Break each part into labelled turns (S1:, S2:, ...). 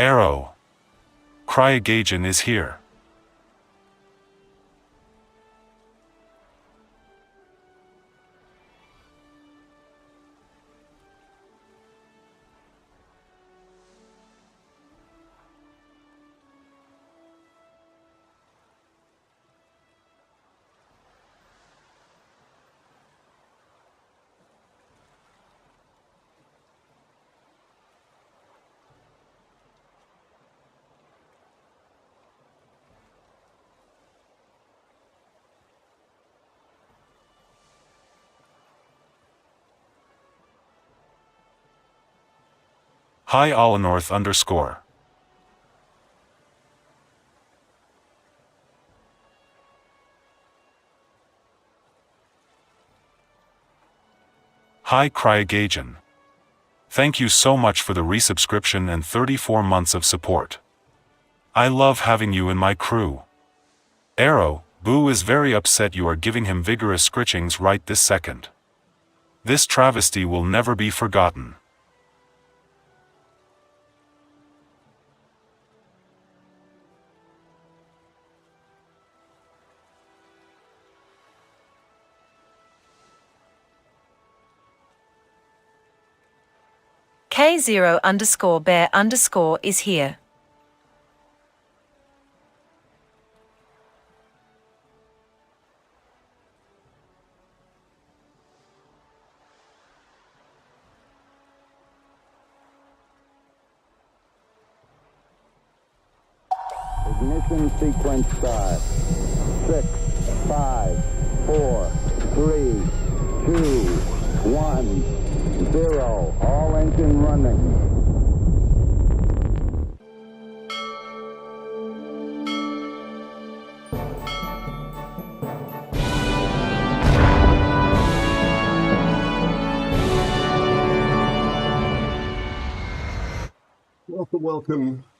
S1: Aero. Cryogagen is here. Hi Allanorth _ Hi Cryogagen. Thank you so much for the resubscription and 34 months of support. I love having you in my crew. Aero, Boo is very upset you are giving him vigorous scritchings right this second. This travesty will never be forgotten.
S2: K0_bear_ is here.
S3: Ignition sequence start. 6, 5, 4, 3, 2, 1, 0. All engine running.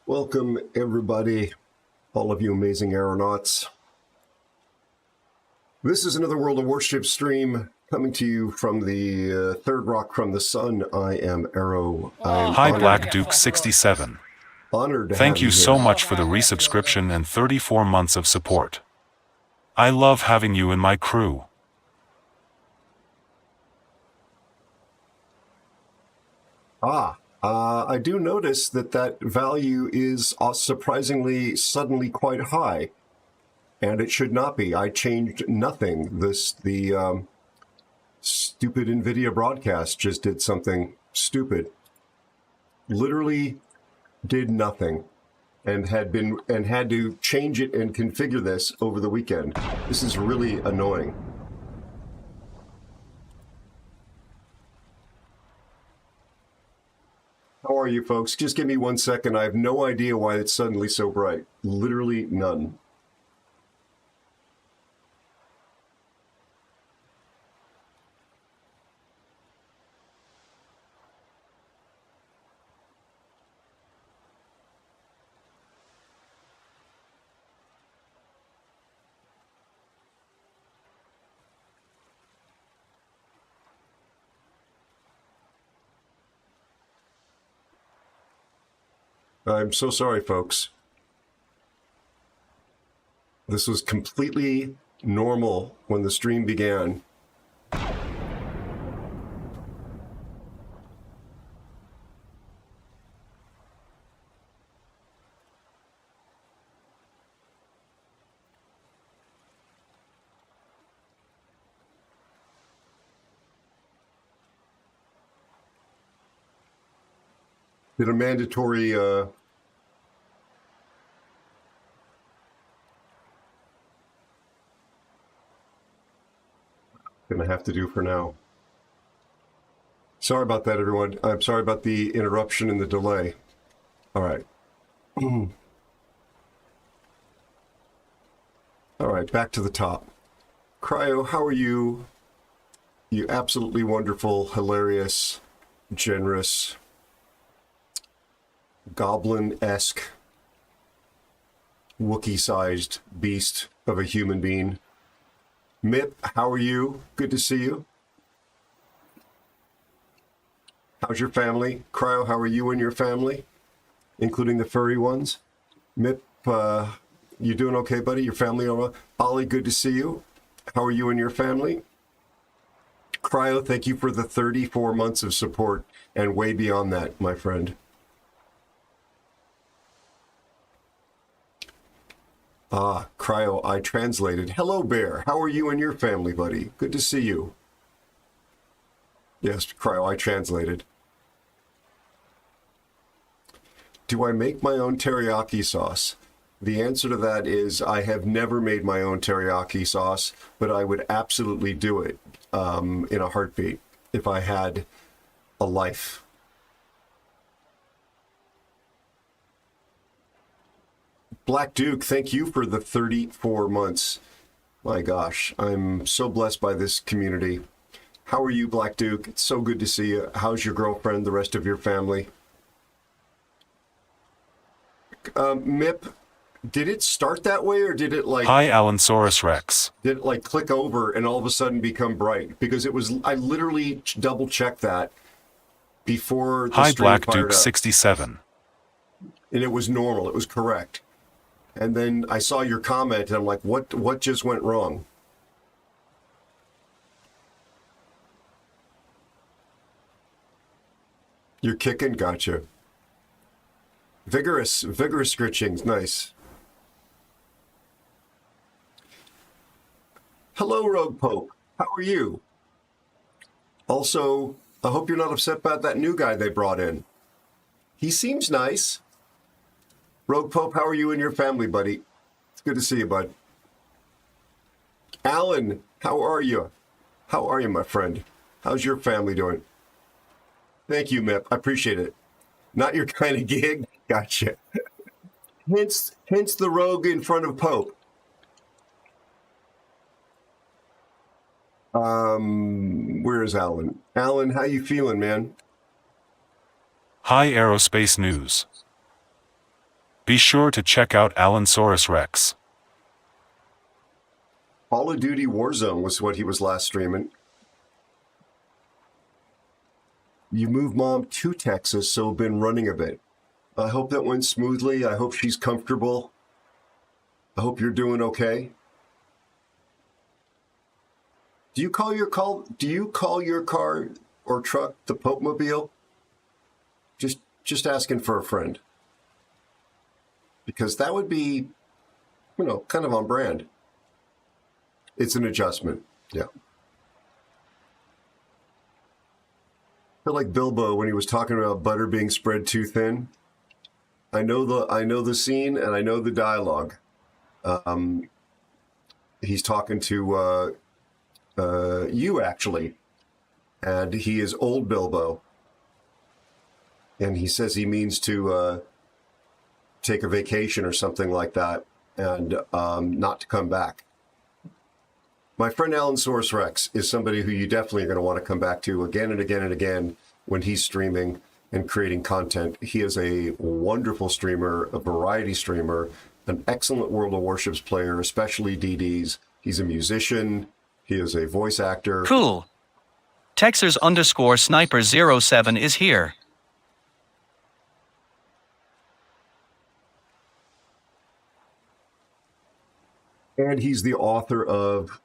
S4: Welcome, everybody, all of you amazing aeronauts. This is another World of Warships stream coming to you from the third rock from the sun. I am Aero.
S1: Hi Black Duke 67.
S4: Honored to
S1: Thank
S4: have
S1: you
S4: here.
S1: so much for the resubscription and 34 months of support. I love having you in my crew.
S4: I do notice that value is surprisingly suddenly quite high, and it should not be. I changed nothing. The stupid NVIDIA broadcast just did something stupid. Literally did nothing, and had to change it and configure this over the weekend. This is really annoying. How are you folks? Just give me 1 second. I have no idea why it's suddenly so bright. Literally none. I'm so sorry, folks. This was completely normal when the stream began. Did a mandatory gonna have to do for now. Sorry about that, everyone. I'm sorry about the interruption and the delay. All right. All right, back to the top. Cryo, how are you? You absolutely wonderful, hilarious, generous, goblin-esque, Wookiee-sized beast of a human being. Mip, how are you? Good to see you. How's your family? Cryo, how are you and your family? including the furry ones. Mip, you doing okay, buddy? Your family all right? Ollie, good to see you. How are you and your family? Cryo, thank you for the 34 months of support and way beyond that, my friend. Cryo, I translated. Hello, Bear. How are you and your family, buddy? Good to see you. Yes, Cryo, I translated. Do I make my own teriyaki sauce? The answer to that is I have never made my own teriyaki sauce, but I would absolutely do it in a heartbeat if I had a life. Black Duke, thank you for the 34 months. My gosh, I'm so blessed by this community. How are you, Black Duke? It's so good to see you. How's your girlfriend, the rest of your family? Mip, did it start that way, or did it like...
S1: Hi, Allosaurus Rex.
S4: Did it like click over and all of a sudden become bright? Because it was, I literally double checked that before the
S1: Hi,
S4: stream
S1: Black
S4: fired
S1: Duke
S4: up.
S1: 67.
S4: And it was normal, it was correct. And then I saw your comment and I'm like, what just went wrong? You're kicking? Gotcha. Vigorous scritchings, nice. Hello, Rogue Pope. How are you? Also, I hope you're not upset about that new guy they brought in. He seems nice. Rogue Pope, how are you and your family, buddy? It's good to see you, bud. Alan, how are you? How are you, my friend? How's your family doing? Thank you, Mip. I appreciate it. Not your kind of gig? Gotcha. hence the rogue in front of Pope. Where is Alan? Alan, how you feeling, man?
S1: Hi, AeroSpaceNews. Be sure to check out Allosaurus Rex.
S4: Call of Duty Warzone was what he was last streaming. You moved Mom to Texas, so been running a bit. I hope that went smoothly. I hope she's comfortable. I hope you're doing okay. Do you call your car or truck the Pope Mobile? Just asking for a friend. Because that would be, kind of on brand. It's an adjustment. Yeah. I feel like Bilbo when he was talking about butter being spread too thin. I know the scene and I know the dialogue. He's talking to you actually, and he is old Bilbo, and he says he means to take a vacation or something like that, and not to come back. My friend Allosaurus Rex is somebody who you definitely are going to want to come back to again and again and again when he's streaming and creating content. He is a wonderful streamer, a variety streamer, an excellent World of Warships player, especially DDs. He's a musician. He is a voice actor.
S5: Cool. Texers_Sniper07 is here.
S4: And he's the author of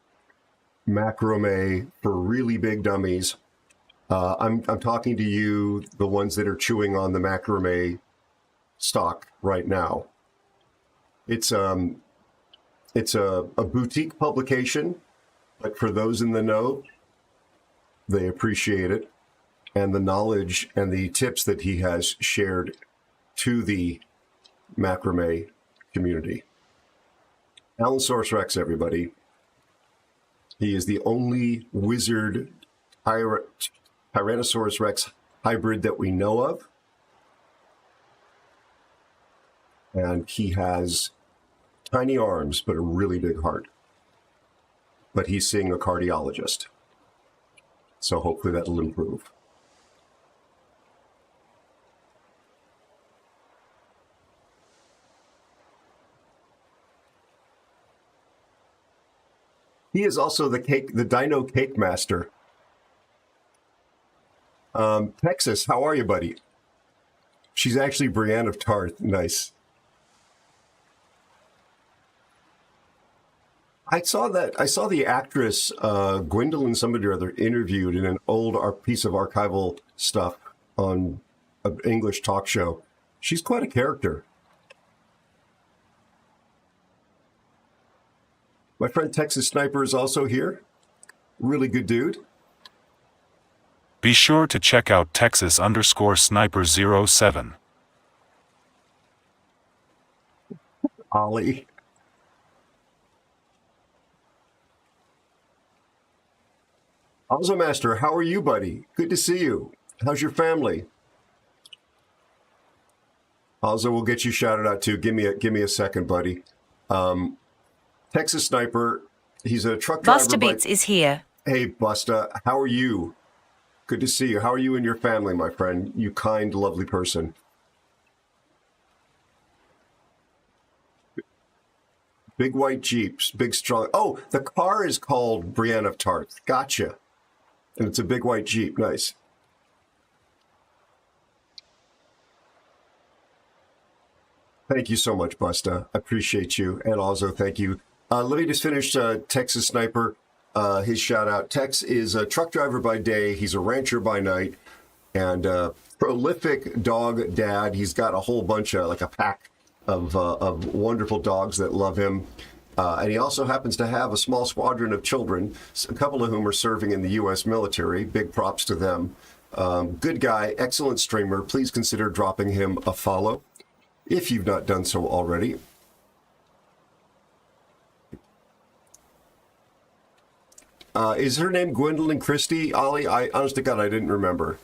S4: Macrame for Really Big Dummies. I'm talking to you, the ones that are chewing on the macrame stock right now. It's a boutique publication, but for those in the know, they appreciate it, and the knowledge and the tips that he has shared to the macrame community. Allosaurus Rex, everybody. He is the only wizard Tyrannosaurus Rex hybrid that we know of. And he has tiny arms, but a really big heart. But he's seeing a cardiologist. So hopefully that'll improve. He is also the Dino Cake Master. Texas, how are you, buddy? She's actually Brienne of Tarth. Nice. I saw the actress Gwendolyn somebody or other interviewed in an old piece of archival stuff on an English talk show. She's quite a character. My friend Texas Sniper is also here. Really good dude.
S1: Be sure to check out Texas_Sniper07.
S4: Ollie. Also, Master, how are you, buddy? Good to see you. How's your family? Also, we'll get you shouted out too. Give me a second, buddy. Texas Sniper, he's a truck driver.
S2: Buster Beats is here.
S4: Hey, Busta, how are you? Good to see you. How are you and your family, my friend? You kind, lovely person. Big white Jeeps, big strong. Oh, the car is called Brienne of Tarth. Gotcha. And it's a big white Jeep. Nice. Thank you so much, Busta. I appreciate you. And also, thank you. Let me just finish Texas Sniper, his shout out. Tex is a truck driver by day. He's a rancher by night. And prolific dog dad. He's got a whole bunch of, like a pack of wonderful dogs that love him. And he also happens to have a small squadron of children, a couple of whom are serving in the U.S. military. Big props to them. Good guy, excellent streamer. Please consider dropping him a follow if you've not done so already. Is her name Gwendolyn Christie, Ollie? Honest to God, I didn't remember.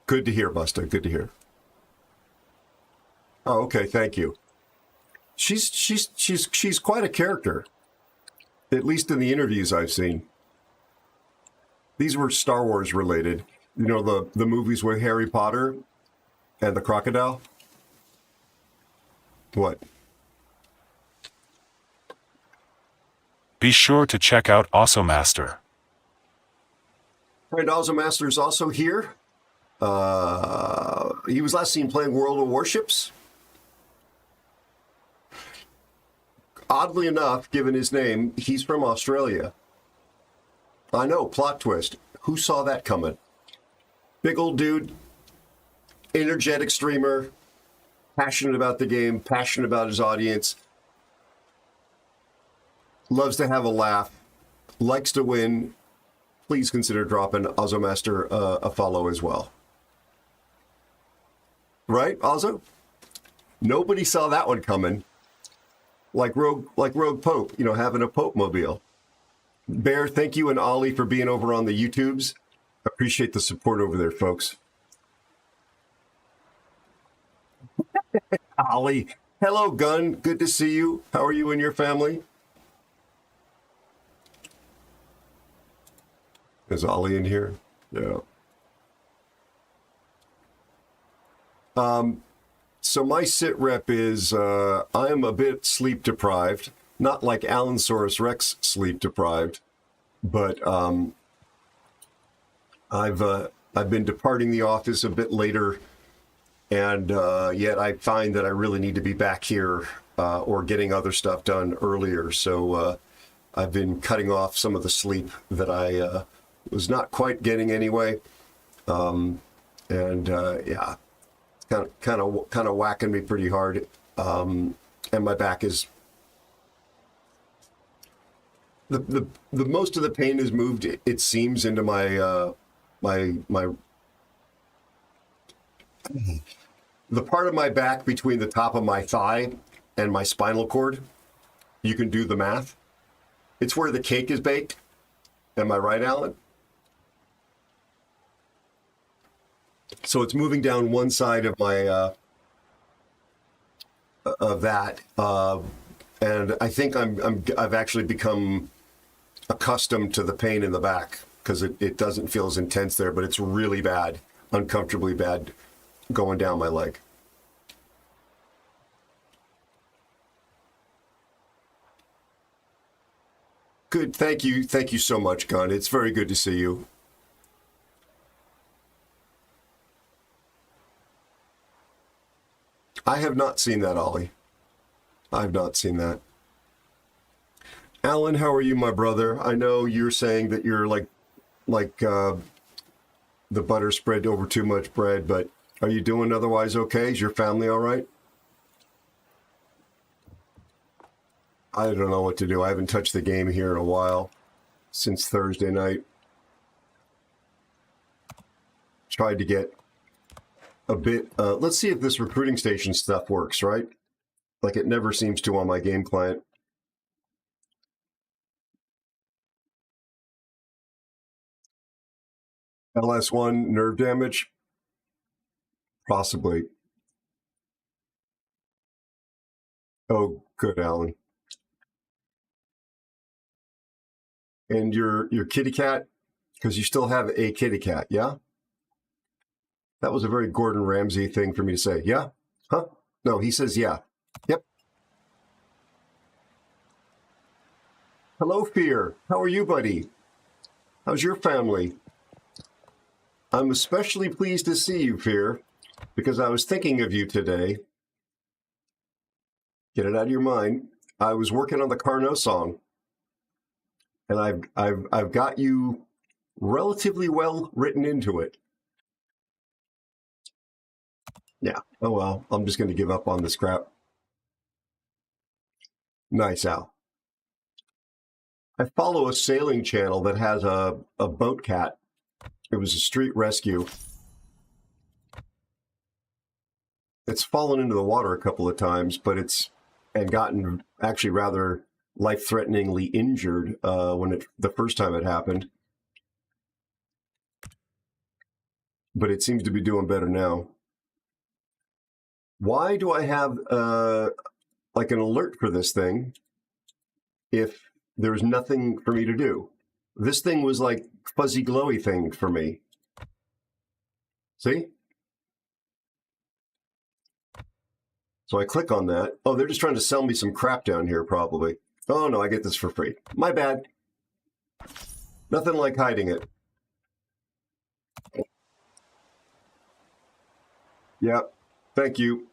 S4: Good to hear, Busta. Good to hear. Oh, okay. Thank you. She's quite a character, at least in the interviews I've seen. These were Star Wars related. You know, the movies with Harry Potter and the crocodile. What?
S1: Be sure to check out Master.
S4: And Master is also here. He was last seen playing World of Warships. Oddly enough, given his name, he's from Australia. I know, plot twist. Who saw that coming? Big old dude, energetic streamer, passionate about the game, passionate about his audience, loves to have a laugh, likes to win. Please consider dropping Master a follow as well. Right, Ozzo? Nobody saw that one coming. Like Rogue Pope, you know, having a Pope mobile. Bear, thank you and Ollie for being over on the YouTubes. Appreciate the support over there, folks. Ollie, hello, Gun. Good to see you. How are you and your family? Is Ollie in here? Yeah. So my sit rep is I am a bit sleep deprived, not like Allosaurus Rex sleep deprived, but I've been departing the office a bit later, and yet I find that I really need to be back here or getting other stuff done earlier. So I've been cutting off some of the sleep that I was not quite getting anyway, yeah. Kind of whacking me pretty hard, and my back is the most of the pain has moved. It seems into my the part of my back between the top of my thigh and my spinal cord. You can do the math. It's where the cake is baked. Am I right, Alan? So it's moving down one side of my of that, and I think I've actually become accustomed to the pain in the back because it doesn't feel as intense there, but it's really bad, uncomfortably bad, going down my leg. Good, thank you so much, Gun. It's very good to see you. I have not seen that, Ollie. I've not seen that. Alan, how are you, my brother? I know you're saying that you're like the butter spread over too much bread, but are you doing otherwise okay? Is your family all right? I don't know what to do. I haven't touched the game here in a while, since Thursday night. Tried to get a bit, let's see if this recruiting station stuff works, right? Like it never seems to on my game client. LS1 nerve damage? Possibly. Oh, good, Alan. And your kitty cat? Because you still have a kitty cat, yeah? That was a very Gordon Ramsay thing for me to say. Yeah? Huh? No, he says yeah. Yep. Hello, Fear. How are you, buddy? How's your family? I'm especially pleased to see you, Fear, because I was thinking of you today. Get it out of your mind. I was working on the Carnot song, and I've got you relatively well written into it. Yeah. Oh well. I'm just going to give up on this crap. Nice, Al. I follow a sailing channel that has a boat cat. It was a street rescue. It's fallen into the water a couple of times, but and gotten actually rather life-threateningly injured the first time it happened. But it seems to be doing better now. Why do I have like an alert for this thing if there's nothing for me to do? This thing was like fuzzy glowy thing for me. See? So I click on that. Oh, they're just trying to sell me some crap down here, probably. Oh, no, I get this for free. My bad. Nothing like hiding it. Yeah, thank you.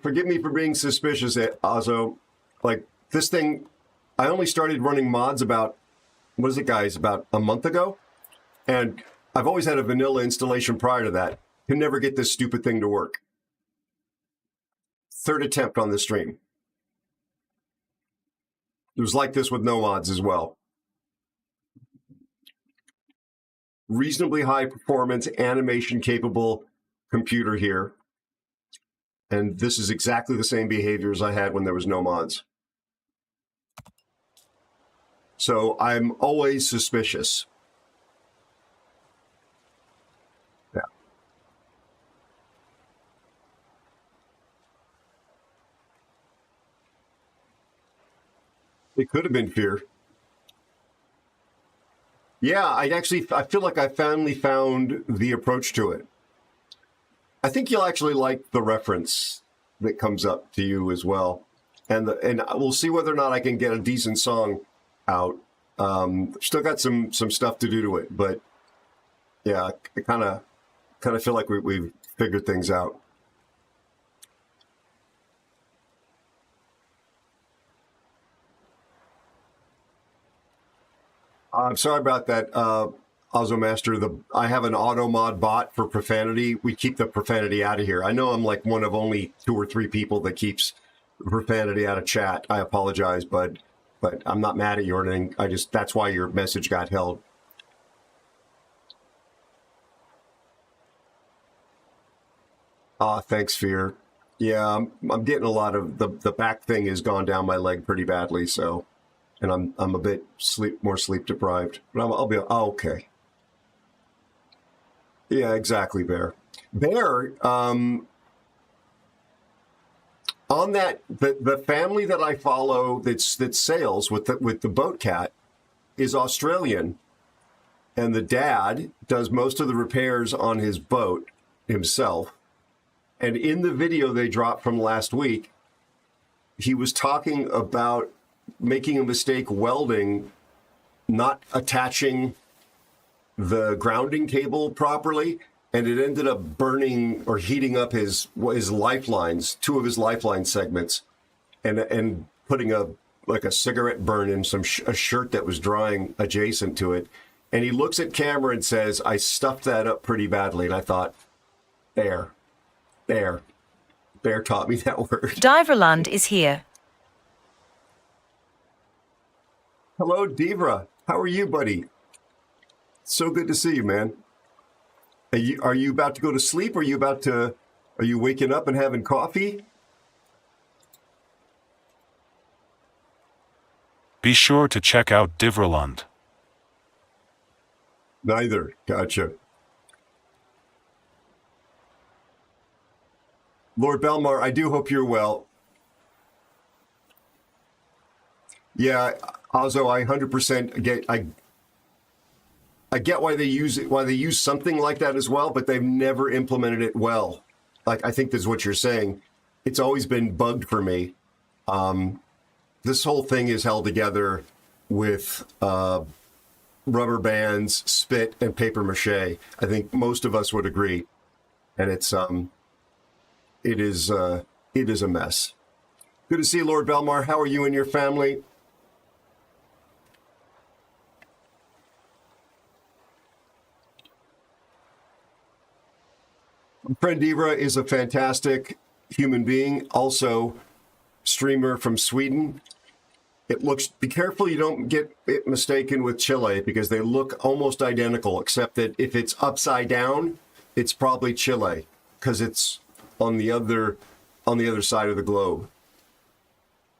S4: Forgive me for being suspicious, Ozzo. Like, this thing, I only started running mods about, what is it, guys, about a month ago? And I've always had a vanilla installation prior to that. Can never get this stupid thing to work. Third attempt on the stream. It was like this with no mods as well. Reasonably high performance, animation capable computer here. And this is exactly the same behaviors I had when there was no mods. So I'm always suspicious. Yeah. It could have been fear. Yeah, I feel like I finally found the approach to it. I think you'll actually like the reference that comes up to you as well. And we'll see whether or not I can get a decent song out. Still got some stuff to do to it, but yeah, I kind of feel like we've figured things out. I'm sorry about that, Ozomaster. I have an auto mod bot for profanity. We keep the profanity out of here. I know I'm like one of only 2 or 3 people that keeps profanity out of chat. I apologize, but I'm not mad at you or anything. That's why your message got held. Thanks, Fear. Yeah, I'm getting a lot of the back thing has gone down my leg pretty badly, so, and I'm a bit more sleep deprived. But I'll be okay. Yeah, exactly, Bear. Bear, on that, the family that I follow that sails with the boat cat is Australian, and the dad does most of the repairs on his boat himself. And in the video they dropped from last week, he was talking about making a mistake welding, not attaching the grounding cable properly, and it ended up burning or heating up his lifelines, two of his lifeline segments, and putting a cigarette burn in a shirt that was drying adjacent to it. And he looks at camera and says, "I stuffed that up pretty badly." And I thought, Bear taught me that word.
S2: Diverland is here.
S4: Hello, Devra. How are you, buddy? So good to see you, man. Are you about to go to sleep? Are you waking up and having coffee?
S1: Be sure to check out Diverland.
S4: Neither. Gotcha. Lord Belmar, I do hope you're well. Yeah, also I 100% get I get why they use something like that as well, but they've never implemented it well. Like, I think that's what you're saying. It's always been bugged for me. This whole thing is held together with rubber bands, spit, and paper mache. I think most of us would agree, and it is a mess. Good to see you, Lord Belmar. How are you and your family? My friend Devra is a fantastic human being, also streamer from Sweden. It looks, be careful you don't get it mistaken with Chile, because they look almost identical, except that if it's upside down, it's probably Chile, because it's on the other side of the globe.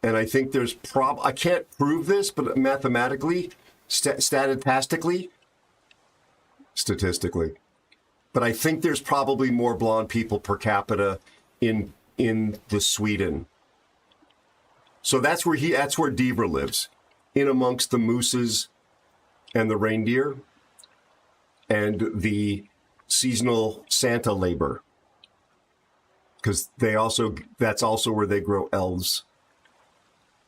S4: And I think there's I can't prove this, but mathematically, statistically, but I think there's probably more blonde people per capita in the Sweden. So that's where Devra lives, in amongst the mooses and the reindeer and the seasonal Santa labor, because that's also where they grow elves,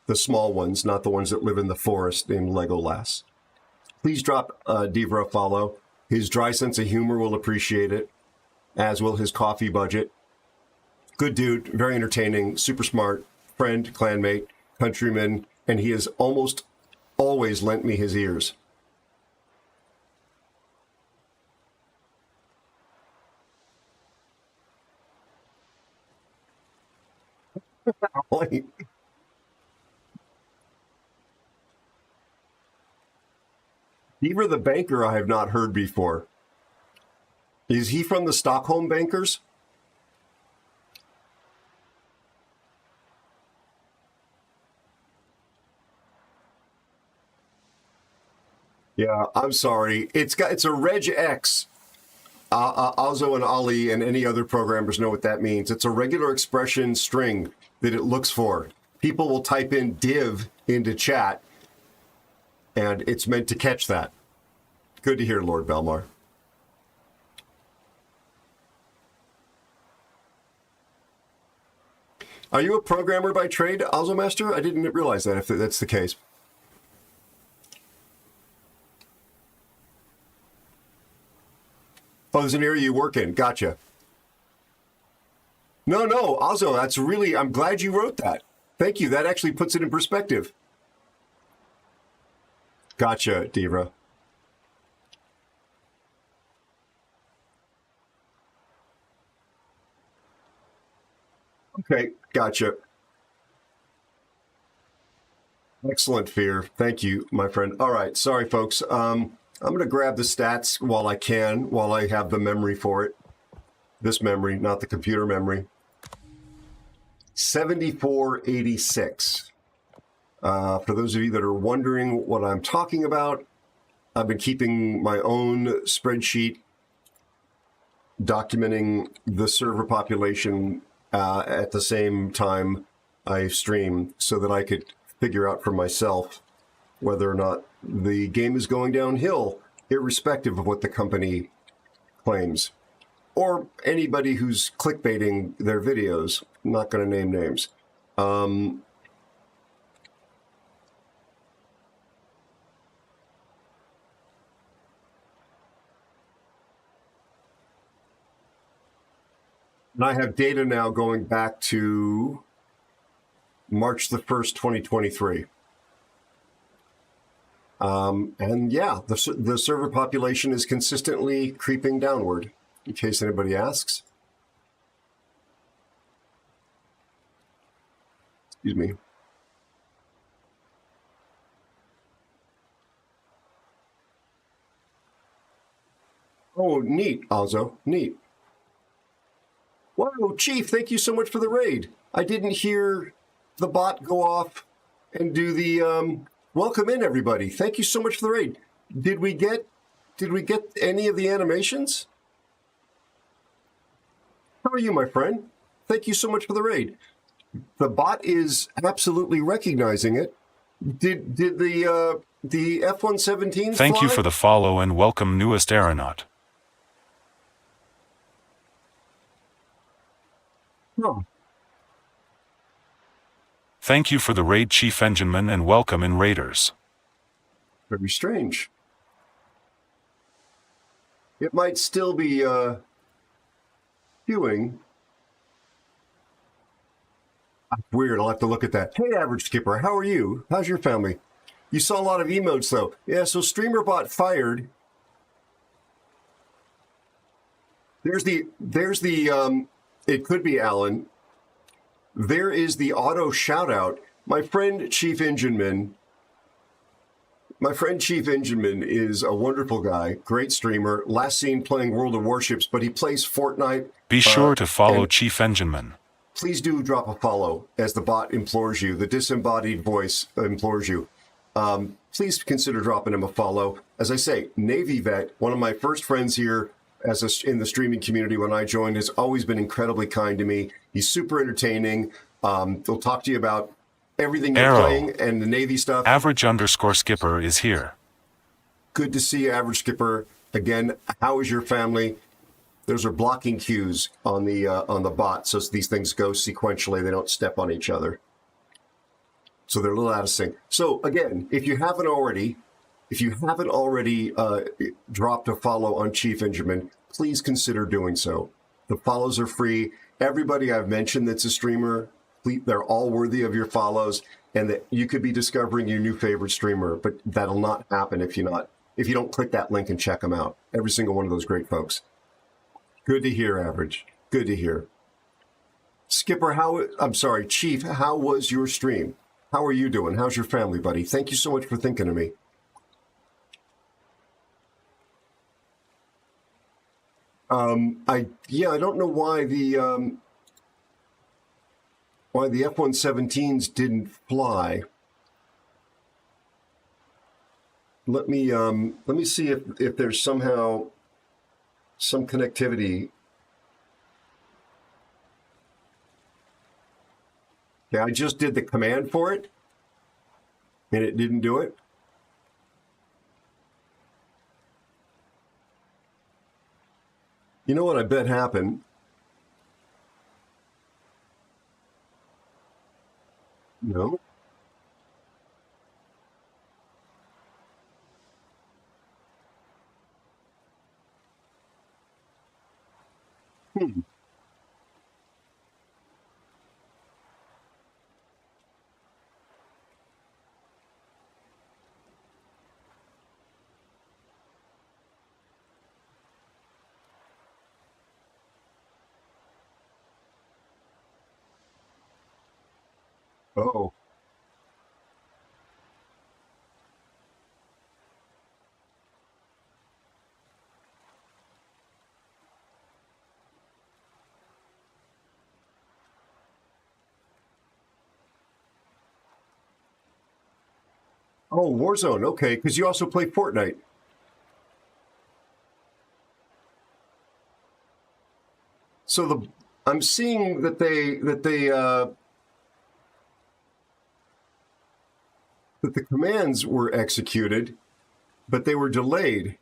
S4: the small ones, not the ones that live in the forest named Legolas. Please drop Devra a follow. His dry sense of humor will appreciate it, as will his coffee budget. Good dude, very entertaining, super smart, friend, clanmate, countryman, and he has almost always lent me his ears. Devra the banker I have not heard before. Is he from the Stockholm Bankers? Yeah, I'm sorry. It's a Reg X. Azo and Ali and any other programmers know what that means. It's a regular expression string that it looks for. People will type in div into chat, and it's meant to catch that. Good to hear, Lord Belmar. Are you a programmer by trade, Azo Master? I didn't realize that, if that's the case. Oh, there's an area you work in. Gotcha. No, Azo, that's really, I'm glad you wrote that. Thank you. That actually puts it in perspective. Gotcha, Devra. Okay, gotcha. Excellent, Fear. Thank you, my friend. All right, sorry, folks. I'm going to grab the stats while I have the memory for it. This memory, not the computer memory. 7486. For those of you that are wondering what I'm talking about, I've been keeping my own spreadsheet documenting the server population at the same time I stream, so that I could figure out for myself whether or not the game is going downhill, irrespective of what the company claims. Or anybody who's clickbaiting their videos. I'm not going to name names. And I have data now going back to March the 1st, 2023. And yeah, the server population is consistently creeping downward, in case anybody asks. Excuse me. Oh, neat, Alzo. Neat. Whoa, Chief, thank you so much for the raid. I didn't hear the bot go off and do the welcome in, everybody. Thank you so much for the raid. Did we get any of the animations? How are you, my friend? Thank you so much for the raid. The bot is absolutely recognizing it. Did the F-117s
S1: Thank you
S4: fly?
S1: for the follow and welcome newest aeronaut.
S4: Oh,
S1: Thank you for the raid, Chief Engineman, and welcome in Raiders.
S4: very strange. It might still be queuing. Weird, I'll have to look at that. Hey, Average Skipper, how are you? How's your family? You saw a lot of emotes, though. Yeah, so StreamerBot fired. There's the it could be Alan. There is the auto shout-out. My friend Chief Engineman is a wonderful guy, great streamer, last seen playing World of Warships, but he plays Fortnite.
S1: Be sure to follow
S4: and
S1: Chief Engineman.
S4: please do drop a follow as the bot implores you, the disembodied voice implores you. Please consider dropping him a follow. As I say, Navy vet, one of my first friends here in the streaming community when I joined, has always been incredibly kind to me. He's super entertaining. He'll talk to you about everything you're
S1: Aero.
S4: playing and the Navy stuff.
S1: Average_skipper is here.
S4: Good to see you, Average Skipper. Again, how is your family? Those are blocking cues on the bot, so these things go sequentially. They don't step on each other. So they're a little out of sync. So again, if you haven't already dropped a follow on Chief Engineman, please consider doing so. The follows are free. Everybody I've mentioned that's a streamer, they're all worthy of your follows, and that you could be discovering your new favorite streamer, but that'll not happen if you don't click that link and check them out. Every single one of those great folks. Good to hear, Average. Good to hear. Skipper, Chief, how was your stream? How are you doing? How's your family, buddy? Thank you so much for thinking of me. I don't know why the F-117s didn't fly. Let me see if there's somehow some connectivity. Yeah, I just did the command for it, and it didn't do it. You know what I bet happened? No. Oh. Oh, Warzone. Okay, because you also play Fortnite. So I'm seeing that the commands were executed, but they were delayed.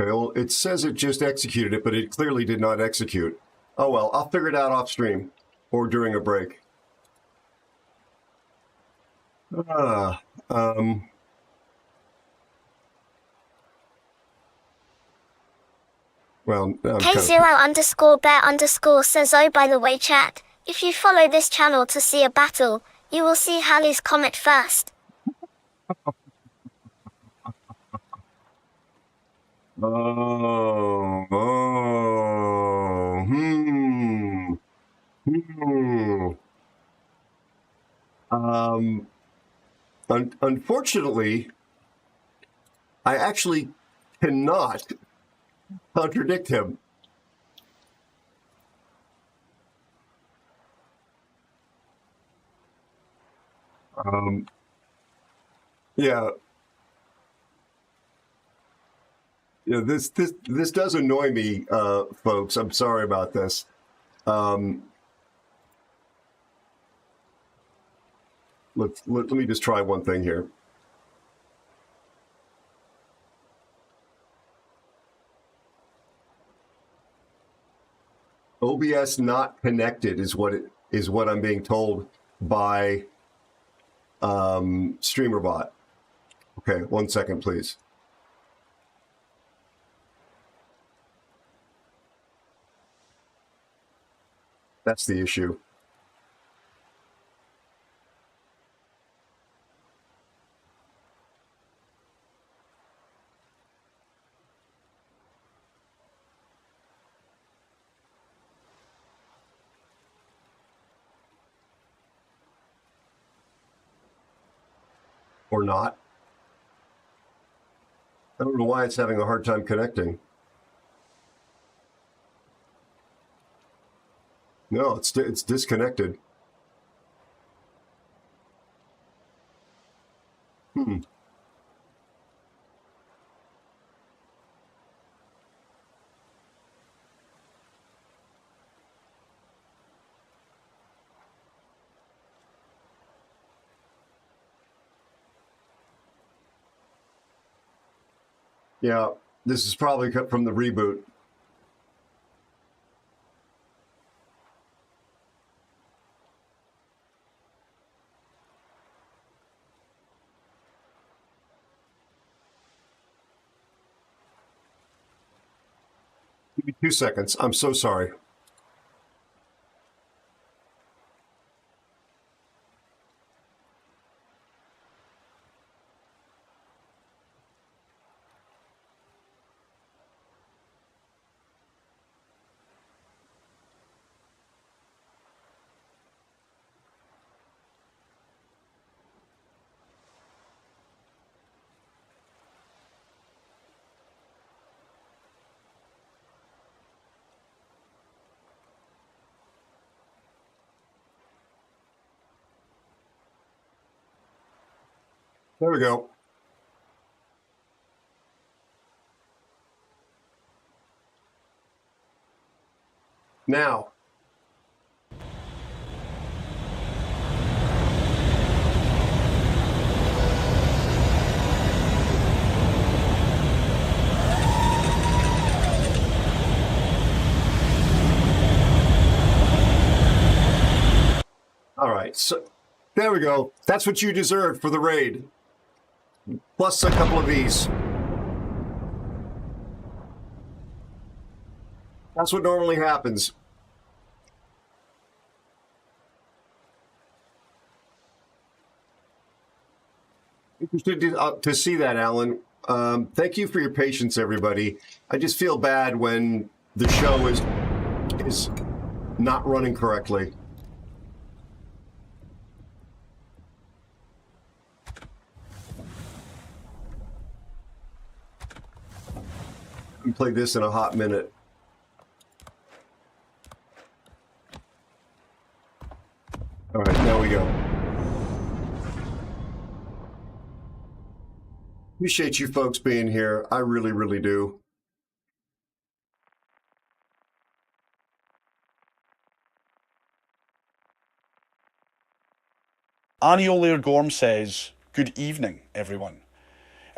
S4: Okay, well, it says it just executed it, but it clearly did not execute. Oh well, I'll figure it out off stream or during a break. Ah, well, I'm
S6: K0_bear_ says, oh, by the way, chat, if you follow this channel to see a battle, you will see Halley's Comet first.
S4: Hmm. Unfortunately, I actually cannot contradict him. Yeah. Yeah, this does annoy me, folks. I'm sorry about this. Let me just try one thing here. OBS not connected is what I'm being told by StreamerBot. Okay, 1 second, please. That's the issue. Or not. I don't know why it's having a hard time connecting. No, it's disconnected. Yeah, this is probably cut from the reboot. Give me 2 seconds. I'm so sorry. There we go. Now. All right, so there we go. That's what you deserved for the raid. Plus a couple of these. That's what normally happens. Interested to see that, Alan. Thank you for your patience, everybody. I just feel bad when the show is not running correctly. I haven't played this in a hot minute. All right, now we go. Appreciate you folks being here. I really, really do.
S7: Annie O'Lear Gorm says, good evening, everyone.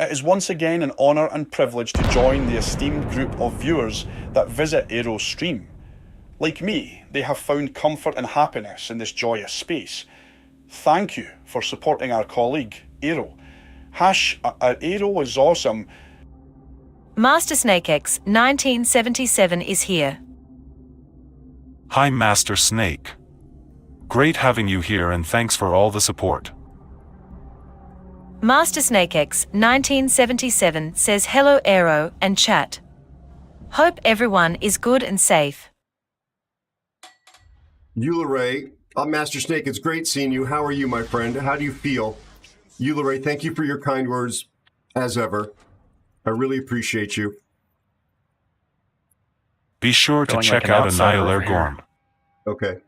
S7: It is once again an honour and privilege to join the esteemed group of viewers that visit Aero stream. Like me, they have found comfort and happiness in this joyous space. Thank you for supporting our colleague, Aero. Aero is awesome.
S2: Master SnakeX 1977 is here.
S1: Hi Master Snake. Great having you here and thanks for all the support.
S2: Master SnakeX 1977 says hello Aero and chat. Hope everyone is good and safe.
S4: Eula Ray, I'm Master Snake. It's great seeing you. How are you, my friend? How do you feel? Eula Ray, thank you for your kind words, as ever. I really appreciate you.
S1: Be sure to check out Annihilator Gorm.
S4: Okay.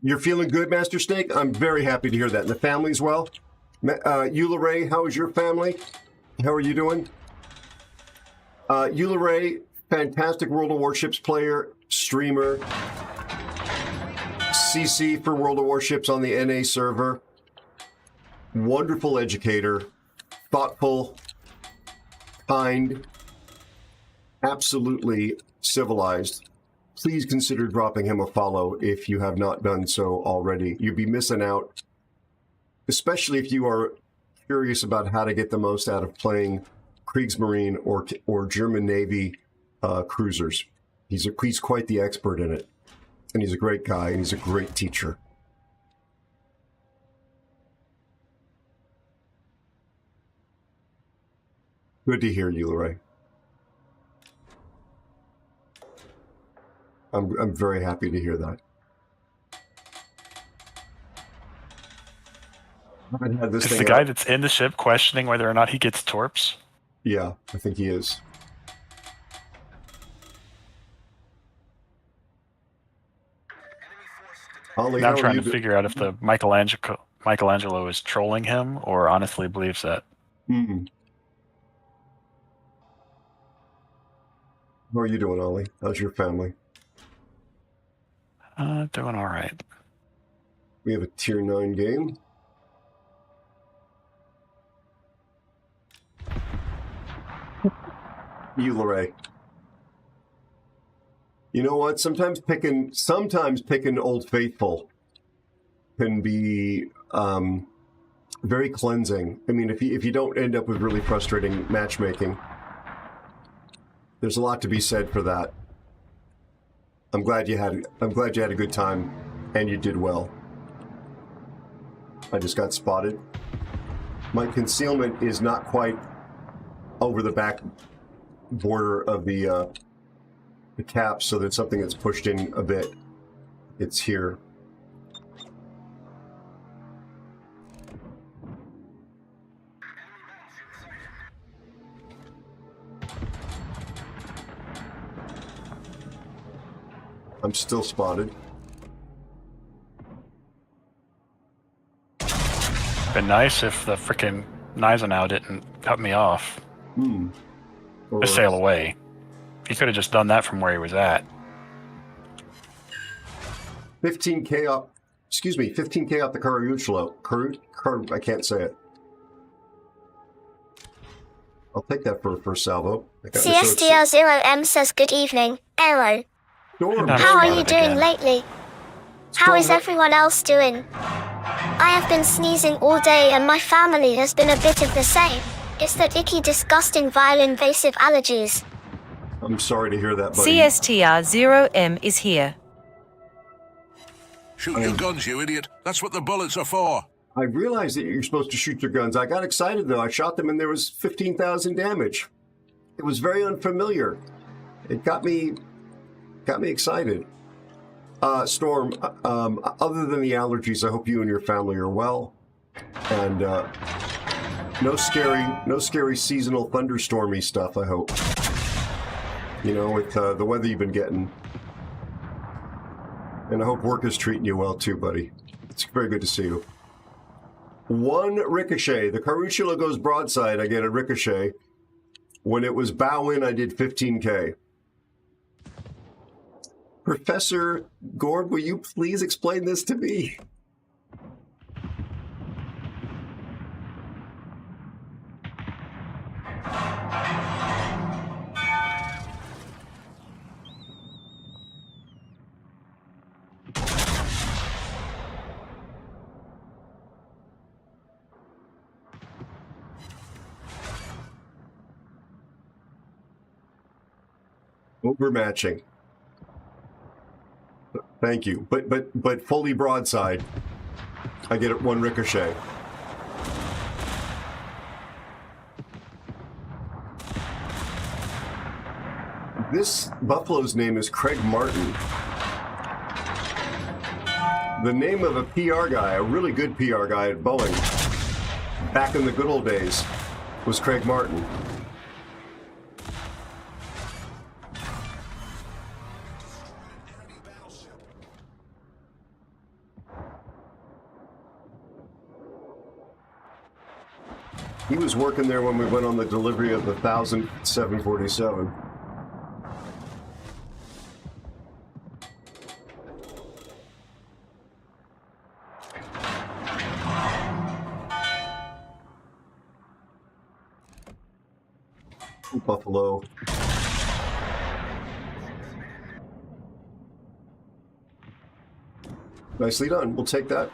S4: You're feeling good, Master Snake? I'm very happy to hear that. And the family's well? Eula Ray, how is your family? How are you doing? Eula Ray, fantastic World of Warships player, streamer, CC for World of Warships on the NA server, wonderful educator, thoughtful, kind, absolutely civilized. Please consider dropping him a follow if you have not done so already. You'd be missing out, especially if you are curious about how to get the most out of playing Kriegsmarine or German Navy cruisers. He's quite the expert in it, and he's a great guy, and he's a great teacher. Good to hear, Eula Ray. I'm very happy to hear that.
S8: Is the guy that's in the ship questioning whether or not he gets torps?
S4: Yeah, I think he is. Ollie,
S8: Now I'm trying to figure out if the Michelangelo is trolling him or honestly believes that.
S4: Mm-hmm. How are you doing, Ollie? How's your family?
S8: Doing all right.
S4: We have a Tier 9 game. Eula Ray. You know what? Sometimes picking Old Faithful can be very cleansing. I mean, if you don't end up with really frustrating matchmaking, there's a lot to be said for that. I'm glad you had a good time, and you did well. I just got spotted. My concealment is not quite over the back border of the cap, so that's something that's pushed in a bit. It's here. I'm still spotted.
S8: Been nice if the frickin' Gneisenau didn't cut me off. Or sail away. He could have just done that from where he was at.
S4: 15K off the Caruccio. I can't say it. I'll take that for a first salvo.
S6: CSTR0M says good evening, Aero.
S4: Storm.
S6: How are you doing lately? How is everyone else doing? I have been sneezing all day and my family has been a bit of the same. It's that icky, disgusting, vile, invasive allergies.
S4: I'm sorry to hear that, buddy.
S2: CSTR0M is here.
S9: Shoot your guns, you idiot. That's what the bullets are for.
S4: I realized that you're supposed to shoot your guns. I got excited, though. I shot them and there was 15,000 damage. It was very unfamiliar. It got me excited. Storm, other than the allergies, I hope you and your family are well. And no scary seasonal thunderstormy stuff, I hope. You know, with the weather you've been getting. And I hope work is treating you well too, buddy. It's very good to see you. One ricochet. The Caruccio goes broadside, I get a ricochet. When it was bow in, I did 15K. Professor Gord, will you please explain this to me? Overmatching. Thank you. But fully broadside. I get it one ricochet. This buffalo's name is Craig Martin. The name of a PR guy, a really good PR guy at Boeing, back in the good old days, was Craig Martin. He was working there when we went on the delivery of the 1000 747. Buffalo. Nicely done. We'll take that.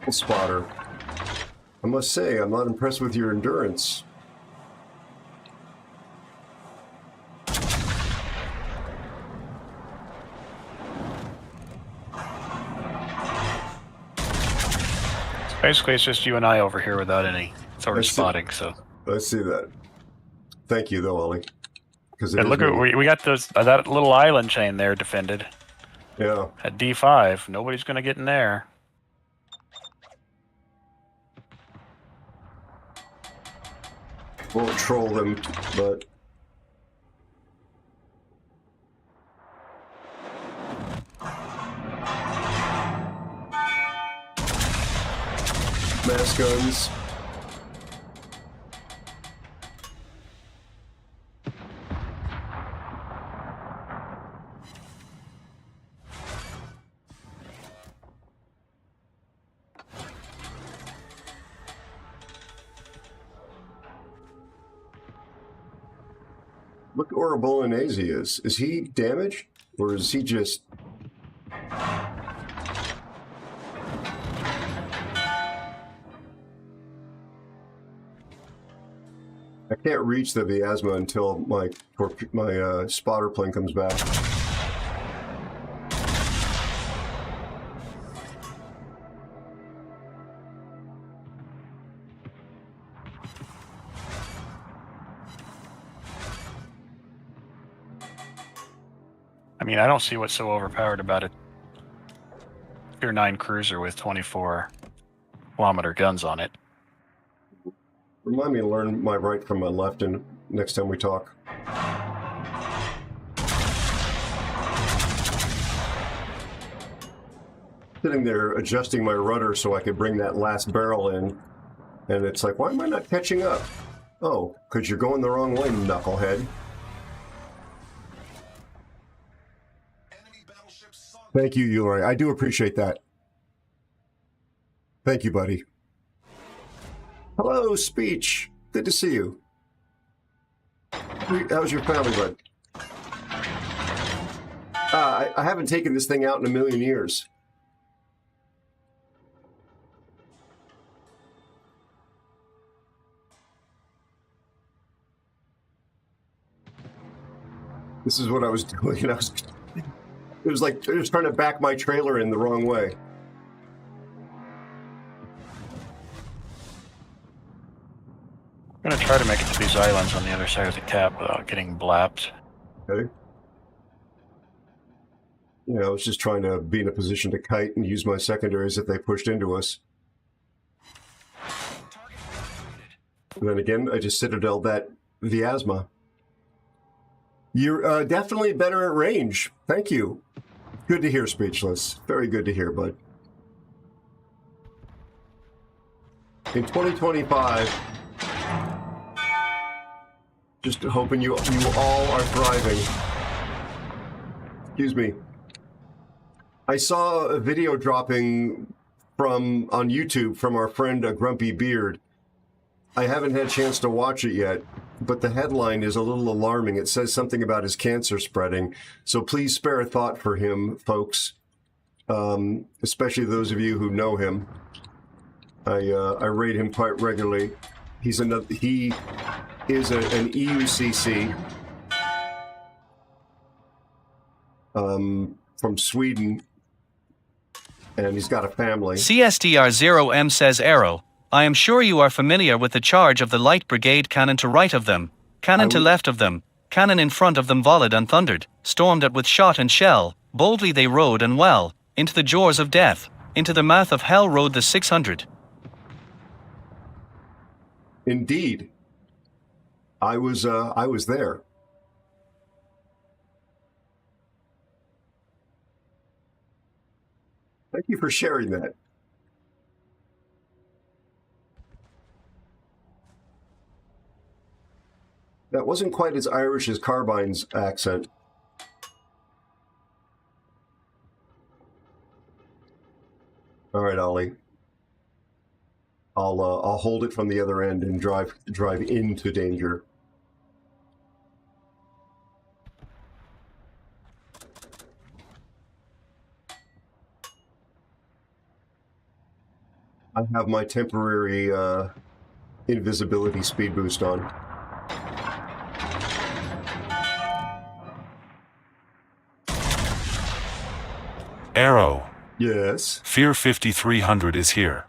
S4: Spotter. I must say, I'm not impressed with your endurance.
S8: Basically, it's just you and I over here without any sort of spotting. So
S4: I see that. Thank you, though, Ollie. Because
S8: look at we got those that little island chain there defended.
S4: Yeah.
S8: At D5, nobody's going to get in there.
S4: Won't troll them, but mass guns. Look where a Bolognese is. Is he damaged? Or is he just... I can't reach the Viasma until my spotter plane comes back.
S8: I mean, I don't see what's so overpowered about it. Tier 9 cruiser with 24-kilometer guns on it.
S4: Remind me to learn my right from my left and next time we talk. Sitting there adjusting my rudder so I could bring that last barrel in, and it's like, why am I not catching up? Oh, because you're going the wrong way, knucklehead. Thank you, Ulari. I do appreciate that. Thank you, buddy. Hello, Speech. Good to see you. How's your family, bud? I haven't taken this thing out in a million years. This is what I was doing. It was like I was trying to back my trailer in the wrong way.
S8: I'm going to try to make it to these islands on the other side of the cap without getting blapped.
S4: Okay. You know, I was just trying to be in a position to kite and use my secondaries if they pushed into us. And then again, I just citadeled that Viasma. You're definitely better at range. Thank you. Good to hear, Speechless. Very good to hear, bud. In 2025, just hoping you all are thriving. Excuse me. I saw a video dropping on YouTube from our friend Grumpy Beard, I haven't had a chance to watch it yet, but the headline is a little alarming. It says something about his cancer spreading. So please spare a thought for him, folks, especially those of you who know him. I rate him quite regularly. He is an EUCC from Sweden, and he's got a family.
S5: CSTR0M says Aero, I am sure you are familiar with the charge of the light brigade cannon to right of them, cannon to left of them, cannon in front of them volleyed and thundered, stormed at with shot and shell, boldly they rode and well, into the jaws of death, into the mouth of hell rode the 600.
S4: Indeed. I was there. Thank you for sharing that. That wasn't quite as Irish as Carbine's accent. All right, Ollie. I'll hold it from the other end and drive into danger. I have my temporary invisibility speed boost on.
S1: Aero.
S4: Yes?
S1: Fear 5300 is here.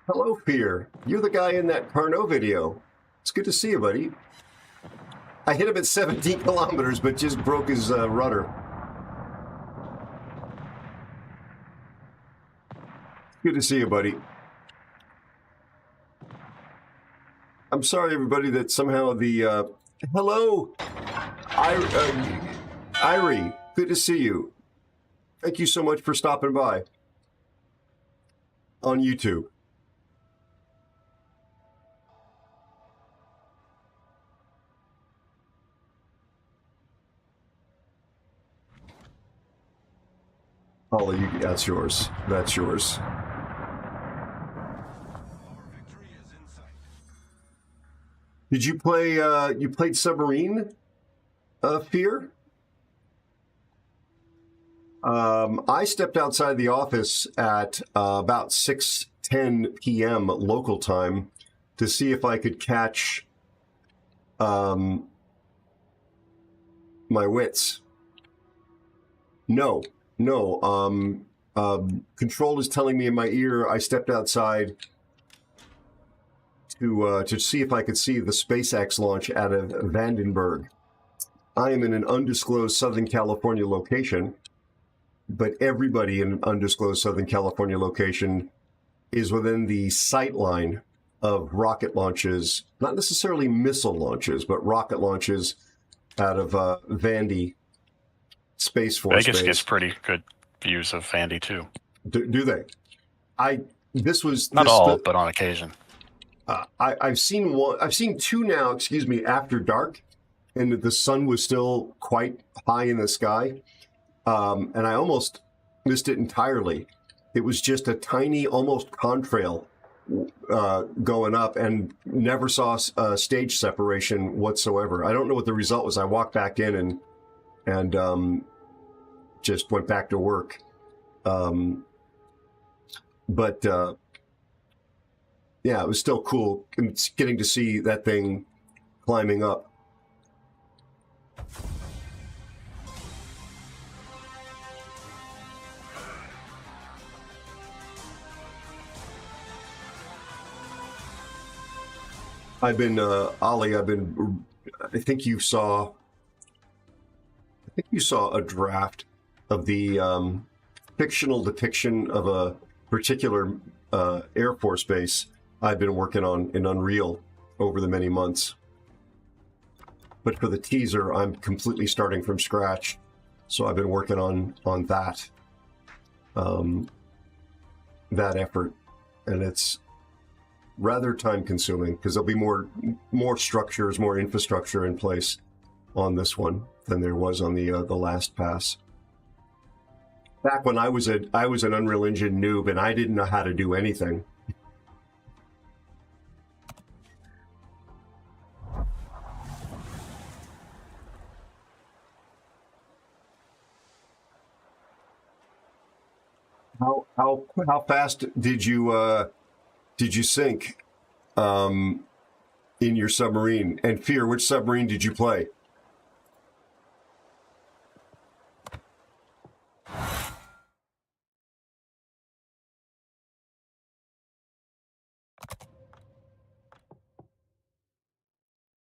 S4: Hello, Fear. You're the guy in that Carnot video. It's good to see you, buddy. I hit him at 17 kilometers, but just broke his rudder. Good to see you, buddy. I'm sorry, everybody, that somehow the... Hello! Irie, good to see you. Thank you so much for stopping by on YouTube. Ollie, that's yours. That's yours. Did you play, you played Submarine, Fear? I stepped outside the office at about 6:10 p.m. local time to see if I could catch my wits. No. Control is telling me in my ear. I stepped outside to see if I could see the SpaceX launch out of Vandenberg. I am in an undisclosed Southern California location, but everybody in an undisclosed Southern California location is within the sight line of rocket launches, not necessarily missile launches, but rocket launches out of Vandy Space Force
S8: Vegas
S4: Base.
S8: gets pretty good views of Vandy too.
S4: Do they?
S8: Not all, but on occasion.
S4: I've seen one. I've seen two now. Excuse me. After dark, and the sun was still quite high in the sky, and I almost missed it entirely. It was just a tiny, almost contrail going up, and never saw stage separation whatsoever. I don't know what the result was. I walked back in and just went back to work. But yeah, it was still cool getting to see that thing climbing up. Ollie, I think you saw a draft of the fictional depiction of a particular Air Force base I've been working on in Unreal over the many months. But for the teaser, I'm completely starting from scratch. So I've been working on that, that effort. And it's rather time consuming because there'll be more structures, more infrastructure in place on this one than there was on the last pass. Back when I was an Unreal Engine noob and I didn't know how to do anything. How fast did you sink in your submarine? And Fear, which submarine did you play?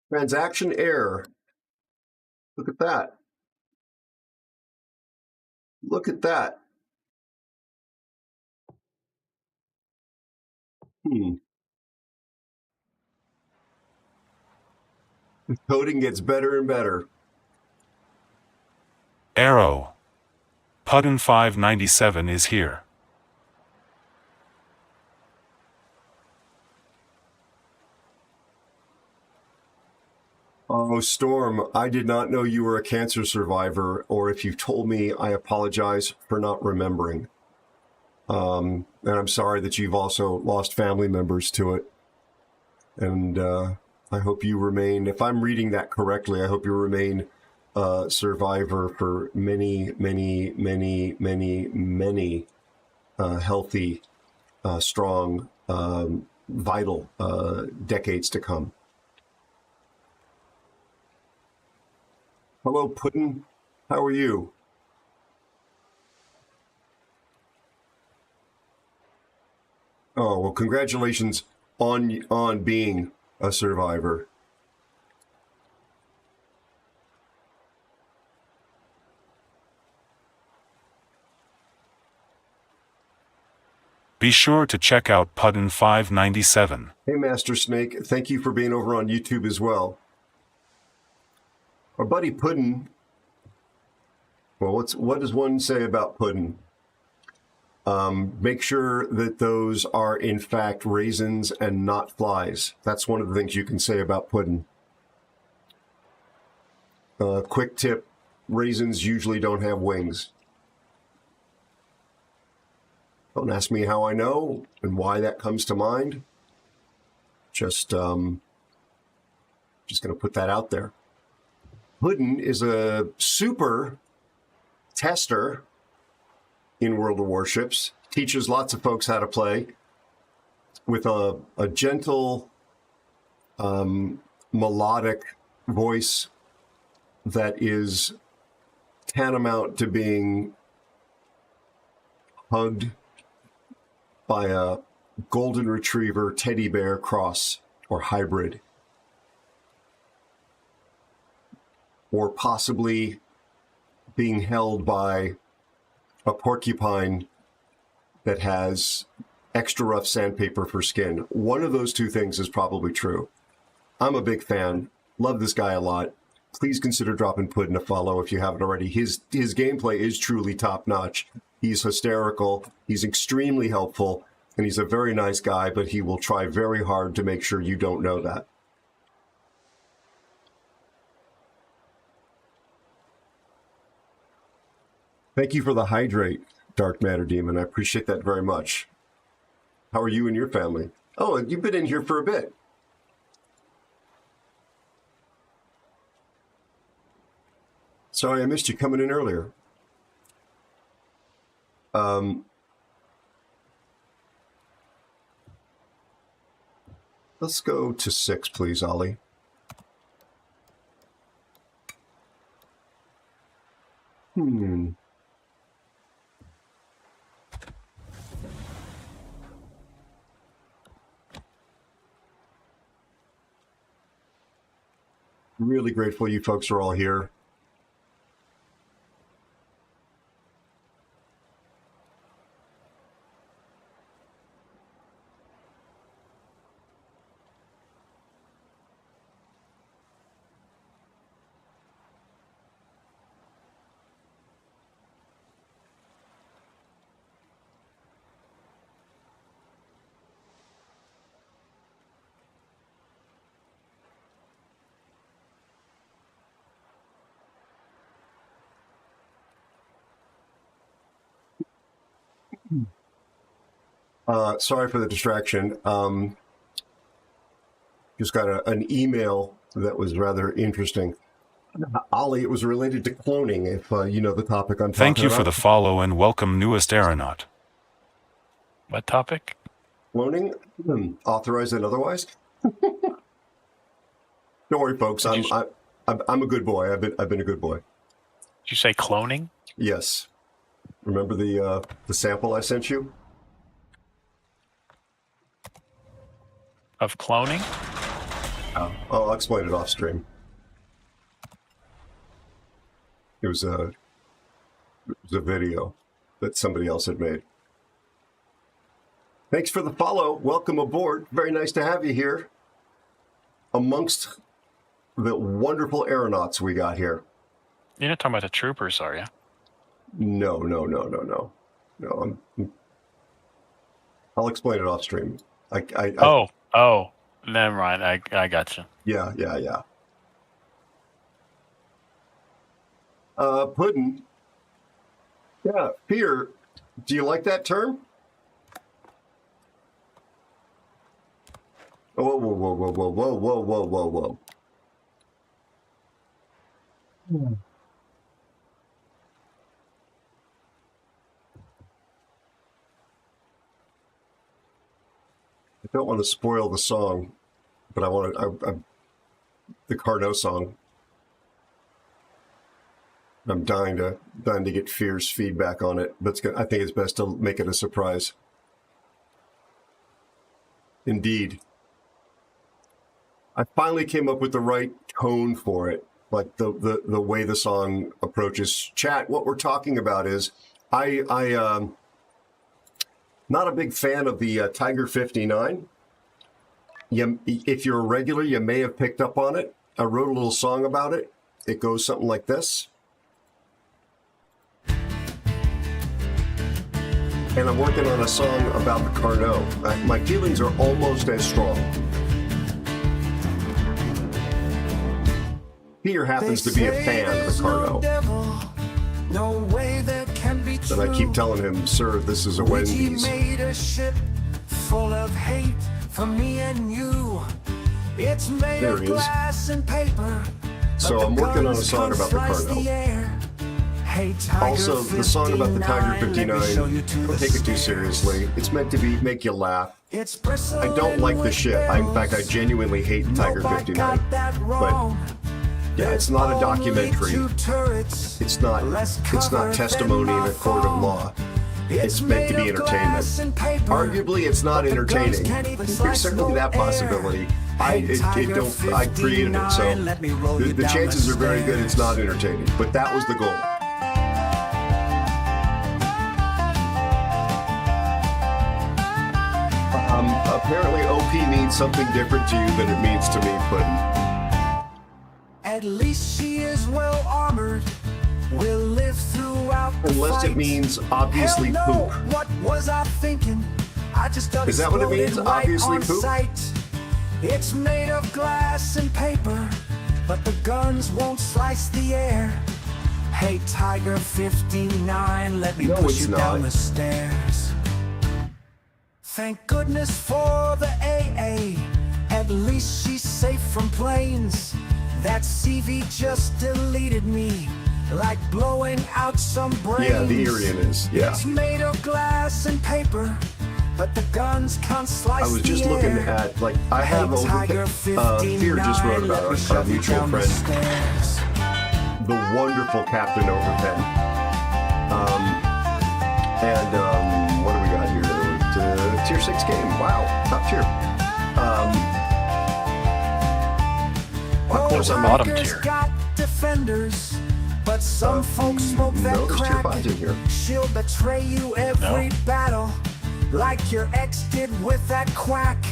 S4: Transaction error. Look at that. Look at that. The coding gets better and better.
S1: Aero. Puddin 597 is here.
S4: Oh, Storm, I did not know you were a cancer survivor, or if you've told me, I apologize for not remembering. And I'm sorry that you've also lost family members to it. And I hope you remain, if I'm reading that correctly, I hope you remain a survivor for many, many, many, many, many healthy, strong, vital decades to come. Hello, Puddin. How are you? Oh, well, congratulations on being a survivor.
S1: Be sure to check out Puddin 597.
S4: Hey, Master Snake. Thank you for being over on YouTube as well. Our buddy Puddin, well, what does one say about Puddin? Make sure that those are, in fact, raisins and not flies. That's one of the things you can say about Puddin. Quick tip, raisins usually don't have wings. Don't ask me how I know and why that comes to mind. Just going to put that out there. Puddin is a super tester in World of Warships, teaches lots of folks how to play with a gentle, melodic voice that is tantamount to being hugged by a golden retriever teddy bear cross or hybrid. Or possibly being held by a porcupine that has extra rough sandpaper for skin. One of those two things is probably true. I'm a big fan. Love this guy a lot. Please consider dropping Puddin a follow if you haven't already. His gameplay is truly top-notch. He's hysterical. He's extremely helpful. And he's a very nice guy, but he will try very hard to make sure you don't know that. Thank you for the hydrate, Dark Matter Demon. I appreciate that very much. How are you and your family? Oh, you've been in here for a bit. Sorry, I missed you coming in earlier. Let's go to 6, please, Ollie. Really grateful you folks are all here. Sorry for the distraction. Just got an email that was rather interesting. Ollie, it was related to cloning, if you know the topic I'm talking about.
S1: Thank you for the follow and welcome, newest aeronaut.
S8: What topic?
S4: Cloning, authorized and otherwise. Don't worry, folks. I'm a good boy. I've been a good boy.
S8: Did you say cloning?
S4: Yes. Remember the sample I sent you?
S8: Of cloning?
S4: Oh, I'll explain it off stream. It was a video that somebody else had made. Thanks for the follow. Welcome aboard. Very nice to have you here amongst the wonderful aeronauts we got here.
S8: You're not talking about the troopers, are you?
S4: No. I'll explain it off stream.
S8: Oh, never mind. I got you.
S4: Yeah. Puddin'. Yeah, fear. Do you like that term? Whoa. I don't want to spoil the song, but I want to. The Carnot song. I'm dying to get Fear's feedback on it, but I think it's best to make it a surprise. Indeed. I finally came up with the right tone for it, like the way the song approaches. Chat, what we're talking about is I not a big fan of the Tiger 59. If you're a regular, you may have picked up on it. I wrote a little song about it. It goes something like this. And I'm working on a song about the Carnot. My feelings are almost as strong. Peter happens to be a fan of the Carnot. And I keep telling him, sir, this is a Wendy's.
S10: Made a ship full of hate for me and you. It's made
S4: there
S10: of
S4: he is.
S10: Glass and paper.
S4: So I'm working on a song about the Carnot. Also, the song about the Tiger 59, don't take it too seriously. It's meant to make you laugh. I don't like the ship. In fact, I genuinely hate the Tiger 59. But yeah, it's not a documentary. It's not testimony in a court of law. It's meant to be entertainment. Arguably, it's not entertaining. There's certainly that possibility. I created it, so the chances are very good it's not entertaining. But that was the goal. Apparently OP means something different to you than it means to me, Puddin'.
S10: At least she is well armored. Will live throughout the
S4: Unless
S10: fight.
S4: It means obviously
S10: Hell no,
S4: poop.
S10: What was I thinking? I just
S4: Is that what it means?
S10: exploded right
S4: Obviously
S10: on
S4: poop?
S10: sight. It's made of glass and paper, but the guns won't slice the air. Hey, Tiger 59, let me push you down the stairs. Thank goodness for the AA. At least she's safe from planes. That CV just deleted me, like blowing out some brains.
S4: Yeah, the Arian is. Yeah.
S10: It's made of glass and paper, but the guns can't slice the air.
S4: I was just looking at, like, I have Fear just wrote about our mutual friend, the wonderful Captain Overpen. What do we got here? Tier 6 game. Wow, top tier. Of course, I'm
S8: bottom tier.
S10: Got defenders, but some folks smoke that
S4: no, there's tier
S10: crack.
S4: 5s in here.
S10: She'll betray you every battle, like your ex did with that quack.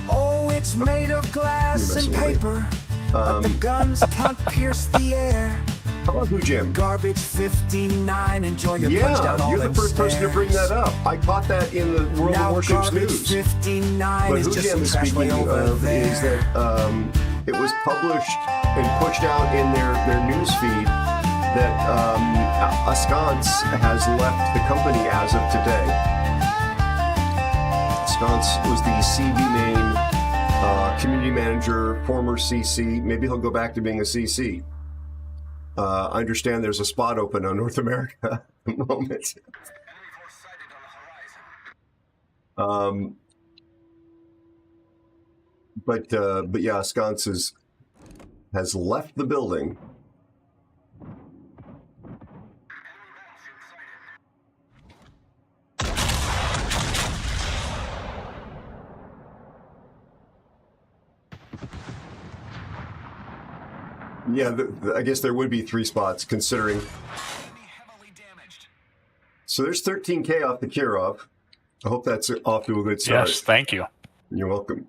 S10: Oh, it's made of glass and paper, but the guns can't pierce the air.
S4: How about Who Jim?
S10: Garbage 59, enjoy your punch down all
S4: you're the
S10: them
S4: first person to bring that up. I caught that in the World of Warships news.
S10: 59
S4: But
S10: is
S4: Who
S10: just
S4: Jim
S10: some
S4: is
S10: trash
S4: speaking
S10: way over
S4: of
S10: there.
S4: is that it was published and pushed out in their news feed that Askance has left the company as of today. Askance was the CV main community manager, former CC. Maybe he'll go back to being a CC. I understand there's a spot open on North America at the moment. But yeah, Sconce has left the building. Yeah, I guess there would be 3 spots, considering. So there's 13K off the Kirov. I hope that's off to a good start.
S8: Yes, thank you.
S4: You're welcome.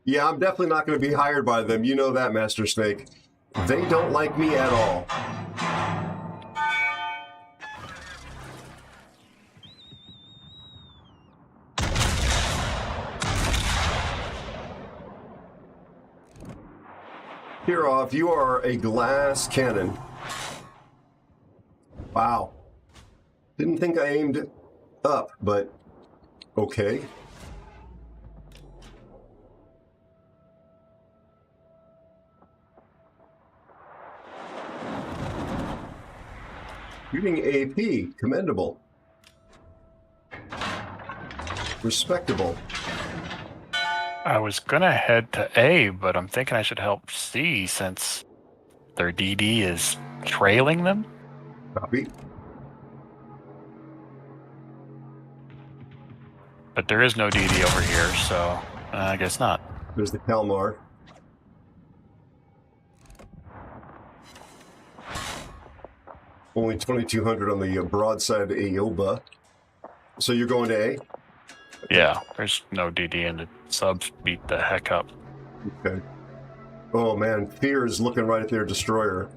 S4: Yeah, I'm definitely not going to be hired by them. You know that, Master Snake. They don't like me at all. Kirov, you are a glass cannon. Wow. Didn't think I aimed up, but okay. Shooting AP, commendable. Respectable.
S8: I was gonna head to A, but I'm thinking I should help C since their DD is trailing them.
S4: Copy.
S8: But there is no DD over here, so I guess not.
S4: There's the Kalmar. Only 2,200 on the broadside Aoba. So you're going to A?
S8: Yeah, there's no DD, and the subs beat the heck up.
S4: Okay. Oh man, Fear is looking right at their destroyer.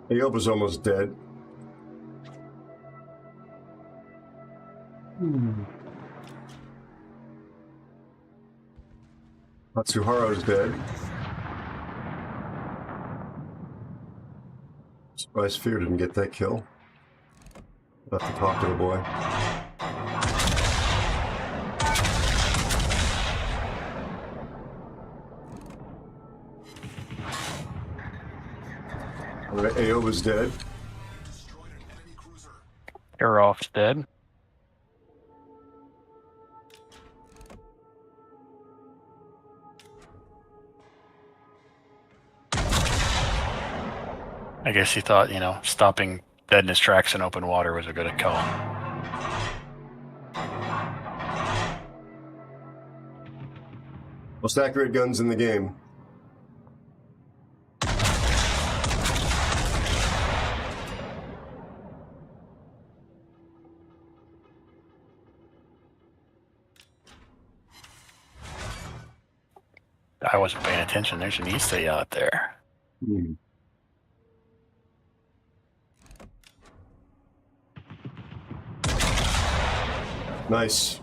S4: Aoba's almost dead. Matsuharo's dead. Surprised Fear didn't get that kill. I'll have to talk to the boy. Alright, Aoba's dead.
S8: Aero's dead. I guess he thought, stopping dead in his tracks in open water was a good call.
S4: Most accurate guns in the game.
S8: I wasn't paying attention. There's an Issei out there.
S4: Nice.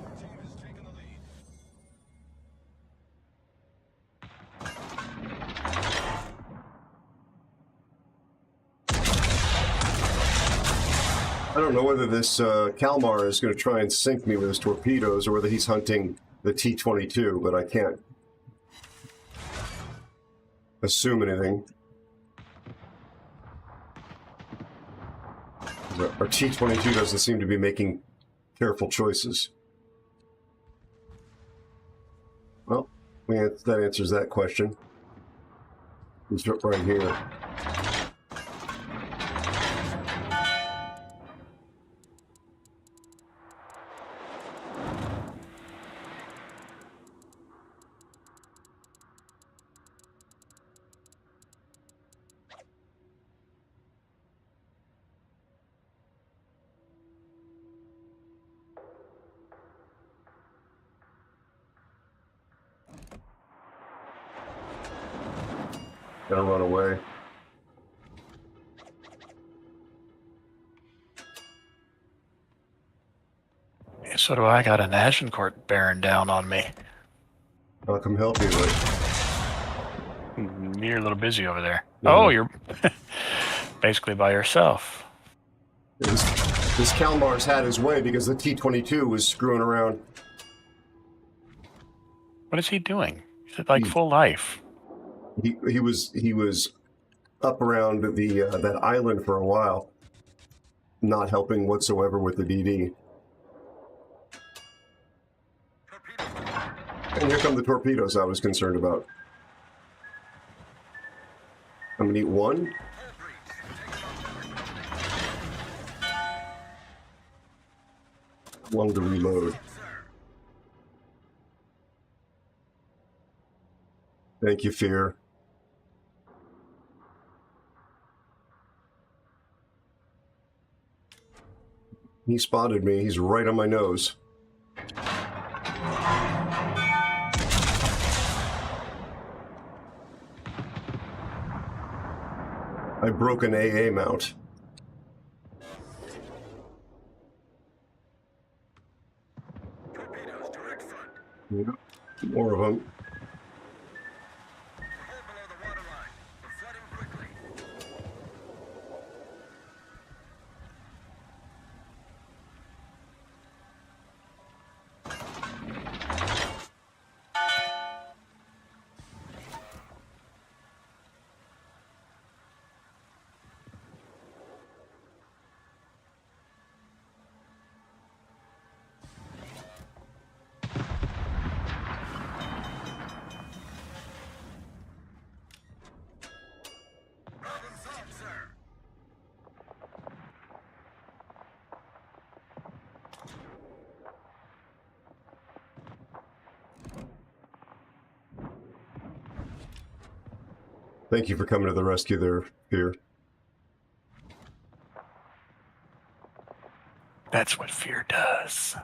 S4: I don't know whether this Kalmar is going to try and sink me with his torpedoes or whether he's hunting the T-22, but I can't assume anything. Our T-22 doesn't seem to be making careful choices. Well, that answers that question. He's right here. Gonna run away.
S8: So do I. Got an Agincourt bearing down on me.
S4: I'll come help you with.
S8: You're a little busy over there. Oh, you're basically by yourself.
S4: This Kalmar's had his way because the T-22 was screwing around.
S8: What is he doing? He's like full life.
S4: He was up around the that island for a while, not helping whatsoever with the DD. And here come the torpedoes I was concerned about. I'm gonna eat one. Long to reload. Thank you, Fear. He spotted me. He's right on my nose. I broke an AA mount. Yep, more of them. Thank you for coming to the rescue there, Fear.
S8: That's what fear does.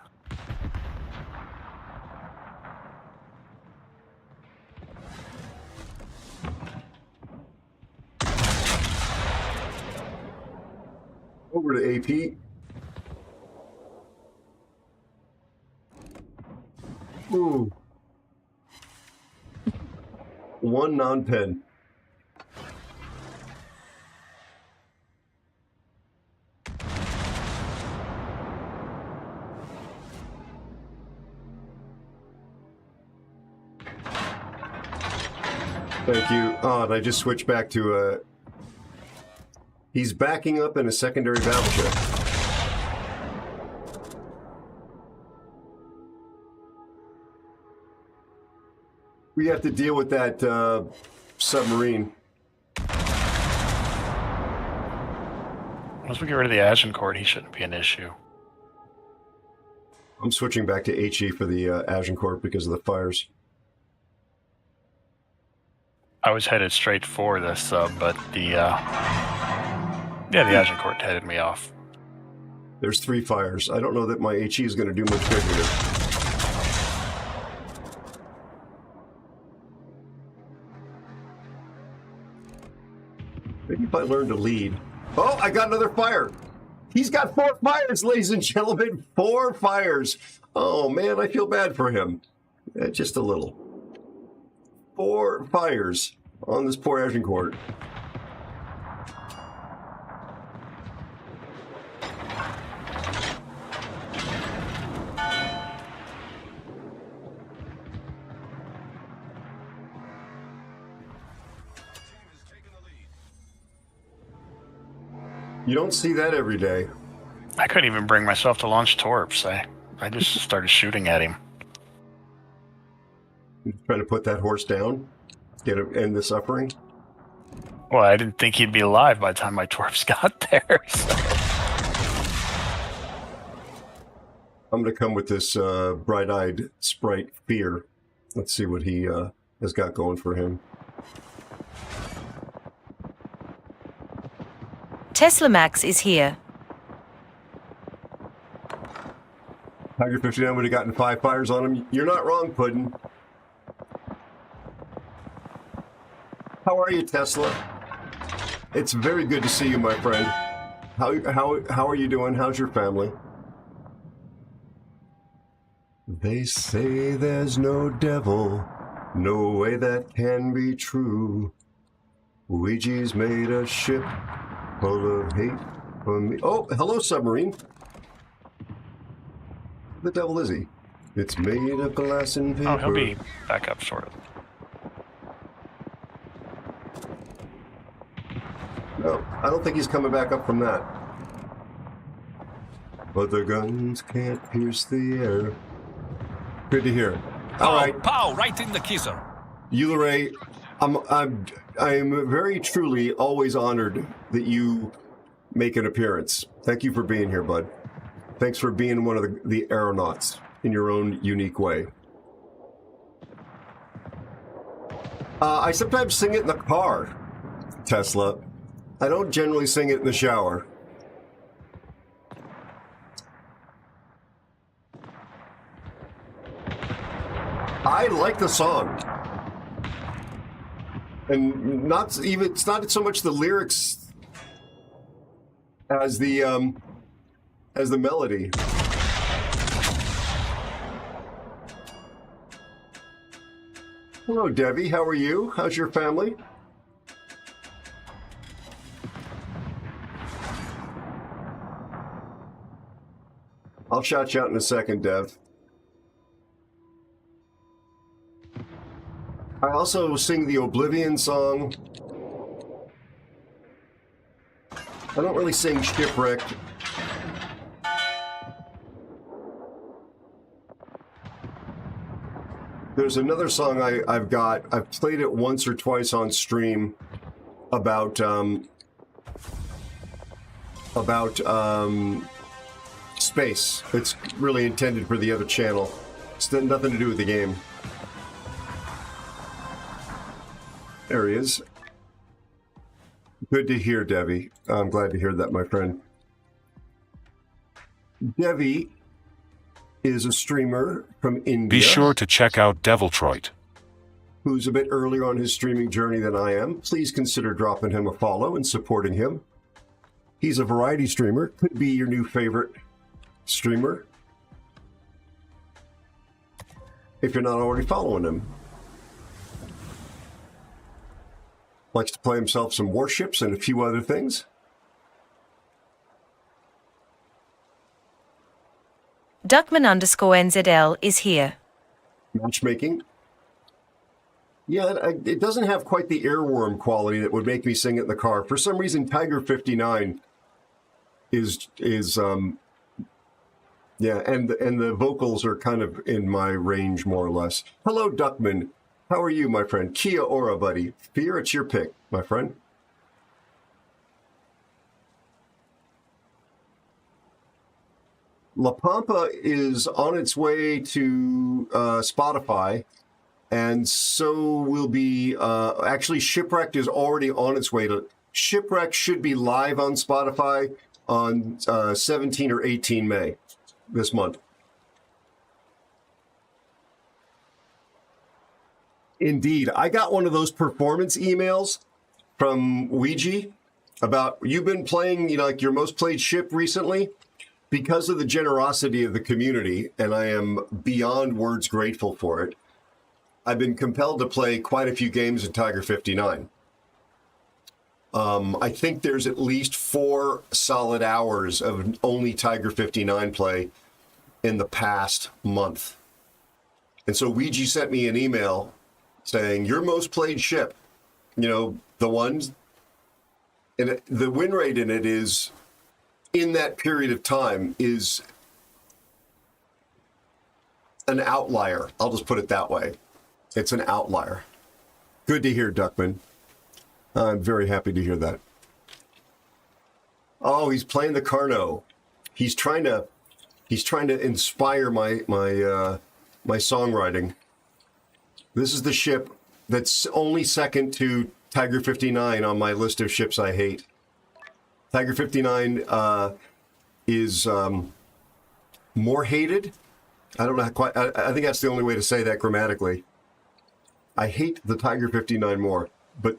S4: Over to AP. Ooh. One non-pen. Thank you. Oh, and I just switched back to he's backing up in a secondary battleship. We have to deal with that submarine.
S8: Once we get rid of the Agincourt, he shouldn't be an issue.
S4: I'm switching back to HE for the Agincourt because of the fires.
S8: I was headed straight for the sub, but the Agincourt headed me off.
S4: There's 3 fires. I don't know that my HE is going to do much good here. Maybe if I learn to lead. Oh, I got another fire. He's got 4 fires, ladies and gentlemen. 4 fires. Oh, man, I feel bad for him. Just a little. 4 fires on this poor Agincourt. You don't see that every day.
S8: I couldn't even bring myself to launch torps. I just started shooting at him.
S4: You trying to put that horse down? Get him, end the suffering?
S8: Well, I didn't think he'd be alive by the time my torps got there. So.
S4: I'm going to come with this bright-eyed sprite Fear. Let's see what he has got going for him.
S2: Tesla Max is here.
S4: Tiger 59 would have gotten 5 fires on him. You're not wrong, Puddin'. How are you, Tesla? It's very good to see you, my friend. How are you doing? How's your family? They say there's no devil, no way that can be true. Ouija's made a ship full of hate for me. Oh, hello, submarine. The devil is he? It's made of glass and paper.
S8: Oh, he'll be back up shortly.
S4: No, I don't think he's coming back up from that. But the guns can't pierce the air. Good to hear. All right.
S9: Pow, right in the kisser.
S4: Ulare, I'm very truly always honored that you make an appearance. Thank you for being here, bud. Thanks for being one of the aeronauts in your own unique way. I sometimes sing it in the car, Tesla. I don't generally sing it in the shower. I like the song. And it's not so much the lyrics as the melody. Hello, Debbie. How are you? How's your family? I'll shout you out in a second, Dev. I also sing the Oblivion song. I don't really sing Shipwrecked. There's another song I've played it once or twice on stream about space. It's really intended for the other channel. It's nothing to do with the game. There he is. Good to hear, Debbie. I'm glad to hear that, my friend. Debbie is a streamer from India.
S1: Be sure to check out Deviltroit,
S4: who's a bit earlier on his streaming journey than I am. Please consider dropping him a follow and supporting him. He's a variety streamer. Could be your new favorite streamer if you're not already following him. Likes to play himself some Warships and a few other things.
S2: Duckman_NZL is here.
S4: Matchmaking. Yeah, it doesn't have quite the earworm quality that would make me sing it in the car. For some reason, Tiger 59 is yeah, and the vocals are kind of in my range more or less. Hello, Duckman. How are you, my friend? Kia ora, buddy. Fear, it's your pick, my friend. La Pampa is on its way to Spotify, and so will be, actually Shipwrecked is already on its way to, Shipwrecked should be live on Spotify on 17 or 18 May this month. Indeed. I got one of those performance emails from Ouija about you've been playing, like your most played ship recently because of the generosity of the community, and I am beyond words grateful for it. I've been compelled to play quite a few games in Tiger 59. I think there's at least 4 solid hours of only Tiger 59 play in the past month. And so Ouija sent me an email saying, your most played ship, the ones, and the win rate in it is, in that period of time, is an outlier. I'll just put it that way. It's an outlier. Good to hear, Duckman. I'm very happy to hear that. Oh, he's playing the Carno. He's trying to inspire my songwriting. This is the ship that's only second to Tiger 59 on my list of ships I hate. Tiger 59 is more hated. I don't know how quite. I think that's the only way to say that grammatically. I hate the Tiger 59 more, but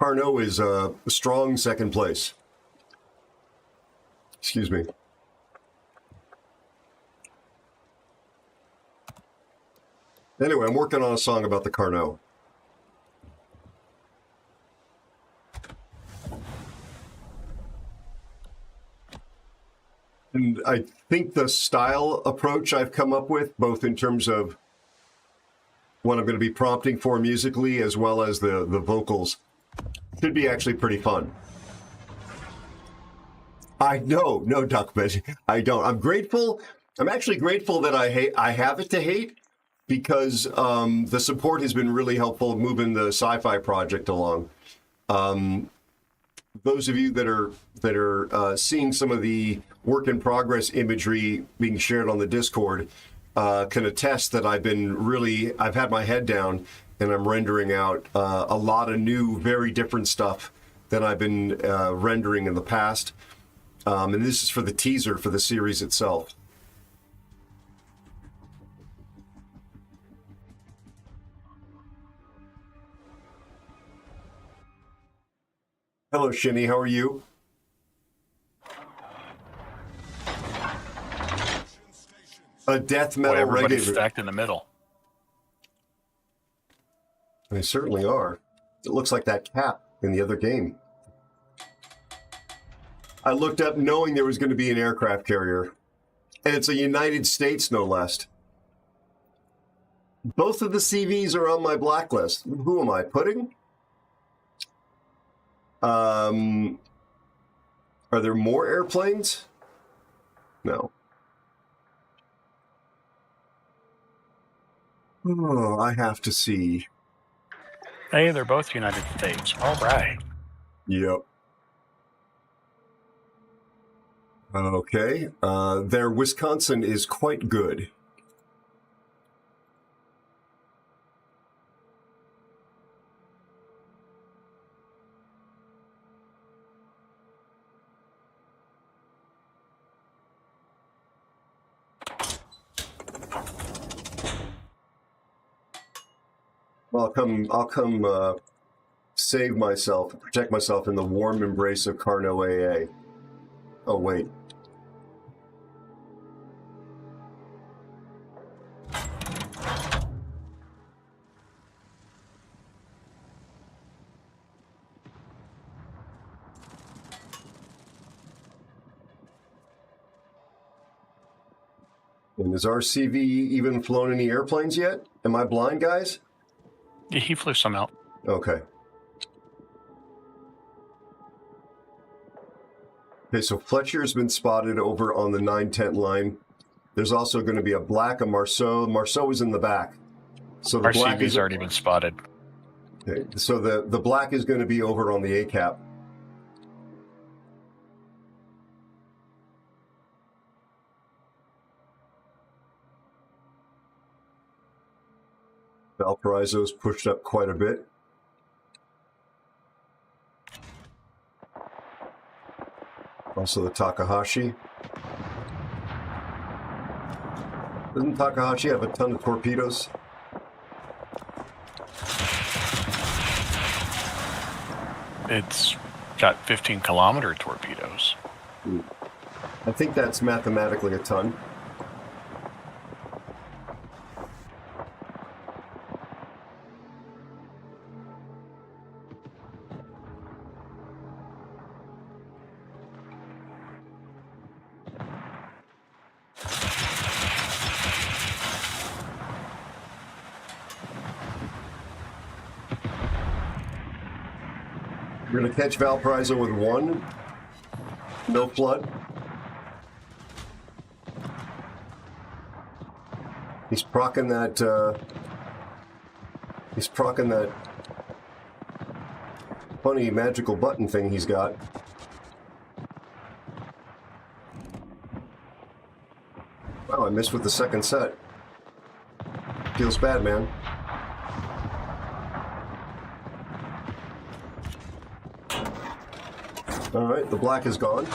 S4: Carno is a strong second place. Excuse me. Anyway, I'm working on a song about the Carno. And I think the style approach I've come up with, both in terms of what I'm going to be prompting for musically as well as the vocals, should be actually pretty fun. I know, no, Duckman, I don't. I'm grateful. I'm actually grateful that I have it to hate, because the support has been really helpful moving the sci-fi project along. Those of you that are seeing some of the work in progress imagery being shared on the Discord can attest that I've had my head down and I'm rendering out a lot of new, very different stuff that I've been rendering in the past. And this is for the teaser for the series itself. Hello, Shinny. How are you? A death metal
S8: everybody's
S4: reggae.
S8: stacked in the middle.
S4: They certainly are. It looks like that cap in the other game. I looked up knowing there was going to be an aircraft carrier, and it's a United States, no less. Both of the CVs are on my blacklist. Who am I, Pudding? Are there more airplanes? No. Oh, I have to see.
S8: Hey, they're both United States. All right.
S4: Yep. Okay. Their Wisconsin is quite good. I'll come save myself, protect myself in the warm embrace of Carno AA. Oh, wait. And has RCV even flown any airplanes yet? Am I blind, guys?
S8: Yeah, he flew some out.
S4: Okay. Okay, so Fletcher's been spotted over on the 910 line. There's also going to be a black, a Marceau. Marceau is in the back. So the black
S8: RCV's already been spotted.
S4: Okay, so the black is going to be over on the ACAP. Valparaiso's pushed up quite a bit. Also the Takahashi. Doesn't Takahashi have a ton of torpedoes?
S8: It's got 15-kilometer torpedoes.
S4: I think that's mathematically a ton. We're going to catch Valparaiso with one. No flood. He's procking that, funny magical button thing he's got. Wow, I missed with the second set. Feels bad, man. All right, the black is gone.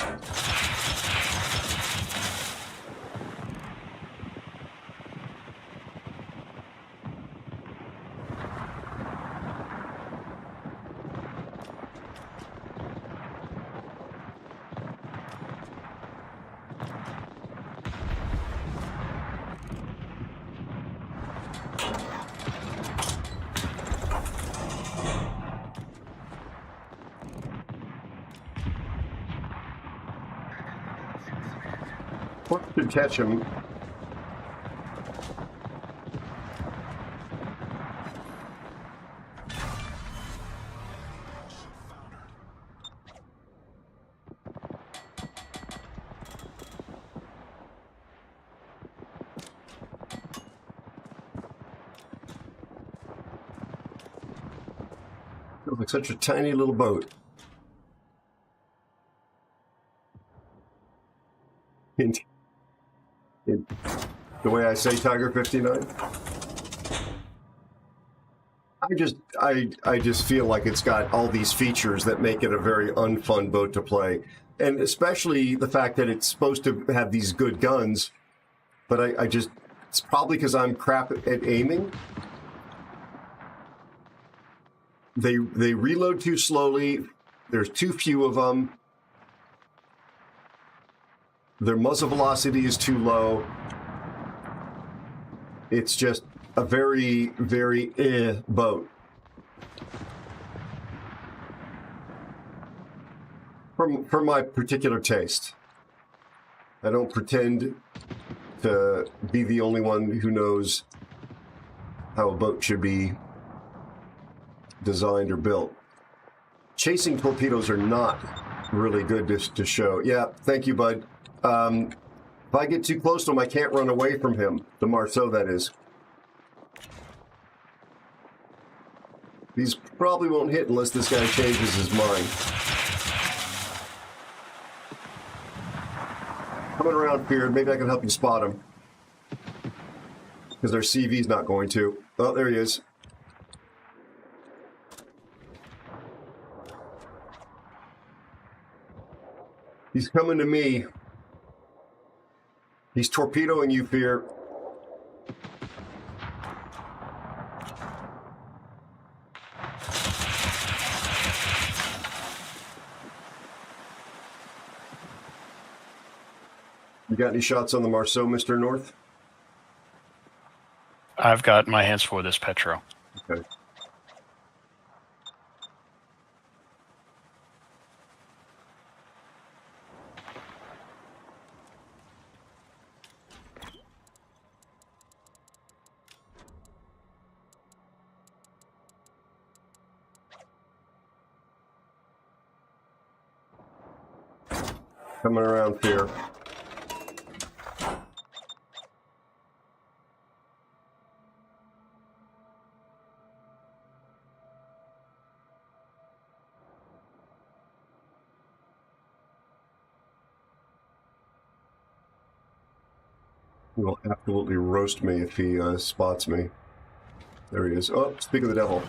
S4: What should catch him? Feels like such a tiny little boat. The way I say Tiger 59. I just feel like it's got all these features that make it a very unfun boat to play. And especially the fact that it's supposed to have these good guns, but I just, it's probably because I'm crap at aiming. They reload too slowly. There's too few of them. Their muzzle velocity is too low. It's just a very, very boat. For my particular taste. I don't pretend to be the only one who knows how a boat should be designed or built. Chasing torpedoes are not really good to show. Yeah, thank you, bud. If I get too close to him, I can't run away from him. The Marceau, that is. These probably won't hit unless this guy changes his mind. Coming around here, maybe I can help you spot him. Because their CV's not going to. Oh, there he is. He's coming to me. He's torpedoing you, Fear. You got any shots on the Marceau, Mr. North?
S8: I've got my hands full with this Petro.
S4: Okay. Coming around here. He will absolutely roast me if he spots me. There he is. Oh, speak of the devil.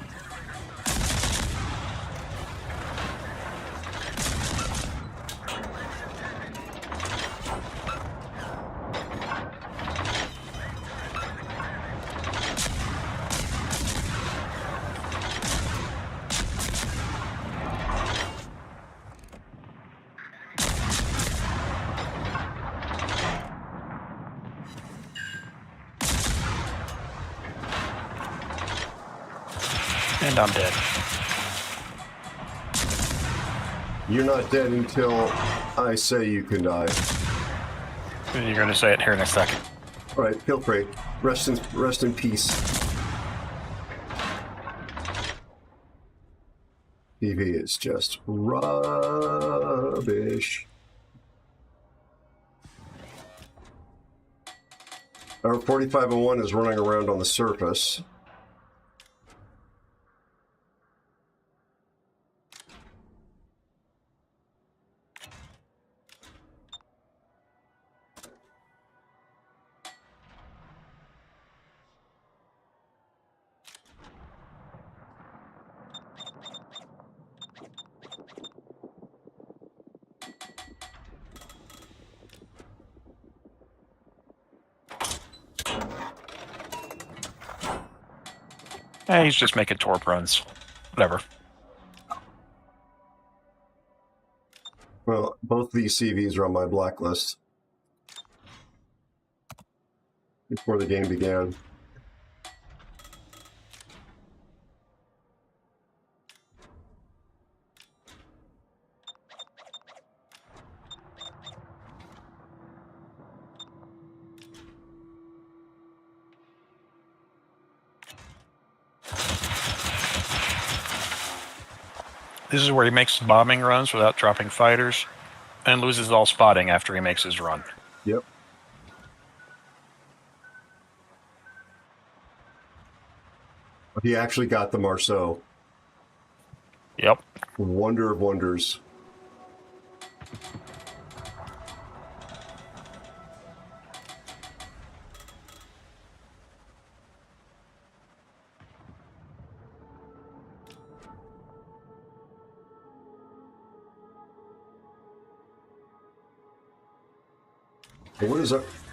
S8: And I'm dead.
S4: You're not dead until I say you can die.
S8: You're going to say it here in a second.
S4: All right, feel free. Rest in peace. TV is just rubbish. Our 4501 is running around on the surface.
S8: He's just making torp runs. Whatever.
S4: Well, both these CVs are on my blacklist before the game began.
S8: This is where he makes bombing runs without dropping fighters, and loses all spotting after he makes his run.
S4: Yep. He actually got the Marceau.
S8: Yep.
S4: Wonder of wonders.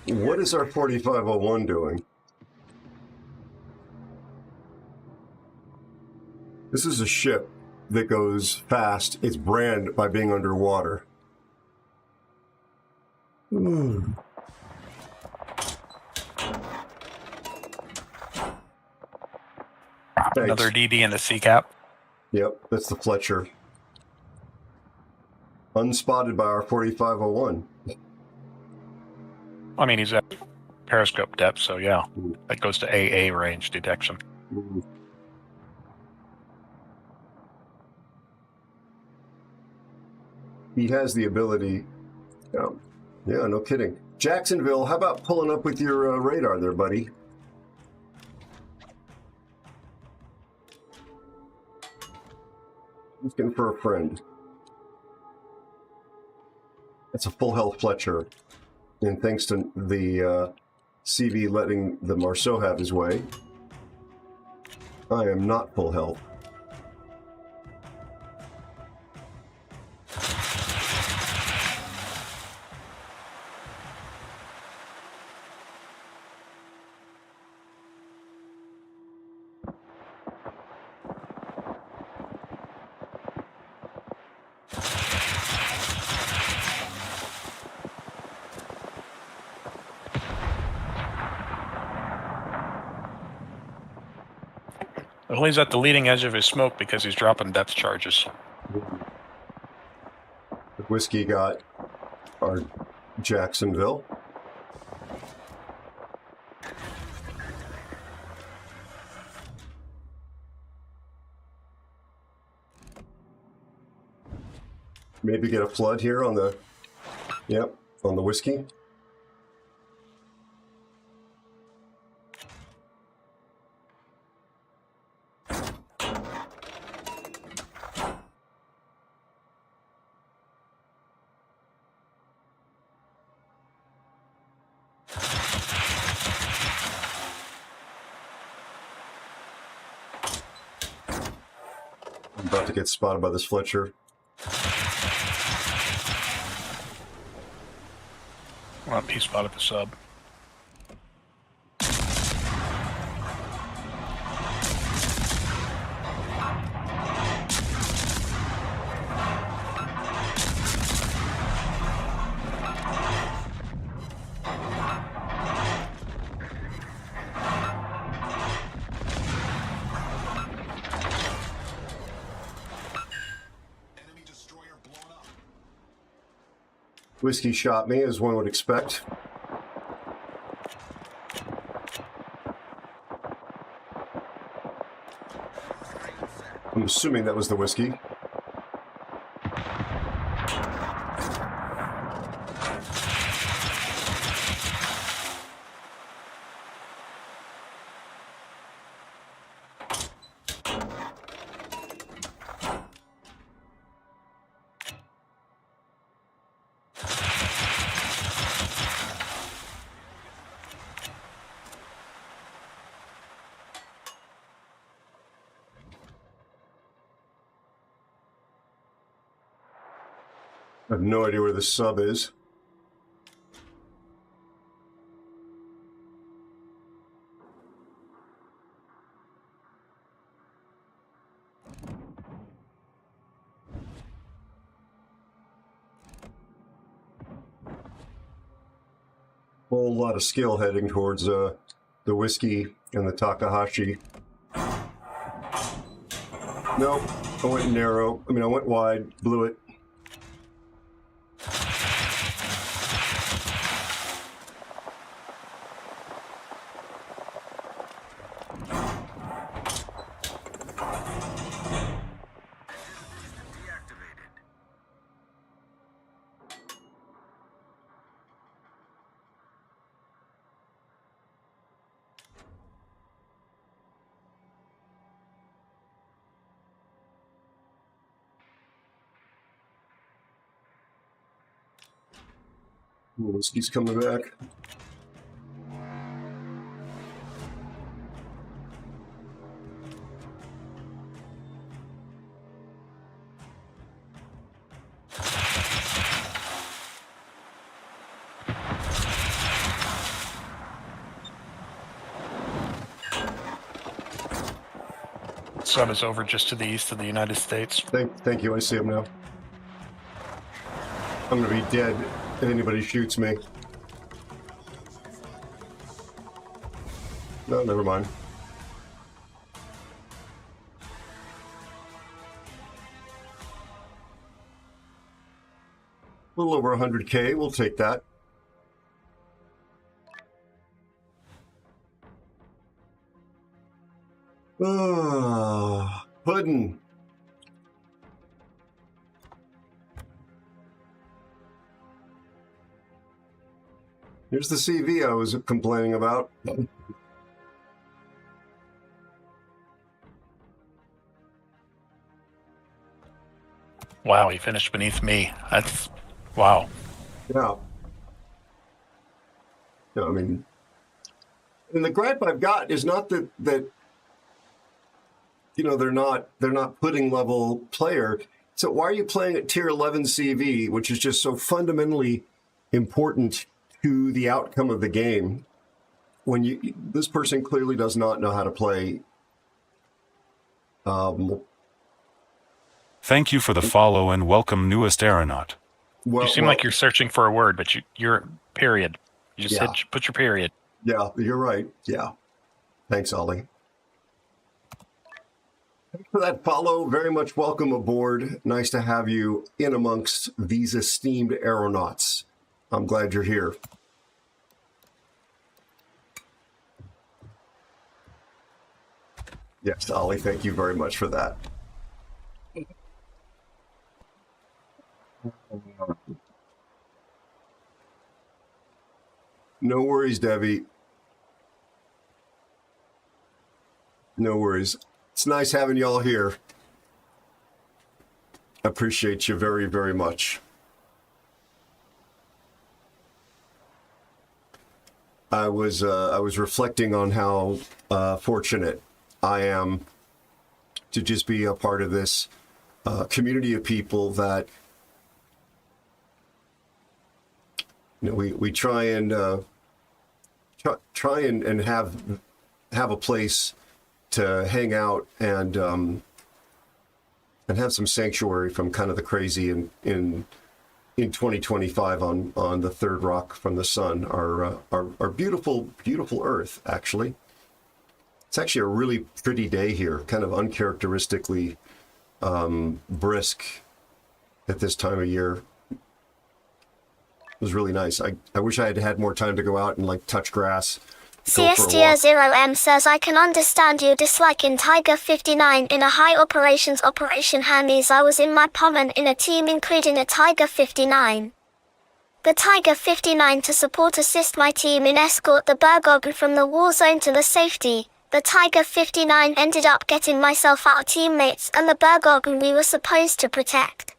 S4: What is our 4501 doing? This is a ship that goes fast. It's branded by being underwater.
S8: Another DD in the sea cap.
S4: Yep, that's the Fletcher. Unspotted by our 4501.
S8: I mean, he's at periscope depth, so yeah, that goes to AA range detection.
S4: He has the ability. Yeah, no kidding. Jacksonville, how about pulling up with your radar there, buddy? Looking for a friend. It's a full health Fletcher. And thanks to the CV letting the Marceau have his way, I am not full health.
S8: Well, he's at the leading edge of his smoke because he's dropping depth charges.
S4: The whiskey got our Jacksonville. Maybe get a flood here on the, on the whiskey. I'm about to get spotted by this Fletcher.
S8: Well, he spotted the sub.
S4: Whiskey shot me, as one would expect. I'm assuming that was the whiskey. I have no idea where the sub is. Whole lot of skill heading towards the whiskey and the Takahashi. Nope, I went narrow. I went wide, blew it. Whiskey's coming back.
S8: Sun is over just to the east of the United States.
S4: Thank you. I see him now. I'm gonna be dead if anybody shoots me. No, never mind. A little over 100K. We'll take that. Puddin'. Here's the CV I was complaining about.
S8: Wow, he finished beneath me. That's wow.
S4: Yeah. No, I mean, and the gripe I've got is not that you know they're not pudding level player. So why are you playing at tier 11 CV, which is just so fundamentally important to the outcome of the game, when this person clearly does not know how to play?
S1: Thank you for the follow and welcome, newest aeronaut.
S8: You seem like you're searching for a word, but you're period. You just
S4: Yeah.
S8: put your period.
S4: Yeah, you're right. Yeah. Thanks, Ollie. Thanks for that follow. Very much welcome aboard. Nice to have you in amongst these esteemed aeronauts. I'm glad you're here. Yes, Ollie, thank you very much for that. No worries, Debbie. No worries. It's nice having y'all here. Appreciate you very, very much. I was reflecting on how fortunate I am to just be a part of this community of people that we try and have a place to hang out and have some sanctuary from kind of the crazy in 2025 on the third rock from the sun, our beautiful Earth. Actually, it's actually a really pretty day here, kind of uncharacteristically brisk at this time of year. It was really nice. I wish I had had more time to go out and like touch grass.
S6: CSTR0M says, I can understand you disliking Tiger 59 in a high operations Operation Hermes. I was in my Pommern in a team including a Tiger 59. The Tiger 59 to support assist my team in escort the Bergoglio from the war zone to the safety. The Tiger 59 ended up getting myself our teammates and the Bergoglio we were supposed to protect.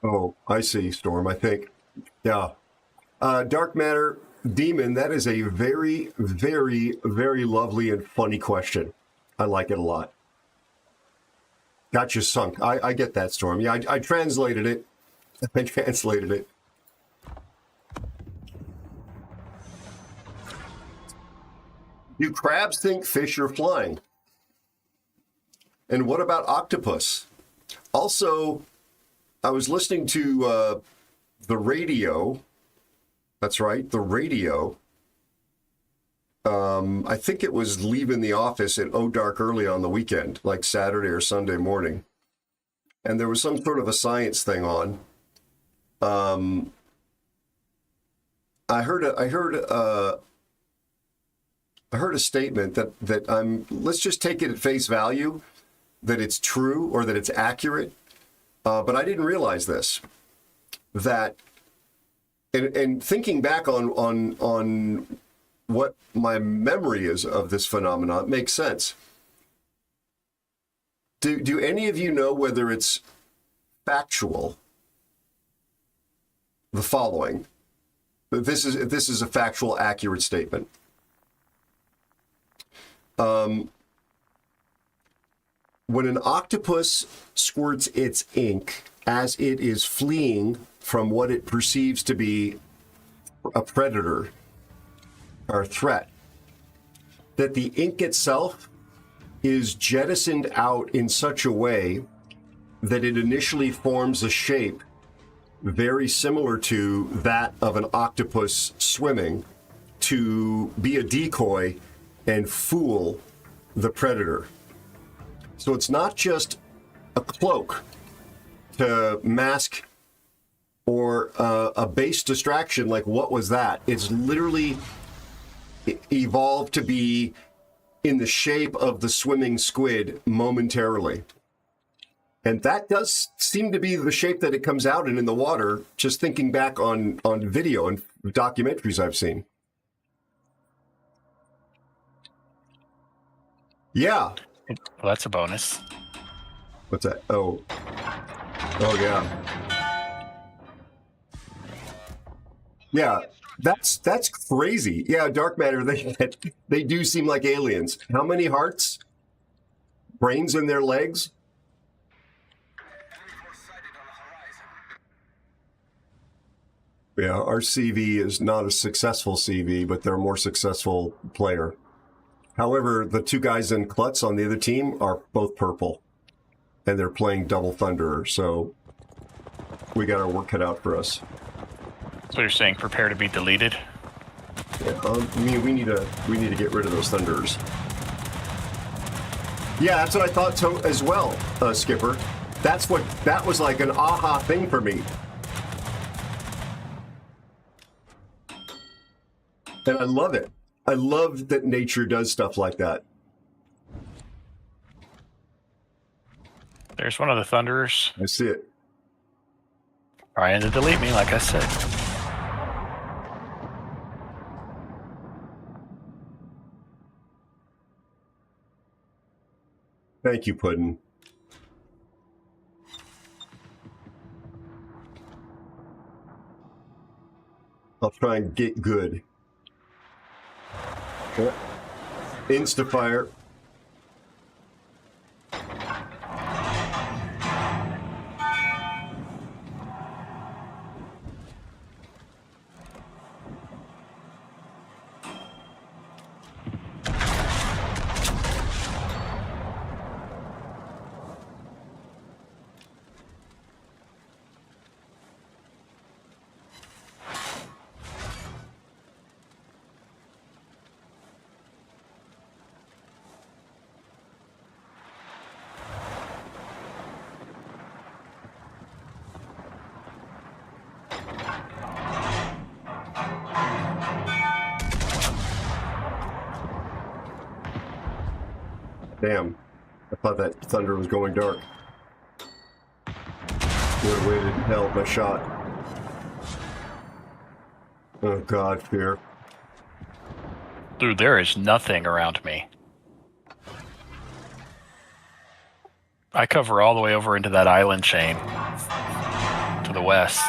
S4: Oh, I see, Storm, I think. Yeah. Dark Matter Demon, that is a very, very, very lovely and funny question. I like it a lot. Got you sunk. I get that, Storm. Yeah, I translated it. I translated it. Do crabs think fish are flying? And what about octopus? Also, I was listening to the radio. That's right, the radio. I think it was leaving the office at dark early on the weekend, like Saturday or Sunday morning. And there was some sort of a science thing on. I heard a statement that let's just take it at face value, that it's true or that it's accurate. But I didn't realize this, that, and thinking back on what my memory is of this phenomenon, it makes sense. Do any of you know whether it's factual? The following. This is a factual, accurate statement. When an octopus squirts its ink as it is fleeing from what it perceives to be a predator or a threat, that the ink itself is jettisoned out in such a way that it initially forms a shape very similar to that of an octopus swimming to be a decoy and fool the predator. So it's not just a cloak to mask or a base distraction like what was that? It's literally evolved to be in the shape of the swimming squid momentarily. And that does seem to be the shape that it comes out in the water, just thinking back on video and documentaries I've seen. Yeah.
S8: Well, that's a bonus.
S4: What's that? Oh, yeah. Yeah, that's crazy. Yeah, dark matter, they do seem like aliens. How many hearts? Brains in their legs? Yeah, our CV is not a successful CV, but they're a more successful player. However, the two guys in Klutz on the other team are both purple, and they're playing Double Thunderer, so we got our work cut out for us.
S8: So you're saying prepare to be deleted?
S4: Yeah, I mean, we need to get rid of those Thunderers. Yeah, that's what I thought as well, Skipper. That was like an aha thing for me. And I love it. I love that nature does stuff like that.
S8: There's one of the Thunderers.
S4: I see it.
S8: Trying to delete me, like I said.
S4: Thank you, Puddin'. I'll try and get good. Instafire. Damn. I thought that thunder was going dark. Would have waited and held my shot. Oh God, fear.
S8: Dude, there is nothing around me. I cover all the way over into that island chain to the west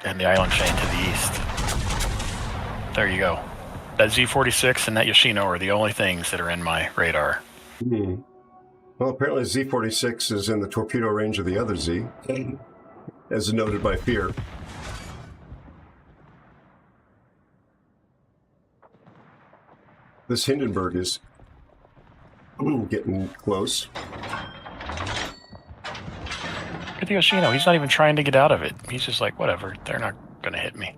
S8: and the island chain to the east. There you go. That Z-46 and that Yoshino are the only things that are in my radar.
S4: Well, apparently Z-46 is in the torpedo range of the other Z, as noted by Fear. This Hindenburg is getting close.
S8: Look at the Yoshino. He's not even trying to get out of it. He's just like, whatever. They're not going to hit me.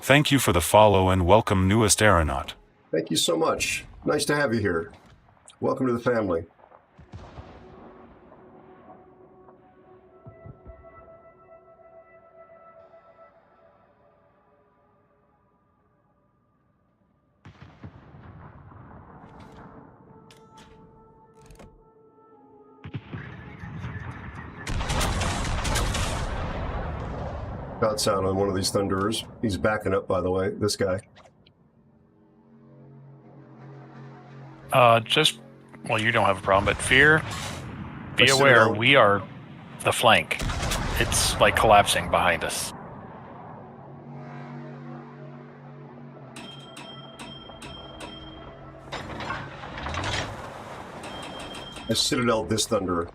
S1: Thank you for the follow and welcome, newest aeronaut.
S4: Thank you so much. Nice to have you here. Welcome to the family. Got sound on one of these Thunderers. He's backing up, by the way, this guy.
S8: Well, you don't have a problem, but Fear, be
S4: I
S8: aware,
S4: sit
S8: we are the flank. It's like collapsing behind us.
S4: I Citadel this Thunderer.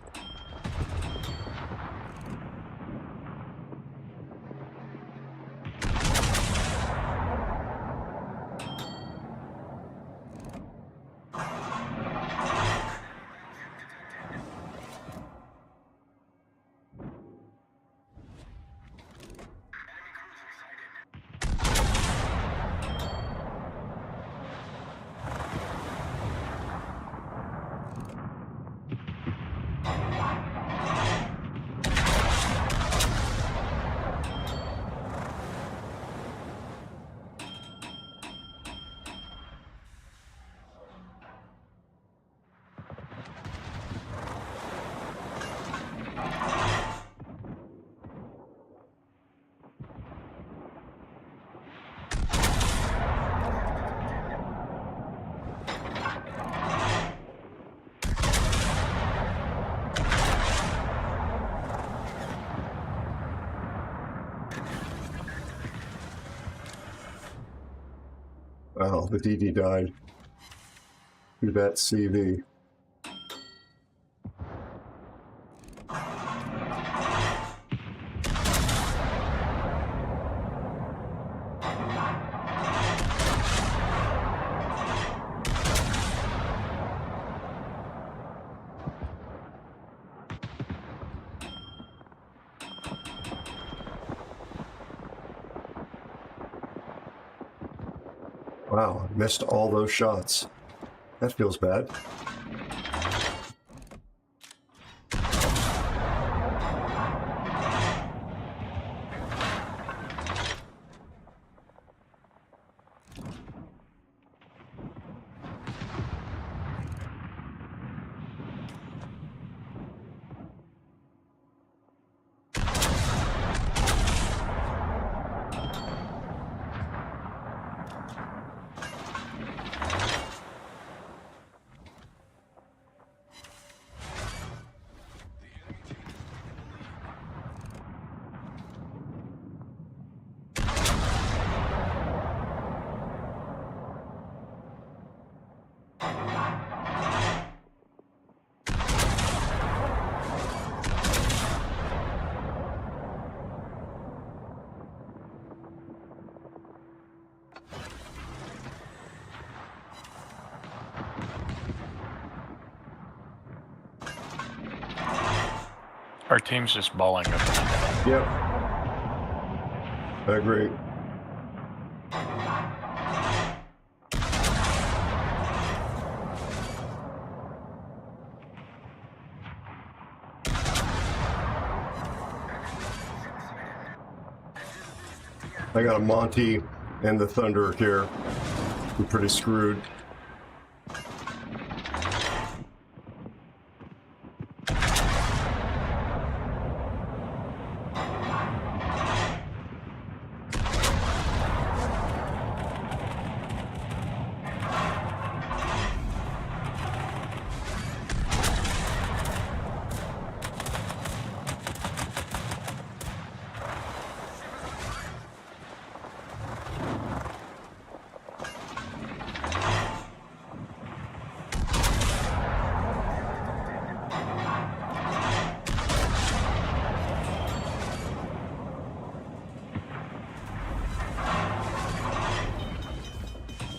S4: Wow, the DD died. Through that CV. Wow, missed all those shots. That feels bad.
S8: Our team's just balling up.
S4: Yep. I agree. I got a Monty and the Thunder here. I'm pretty screwed.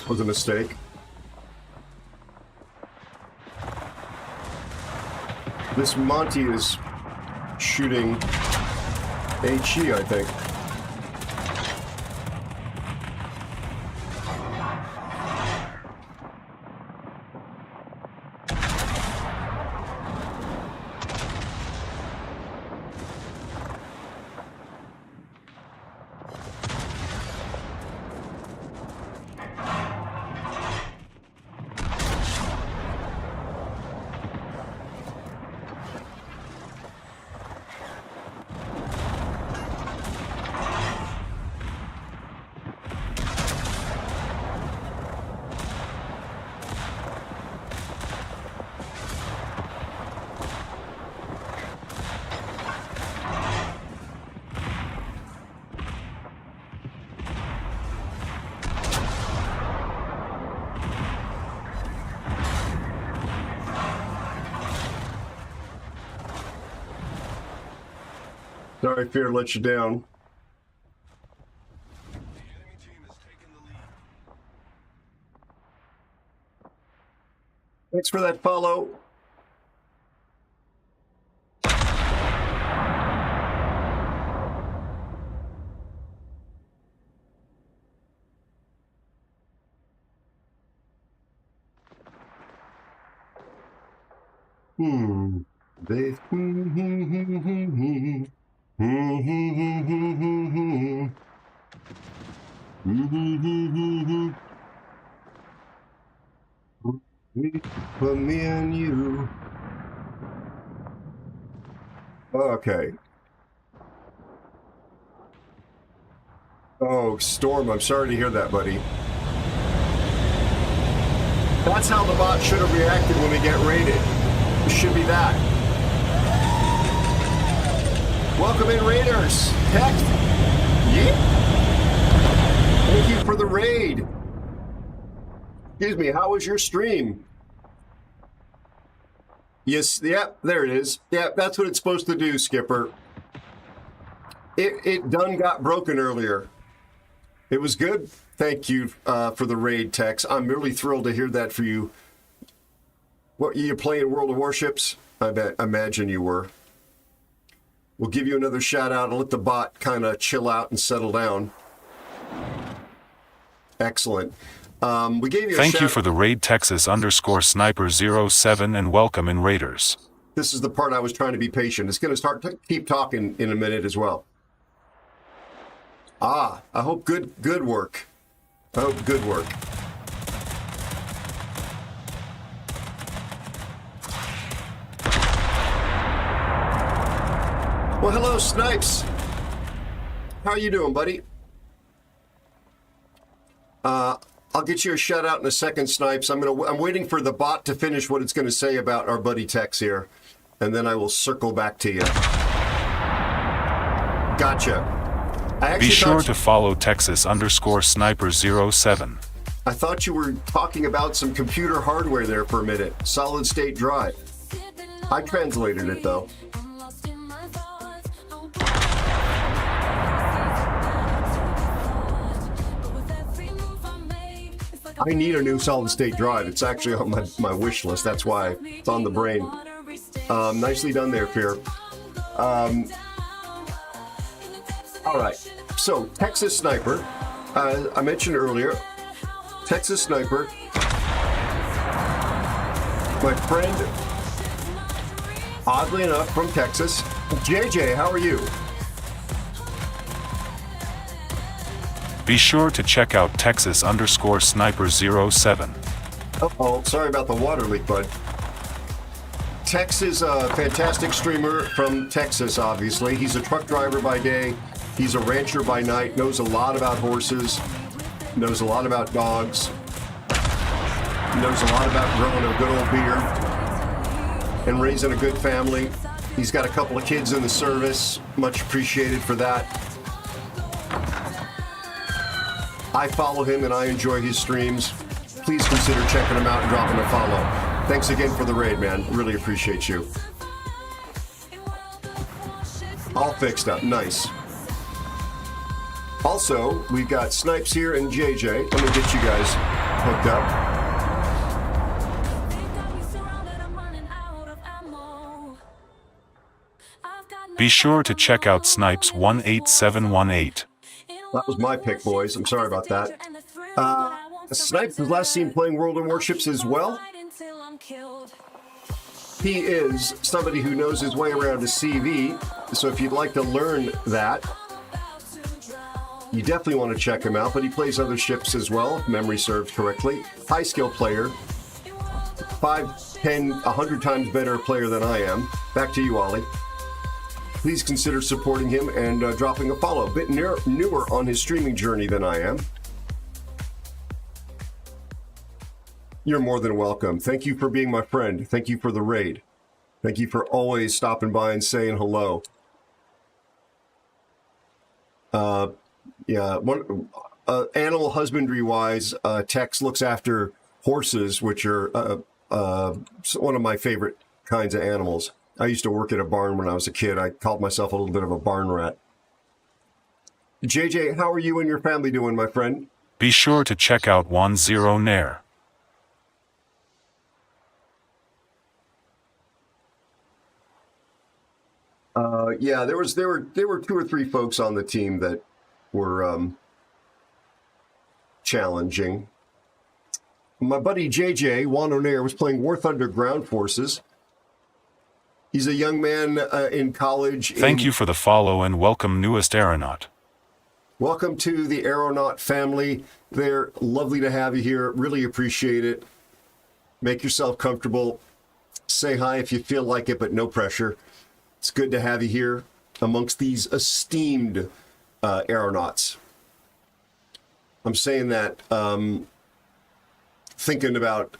S4: Was a mistake. This Monty is shooting HE, I think. Sorry, Fear let you down. Thanks for that follow. They. For me and you. Okay. Oh, Storm, I'm sorry to hear that, buddy. That's how the bot should have reacted when we get raided. It should be that. Welcome in, Raiders. Text. Yeah. Thank you for the raid. Excuse me, how was your stream? Yes, yep, there it is. Yep, that's what it's supposed to do, Skipper. It done got broken earlier. It was good. Thank you for the raid, Tex. I'm really thrilled to hear that for you. What, you playing World of Warships? I imagine you were. We'll give you another shout out and let the bot kind of chill out and settle down. Excellent. We gave you a
S1: Thank you for the raid, Texas_Sniper07, and welcome in, Raiders.
S4: This is the part I was trying to be patient. It's going to start to keep talking in a minute as well. I hope good work. I hope good work. Well, hello, Snipes. How are you doing, buddy? I'll get you a shout out in a second, Snipes. I'm waiting for the bot to finish what it's going to say about our buddy Tex here, and then I will circle back to you. Gotcha.
S1: Be sure to follow Texas_Sniper07.
S4: I thought you were talking about some computer hardware there for a minute. Solid state drive. I translated it though. I need a new solid state drive. It's actually on my wish list. That's why it's on the brain. Nicely done there, Fear. All right. So, Texas Sniper. I mentioned earlier, Texas Sniper. My friend, oddly enough, from Texas. JJ, how are you?
S1: Be sure to check out Texas_Sniper07.
S4: Uh-oh, sorry about the water leak, bud. Tex is a fantastic streamer from Texas, obviously. He's a truck driver by day. He's a rancher by night, knows a lot about horses, knows a lot about dogs, knows a lot about growing a good old beard and raising a good family. He's got a couple of kids in the service. Much appreciated for that. I follow him and I enjoy his streams. Please consider checking him out and dropping a follow. Thanks again for the raid, man. Really appreciate you. All fixed up. Nice. Also, we've got Snipes here and JJ. Let me get you guys hooked up.
S1: Be sure to check out Snipes18718.
S4: That was my pick, boys. I'm sorry about that. Snipes was last seen playing World of Warships as well. He is somebody who knows his way around a CV, so if you'd like to learn that, you definitely want to check him out, but he plays other ships as well, if memory serves correctly. High skill player. 5, 10, 100 times better player than I am. Back to you, Ollie. Please consider supporting him and dropping a follow. A bit newer on his streaming journey than I am. You're more than welcome. Thank you for being my friend. Thank you for the raid. Thank you for always stopping by and saying hello. Yeah, animal husbandry wise, Tex looks after horses, which are one of my favorite kinds of animals. I used to work at a barn when I was a kid. I called myself a little bit of a barn rat. JJ, how are you and your family doing, my friend?
S1: Be sure to check out 10 Nair.
S4: Yeah, there were 2 or 3 folks on the team that were challenging. My buddy JJ, Juan O'Neill, was playing War Thunder Ground Forces. He's a young man in college.
S1: Thank you for the follow and welcome, newest aeronaut.
S4: Welcome to the Aeronaut family. They're lovely to have you here. Really appreciate it. Make yourself comfortable. Say hi if you feel like it, but no pressure. It's good to have you here amongst these esteemed aeronauts. I'm saying that thinking about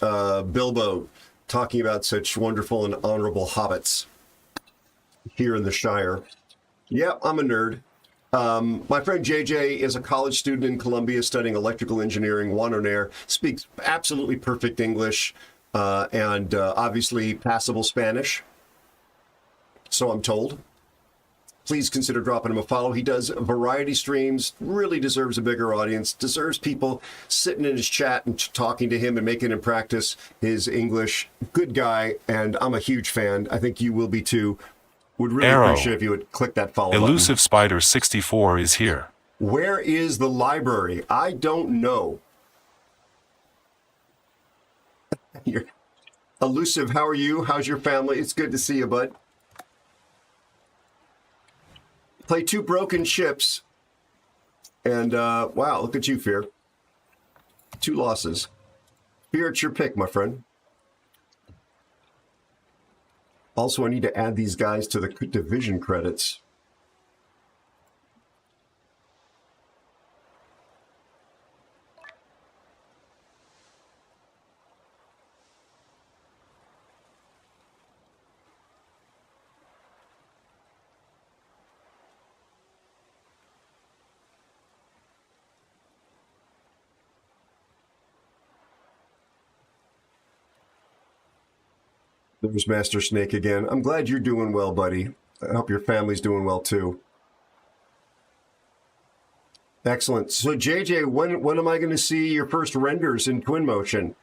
S4: Bilbo talking about such wonderful and honorable hobbits here in the Shire. Yeah, I'm a nerd. My friend JJ is a college student in Columbia studying electrical engineering. Juan O'Neill speaks absolutely perfect English and obviously passable Spanish. So I'm told. Please consider dropping him a follow. He does variety streams, really deserves a bigger audience, deserves people sitting in his chat and talking to him and making him practice his English. Good guy, and I'm a huge fan. I think you will be too. Would really
S1: Aero.
S4: appreciate if you would click that follow
S1: Elusive
S4: button.
S1: Spider 64 is here.
S4: Where is the library? I don't know. Elusive, how are you? How's your family? It's good to see you, bud. Play 2 broken ships. And, wow, look at you, Fear. 2 losses. Fear, it's your pick, my friend. Also, I need to add these guys to the division credits. There's Master Snake again. I'm glad you're doing well, buddy. I hope your family's doing well, too. Excellent. So, JJ, when am I going to see your first renders in twin motion?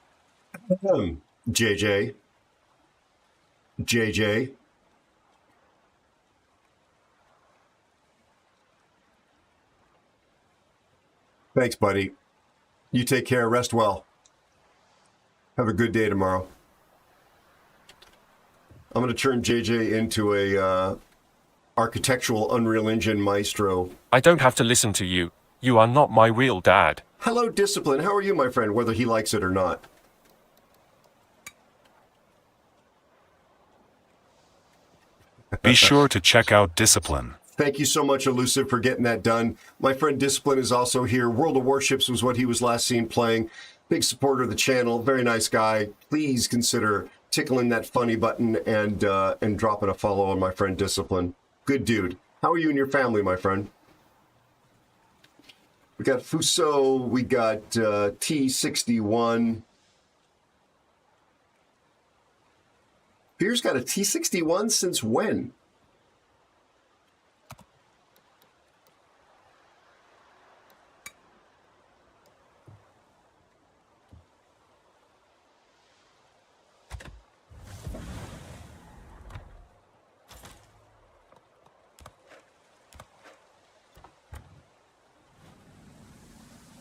S4: JJ. Thanks, buddy. You take care. Rest well. Have a good day tomorrow. I'm going to turn JJ into a architectural Unreal Engine maestro.
S11: I don't have to listen to you. You are not my real dad.
S4: Hello, Discipline. How are you, my friend, whether he likes it or not?
S1: Be sure to check out Discipline.
S4: Thank you so much, Elusive, for getting that done. My friend Discipline is also here. World of Warships was what he was last seen playing. Big supporter of the channel. Very nice guy. Please consider tickling that funny button and dropping a follow on my friend Discipline. Good dude. How are you and your family, my friend? We got Fuso. We got T61. Fear's got a T61 since when?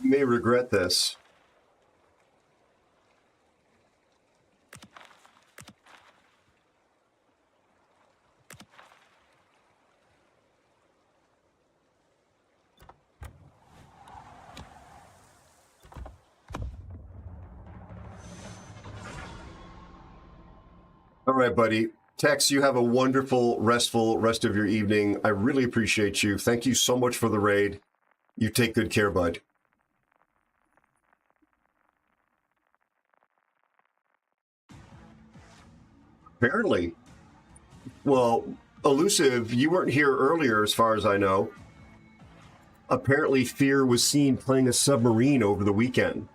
S4: You may regret this. All right, buddy. Tex, you have a wonderful, restful rest of your evening. I really appreciate you. Thank you so much for the raid. You take good care, bud. Apparently. Well, Elusive, you weren't here earlier as far as I know. Apparently, Fear was seen playing a submarine over the weekend.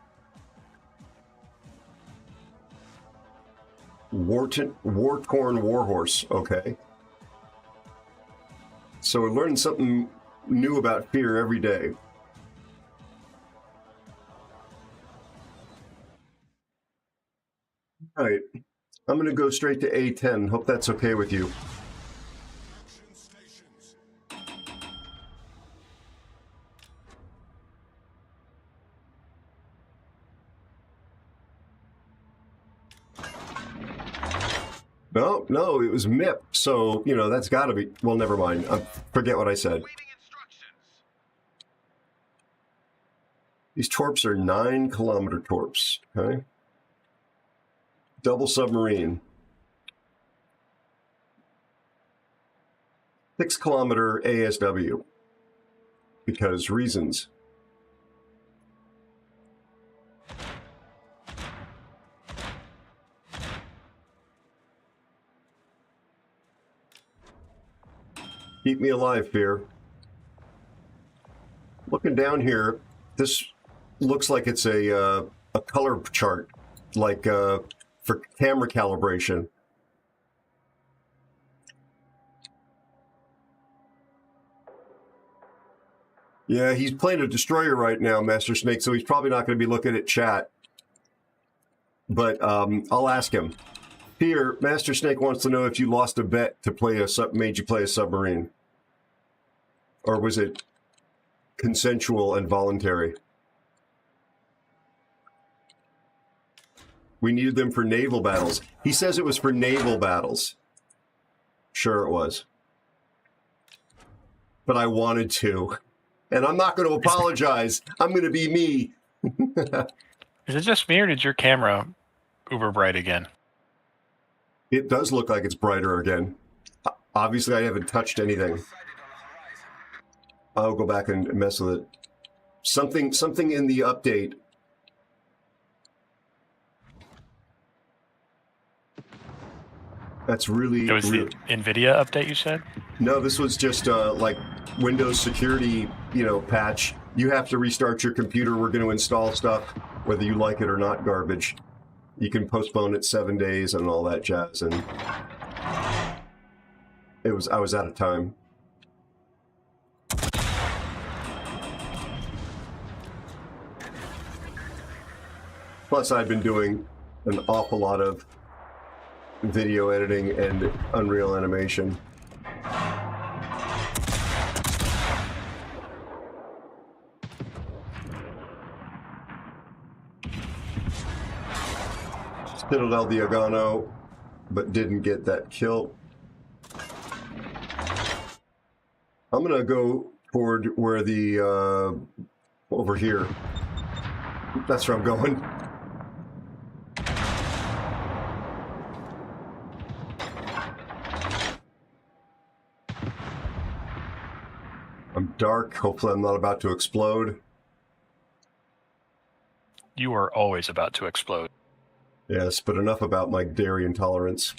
S4: war-torn warhorse. Okay. So we're learning something new about fear every day. All right. I'm going to go straight to A10. Hope that's okay with you. No, it was MIP. So, you know, that's got to be... Well, never mind. Forget what I said. These torps are 9-kilometer torps. Okay. Double submarine. 6-kilometer ASW. Because reasons. Keep me alive, fear. Looking down here, this looks like it's a color chart, like for camera calibration. Yeah, he's playing a destroyer right now, Master Snake, so he's probably not going to be looking at chat. But I'll ask him. Here, Master Snake wants to know if you lost a bet to play made you play a submarine. Or was it consensual and voluntary? We needed them for naval battles. He says it was for naval battles. Sure it was. But I wanted to. And I'm not going to apologize. I'm going to be me.
S8: Is it just me, or did your camera uber bright again?
S4: It does look like it's brighter again. Obviously, I haven't touched anything. I'll go back and mess with it. Something in the update. That's really...
S8: It was the NVIDIA update you said?
S4: No, this was just like Windows security, patch. You have to restart your computer. We're going to install stuff, whether you like it or not, garbage. You can postpone it 7 days and all that jazz. And I was out of time. Plus, I've been doing an awful lot of video editing and Unreal animation. Citadel Diagano, but didn't get that kill. I'm gonna go toward where the over here. That's where I'm going. I'm dark. Hopefully I'm not about to explode.
S8: You are always about to explode.
S4: Yes, but enough about my dairy intolerance.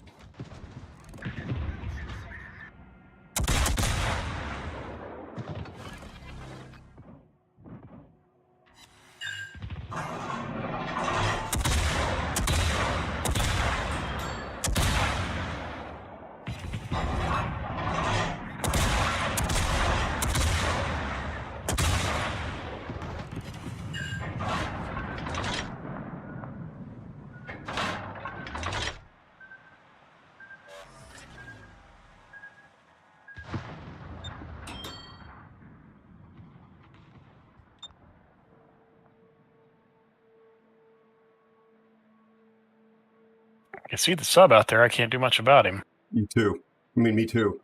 S8: I see the sub out there. I can't do much about him.
S4: You too. I mean, me too.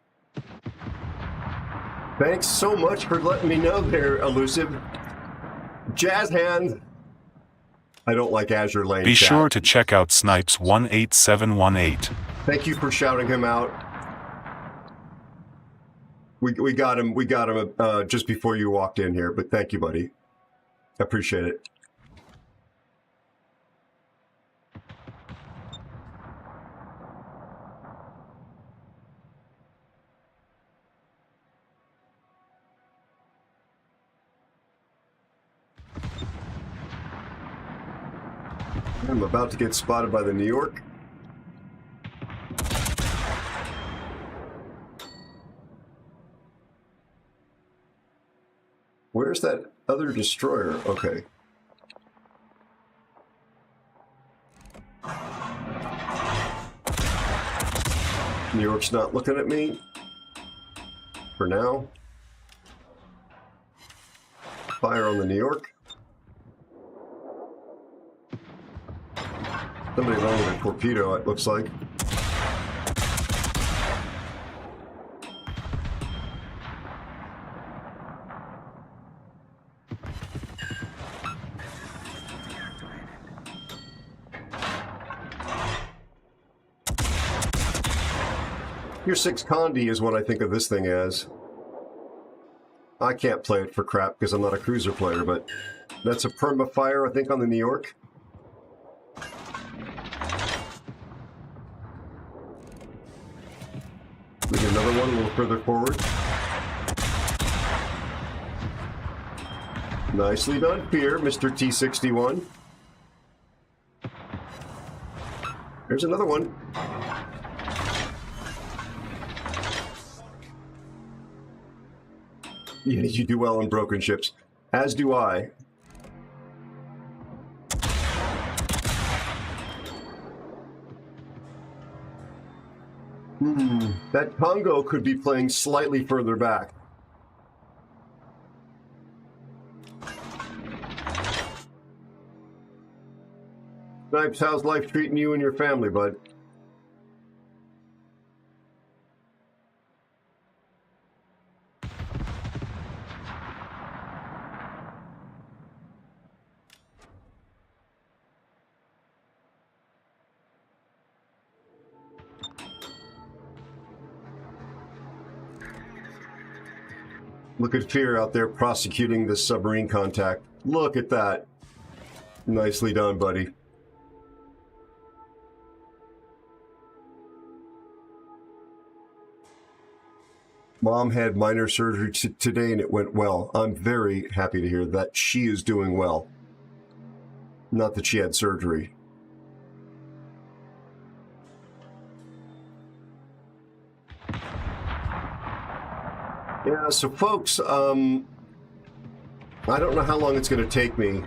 S4: Thanks so much for letting me know there, Elusive. Jazz hand. I don't like Azure Lane.
S1: Be
S4: chat.
S1: sure to check out Snipes 18718.
S4: Thank you for shouting him out. We got him. We got him just before you walked in here. But thank you, buddy. I appreciate it. I'm about to get spotted by the New York. Where's that other destroyer? Okay. New York's not looking at me. For now. Fire on the New York. Somebody landed a torpedo, it looks like. Your 6 Condi is what I think of this thing as. I can't play it for crap because I'm not a cruiser player, but that's a perma fire, I think, on the New York. We get another one a little further forward. Nicely done, Pier, Mr. T-61. There's another one. Yeah, you do well on broken ships. As do I. That Congo could be playing slightly further back. Snipes, how's life treating you and your family, bud? Look at Fear out there prosecuting this submarine contact. Look at that. Nicely done, buddy. Mom had minor surgery today and it went well. I'm very happy to hear that she is doing well. Not that she had surgery. Yeah, so folks, I don't know how long it's going to take me,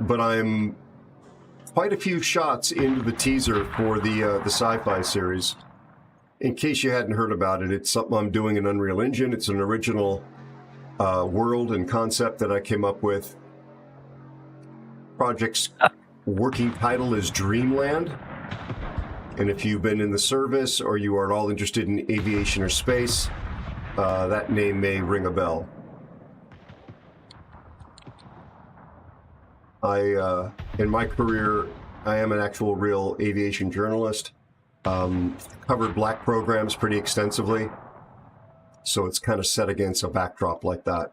S4: but I'm quite a few shots into the teaser for the sci-fi series. In case you hadn't heard about it, it's something I'm doing in Unreal Engine. It's an original world and concept that I came up with. Project's working title is Dreamland. And if you've been in the service or you are at all interested in aviation or space, that name may ring a bell. In my career, I am an actual real aviation journalist. Covered black programs pretty extensively. So it's kind of set against a backdrop like that.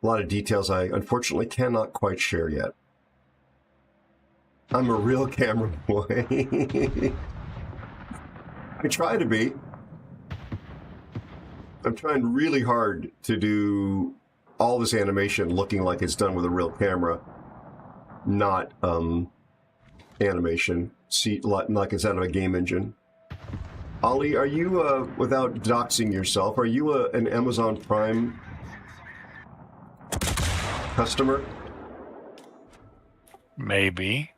S4: A lot of details I unfortunately cannot quite share yet. I'm a real camera boy. I try to be. I'm trying really hard to do all this animation looking like it's done with a real camera, not animation, like it's out of a game engine. Ollie, are you, without doxing yourself, are you an Amazon Prime customer?
S8: Maybe.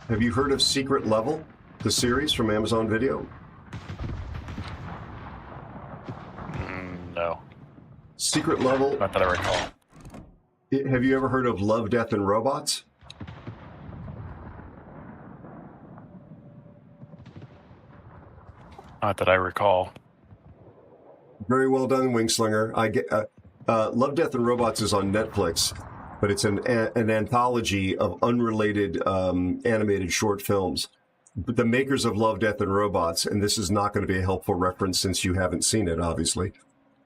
S4: Have you heard of Secret Level, the series from Amazon Video?
S8: No.
S4: Secret Level?
S8: Not that I recall.
S4: Have you ever heard of Love, Death, and Robots?
S8: Not that I recall.
S4: Very well done, Wingslinger. I get Love, Death, and Robots is on Netflix, but it's an anthology of unrelated animated short films. But the makers of Love, Death, and Robots, and this is not going to be a helpful reference since you haven't seen it, obviously,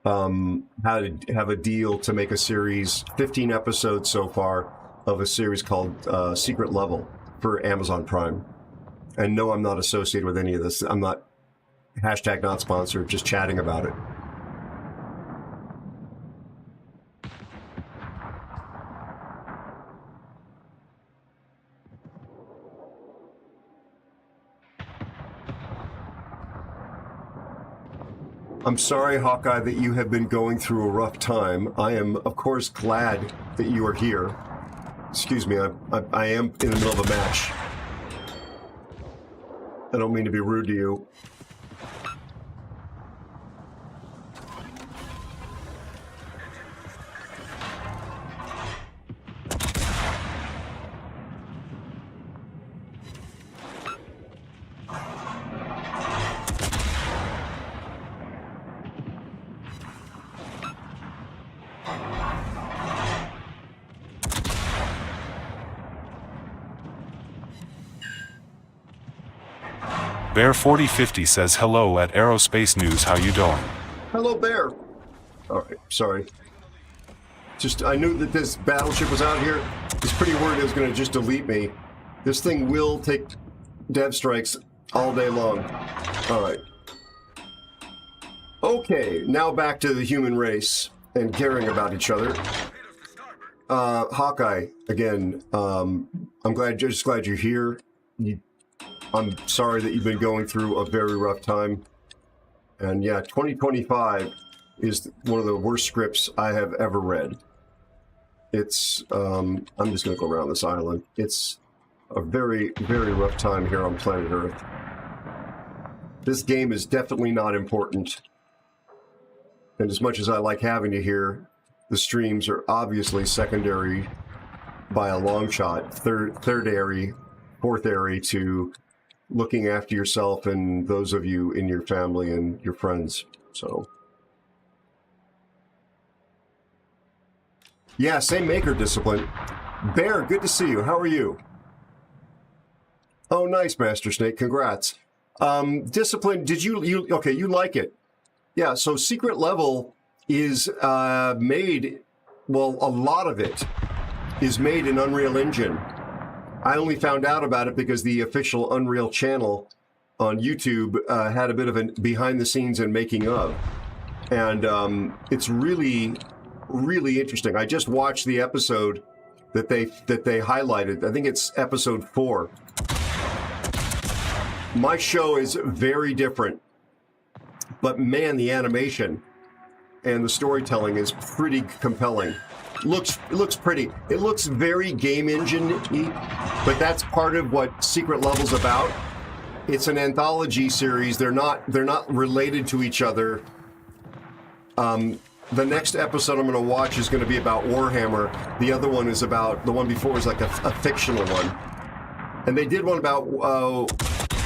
S4: had to have a deal to make a series, 15 episodes so far, of a series called Secret Level for Amazon Prime. And no, I'm not associated with any of this. I'm not, hashtag not sponsored, just chatting about it. I'm sorry, Hawkeye, that you have been going through a rough time. I am, of course, glad that you are here. Excuse me, I am in the middle of a match. I don't mean to be rude to you.
S1: Bear4050 says hello at AeroSpaceNews, how you doing?
S4: Hello, Bear. All right, sorry. Just, I knew that this battleship was out here. I was pretty worried it was going to just delete me. This thing will take dev strikes all day long. All right. Okay, now back to the human race and caring about each other. Hawkeye, again, I'm just glad you're here. I'm sorry that you've been going through a very rough time. And yeah, 2025 is one of the worst scripts I have ever read. It's, I'm just going to go around this island. It's a very, very rough time here on planet Earth. This game is definitely not important. And as much as I like having you here, the streams are obviously secondary by a long shot, third-ary, fourth-ary to looking after yourself and those of you in your family and your friends. So, yeah, same maker discipline. Bear, good to see you. How are you? Oh, nice, Master Snake. Congrats. Discipline, did you okay, you like it. Yeah, so Secret Level is made, well, a lot of it is made in Unreal Engine. I only found out about it because the official Unreal channel on YouTube had a bit of a behind the scenes and making of. And it's really, really interesting. I just watched the episode that they highlighted. I think it's episode 4. My show is very different, but man, the animation and the storytelling is pretty compelling. It looks pretty. It looks very game engine-y, but that's part of what Secret Level's about. It's an anthology series. They're not related to each other. The next episode I'm going to watch is going to be about Warhammer. The other one is about, the one before is like a fictional one. And they did one about World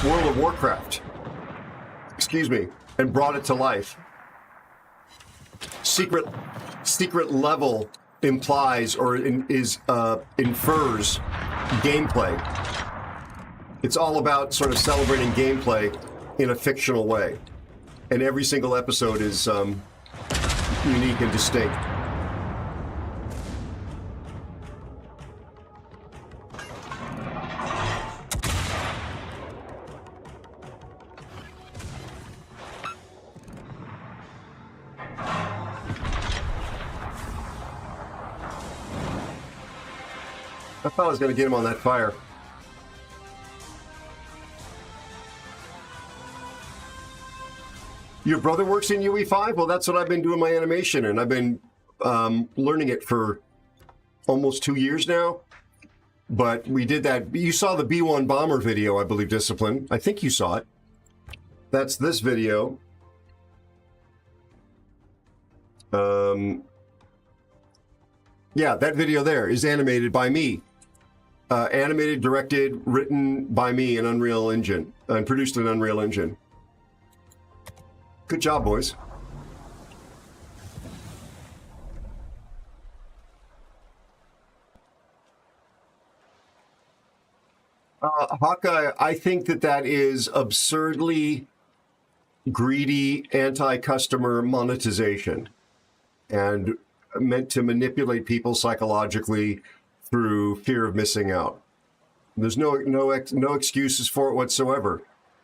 S4: of Warcraft. Excuse me. And brought it to life. Secret Level implies or infers gameplay. It's all about sort of celebrating gameplay in a fictional way. And every single episode is unique and distinct. I thought I was going to get him on that fire. Your brother works in UE5? Well, that's what I've been doing my animation, and I've been learning it for almost 2 years now. But we did that. You saw the B-1 bomber video, I believe, Discipline. I think you saw it. That's this video. Yeah, that video there is animated by me. Animated, directed, written by me in Unreal Engine, and produced in Unreal Engine. Good job, boys. Hawkeye, I think that is absurdly greedy anti-customer monetization and meant to manipulate people psychologically through fear of missing out. There's no excuses for it whatsoever.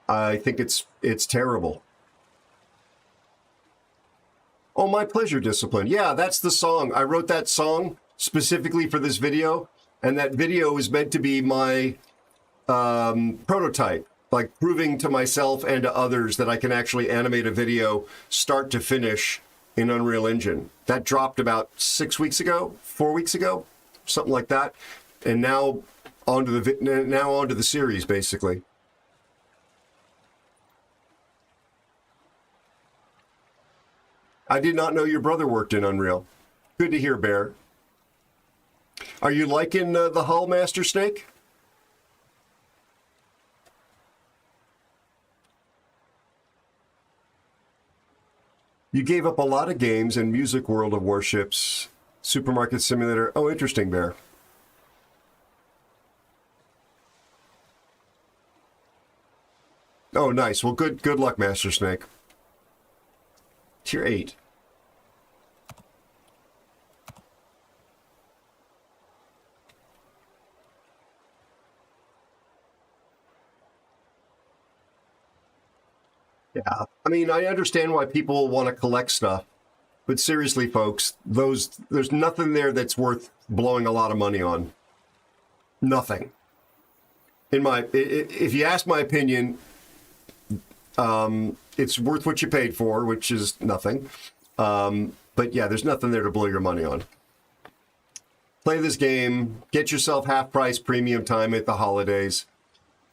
S4: I think it's terrible. Oh, my pleasure, Discipline. Yeah, that's the song. I wrote that song specifically for this video, and that video is meant to be my prototype. like proving to myself and to others that I can actually animate a video start to finish in Unreal Engine. That dropped about 4 weeks ago, something like that. And now onto the series, basically. I did not know your brother worked in Unreal. Good to hear, Bear. Are you liking the Hull, Master Snake? You gave up a lot of games and music, World of Warships, Supermarket Simulator. Oh, interesting, Bear. Oh, nice. Well, good luck, Master Snake. Tier 8. Yeah, I mean, I understand why people want to collect stuff, but seriously, folks, there's nothing there that's worth blowing a lot of money on. Nothing. If you ask my opinion, it's worth what you paid for, which is nothing. But yeah, there's nothing there to blow your money on. Play this game, get yourself half-price premium time at the holidays.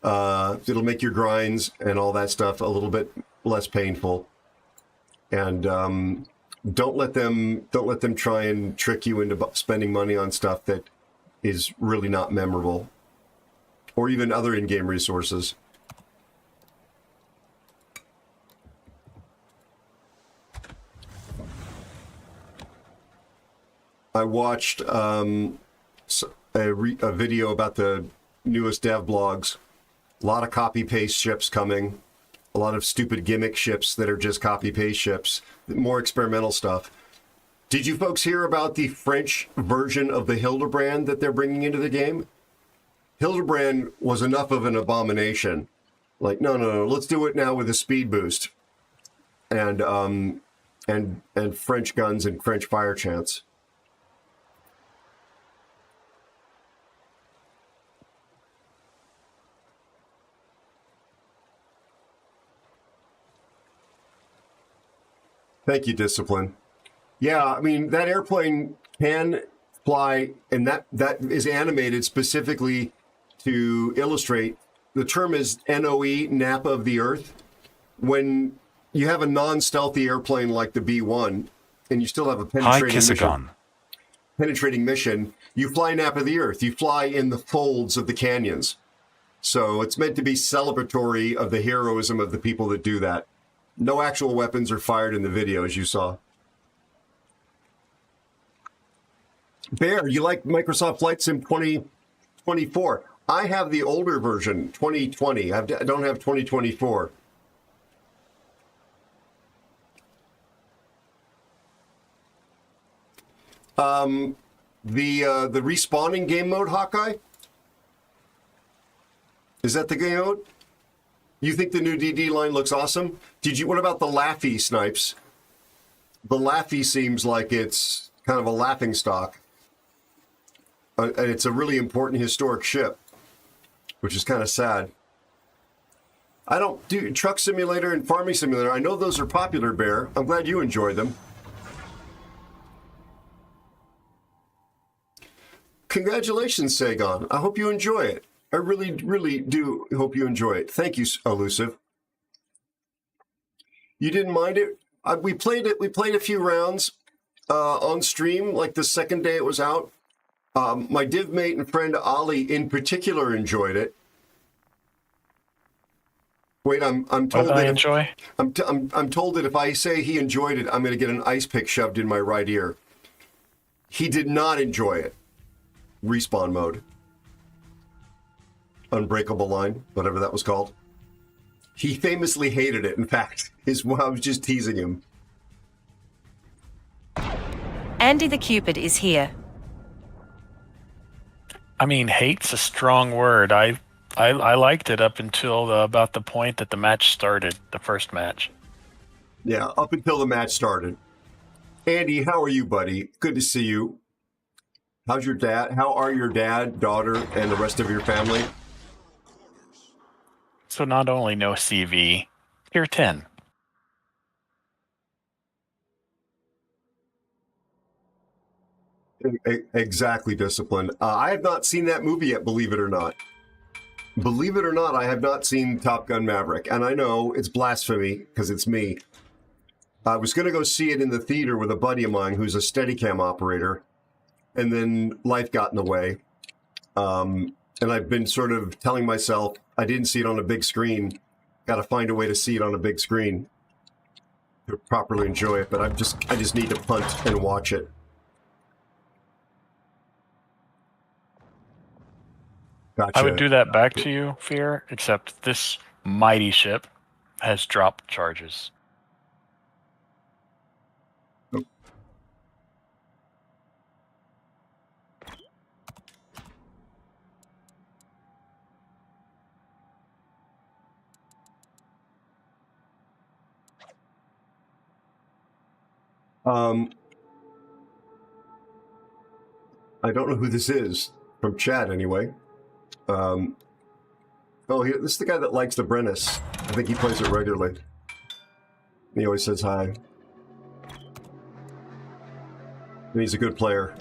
S4: It'll make your grinds and all that stuff a little bit less painful. And don't let them try and trick you into spending money on stuff that is really not memorable, or even other in-game resources. I watched a video about the newest dev blogs. A lot of copy-paste ships coming. A lot of stupid gimmick ships that are just copy-paste ships. More experimental stuff. Did you folks hear about the French version of the Hildebrand that they're bringing into the game? Hildebrand was enough of an abomination. Like, no, let's do it now with a speed boost. And French guns and French fire chants. Thank you, Discipline. Yeah, I mean, that airplane can fly, and that is animated specifically to illustrate. The term is NOE, nap of the Earth. When you have a non-stealthy airplane like the B-1, and you still have a penetrating mission, you fly nap of the Earth. You fly in the folds of the canyons. So it's meant to be celebratory of the heroism of the people that do that. No actual weapons are fired in the video, as you saw. Bear, you like Microsoft Flight Sim 2024? I have the older version, 2020. I don't have 2024. The respawning game mode, Hawkeye? Is that the game mode? You think the new DD line looks awesome? What about the Laffy, Snipes? The Laffy seems like it's kind of a laughing stock. And it's a really important historic ship, which is kind of sad. I don't do Truck Simulator and Farming Simulator. I know those are popular, Bear. I'm glad you enjoyed them. Congratulations, Sagon. I hope you enjoy it. I really, really do hope you enjoy it. Thank you, Elusive. You didn't mind it? We played it. We played a few rounds on stream, like the second day it was out. My div mate and friend Ali, in particular, enjoyed it. Wait, I'm told that I'm told that if I say he enjoyed it, I'm going to get an ice pick shoved in my right ear. He did not enjoy it. Respawn mode. Unbreakable line, whatever that was called. He famously hated it, in fact. I was just teasing him.
S2: Andy the Cupid is here.
S8: I mean, hate's a strong word. I liked it up until about the point that the match started, the first match.
S4: Yeah, up until the match started. Andy, how are you, buddy? Good to see you. How's your dad? How are your dad, daughter, and the rest of your family?
S8: So not only no CV, tier 10.
S4: Exactly, Discipline. I have not seen that movie yet, believe it or not. Believe it or not, I have not seen Top Gun Maverick. And I know it's blasphemy because it's me. I was going to go see it in the theater with a buddy of mine who's a Steadicam operator. And then life got in the way. And I've been sort of telling myself, I didn't see it on a big screen. Got to find a way to see it on a big screen to properly enjoy it. But I just need to punt and watch it. Gotcha.
S8: I would do that back to you, Fear, except this mighty ship has dropped charges.
S4: I don't know who this is, from chat anyway. This is the guy that likes the Brennis. I think he plays it regularly. He always says hi. And he's a good player.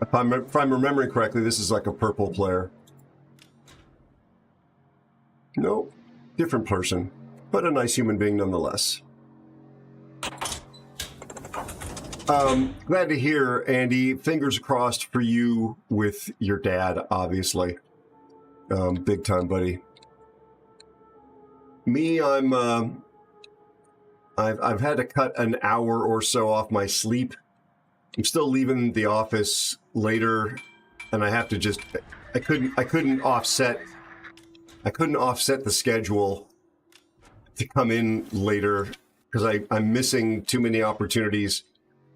S4: If I'm remembering correctly, this is like a purple player. Nope, different person, but a nice human being nonetheless. Glad to hear, Andy. Fingers crossed for you with your dad, obviously. Big time, buddy. Me, I've had to cut an hour or so off my sleep. I'm still leaving the office later, and I have to just, I couldn't offset the schedule to come in later because I'm missing too many opportunities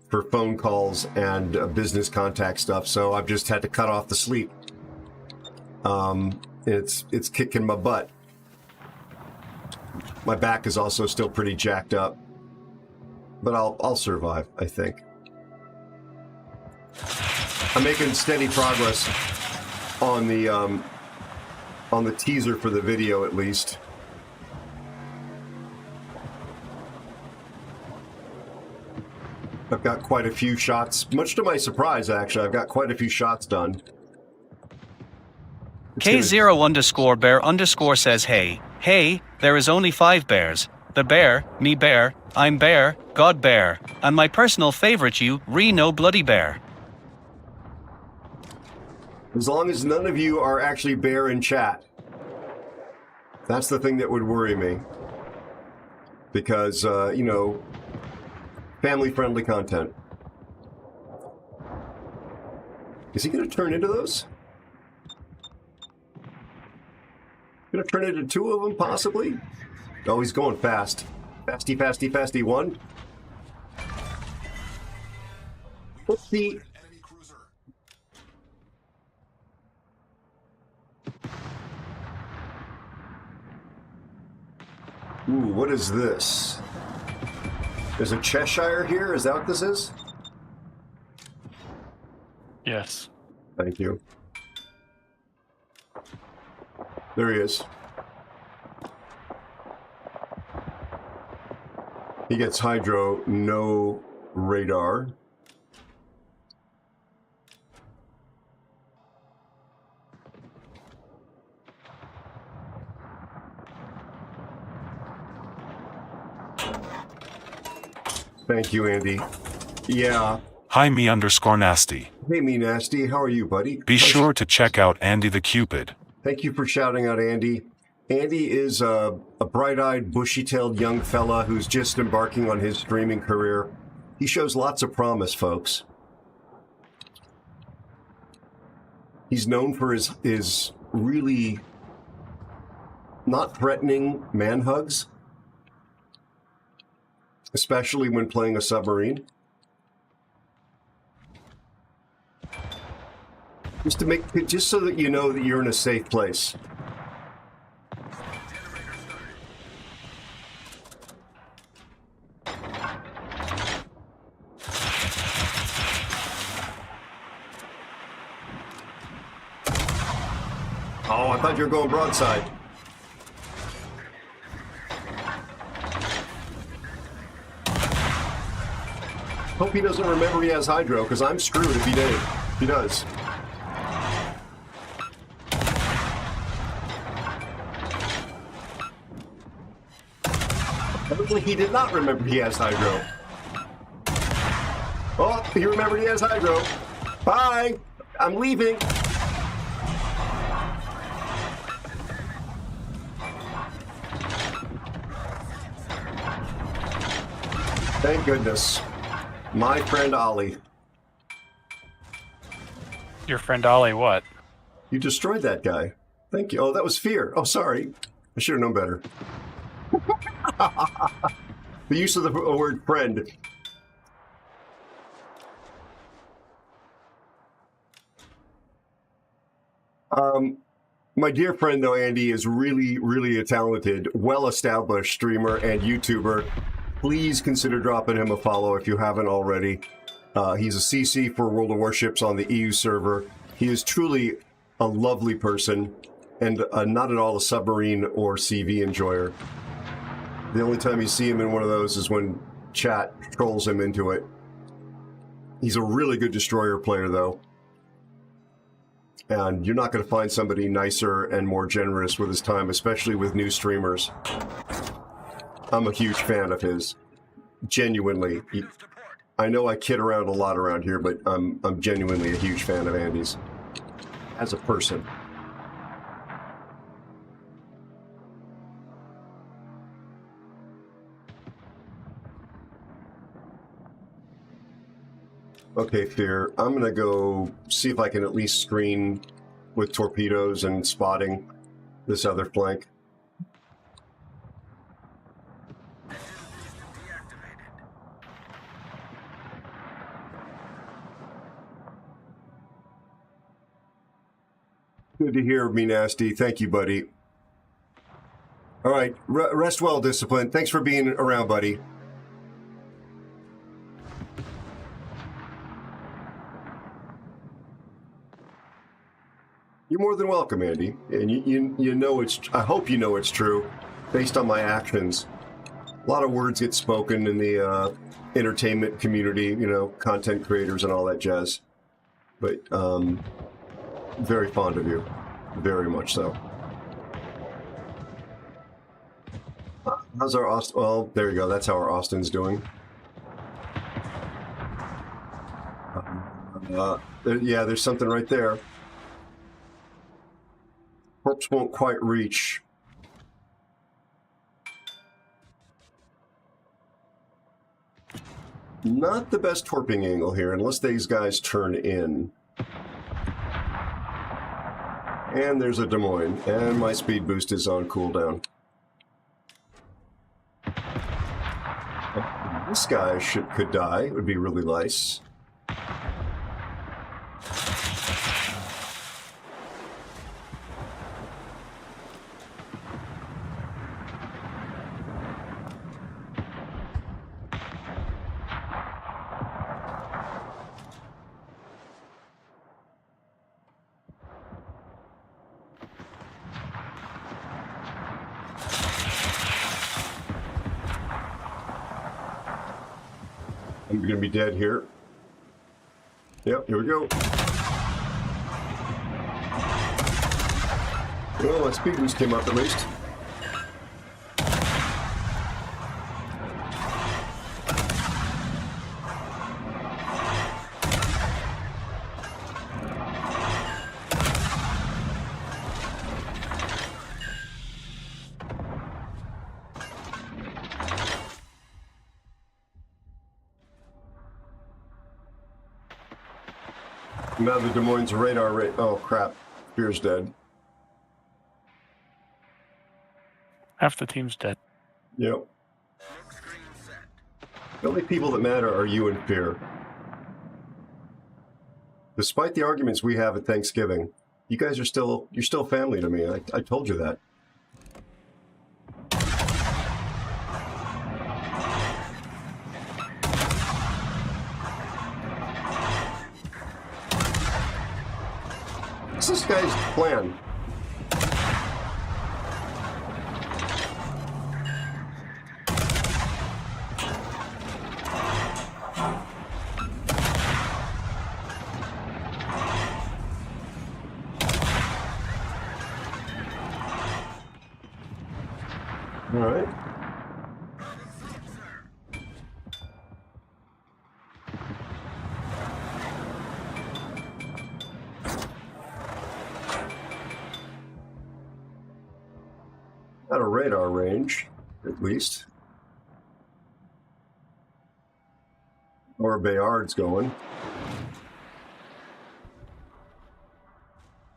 S4: for phone calls and business contact stuff. So I've just had to cut off the sleep. It's kicking my butt. My back is also still pretty jacked up, but I'll survive, I think. I'm making steady progress on the teaser for the video, at least. I've got quite a few shots, much to my surprise, actually. I've got quite a few shots done.
S5: K0_bear_ says, hey, there is only 5 bears. The bear, me bear, I'm bear, God bear, and my personal favorite you, no bloody bear.
S4: As long as none of you are actually bear in chat. That's the thing that would worry me. Because, family-friendly content. Is he going to turn into those? Going to turn into 2 of them, possibly? Oh, he's going fast. Fasty, fasty, fasty. 1. What's the... Ooh, what is this? There's a Cheshire here? Is that what this is?
S8: Yes.
S4: Thank you. There he is. He gets hydro, no radar. Thank you, Andy. Yeah.
S1: Hi me_nasty.
S4: Hey, me nasty. How are you, buddy?
S1: Be sure to check out Andy the Cupid.
S4: Thank you for shouting out Andy. Andy is a bright-eyed, bushy-tailed young fella who's just embarking on his streaming career. He shows lots of promise, folks. He's known for his really not threatening man hugs, especially when playing a submarine. Just so that you know that you're in a safe place. Oh, I thought you were going broadside. Hope he doesn't remember he has hydro, because I'm screwed if he did. If he does. Apparently he did not remember he has hydro. Oh, he remembered he has hydro. Bye! I'm leaving! Thank goodness. My friend Ollie.
S8: Your friend Ollie, what?
S4: You destroyed that guy. Thank you. Oh, that was fear. Oh, sorry. I should have known better. The use of the word friend. My dear friend, though, Andy, is really, really a talented, well-established streamer and YouTuber. Please consider dropping him a follow if you haven't already. He's a CC for World of Warships on the EU server. He is truly a lovely person and not at all a submarine or CV enjoyer. The only time you see him in one of those is when chat trolls him into it. He's a really good destroyer player, though. And you're not going to find somebody nicer and more generous with his time, especially with new streamers. I'm a huge fan of his. Genuinely. I know I kid around a lot around here, but I'm genuinely a huge fan of Andy's. As a person. Okay, Fear. I'm going to go see if I can at least screen with torpedoes and spotting this other flank. Good to hear, me nasty. Thank you, buddy. All right, rest well, Discipline. Thanks for being around, buddy. You're more than welcome, Andy. And you know it's, I hope you know it's true, based on my actions. A lot of words get spoken in the entertainment community, you know, content creators and all that jazz. But very fond of you. Very much so. How's our Austin? Well, there you go. That's how our Austin's doing. Yeah, there's something right there. Corpse won't quite reach. Not the best torping angle here, unless these guys turn in. And there's a Des Moines, and my speed boost is on cooldown. This guy could die. It would be really nice. I'm going to be dead here. Yep, here we go. Well, my speed boost came up at least. Now the Des Moines radar rate. Oh crap, Fear's dead.
S8: Half the team's dead.
S4: Yep. The only people that matter are you and Fear. Despite the arguments we have at Thanksgiving, you guys are you're still family to me. I told you that. What's this guy's plan? All right. Out of radar range, at least. Or Bayard's going.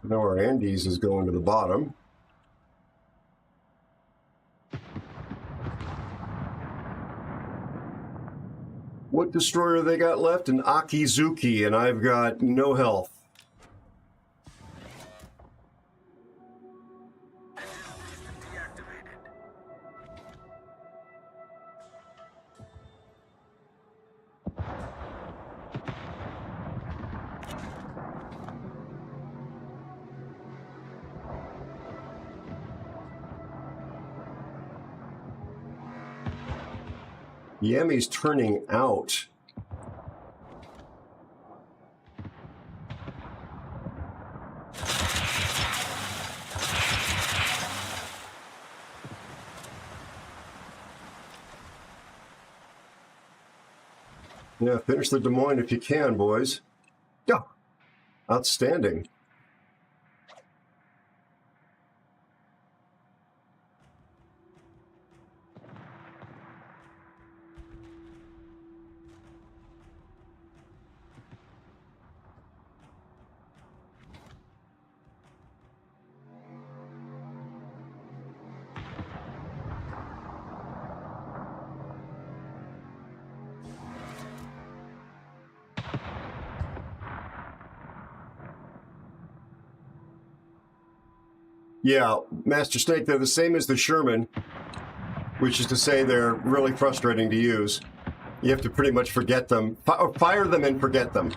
S4: I know our Andes is going to the bottom. What destroyer they got left? An Akizuki, and I've got no health. Yami's turning out. Yeah, finish the Des Moines if you can, boys. Yeah, outstanding. Yeah, Master Snake, they're the same as the Sherman, which is to say they're really frustrating to use. You have to pretty much forget them. Fire them and forget them.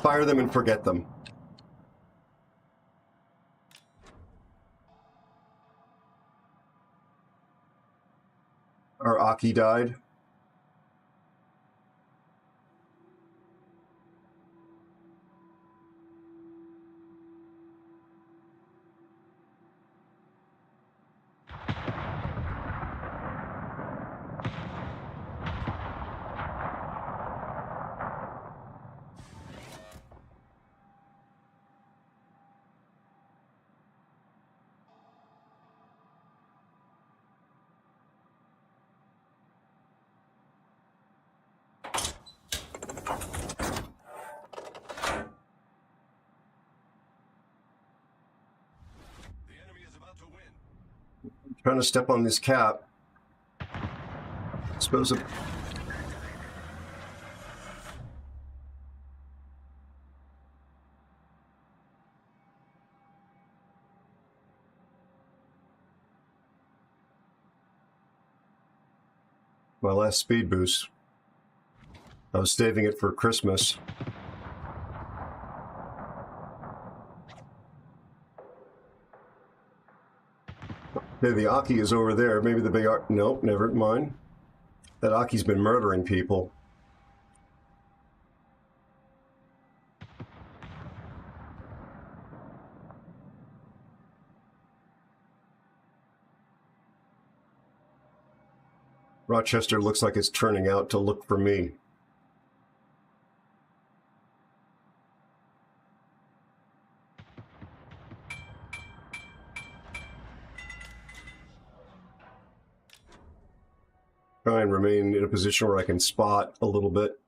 S4: Fire them and forget them. Our Aki died. Trying to step on this cap. Suppose it. My last speed boost. I was saving it for Christmas. Okay, the Aki is over there. Maybe the big... Nope, never mind. That Aki's been murdering people. Rochester looks like it's turning out to look for me. Try and remain in a position where I can spot a little bit.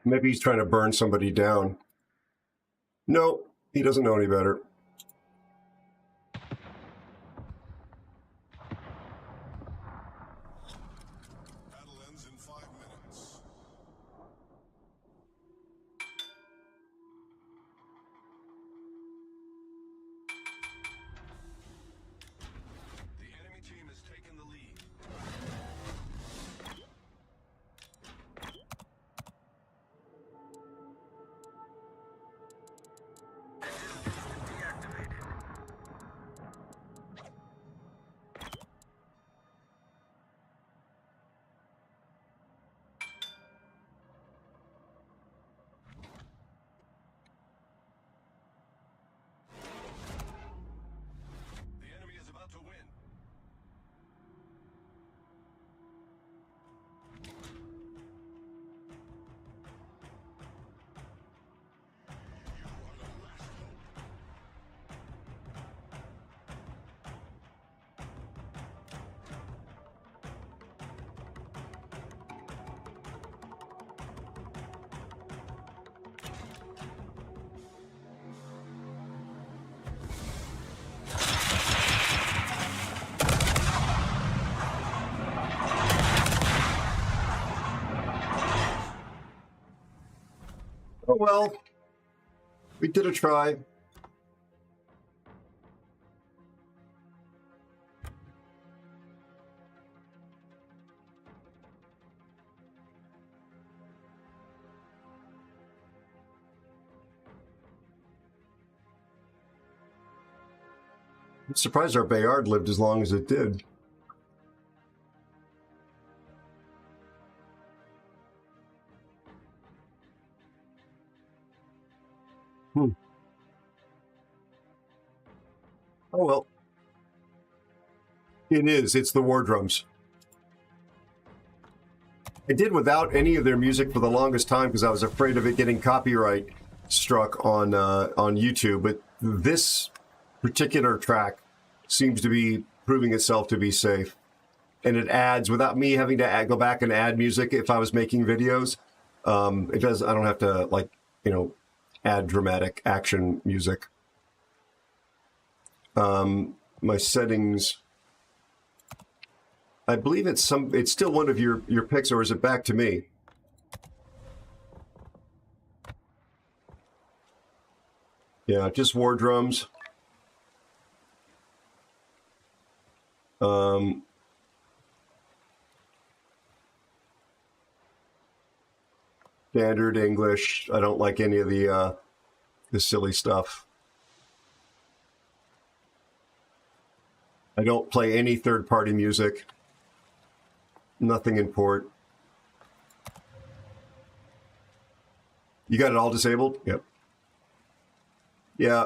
S4: Maybe he's trying to burn somebody down. No, he doesn't know any better.
S9: Battle ends in 5 minutes. The enemy team has taken the lead.
S4: Oh well, we did a try. I'm surprised our Bayard lived as long as it did. Oh well. It is. It's the War Drums. I did without any of their music for the longest time because I was afraid of it getting copyright struck on YouTube. But this particular track seems to be proving itself to be safe, and it adds without me having to go back and add music. If I was making videos, it does. I don't have to add dramatic action music. My settings. I believe it's still one of your picks, or is it back to me? Yeah, just War Drums. Standard English. I don't like any of the silly stuff. I don't play any third-party music. Nothing in port. You got it all disabled? Yep. Yeah.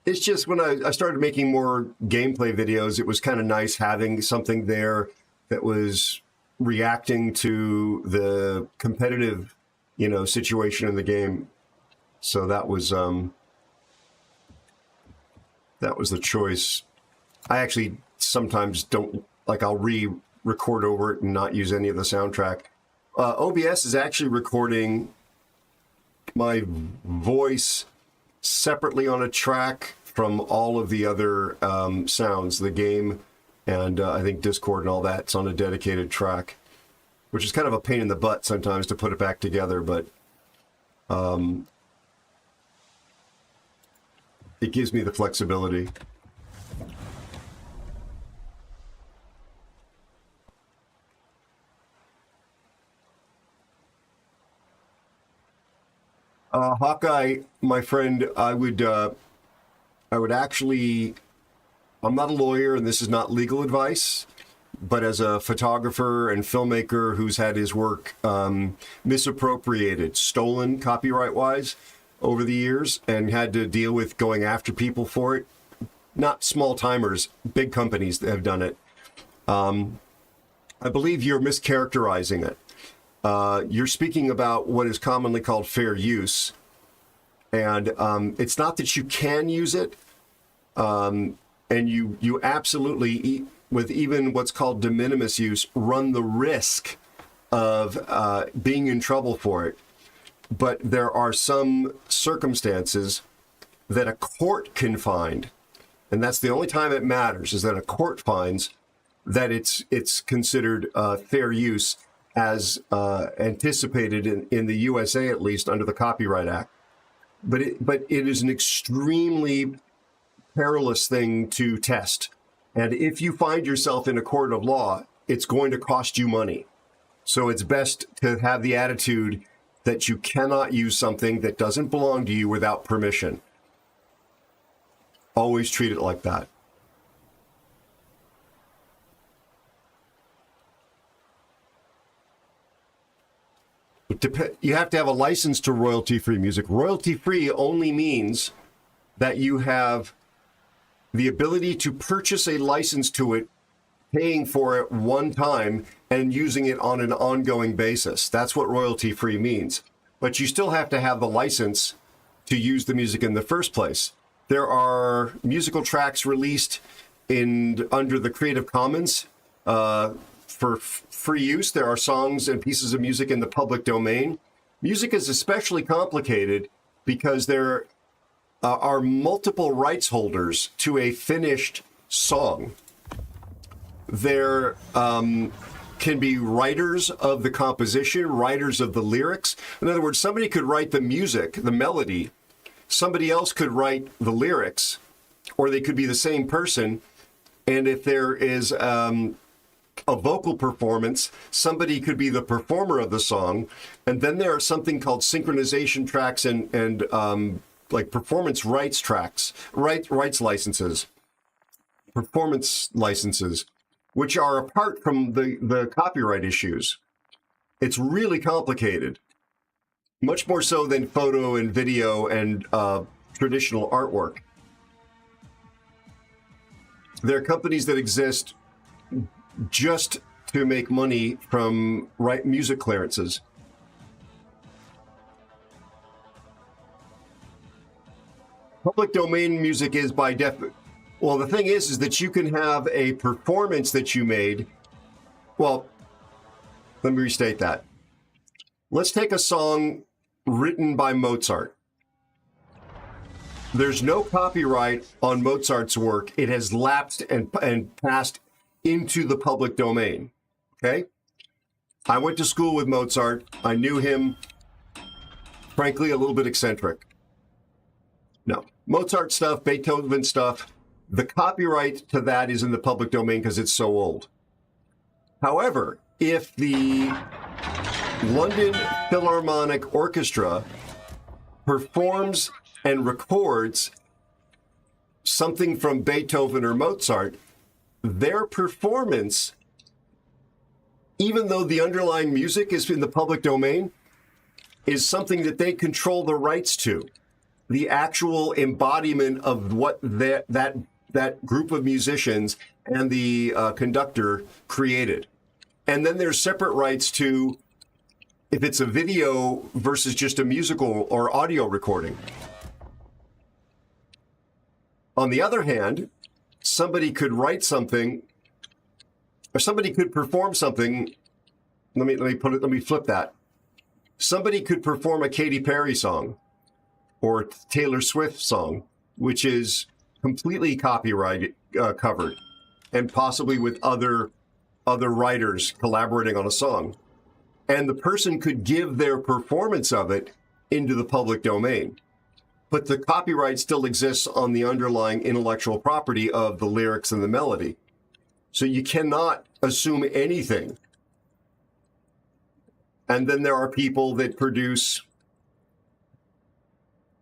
S4: It's just when I started making more gameplay videos, it was kind of nice having something there that was reacting to the competitive, situation in the game. So that was the choice. I actually sometimes don't, I'll re-record over it and not use any of the soundtrack. OBS is actually recording my voice separately on a track from all of the other sounds, the game, and I think Discord and all that. It's on a dedicated track, which is kind of a pain in the butt sometimes to put it back together, but it gives me the flexibility. Hawkeye, my friend, I would actually, I'm not a lawyer and this is not legal advice, but as a photographer and filmmaker who's had his work misappropriated, stolen copyright-wise over the years and had to deal with going after people for it, not small timers, big companies that have done it. I believe you're mischaracterizing it. You're speaking about what is commonly called fair use, and it's not that you can use it, and you absolutely, with even what's called de minimis use, run the risk of being in trouble for it. But there are some circumstances that a court can find, and that's the only time it matters, is that a court finds that it's considered fair use as anticipated in the USA, at least under the Copyright Act. But it is an extremely perilous thing to test. And if you find yourself in a court of law, it's going to cost you money. So it's best to have the attitude that you cannot use something that doesn't belong to you without permission. Always treat it like that. You have to have a license to royalty-free music. Royalty-free only means that you have the ability to purchase a license to it, paying for it one time and using it on an ongoing basis. That's what royalty-free means. But you still have to have the license to use the music in the first place. There are musical tracks released under the Creative Commons for free use. There are songs and pieces of music in the public domain. Music is especially complicated because there are multiple rights holders to a finished song. There can be writers of the composition, writers of the lyrics. In other words, somebody could write the music, the melody. Somebody else could write the lyrics, or they could be the same person. And if there is a vocal performance, somebody could be the performer of the song. And then there are something called synchronization tracks and like performance rights tracks, rights licenses, performance licenses, which are apart from the copyright issues. It's really complicated, much more so than photo and video and traditional artwork. There are companies that exist just to make money from music clearances. Public domain music is by definition. Well, the thing is that you can have a performance that you made. Well, let me restate that. Let's take a song written by Mozart. There's no copyright on Mozart's work. It has lapsed and passed into the public domain. Okay? I went to school with Mozart. I knew him, frankly, a little bit eccentric. No. Mozart stuff, Beethoven stuff, the copyright to that is in the public domain because it's so old. However, if the London Philharmonic Orchestra performs and records something from Beethoven or Mozart, their performance, even though the underlying music is in the public domain, is something that they control the rights to. The actual embodiment of what that group of musicians and the conductor created. And then there's separate rights to if it's a video versus just a musical or audio recording. On the other hand, somebody could write something, or somebody could perform something. Let me flip that. Somebody could perform a Katy Perry song or a Taylor Swift song, which is completely copyrighted, covered, and possibly with other writers collaborating on a song. And the person could give their performance of it into the public domain. But the copyright still exists on the underlying intellectual property of the lyrics and the melody. So you cannot assume anything. And then there are people that produce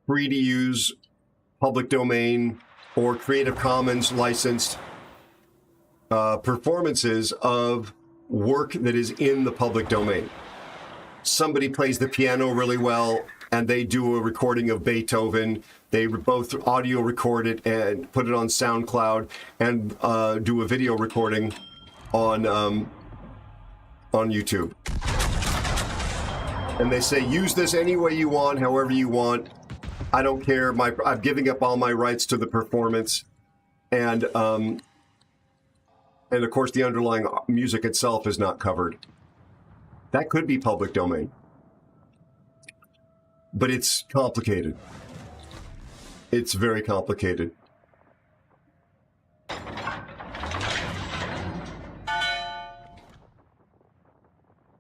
S4: free to use public domain or Creative Commons licensed performances of work that is in the public domain. Somebody plays the piano really well and they do a recording of Beethoven. They both audio record it and put it on SoundCloud and do a video recording on YouTube. And they say, use this any way you want, however you want. I don't care. I'm giving up all my rights to the performance. And of course, the underlying music itself is not covered. That could be public domain. But it's complicated. It's very complicated.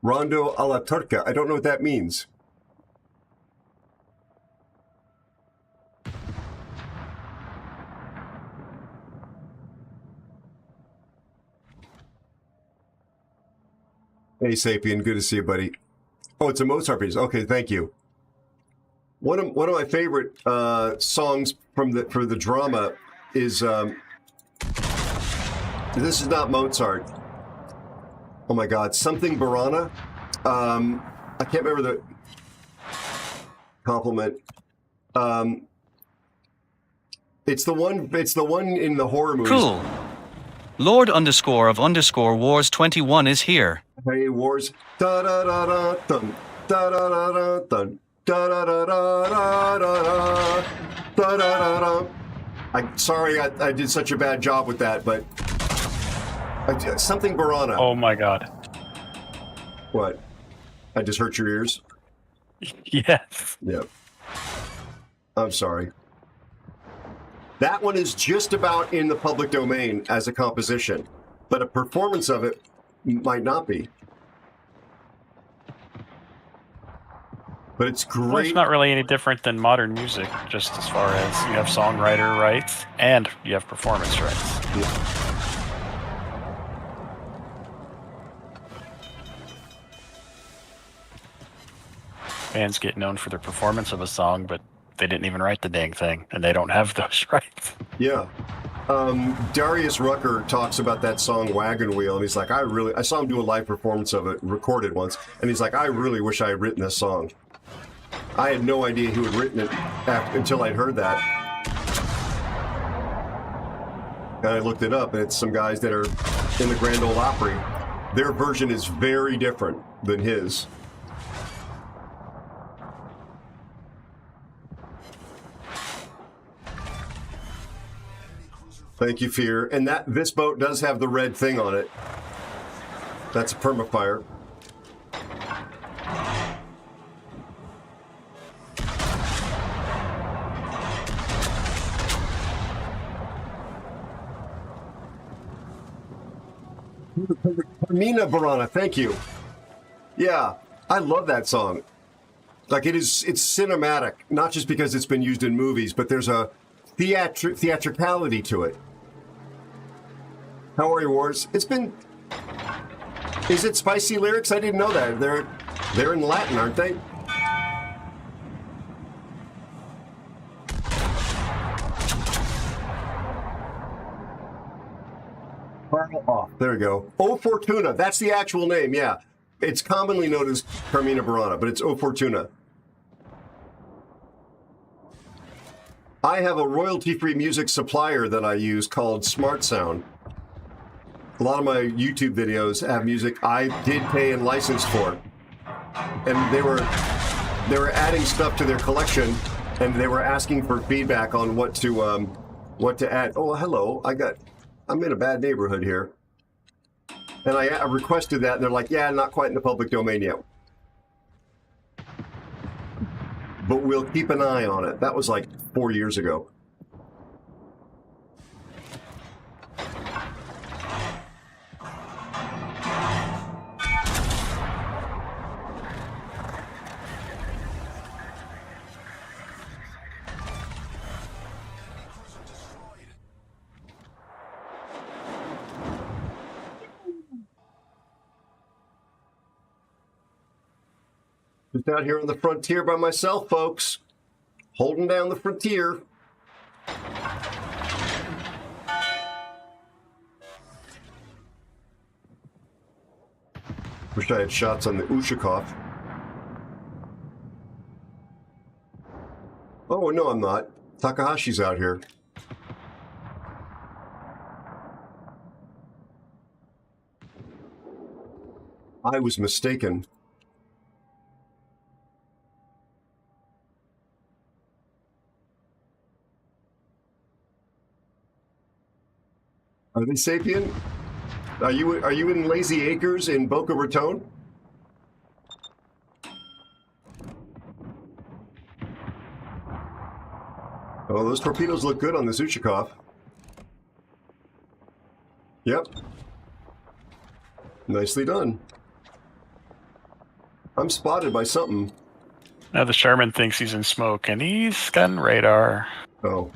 S4: Rondo alla turca. I don't know what that means. Hey, Sapien, good to see you, buddy. Oh, it's a Mozart piece. Okay, thank you. One of my favorite songs for the drama is this is not Mozart. Oh my God, something Barana. I can't remember the compliment. It's the one in the horror movies.
S5: Cool. Lord _ Wars 21 is here.
S4: Hey, Wars. Da da da da dun. Da da da da dun. Da da da da da da da da da. I'm sorry, I did such a bad job with that, but something Barana.
S8: Oh my God.
S4: What? I just hurt your ears?
S8: Yes.
S4: Yep. I'm sorry. That one is just about in the public domain as a composition, but a performance of it might not be. But it's great.
S8: Well, it's not really any different than modern music, just as far as you have songwriter rights and you have performance rights.
S4: Yeah.
S8: Bands get known for their performance of a song, but they didn't even write the dang thing, and they don't have those rights.
S4: Yeah. Darius Rucker talks about that song Wagon Wheel, and he's like, I saw him do a live performance of it, recorded once, and he's like, I really wish I had written this song. I had no idea he had written it until I'd heard that. And I looked it up, and it's some guys that are in the Grand Ole Opry. Their version is very different than his. Thank you, Fear. And this boat does have the red thing on it. That's a permafire. Mina Barana, thank you. Yeah, I love that song. Like it's cinematic, not just because it's been used in movies, but there's a theatricality to it. How are you, Wars? Is it spicy lyrics? I didn't know that. They're in Latin, aren't they? Off. There we go. O Fortuna. That's the actual name. Yeah, it's commonly known as Carmina Burana, but it's O Fortuna. I have a royalty-free music supplier that I use called Smart Sound. A lot of my YouTube videos have music I did pay and licensed for, and they were adding stuff to their collection, and they were asking for feedback on what to add. Oh, hello. I'm in a bad neighborhood here. And I requested that, and they're like, yeah, not quite in the public domain yet. But we'll keep an eye on it. That was like 4 years ago. Just out here on the frontier by myself, folks. Holding down the frontier. Wish I had shots on the Ushakov. Oh, no, I'm not. Takahashi's out here. I was mistaken. Are they sapient? Are you in Lazy Acres in Boca Raton? Oh, those torpedoes look good on the Zuchikov. Yep. Nicely done. I'm spotted by something.
S8: Now the Sherman thinks he's in smoke, and he's got radar.
S4: Oh.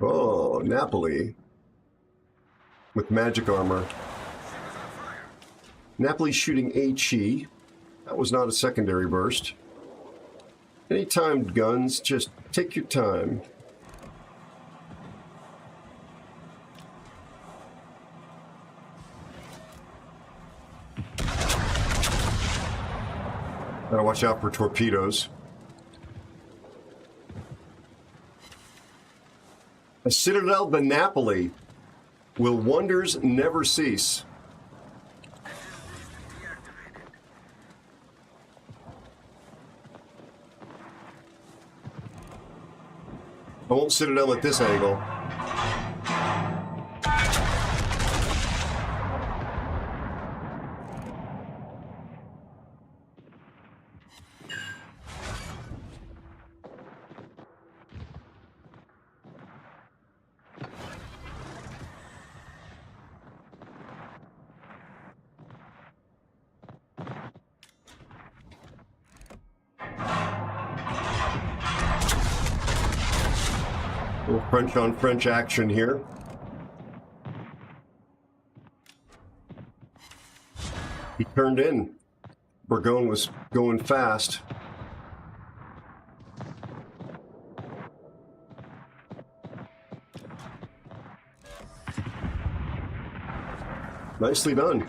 S4: Oh, Napoli. With magic armor. Napoli shooting HE. That was not a secondary burst. Any timed guns, just take your time. Gotta watch out for torpedoes. A citadel, the Napoli. Will wonders never cease? I won't citadel at this angle. little French on French action here. He turned in. Burgon was going fast. Nicely done.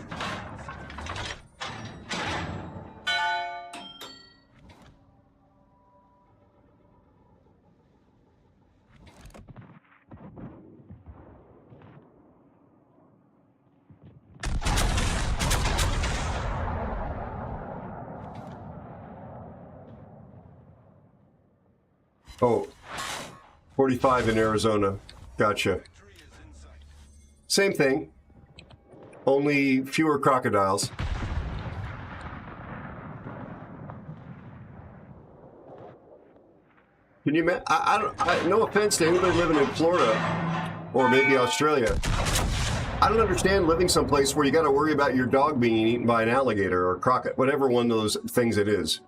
S4: Oh, 45 in Arizona. Gotcha. Same thing. Only fewer crocodiles. Can you imagine? No offense to anybody living in Florida or maybe Australia. I don't understand living someplace where you got to worry about your dog being eaten by an alligator or crocodile, whatever one of those things it is.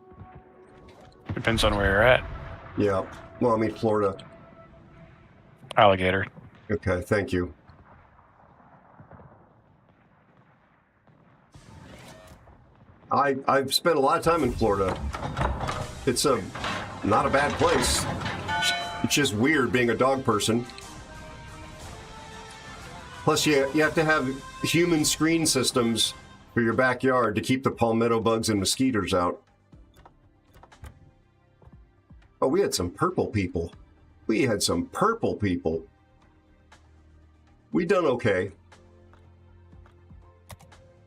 S8: Depends on where you're at.
S4: Yeah. Well, I mean, Florida.
S8: Alligator.
S4: Okay, thank you. I've spent a lot of time in Florida. It's not a bad place. It's just weird being a dog person. Plus, you have to have human screen systems for your backyard to keep the palmetto bugs and mosquitoes out. Oh, we had some purple people. We had some purple people. We done okay.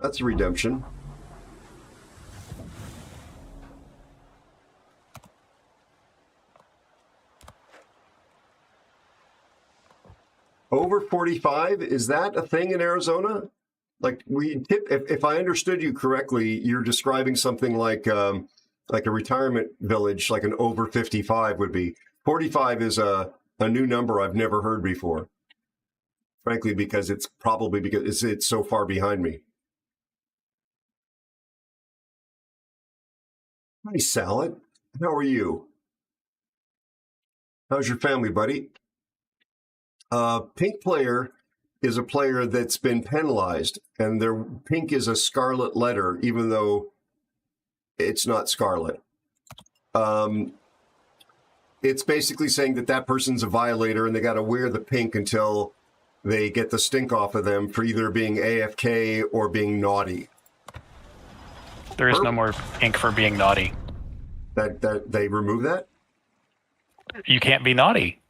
S4: That's a redemption. Over 45, is that a thing in Arizona? Like if I understood you correctly, you're describing something like a retirement village, like an over 55 would be. 45 is a new number I've never heard before. Frankly, because it's probably because it's so far behind me. Hi, Salad. How are you? How's your family, buddy? Pink player is a player that's been penalized, and their pink is a scarlet letter, even though it's not scarlet. It's basically saying that person's a violator, and they got to wear the pink until they get the stink off of them for either being AFK or being naughty.
S8: There is no more ink for being naughty.
S4: That they remove that?
S8: You can't be naughty.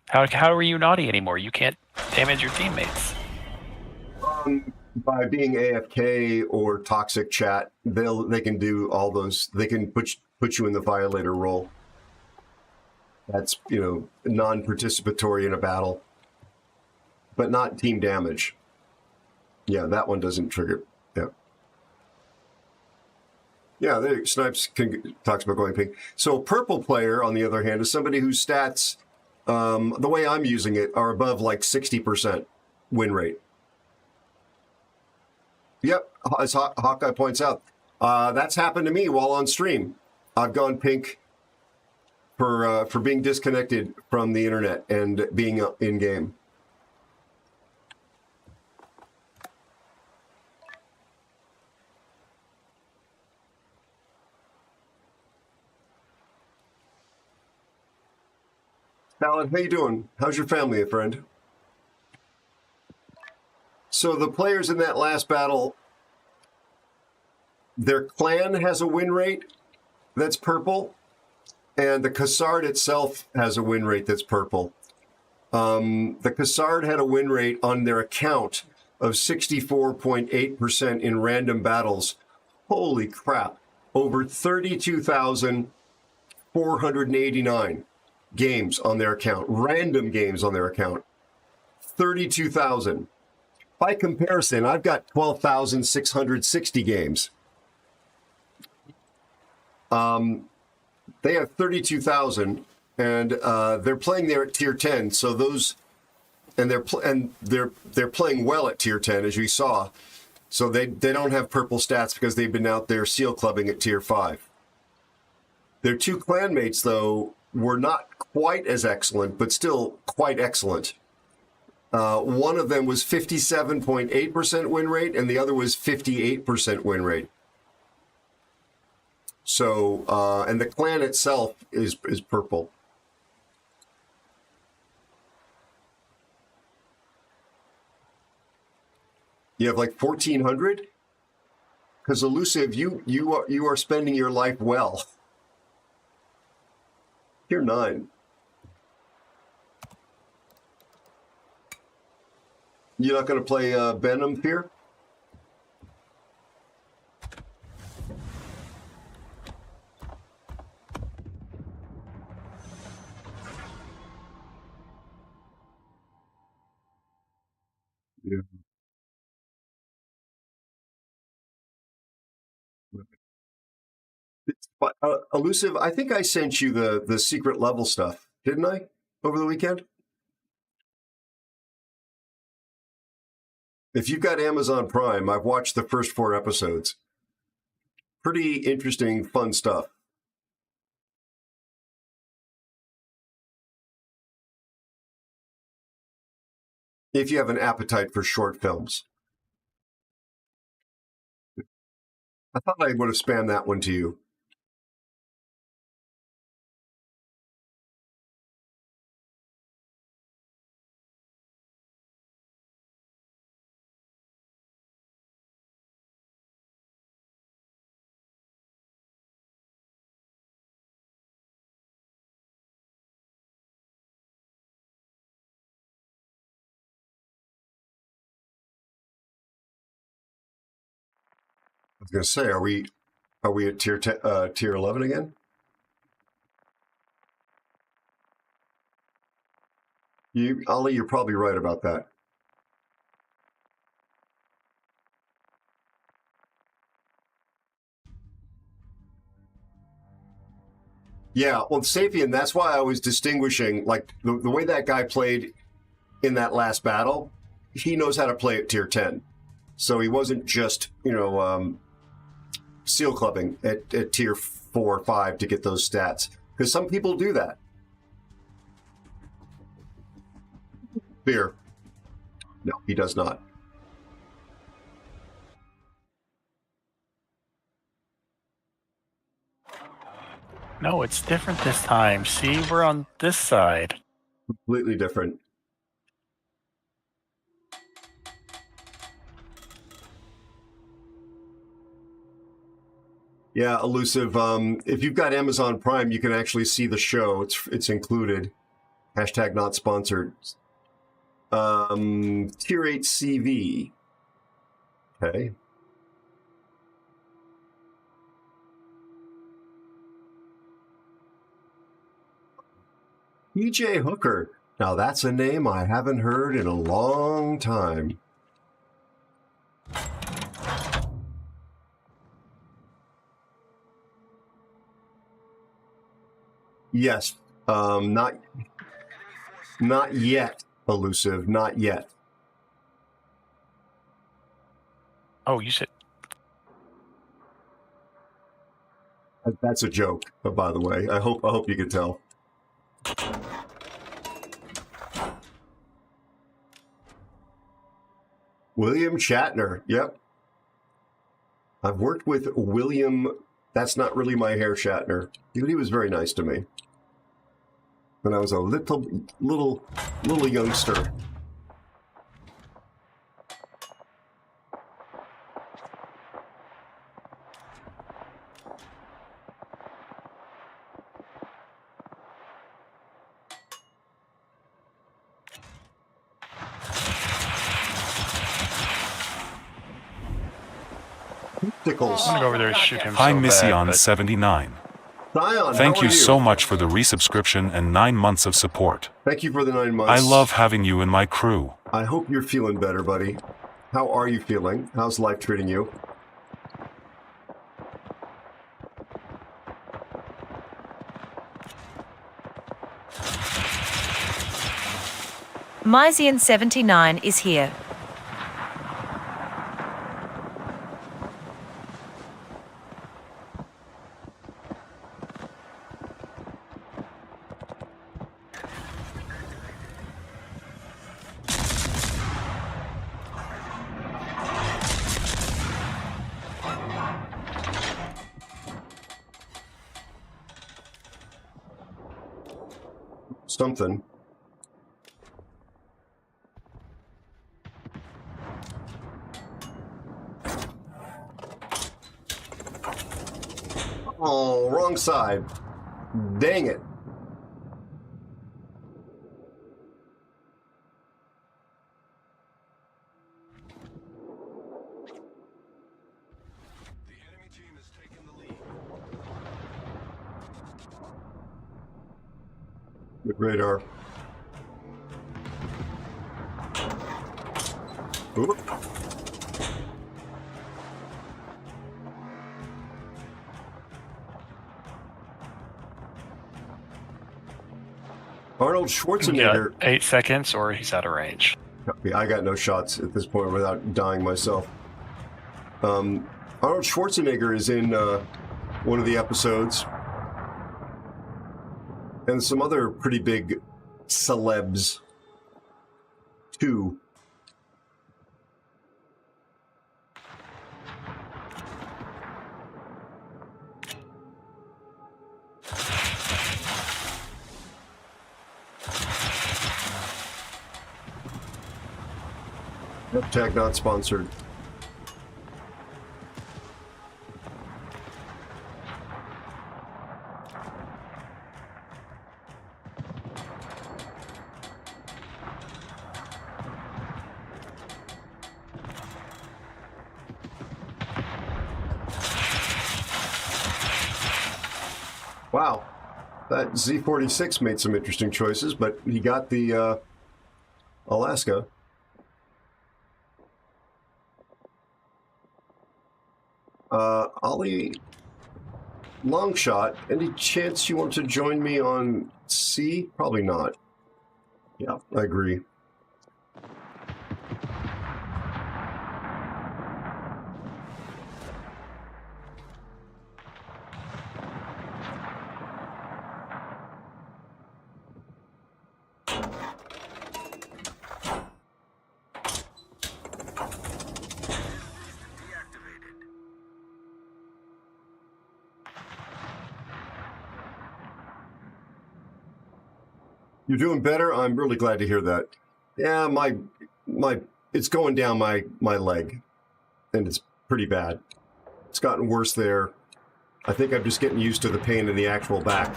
S8: How are you naughty anymore? You can't damage your teammates.
S4: By being AFK or toxic chat, they can do all those. They can put you in the violator role. That's non-participatory in a battle, but not team damage. Yeah, that one doesn't trigger. Yeah. Snipes talks about going pink. So purple player, on the other hand, is somebody whose stats, the way I'm using it, are above like 60% win rate. Yep, as Hawkeye points out, that's happened to me while on stream. I've gone pink for being disconnected from the internet and being in game. Salad, how you doing? How's your family, friend? So the players in that last battle, their clan has a win rate that's purple, and the Cassard itself has a win rate that's purple. The Cassard had a win rate on their account of 64.8% in random battles. Holy crap. Over 32,489 games on their account, random games on their account. 32,000. By comparison, I've got 12,660 games. They have 32,000, and they're playing there at tier 10. So those, and they're playing well at tier 10, as you saw. So they don't have purple stats because they've been out there seal clubbing at tier 5. Their two clanmates, though, were not quite as excellent, but still quite excellent. One of them was 57.8% win rate, and the other was 58% win rate. So, and the clan itself is purple. You have like 1,400? Because Elusive, you are spending your life well. You're 9. You're not going to play Benham here? Yeah. But, Elusive, I think I sent you the secret level stuff, didn't I, over the weekend? If you've got Amazon Prime, I've watched the first 4 episodes. Pretty interesting, fun stuff. If you have an appetite for short films. I thought I would have spammed that one to you. I was going to say, are we at tier 11 again? Ollie, you're probably right about that. Yeah, well, Sapien, that's why I was distinguishing, like, the way that guy played in that last battle, he knows how to play at tier 10. So he wasn't just, seal clubbing at tier 4 or 5 to get those stats. Because some people do that. Beer. No, he does not.
S8: No, it's different this time. See, we're on this side.
S4: Completely different. Yeah, Elusive. If you've got Amazon Prime, you can actually see the show. It's included. Hashtag not sponsored. Tier 8 CV. Okay. PJ Hooker. Now that's a name I haven't heard in a long time. Yes. Not yet, Elusive. Not yet.
S8: Oh, you said...
S4: That's a joke, by the way. I hope you can tell. William Shatner. Yep. I've worked with William. That's not really my hair, Shatner. He was very nice to me when I was a little youngster. Tickles.
S8: I'm gonna go over there and shoot him.
S1: Hi
S8: so
S1: Mission
S8: bad,
S1: 79.
S4: Zion,
S1: Thank
S4: how
S1: you
S4: are
S1: so much for the resubscription and 9 months of support.
S4: Thank you for the 9 months.
S1: I love having you in my crew.
S4: I hope you're feeling better, buddy. How are you feeling? How's life treating you?
S2: Myzian79 is here.
S4: something. Oh, wrong side. Dang it.
S9: The enemy team has taken the lead.
S4: Good radar. Oop. Arnold Schwarzenegger.
S8: Yeah, 8 seconds or he's out of range.
S4: I got no shots at this point without dying myself. Arnold Schwarzenegger is in one of the episodes. And some other pretty big celebs, too. Tag not sponsored. Wow, that Z-46 made some interesting choices, but he got the Alaska. Ollie, long shot. Any chance you want to join me on C? Probably not. Yeah, I agree. You're doing better. I'm really glad to hear that. Yeah, my it's going down my leg, and it's pretty bad. It's gotten worse there. I think I'm just getting used to the pain in the actual back.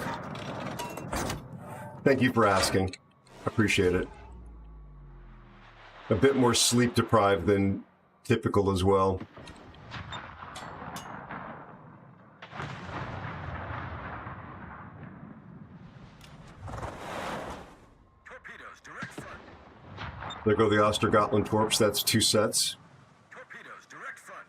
S4: Thank you for asking. Appreciate it. A bit more sleep deprived than typical as well. There go the Ostergotland torps. That's 2 sets.
S9: Torpedoes, direct front.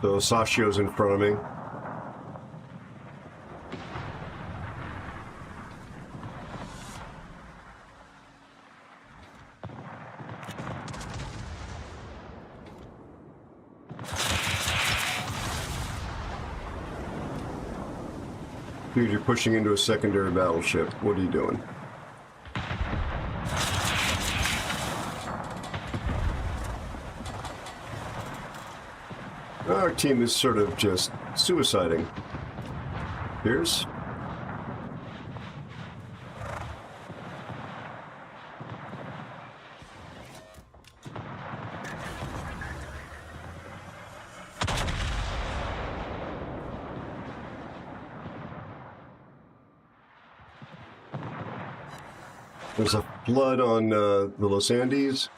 S4: So Sashio's in front of me. Dude, you're pushing into a secondary battleship. What are you doing? Our team is sort of just suiciding. Here's. There's a flood on the Los Andes.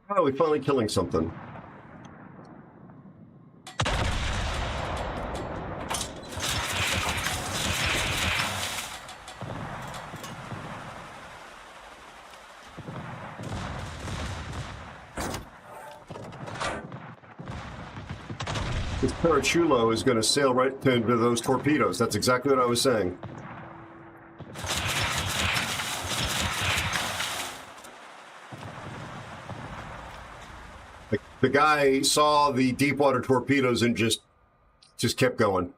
S4: Oh, we're finally killing something. This Parachulo is going to sail right into those torpedoes. That's exactly what I was saying. The guy saw the deep water torpedoes and just kept going.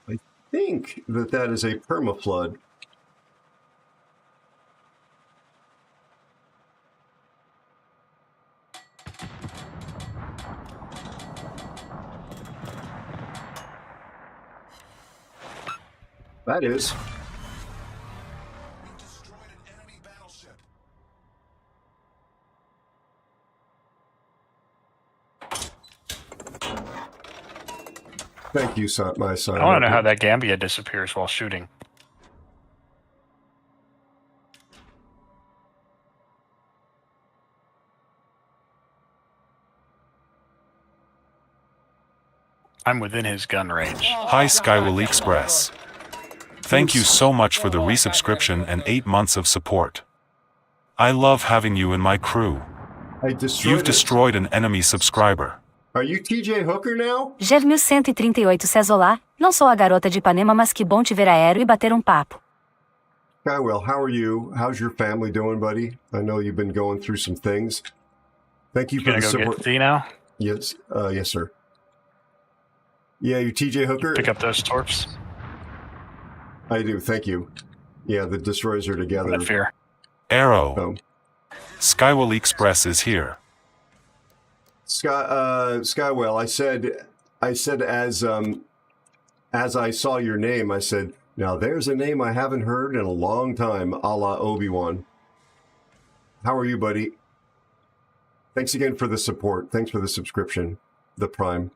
S4: I think that is a permaflood. That is.
S9: We destroyed an enemy battleship.
S4: Thank you, my son.
S8: I want to know how that Gambia disappears while shooting. I'm within his gun range.
S1: Hi Skywell Express. Thank you so much for the resubscription and 8 months of support. I love having you in my crew. You've destroyed an enemy subscriber.
S4: Are you TJ Hooker now?
S12: Germil 138 says olá, não sou a garota de Ipanema, mas que bom te ver aero e bater papo.
S4: Skywell, how are you? How's your family doing, buddy? I know you've been going through some things. Thank you for the support.
S8: You gonna go get D now?
S4: Yes, yes, sir. Yeah, you TJ Hooker?
S8: Pick up those torps.
S4: I do, thank you. Yeah, the destroyers are together.
S8: No fear.
S1: Aero.
S4: Oh.
S1: Skywell Express is here.
S4: Skywell, I said as I saw your name, I said, now there's a name I haven't heard in a long time, a la Obi-Wan. How are you, buddy? Thanks again for the support. Thanks for the subscription, the Prime.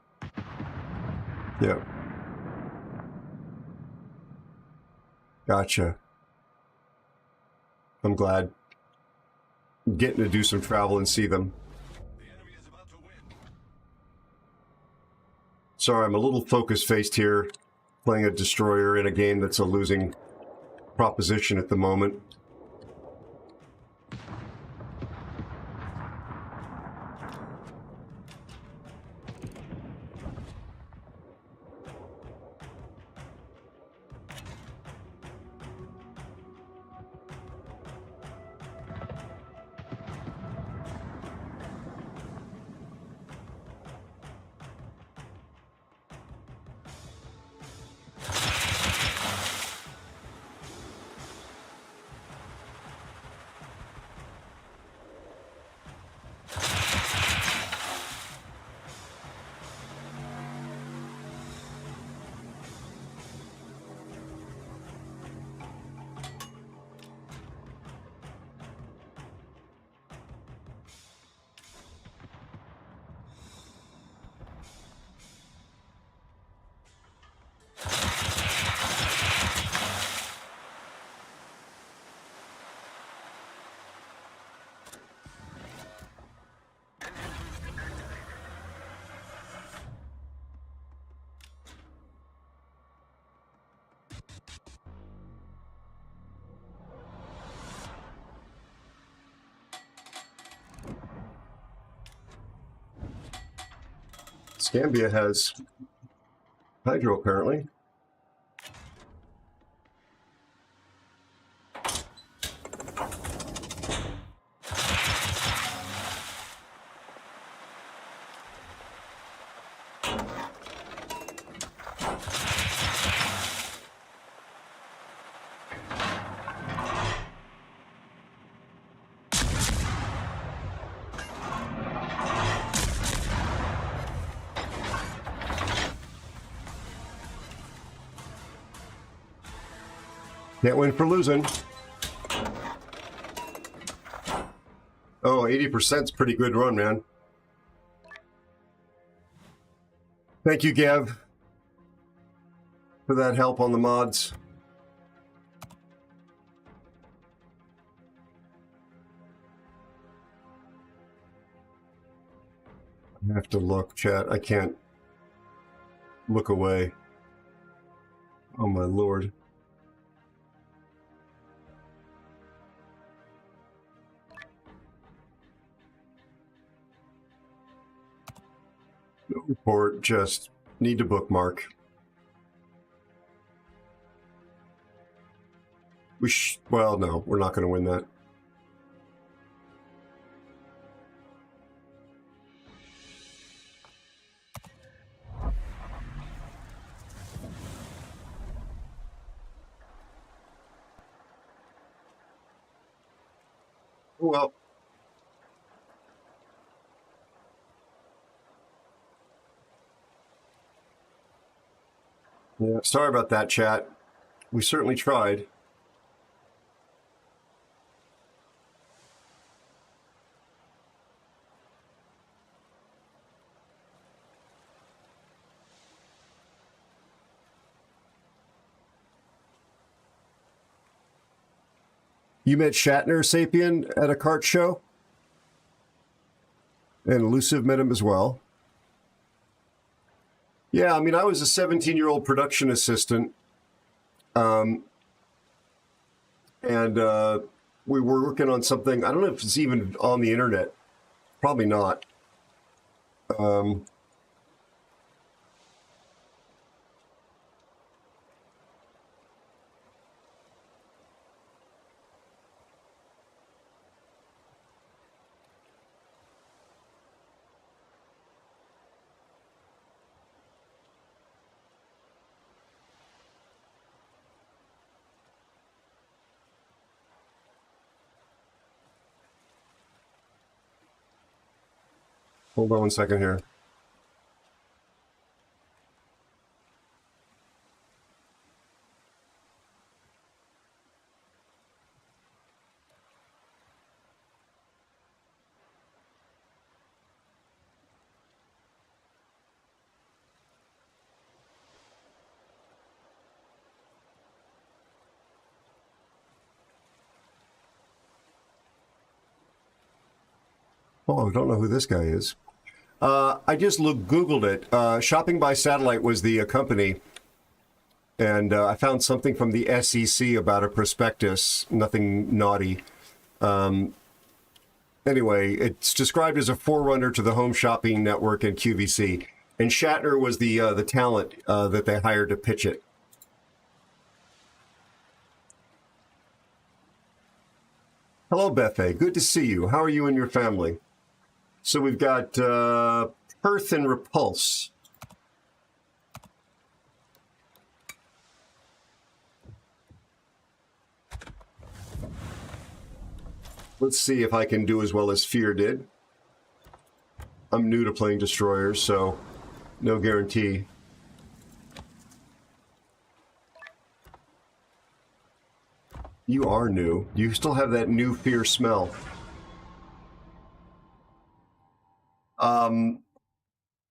S4: Yeah. Gotcha. I'm glad. I'm getting to do some travel and see them. Sorry, I'm a little focus-faced here, playing a destroyer in a game that's a losing proposition at the moment. Gambia has hydro, apparently. Can't win for losing. Oh, 80% is pretty good run, man. Thank you, Gav, for that help on the mods. I have to look, chat. I can't look away. Oh, my Lord. No report, just need to bookmark. Well, no, we're not going to win that. Well, yeah, sorry about that, chat. We certainly tried. You met Shatner, Sapien, at a kart show? And Elusive met him as well. Yeah, I mean, I was a 17-year-old production assistant. And we were working on something. I don't know if it's even on the internet. Probably not. Hold on one second here. Oh, I don't know who this guy is. I just Googled it. Shopping by Satellite was the company. And I found something from the SEC about a prospectus, nothing naughty. Anyway, it's described as a forerunner to the home shopping network and QVC. And Shatner was the talent that they hired to pitch it. Hello, Bethe. Good to see you. How are you and your family? So we've got Perth and Repulse. Let's see if I can do as well as Fear did. I'm new to playing destroyers, so no guarantee. You are new. You still have that new Fear smell.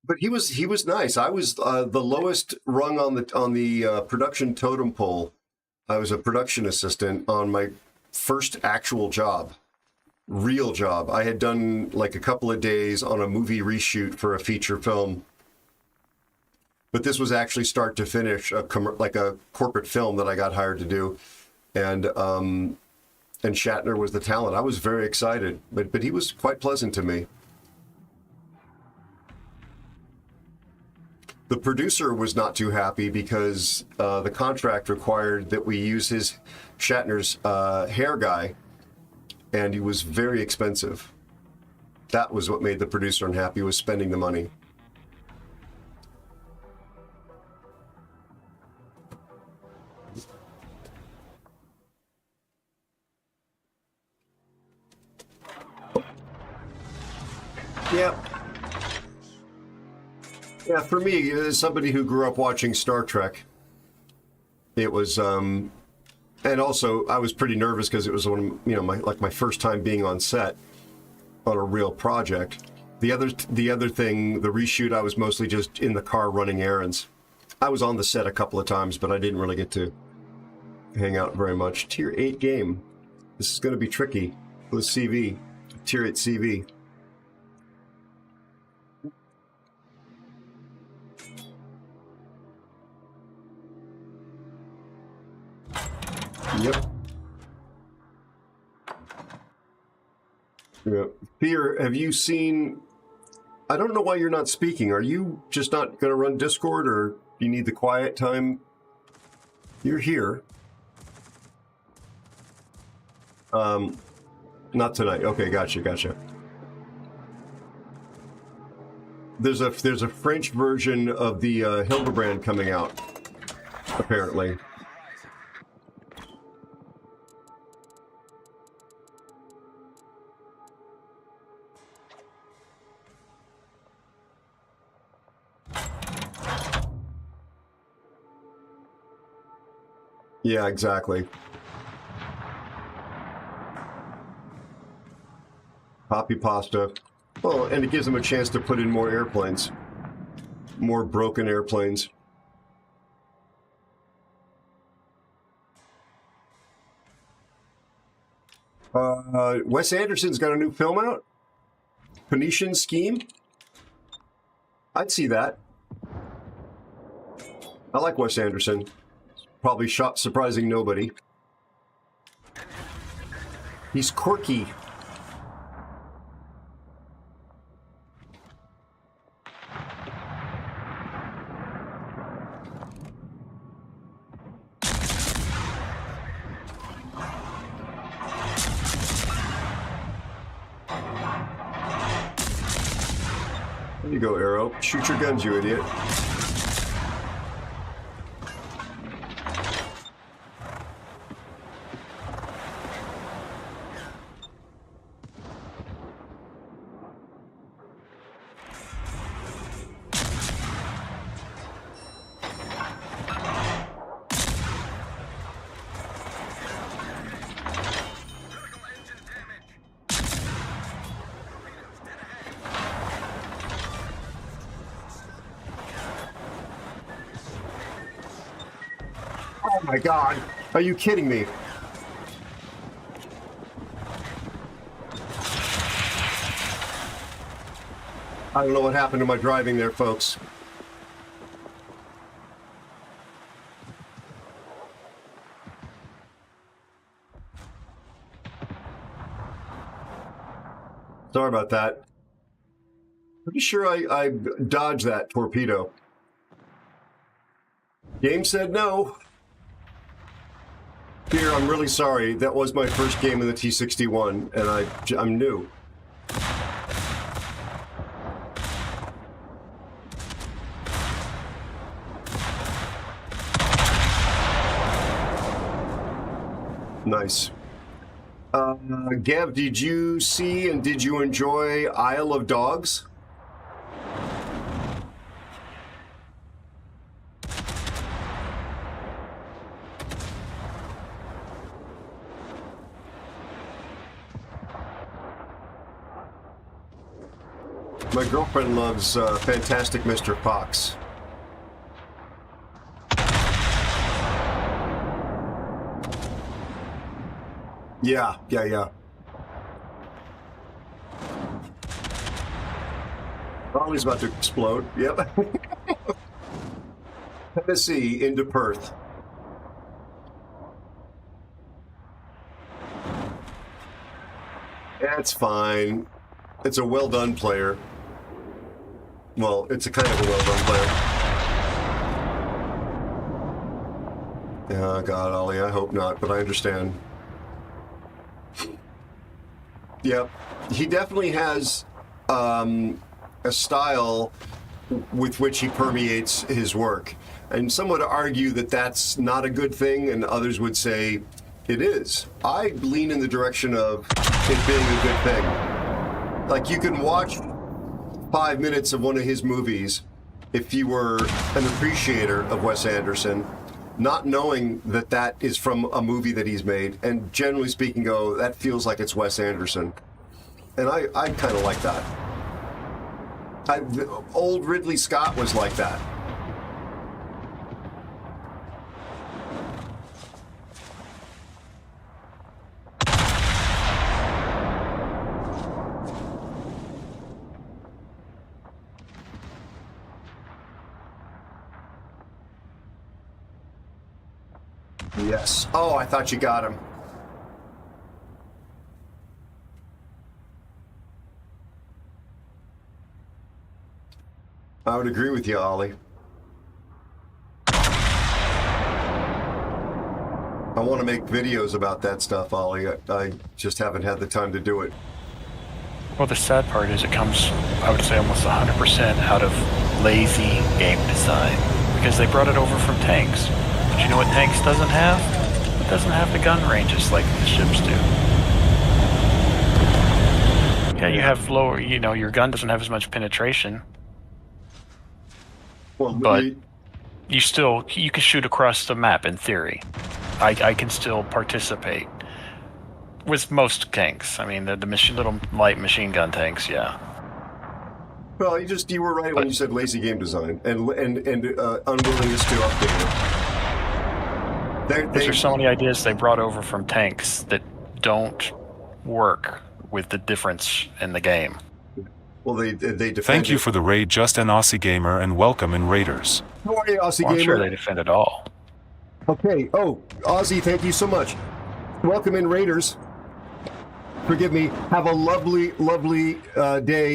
S4: But he was nice. I was the lowest rung on the production totem pole. I was a production assistant on my first actual job, real job. I had done like a couple of days on a movie reshoot for a feature film, but this was actually start to finish like a corporate film that I got hired to do, and Shatner was the talent. I was very excited, but he was quite pleasant to me. The producer was not too happy because the contract required that we use Shatner's hair guy, and he was very expensive. That was what made the producer unhappy, was spending the money. Yep. Yeah, for me, as somebody who grew up watching Star Trek, it was, and also I was pretty nervous because it was one of, my first time being on set on a real project. The other thing, the reshoot, I was mostly just in the car running errands. I was on the set a couple of times, but I didn't really get to hang out very much. Tier 8 game. This is going to be tricky with CV. Tier 8 CV. Yep. Yep. Fear, have you seen I don't know why you're not speaking. Are you just not going to run Discord, or you need the quiet time? You're here. Not tonight. Okay, gotcha. There's a French version of the Hildebrand coming out, apparently. Yeah, exactly. Copy pasta. Well, and it gives them a chance to put in more airplanes. More broken airplanes. Wes Anderson's got a new film out? Phoenician Scheme? I'd see that. I like Wes Anderson. Probably shot surprising nobody. He's quirky. There you go, Aero. Shoot your guns, you idiot. Oh my God, are you kidding me? I don't know what happened to my driving there, folks. Sorry about that. Pretty sure I dodged that torpedo. Game said no. Here, I'm really sorry. That was my first game in the T-61, and I'm new. Nice. Gav, did you see and did you enjoy Isle of Dogs? My girlfriend loves Fantastic Mr. Fox. Yeah. Oh, he's about to explode. Yep. Tennessee into Perth. That's fine. It's a well-done player. Well, it's a kind of a well-done player. Oh, God, Ollie, I hope not, but I understand. Yep. He definitely has a style with which he permeates his work. And some would argue that that's not a good thing, and others would say it is. I lean in the direction of it being a good thing. Like, you can watch 5 minutes of one of his movies if you were an appreciator of Wes Anderson, not knowing that that is from a movie that he's made, and generally speaking go, that feels like it's Wes Anderson. And I kind of like that. Old Ridley Scott was like that. Yes. Oh, I thought you got him. I would agree with you, Ollie. I want to make videos about that stuff, Ollie. I just haven't had the time to do it.
S8: Well, the sad part is it comes, I would say, almost 100% out of lazy game design. Because they brought it over from tanks. But you know what tanks doesn't have? It doesn't have the gun ranges like the ships do. Yeah, you have lower, you know, your gun doesn't have as much penetration.
S4: Well,
S8: but you can shoot across the map in theory. I can still participate with most tanks. I mean, the little light machine gun tanks, yeah.
S4: Well, you were right when you said lazy game design and unwillingness to update it.
S8: There's so many ideas they brought over from tanks that don't work with the difference in the game.
S4: Well, they defend.
S1: Thank you for the raid, Just an Aussie Gamer, and welcome in Raiders.
S4: How are you, Aussie
S8: Gamer? I'm sure
S4: Gamer?
S8: they defend it all.
S4: Okay. Oh, Aussie, thank you so much. Welcome in, Raiders. Forgive me. Have a lovely, lovely day,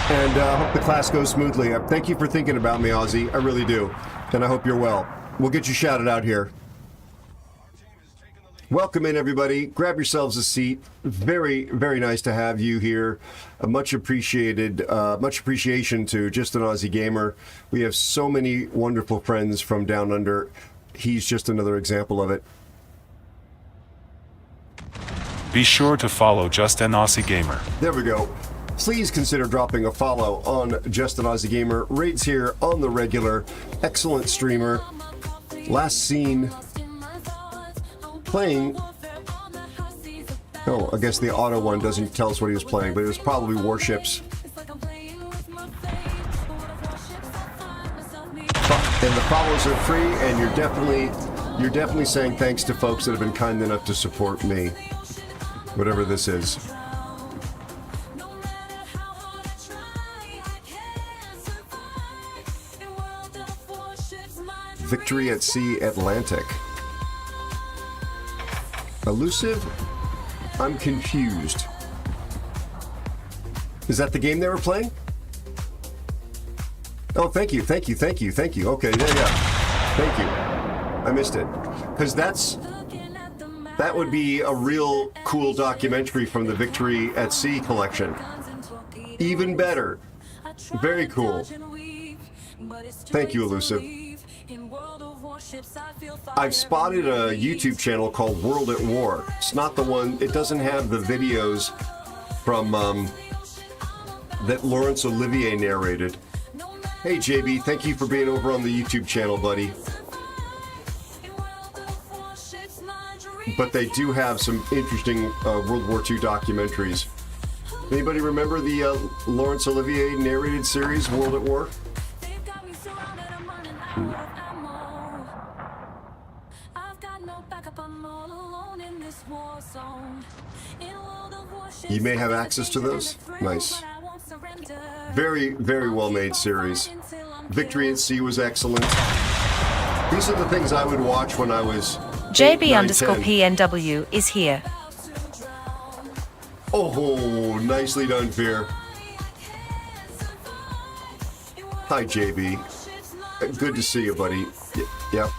S4: and hope the class goes smoothly. Thank you for thinking about me, Aussie. I really do, and I hope you're well. We'll get you shouted out here. Welcome in, everybody. Grab yourselves a seat. Very, very nice to have you here. Much appreciated. Much appreciation to Just an Aussie Gamer. We have so many wonderful friends from down under. He's just another example of it.
S1: Be sure to follow Just an Aussie Gamer.
S4: There we go. Please consider dropping a follow on Just an Aussie Gamer. Raids here on the regular. Excellent streamer. Last seen playing. Oh, I guess the auto one doesn't tell us what he was playing, but it was probably Warships. And the follows are free, and you're definitely saying thanks to folks that have been kind enough to support me, whatever this is. Victory at Sea Atlantic. Elusive? I'm confused. Is that the game they were playing? Oh, thank you. Okay, yeah. Thank you. I missed it. Because that would be a real cool documentary from the Victory at Sea collection. Even better. Very cool. Thank you, Elusive. I've spotted a YouTube channel called World at War. It's not the one, it doesn't have the videos from that Laurence Olivier narrated. Hey JB, thank you for being over on the YouTube channel, buddy. But they do have some interesting World War II documentaries. Anybody remember the Laurence Olivier narrated series, World at War? You may have access to those? Nice. Very, very well-made series. Victory at Sea was excellent. These are the things I would watch when I was
S2: JB_PNW is here.
S4: Oh, nicely done, Fear. Hi, JB. Good to see you, buddy. Yep.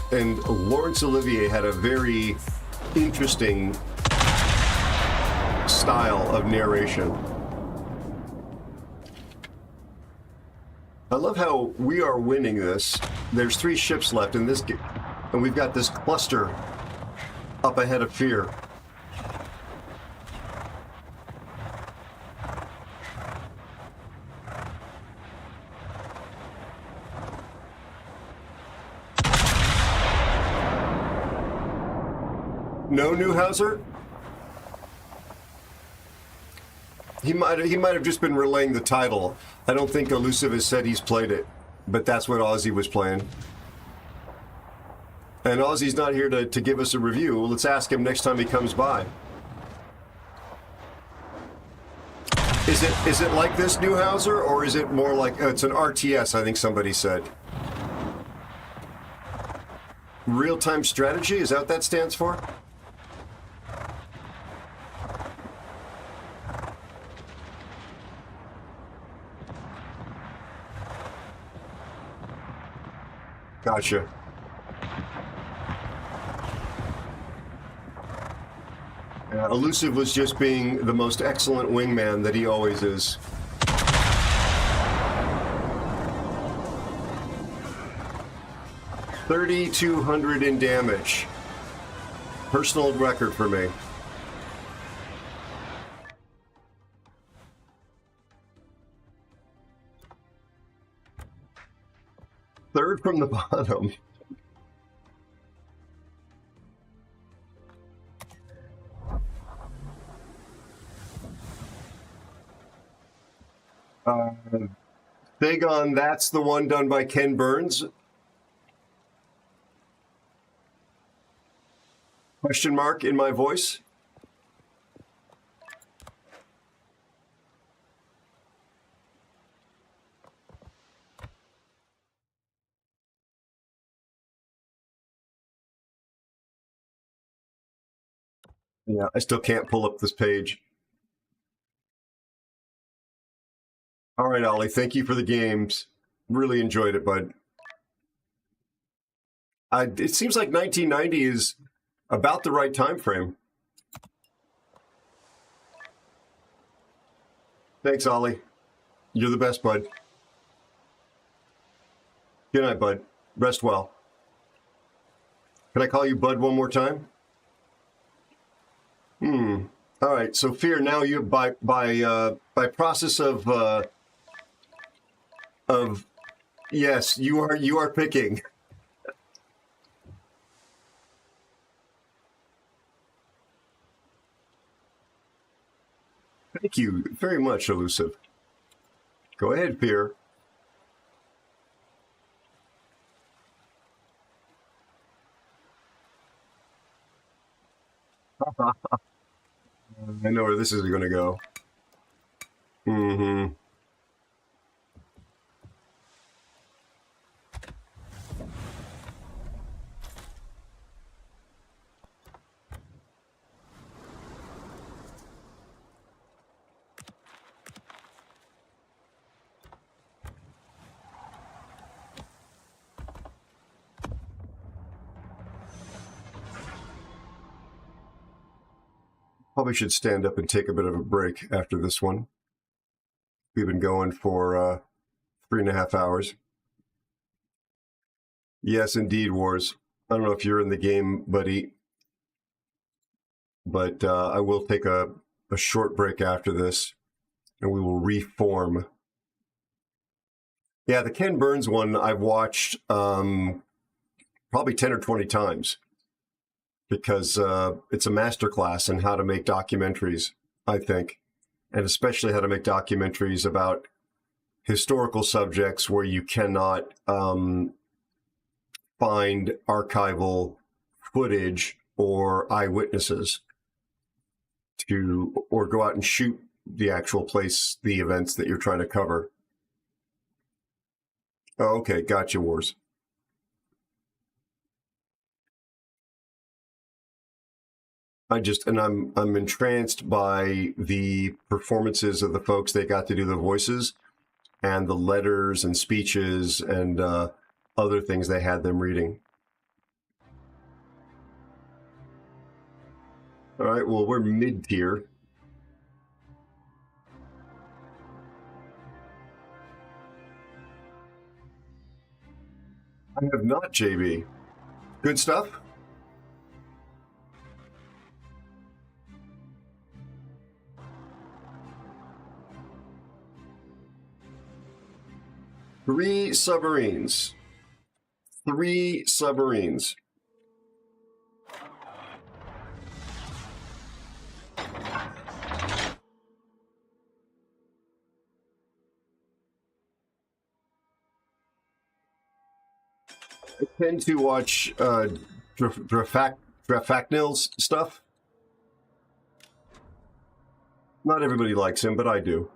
S4: And Laurence Olivier had a very interesting style of narration. I love how we are winning this. There's 3 ships left in this game, and we've got this cluster up ahead of Fear. No Newhouser? He might have just been relaying the title. I don't think Elusive has said he's played it, but that's what Aussie was playing. And Aussie's not here to give us a review. Let's ask him next time he comes by. Is it like this Newhouser, or is it more like it's an RTS? I think somebody said. Real-time strategy? Is that what that stands for? Gotcha. Elusive was just being the most excellent wingman that he always is. $3,200 in damage. Personal record for me. Third from the bottom. Big on that's the one done by Ken Burns. Question mark in my voice. Yeah, I still can't pull up this page. All right, Ollie, thank you for the games. Really enjoyed it, bud. It seems like 1990 is about the right time frame. Thanks, Ollie. You're the best, bud. Good night, bud. Rest well. Can I call you bud one more time? All right. So, Fear, now you by process of yes, you are picking. Thank you very much, Elusive. Go ahead, Fear. I know where this is going to go. Probably should stand up and take a bit of a break after this one. We've been going for 3.5 hours. Yes, indeed, Wars. I don't know if you're in the game, buddy, but I will take a short break after this, and we will reform. Yeah, the Ken Burns one I've watched probably 10 or 20 times. Because it's a masterclass in how to make documentaries, I think, and especially how to make documentaries about historical subjects where you cannot find archival footage or eyewitnesses or go out and shoot the actual place, the events that you're trying to cover. Oh, okay, gotcha, Wars. I'm entranced by the performances of the folks that got to do the voices and the letters and speeches and other things they had them reading. All right, well, we're mid-tier. I have not, JB. Good stuff? Three submarines. I tend to watch Drafaknil's stuff. Not everybody likes him, but I do.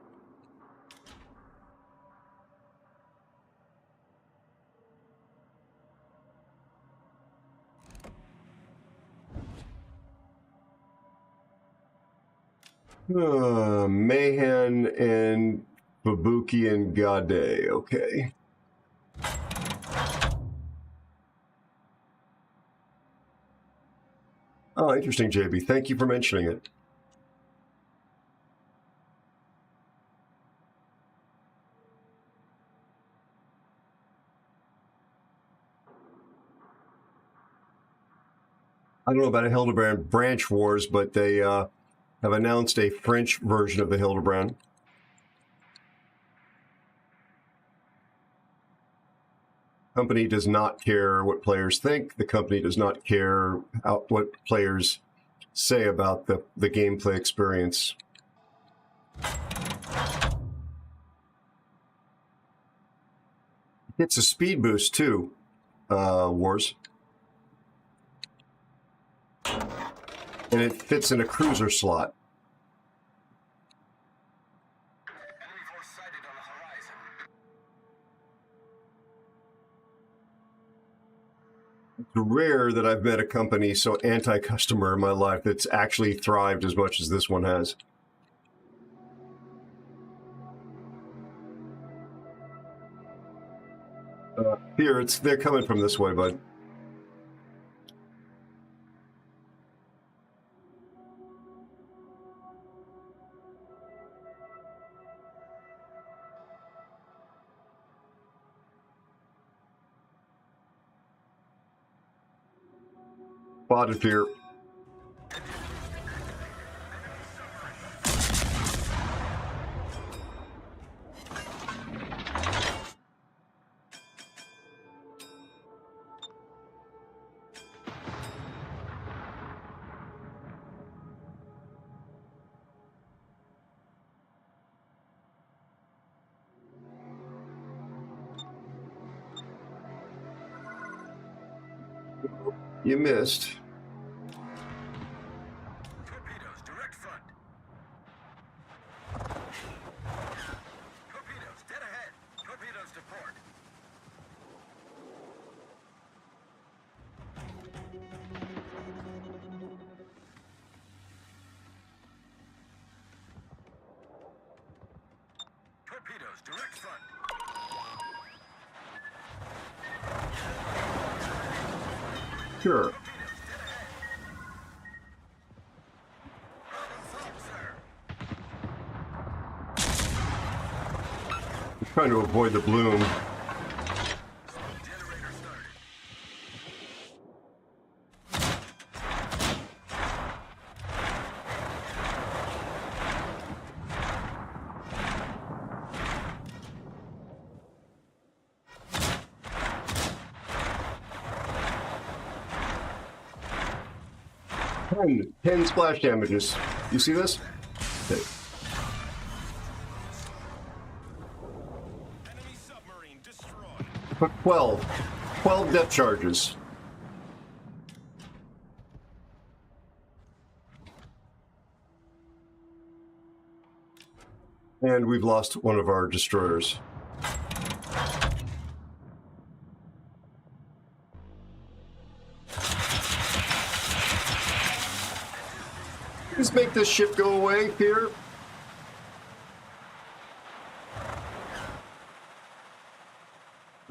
S4: Mahan and Babuki and Gade, okay. Oh, interesting, JB. Thank you for mentioning it. I don't know about a Hildebrand branch wars, but they have announced a French version of the Hildebrand. Company does not care what players think. The company does not care what players say about the gameplay experience. It's a speed boost too, Wars. And it fits in a cruiser slot. It's rare that I've met a company so anti-customer in my life that's actually thrived as much as this one has. Here, they're coming from this way, bud. Spotted here. You missed.
S9: Torpedoes, direct front. Torpedoes, dead ahead. Torpedoes to port. Torpedoes, direct front.
S4: Sure. I'm trying to avoid the bloom. Ten splash damages. You see this? Okay.
S9: Enemy submarine destroyed.
S4: Took 12. 12 depth charges. And we've lost one of our destroyers. Just make this ship go away here.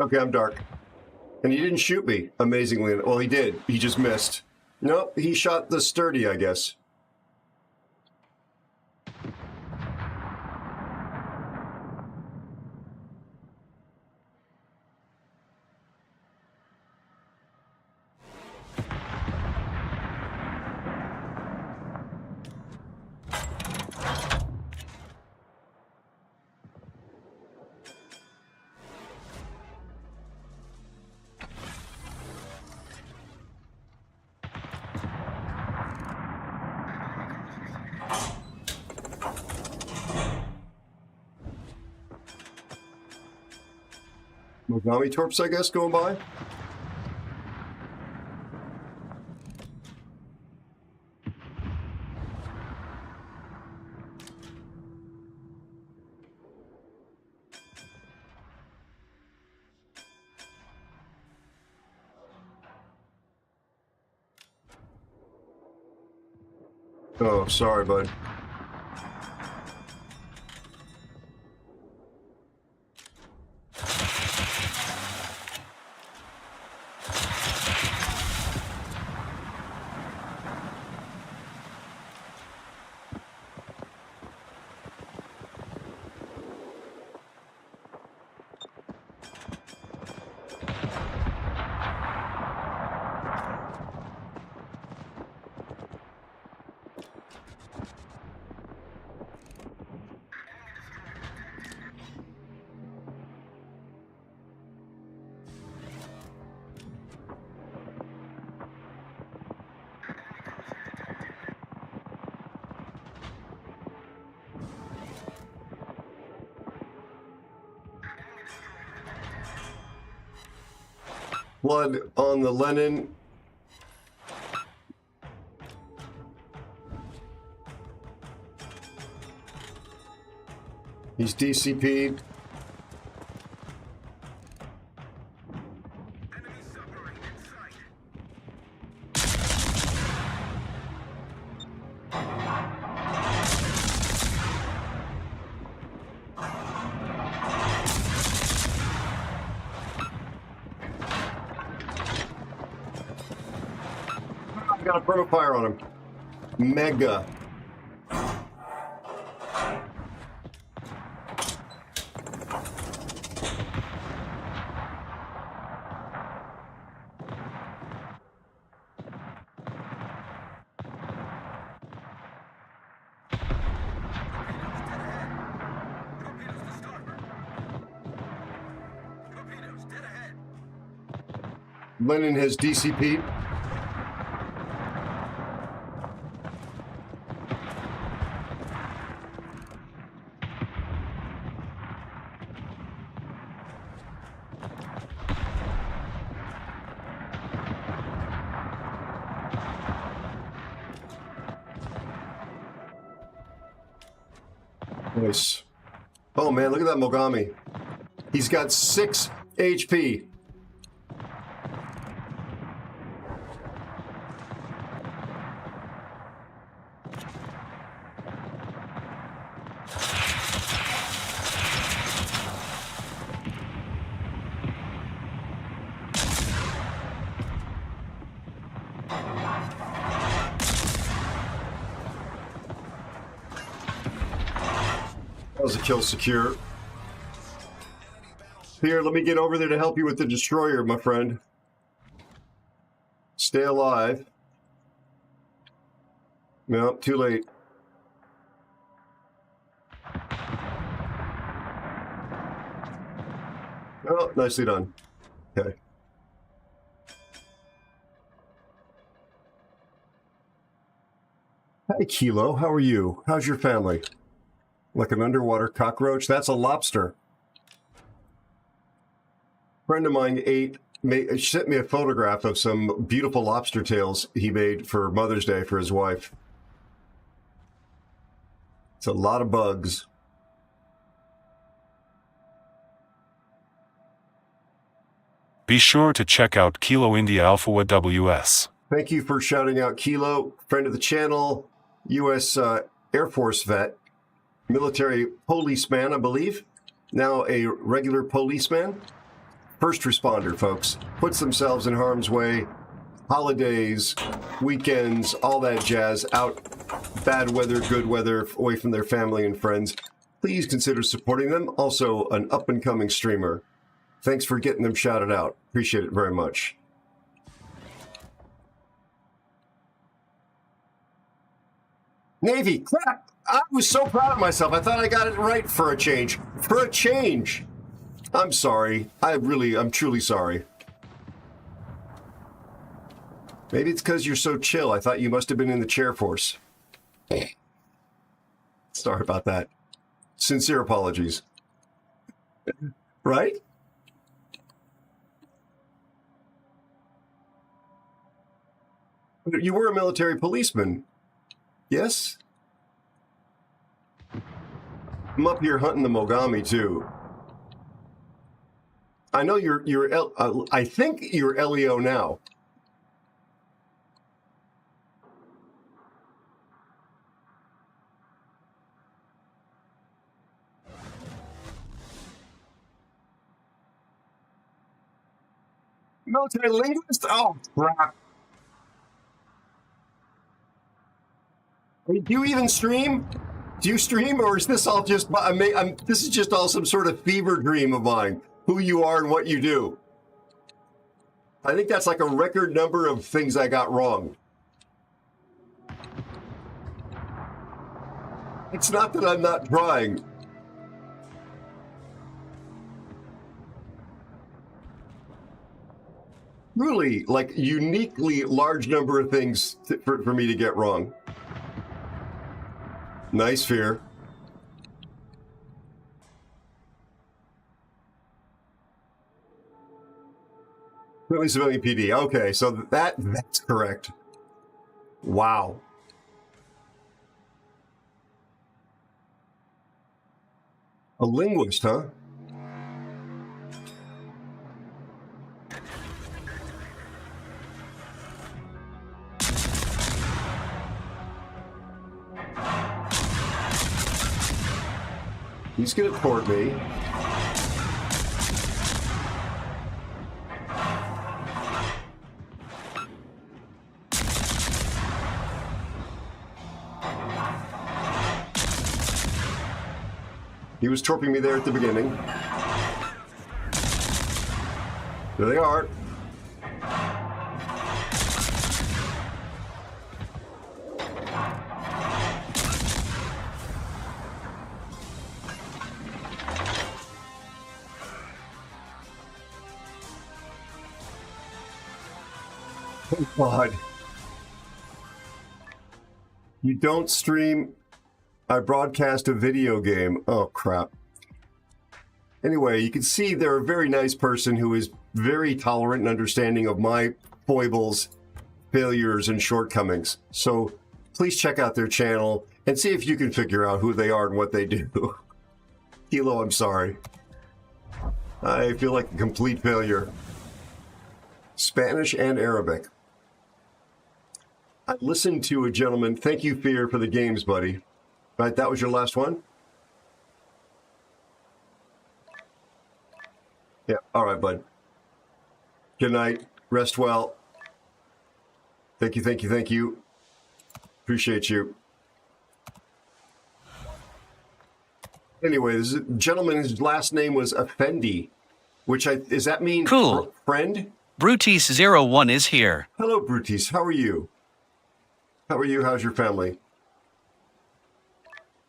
S4: Okay, I'm dark. And he didn't shoot me, amazingly. Well, he did. He just missed. Nope, he shot the sturdy, I guess. Mogami torps, I guess, going by. Oh, sorry, bud. Blood on the Lenin. He's DCP'd. Got a proto fire on him. Mega. Lenin has DCP'd. Nice. Oh man, look at that Mogami. He's got 6 HP. That was a kill secure. Here, let me get over there to help you with the destroyer, my friend. Stay alive. No, too late. Oh, nicely done. Okay. Hi, Kilo. How are you? How's your family? Like an underwater cockroach? That's a lobster. A friend of mine sent me a photograph of some beautiful lobster tails he made for Mother's Day for his wife. It's a lot of bugs.
S1: Be sure to check out Kilo India Alpha WS.
S4: Thank you for shouting out Kilo, friend of the channel, U.S. Air Force vet, military policeman, I believe. Now a regular policeman. First responder, folks. Puts themselves in harm's way. Holidays, weekends, all that jazz. Out, bad weather, good weather, away from their family and friends. Please consider supporting them. Also, an up-and-coming streamer. Thanks for getting them shouted out. Appreciate it very much. Navy, crap! I was so proud of myself. I thought I got it right for a change. For a change! I'm sorry. I'm truly sorry. Maybe it's because you're so chill. I thought you must have been in the chair force. Sorry about that. Sincere apologies. Right? You were a military policeman. Yes? I'm up here hunting the Mogami too. I know I think you're LEO now. Military linguist? Oh, crap. Do you even stream? Do you stream, or is this all just... this is just all some sort of fever dream of mine, who you are and what you do. I think that's like a record number of things I got wrong. It's not that I'm not trying. Really, like, uniquely large number of things for me to get wrong. Nice fear. Friendly civilian PD. Okay, so that's correct. Wow. A linguist, huh? He's gonna court me. He was torping me there at the beginning. There they are. Oh God. You don't stream. I broadcast a video game. Oh, crap. Anyway, you can see they're a very nice person who is very tolerant and understanding of my foibles, failures, and shortcomings. So please check out their channel and see if you can figure out who they are and what they do. Hilo, I'm sorry. I feel like a complete failure. Spanish and Arabic. I listened to a gentleman. Thank you, Fear, for the games, buddy. Right, that was your last one? Yeah, all right, bud. Good night. Rest well. Thank you, thank you, thank you. Appreciate you. Anyway, this gentleman, his last name was Effendi, which does that mean
S5: cool.
S4: Friend?
S5: Brutis01 is here.
S4: Hello, Brutis. How are you? How are you? How's your family?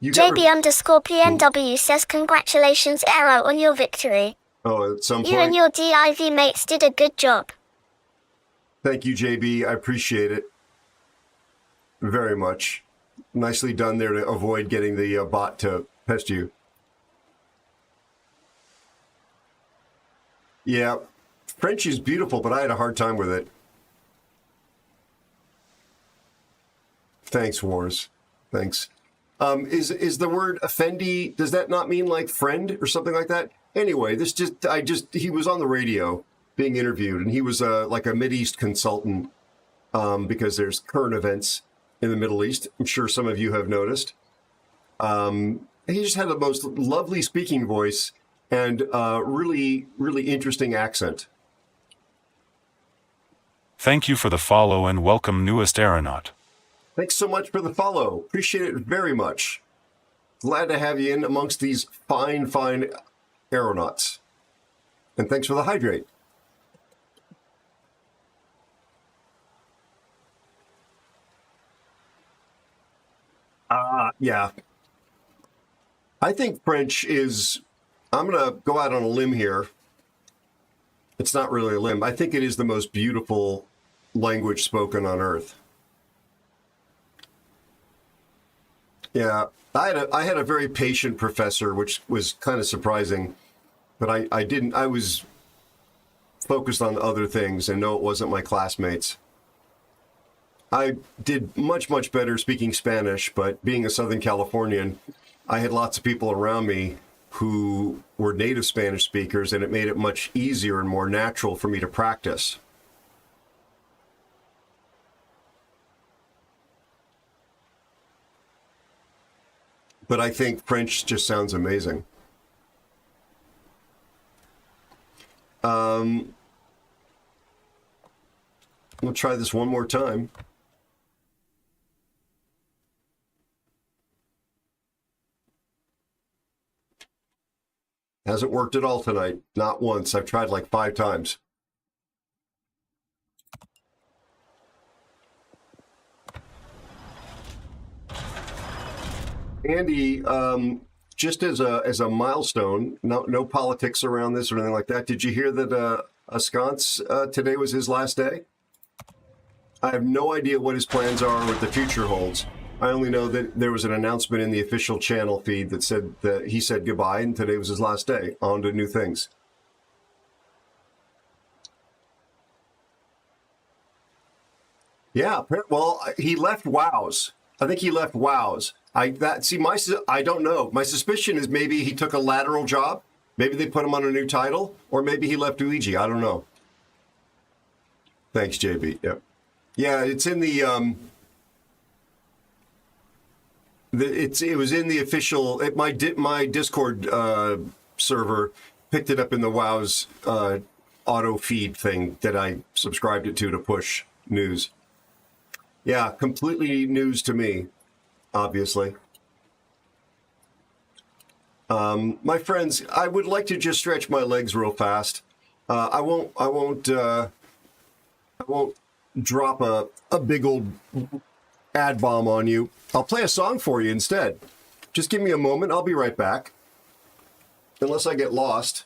S6: JB_PNW says congratulations, Aero, on your victory.
S4: Oh, at some point.
S6: You and your DIV mates did a good job.
S4: Thank you, JB. I appreciate it very much. Nicely done there to avoid getting the bot to pest you. Yeah, French is beautiful, but I had a hard time with it. Thanks, Wars. Thanks. Is the word Effendi, does that not mean like friend or something like that? Anyway, he was on the radio being interviewed, and he was like a Mideast consultant because there's current events in the Middle East. I'm sure some of you have noticed. He just had the most lovely speaking voice and really, really interesting accent.
S1: Thank you for the follow and welcome, newest aeronaut.
S4: Thanks so much for the follow. Appreciate it very much. Glad to have you in amongst these fine, fine aeronauts. And thanks for the hydrate. Yeah. I think French is, I'm going to go out on a limb here. It's not really a limb. I think it is the most beautiful language spoken on Earth. Yeah, I had a very patient professor, which was kind of surprising, but I was focused on other things, and no, it wasn't my classmates. I did much, much better speaking Spanish, but being a Southern Californian, I had lots of people around me who were native Spanish speakers, and it made it much easier and more natural for me to practice. But I think French just sounds amazing. We'll try this one more time. Hasn't worked at all tonight. Not once. I've tried like 5 times. Andy, just as a milestone, no politics around this or anything like that. Did you hear that Ascance today was his last day? I have no idea what his plans are or what the future holds. I only know that there was an announcement in the official channel feed that said that he said goodbye and today was his last day. On to new things. Yeah, well, he left WoWs. I think he left WoWs. I don't know. My suspicion is maybe he took a lateral job. Maybe they put him on a new title, or maybe he left Luigi. I don't know. Thanks, JB. Yep. Yeah, it's in the it was in the official. My Discord server picked it up in the WoW's auto feed thing that I subscribed it to push news. Yeah, completely news to me, obviously. My friends, I would like to just stretch my legs real fast. I won't drop a big old ad bomb on you. I'll play a song for you instead. Just give me a moment. I'll be right back. Unless I get lost.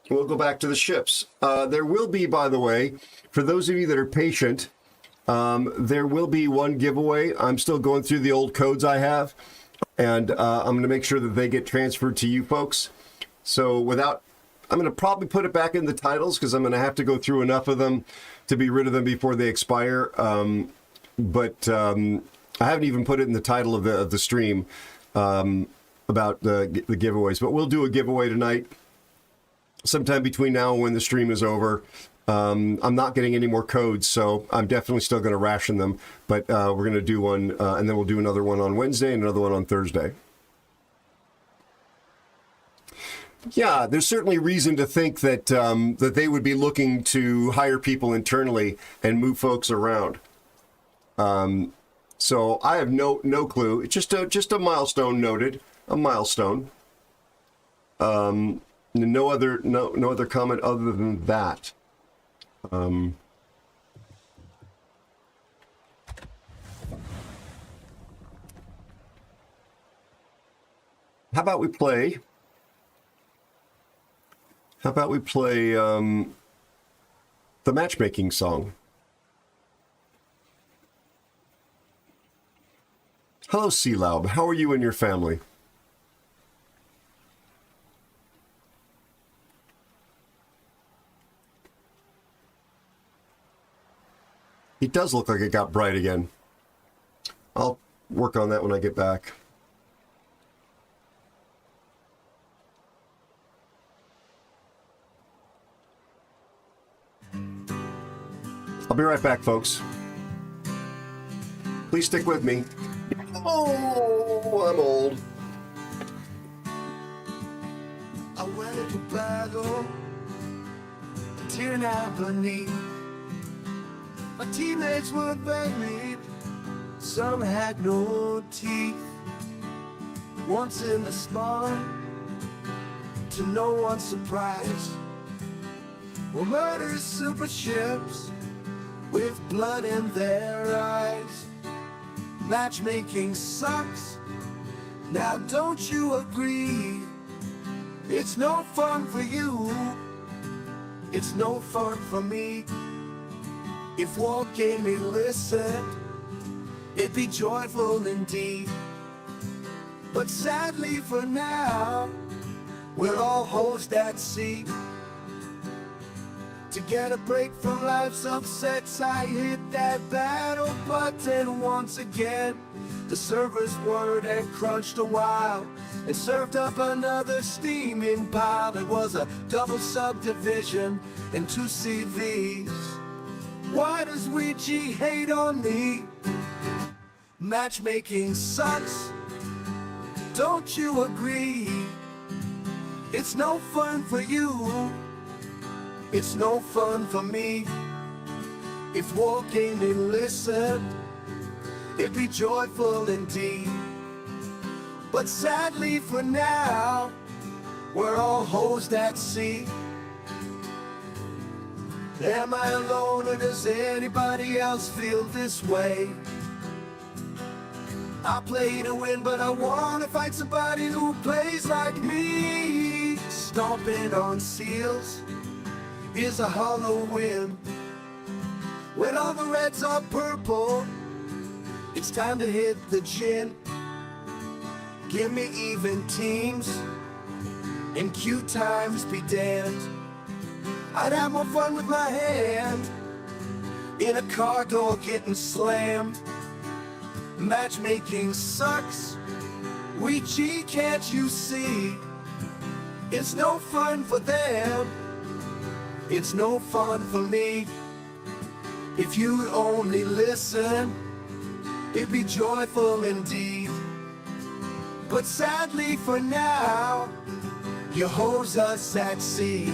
S4: We'll go back to the ships. There will be, by the way, for those of you that are patient, there will be one giveaway. I'm still going through the old codes I have, and I'm going to make sure that they get transferred to you folks. So I'm going to probably put it back in the titles because I'm going to have to go through enough of them to be rid of them before they expire. But I haven't even put it in the title of the stream about the giveaways. But we'll do a giveaway tonight, sometime between now and when the stream is over. I'm not getting any more codes, so I'm definitely still going to ration them. But we're going to do one, and then we'll do another one on Wednesday and another one on Thursday. Yeah, there's certainly reason to think that that they would be looking to hire people internally and move folks around. So I have no clue. It's just a milestone noted, a milestone. No other comment other than that. How about we play? How about we play the matchmaking song? Hello, Sealaub. How are you and your family? It does look like it got bright again. I'll work on that when I get back. I'll be right back, folks. Please stick with me. Oh, I'm old.
S10: I went into battle, a tear now beneath. My teammates were buried, some had no teeth. Once in the spawn, to no one's surprise, were murderous super ships with blood in their eyes. Matchmaking sucks, now don't you agree? It's no fun for you, it's no fun for me. If war gave me listen, it'd be joyful indeed. But sadly for now, we're all hosed at sea. To get a break from life's upsets, I hit that battle button once again. The server's word had crunched a while and served up another steaming pile. It was a double subdivision and 2 CVs. Why does Ouija hate on me? Matchmaking sucks, don't you agree? It's no fun for you, it's no fun for me. If war came and listened, it'd be joyful indeed. But sadly for now, we're all hosed at sea. Am I alone or does anybody else feel this way? I play to win, but I wanna fight somebody who plays like me. Stomping on seals is a hollow win. When all the reds are purple, it's time to hit the gin. Give me even teams and Q times be damned. I'd have more fun with my hand in a car door getting slammed. Matchmaking sucks. We cheat, can't you see? It's no fun for them. It's no fun for me. If you'd only listen, it'd be joyful indeed. But sadly for now, you hose us at sea.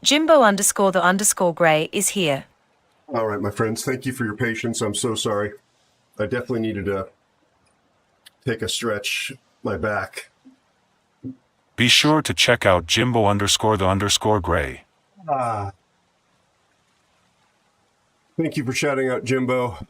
S2: Jimbo_the_gray is here.
S4: All right, my friends, thank you for your patience. I'm so sorry. I definitely needed to take a stretch my back.
S1: Be sure to check out Jimbo_the_gray.
S4: Thank you for shouting out Jimbo.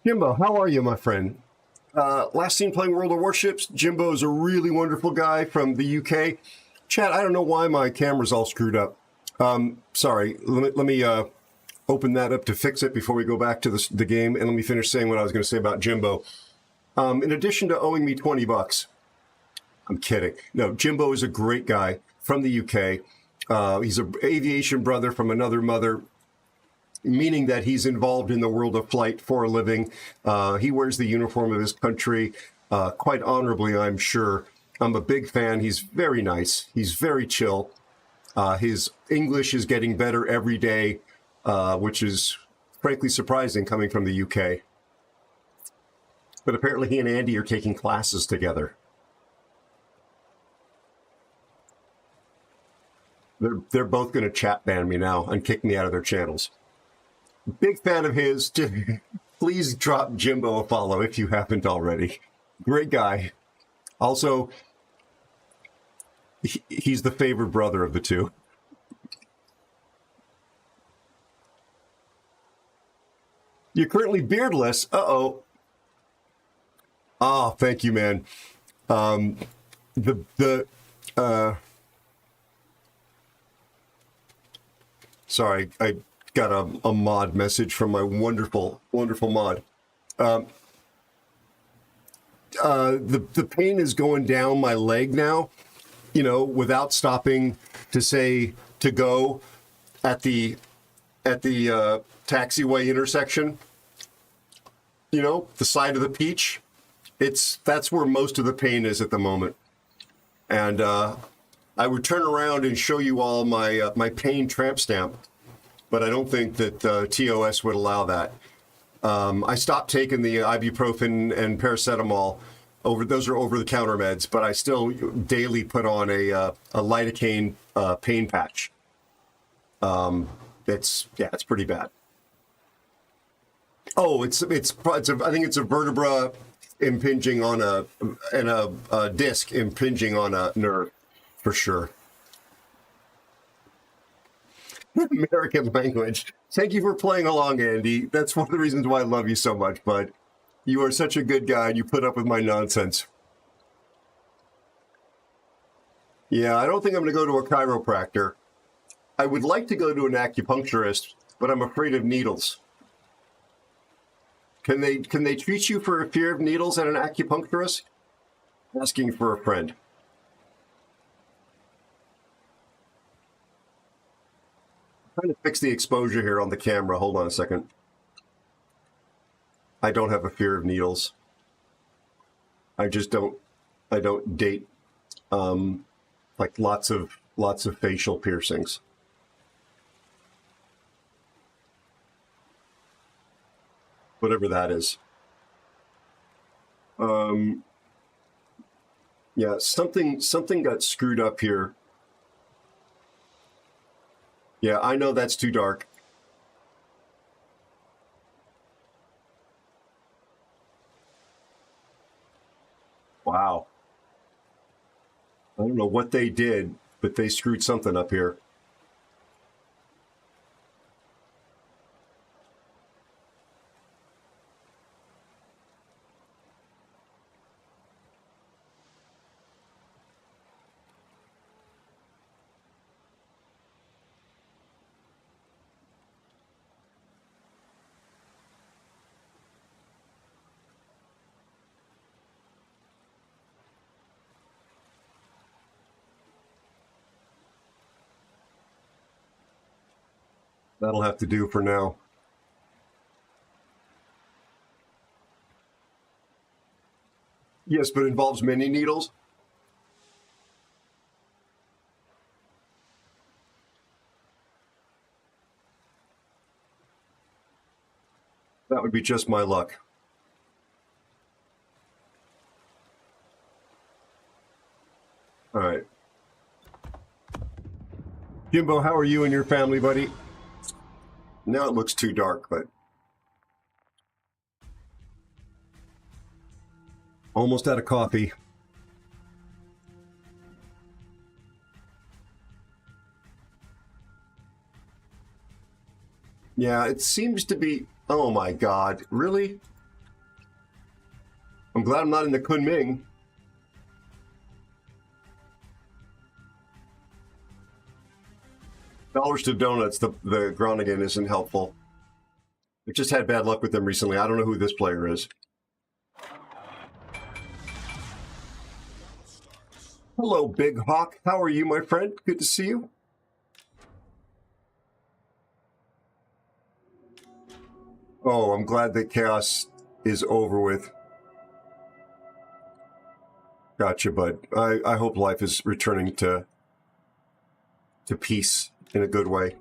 S4: Jimbo, how are you, my friend? Last seen playing World of Warships. Jimbo is a really wonderful guy from the UK. Chat, I don't know why my camera's all screwed up. Sorry, let me open that up to fix it before we go back to the game. And let me finish saying what I was going to say about Jimbo. In addition to owing me $20, I'm kidding. No, Jimbo is a great guy from the UK. He's an aviation brother from another mother, meaning that he's involved in the world of flight for a living. He wears the uniform of his country quite honorably, I'm sure. I'm a big fan. He's very nice. He's very chill. His English is getting better every day, which is frankly surprising coming from the UK. But apparently he and Andy are taking classes together. They're both going to chat ban me now and kick me out of their channels. Big fan of his. Please drop Jimbo a follow if you haven't already. Great guy. Also, he's the favored brother of the two. You're currently beardless. Uh-oh. Oh, thank you, man. Sorry, I got a mod message from my wonderful mod. The pain is going down my leg now, you know, without stopping to say to go at the taxiway intersection. You know, the side of the peach. That's where most of the pain is at the moment. And I would turn around and show you all my pain tramp stamp, but I don't think that TOS would allow that. I stopped taking the ibuprofen and paracetamol. Those are over-the-counter meds, but I still daily put on a lidocaine pain patch. It's pretty bad. Oh, I think it's a vertebra impinging on a disc impinging on a nerve, for sure. American language. Thank you for playing along, Andy. That's one of the reasons why I love you so much, bud. You are such a good guy, and you put up with my nonsense. Yeah, I don't think I'm going to go to a chiropractor. I would like to go to an acupuncturist, but I'm afraid of needles. Can they treat you for a fear of needles at an acupuncturist? Asking for a friend. I'm trying to fix the exposure here on the camera. Hold on a second. I don't have a fear of needles. I just don't. I don't date like lots of facial piercings. Whatever that is. Yeah, something got screwed up here. Yeah, I know that's too dark. Wow. I don't know what they did, but they screwed something up here. That'll have to do for now. Yes, but it involves many needles. That would be just my luck. All right. Jimbo, how are you and your family, buddy? Now it looks too dark, but almost out of coffee. Yeah, it seems to be. Oh my God, really? I'm glad I'm not in the Kunming. dollars to donuts, the Groningen isn't helpful. I've just had bad luck with them recently. I don't know who this player is. Hello, Big Hawk. How are you, my friend? Good to see you. Oh, I'm glad that chaos is over with. Gotcha, bud. I hope life is returning to peace in a good way.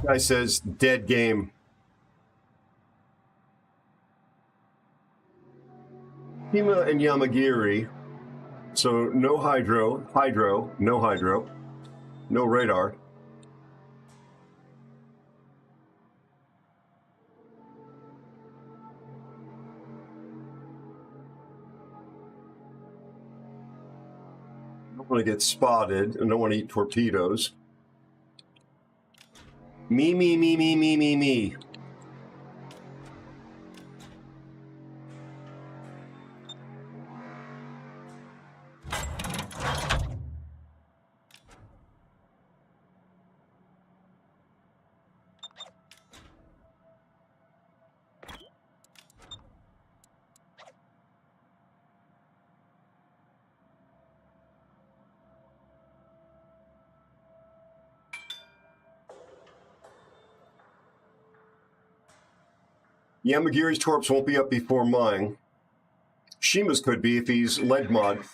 S4: Guy says, dead game. Hima and Yamagiri. So no hydro, no radar. I don't want to get spotted. I don't want to eat torpedoes. Me. Yamagiri's torps won't be up before mine. Shima's could be if he's lead mod.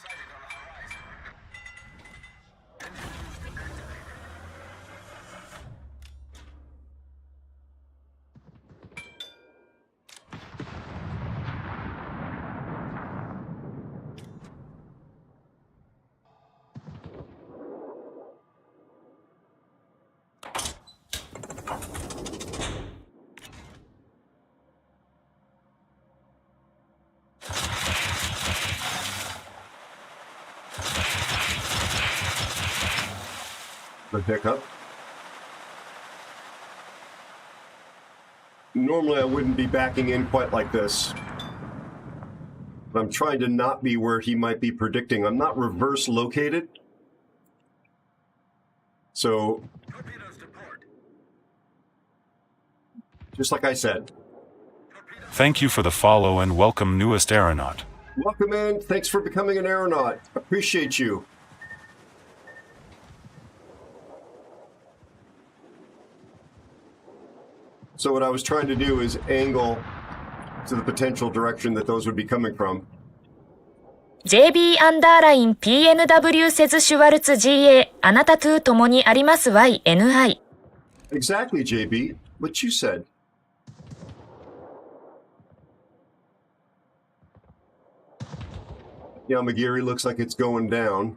S4: The pickup. Normally I wouldn't be backing in quite like this. But I'm trying to not be where he might be predicting. I'm not reverse located. So, just like I said.
S1: Thank you for the follow and welcome, newest aeronaut.
S4: Welcome in. Thanks for becoming an aeronaut. Appreciate you. So what I was trying to do is angle to the potential direction that those would be coming from.
S13: JB アンダーライン PNW セズシュワルツ GA あなたと共にあります YNI
S4: Exactly, JB. What you said. Yamagiri looks like it's going down.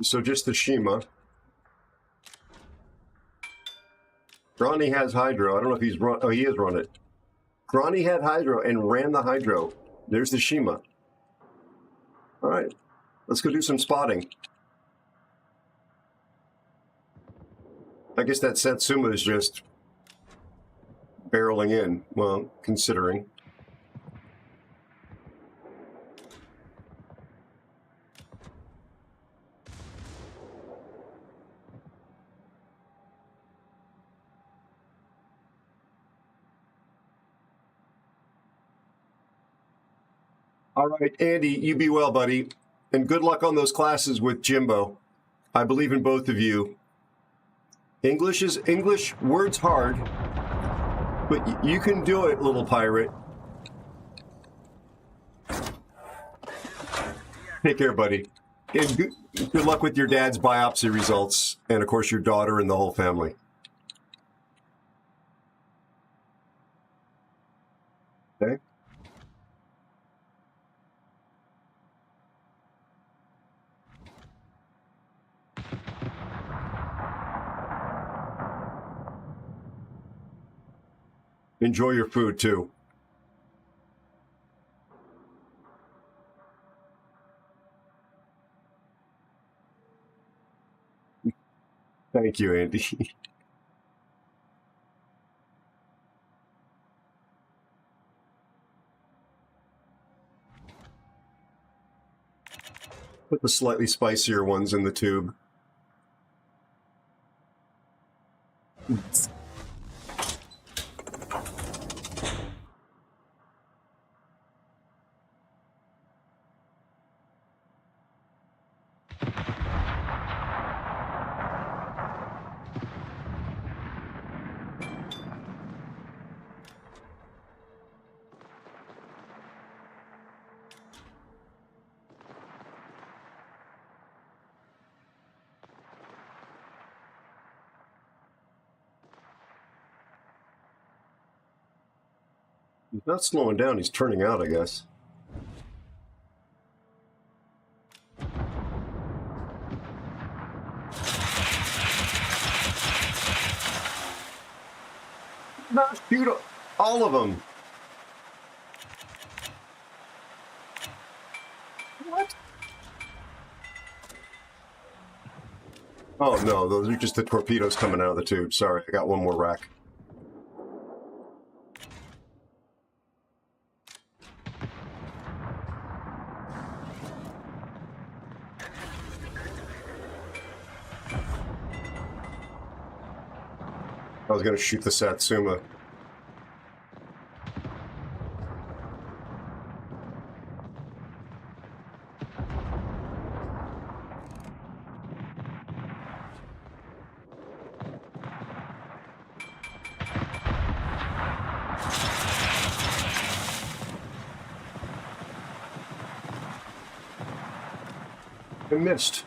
S4: So just the Shima. Grani has hydro. I don't know if he's run. Oh, he has run it. Grani had hydro and ran the hydro. There's the Shima. All right, let's go do some spotting. I guess that Satsuma is just barreling in. Well, considering. All right, Andy, you be well, buddy. And good luck on those classes with Jimbo. I believe in both of you. English, words hard, but you can do it, little pirate. Take care, buddy. And good luck with your dad's biopsy results, and of course your daughter and the whole family. Okay. Enjoy your food, too. Thank you, Andy. Put the slightly spicier ones in the tube. He's not slowing down, he's turning out, I guess. Not shoot all of them. What? Oh no, those are just the torpedoes coming out of the tube. Sorry, I got one more rack. I was going to shoot the Satsuma. I missed.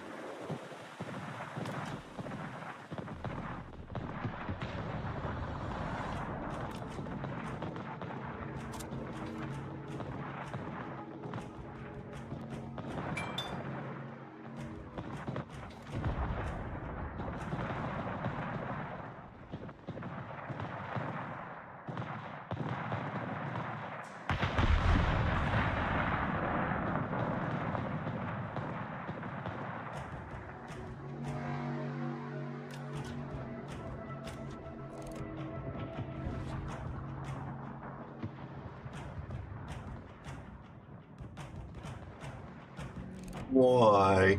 S4: Why?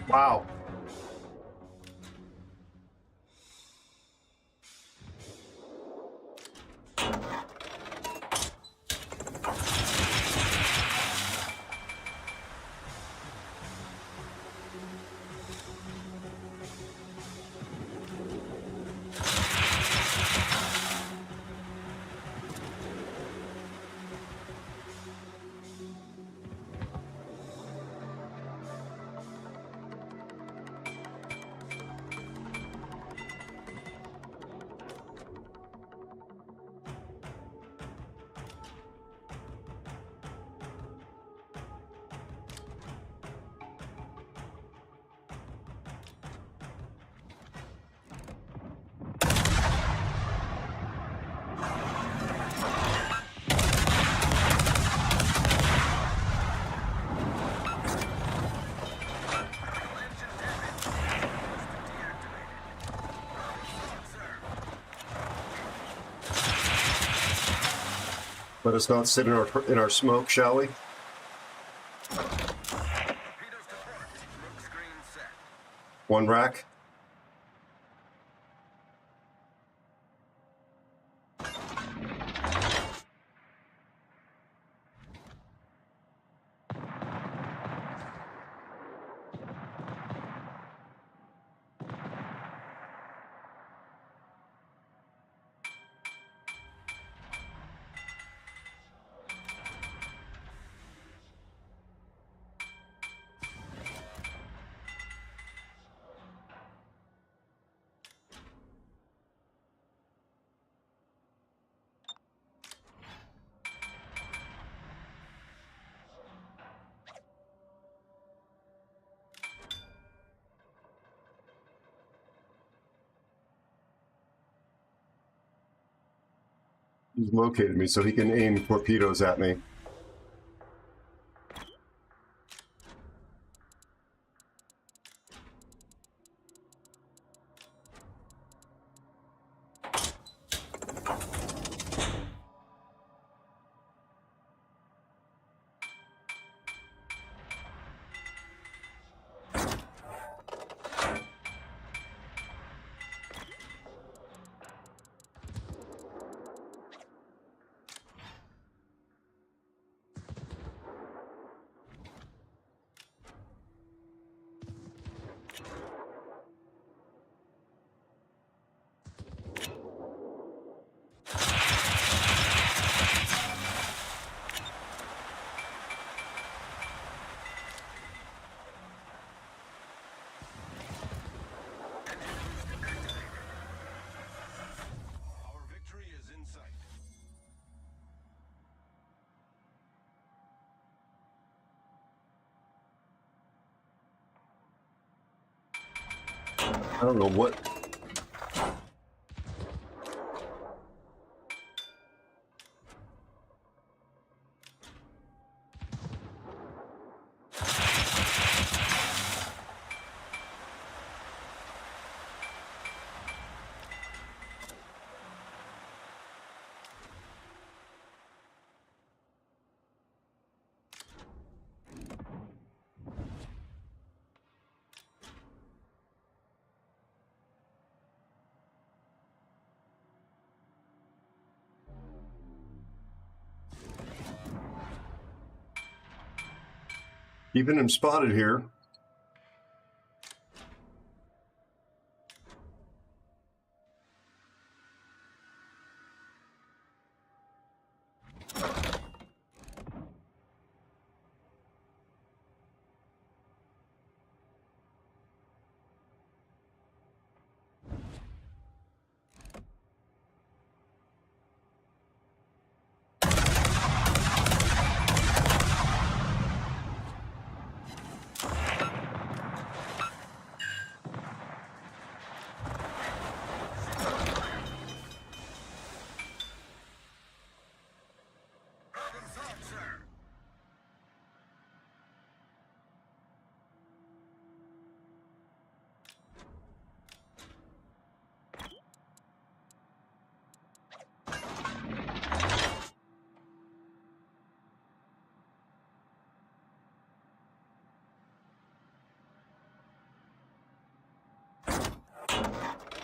S4: Wow. Let us not sit in our smoke, shall we? One rack. He's located me so he can aim torpedoes at me.
S9: Our victory is in sight.
S4: I don't know what. Keeping him spotted here.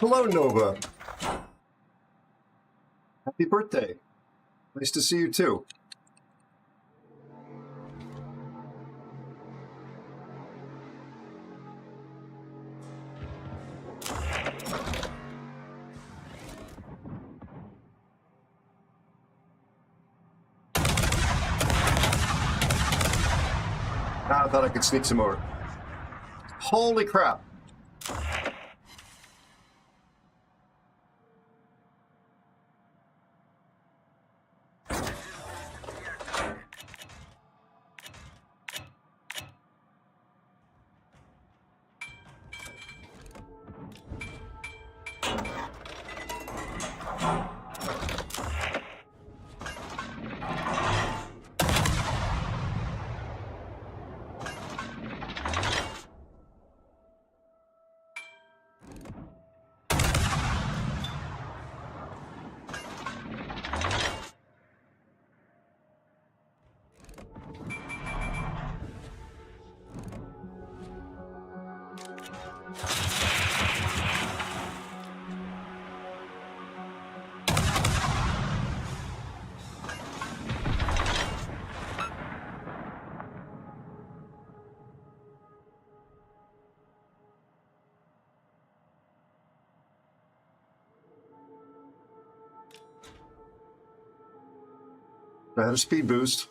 S4: Hello, Nova. Happy birthday. Nice to see you too. I thought I could sneak some more. Holy crap. I had a speed boost.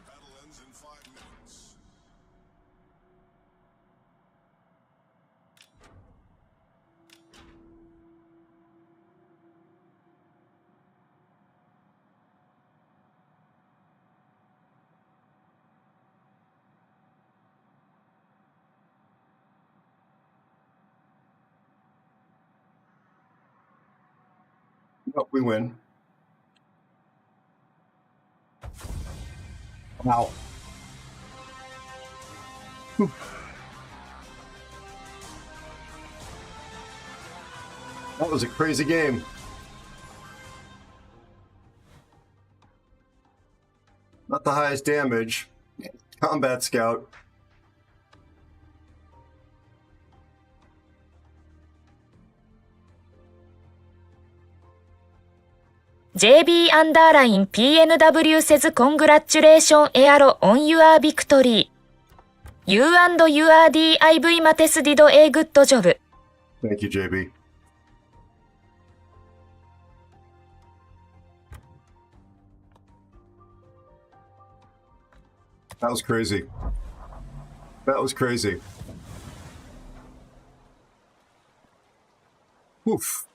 S9: Battle ends in 5 minutes.
S4: Oh, we win. Wow. Whew. That was a crazy game. Not the highest damage. Combat Scout.
S13: JB underline PNW says congratulations Aero on your victory. You and your DIV Mates did a good job.
S4: Thank you, JB. That was crazy. That was crazy. Oof.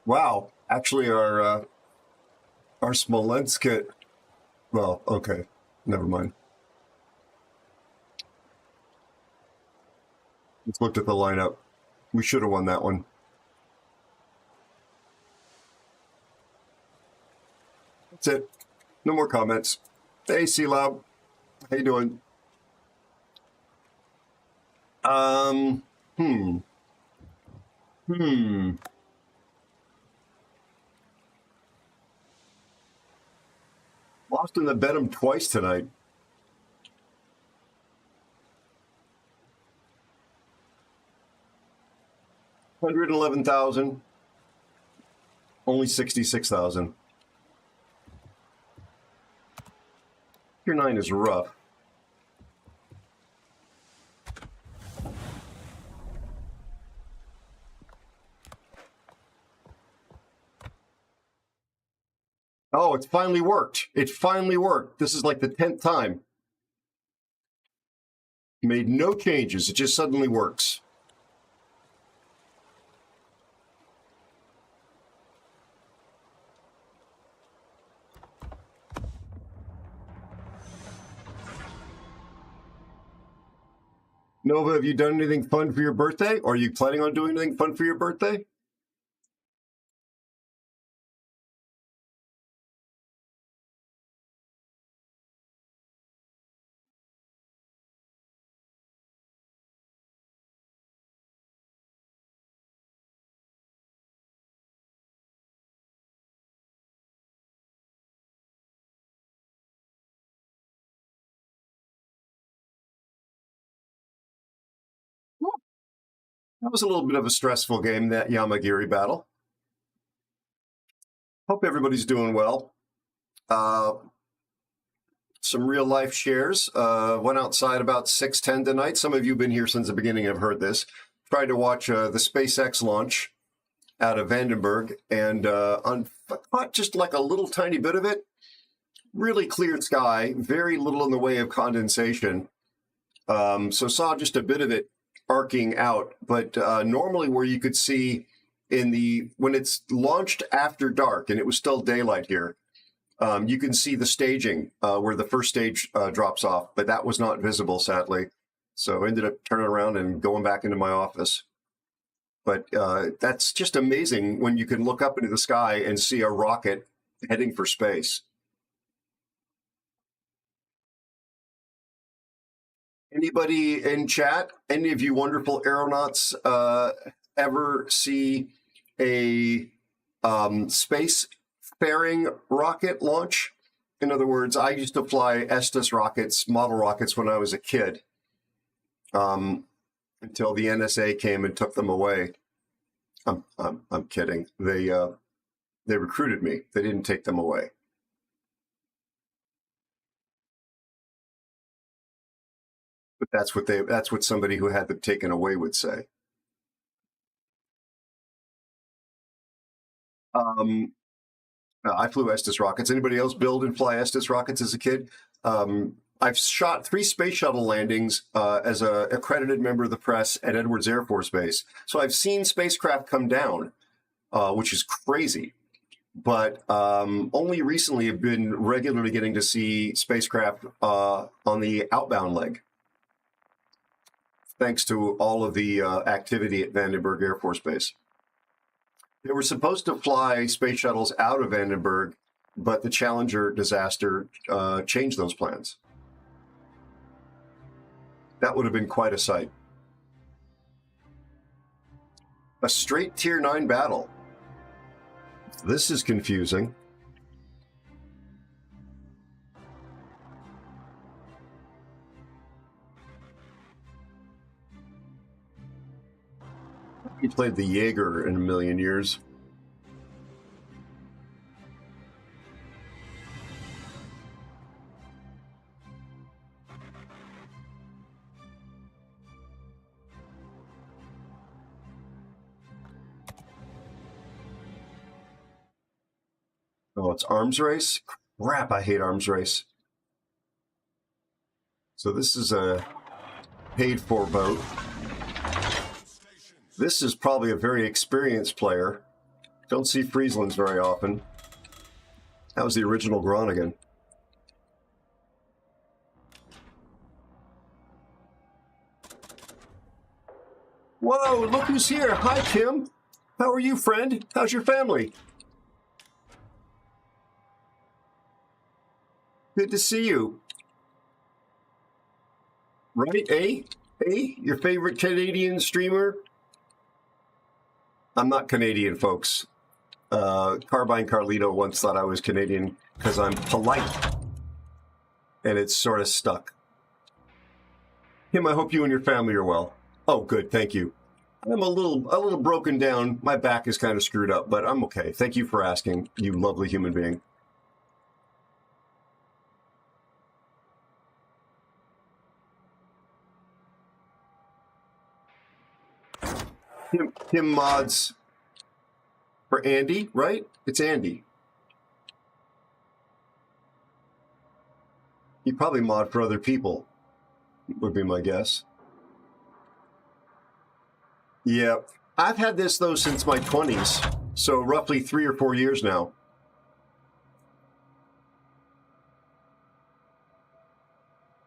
S4: Wow. Actually, our Smolensk kit. Well, okay. Never mind. Let's look at the lineup. We should have won that one. That's it. No more comments. Hey, C-Lob. How you doing? Lost in the Benham twice tonight. $111,000. Only 66,000. Your 9 is rough. Oh, it's finally worked. It finally worked. This is like the 10th time. Made no changes. It just suddenly works. Nova, have you done anything fun for your birthday? Or are you planning on doing anything fun for your birthday? That was a little bit of a stressful game, that Yamagiri battle. Hope everybody's doing well. Some real life shares. Went outside about 6:10 tonight. Some of you have been here since the beginning have heard this. Tried to watch the SpaceX launch out of Vandenberg, and caught just like a little tiny bit of it. Really clear sky, very little in the way of condensation. So saw just a bit of it arcing out, but normally where you could see when it's launched after dark and it was still daylight here, you can see the staging where the first stage drops off, but that was not visible, sadly. So I ended up turning around and going back into my office. But that's just amazing when you can look up into the sky and see a rocket heading for space. Anybody in chat, any of you wonderful aeronauts ever see a space-faring rocket launch? In other words, I used to fly Estes rockets, model rockets, when I was a kid, until the NSA came and took them away. I'm kidding. They recruited me. They didn't take them away. But that's what somebody who had them taken away would say. I flew Estes rockets. Anybody else build and fly Estes rockets as a kid? I've shot 3 space shuttle landings as an accredited member of the press at Edwards Air Force Base. So I've seen spacecraft come down, which is crazy. But only recently have been regularly getting to see spacecraft on the outbound leg. thanks to all of the activity at Vandenberg Air Force Base. They were supposed to fly space shuttles out of Vandenberg, but the Challenger disaster changed those plans. That would have been quite a sight. A straight Tier 9 battle. This is confusing. He played the Jaeger in a million years. Oh, it's arms race? Crap, I hate arms race. So this is a paid-for boat. This is probably a very experienced player. Don't see Frieslands very often. That was the original Groningen. Whoa, look who's here. Hi, Kim. How are you, friend? How's your family? Good to see you. Right, eh? Eh? Your favorite Canadian streamer? I'm not Canadian, folks. Carbine Carlito once thought I was Canadian because I'm polite. And it's sort of stuck. Kim, I hope you and your family are well. Oh, good, thank you. I'm a little broken down. My back is kind of screwed up, but I'm okay. Thank you for asking, you lovely human being. Kim mods for Andy, right? It's Andy. You probably mod for other people, would be my guess. Yeah, I've had this though since my 20s, so roughly 3 or 4 years now.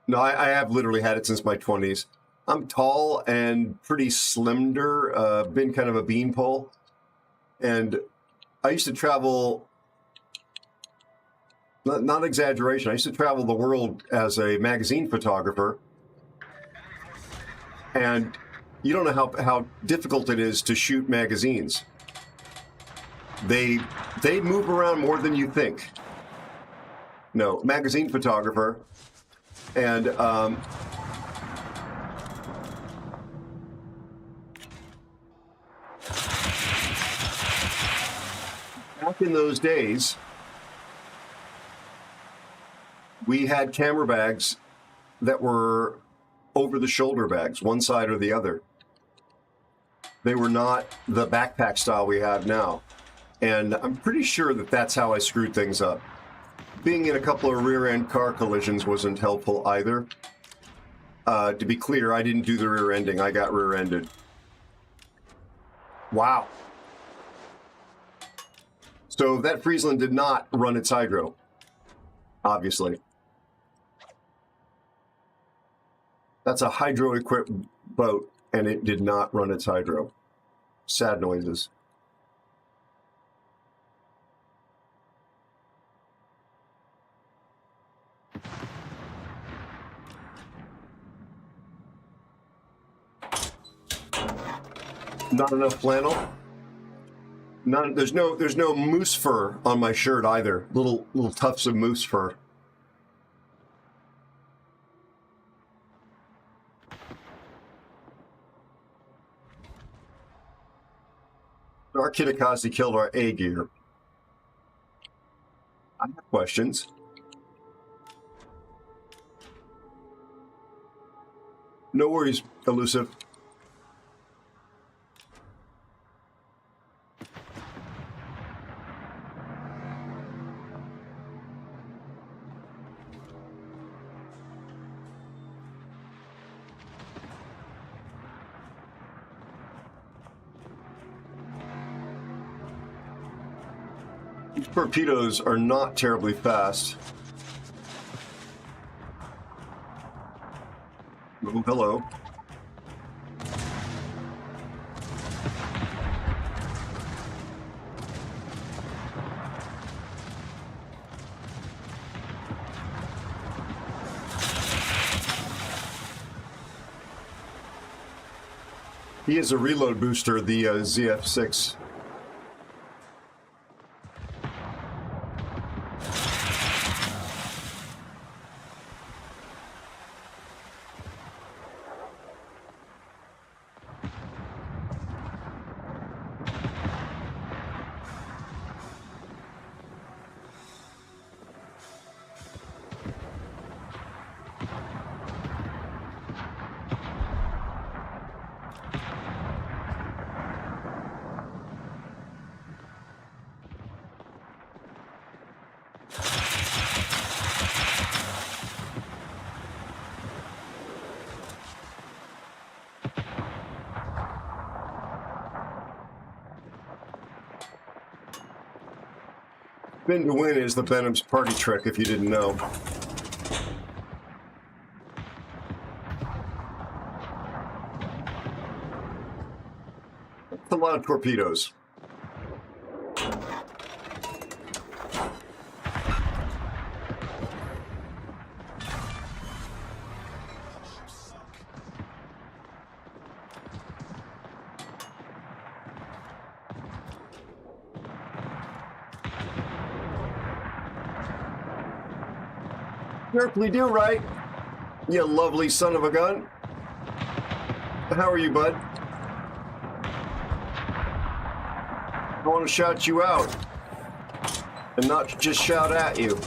S4: No, I have literally had it since my 20s. I'm tall and pretty slender, been kind of a beanpole. And I used to travel, not exaggeration, I used to travel the world as a magazine photographer. And you don't know how difficult it is to shoot magazines. They move around more than you think. No, magazine photographer. And back in those days, we had camera bags that were over-the-shoulder bags, one side or the other. They were not the backpack style we have now. And I'm pretty sure that that's how I screwed things up. Being in a couple of rear-end car collisions wasn't helpful either. To be clear, I didn't do the rear ending. I got rear-ended. Wow. So that Friesland did not run its hydro, obviously. That's a hydro-equipped boat, and it did not run its hydro. Sad noises. Not enough flannel. There's no moose fur on my shirt either. Little tufts of moose fur. Our Kitakazi killed our A gear. I have questions. No worries, Elusive. These torpedoes are not terribly fast. Oh, hello. He is a reload booster, the ZF6. Spin to win is the Benham's party trick, if you didn't know. That's a lot of torpedoes. Certainly do, right? You lovely son of a gun. How are you, bud? I want to shout you out. And not just shout at you.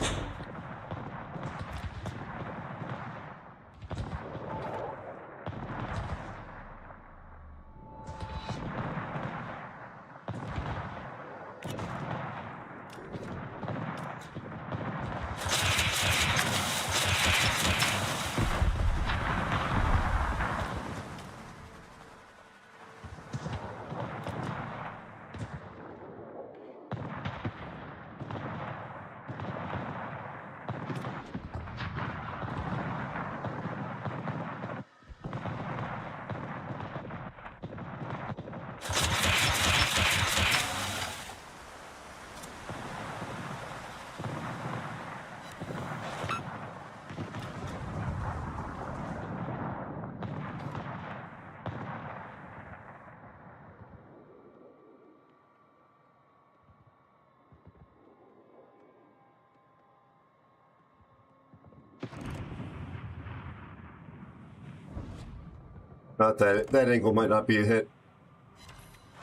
S4: Not that that angle might not be a hit.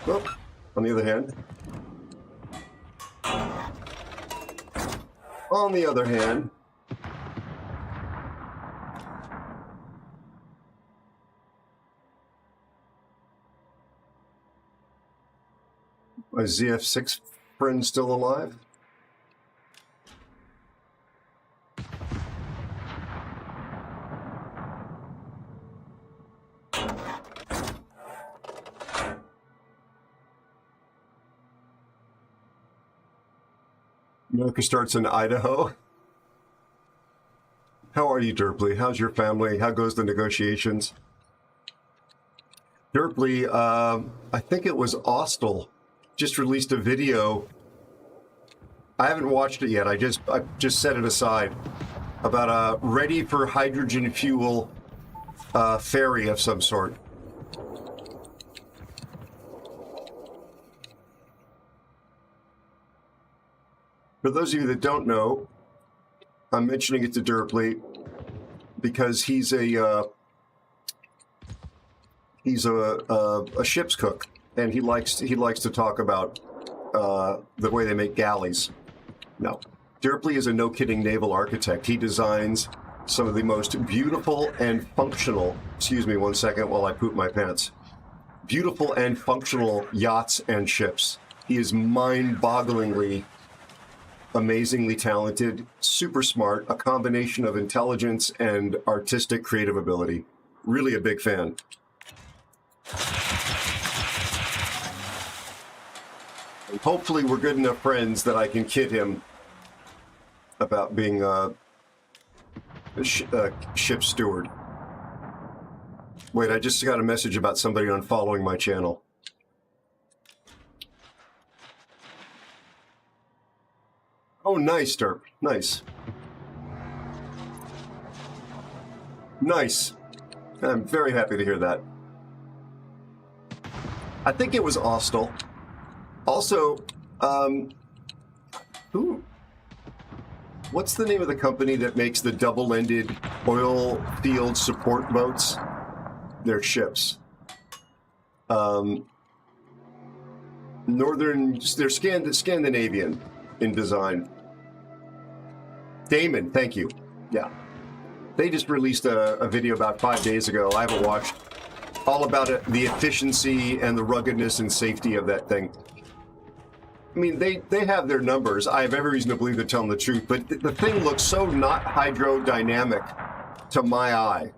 S4: Well, on the other hand, my ZF6 friend still alive? America starts in Idaho. How are you, Derpley? How's your family? How goes the negotiations? Derpley, I think it was Austell, just released a video. I haven't watched it yet. I just set it aside about a ready for hydrogen fuel ferry of some sort. For those of you that don't know, I'm mentioning it to Derpley because he's a ship's cook, and he likes to talk about the way they make galleys. No, Derpley is a no-kidding naval architect. He designs some of the most beautiful and functional. Excuse me one second while I poop my pants. Beautiful and functional yachts and ships. He is mind-bogglingly, amazingly talented, super smart, a combination of intelligence and artistic creative ability. Really a big fan. And hopefully we're good enough friends that I can kid him about being a ship steward. Wait, I just got a message about somebody unfollowing my channel. Oh, nice, Derp. Nice. Nice. I'm very happy to hear that. I think it was Austell. Also, what's the name of the company that makes the double-ended oil field support boats? They're ships. They're Scandinavian in design. Damon, thank you. Yeah. They just released a video about 5 days ago. I haven't watched. All about it, the efficiency and the ruggedness and safety of that thing. I mean, they have their numbers. I have every reason to believe they're telling the truth, but the thing looks so not hydrodynamic to my eye.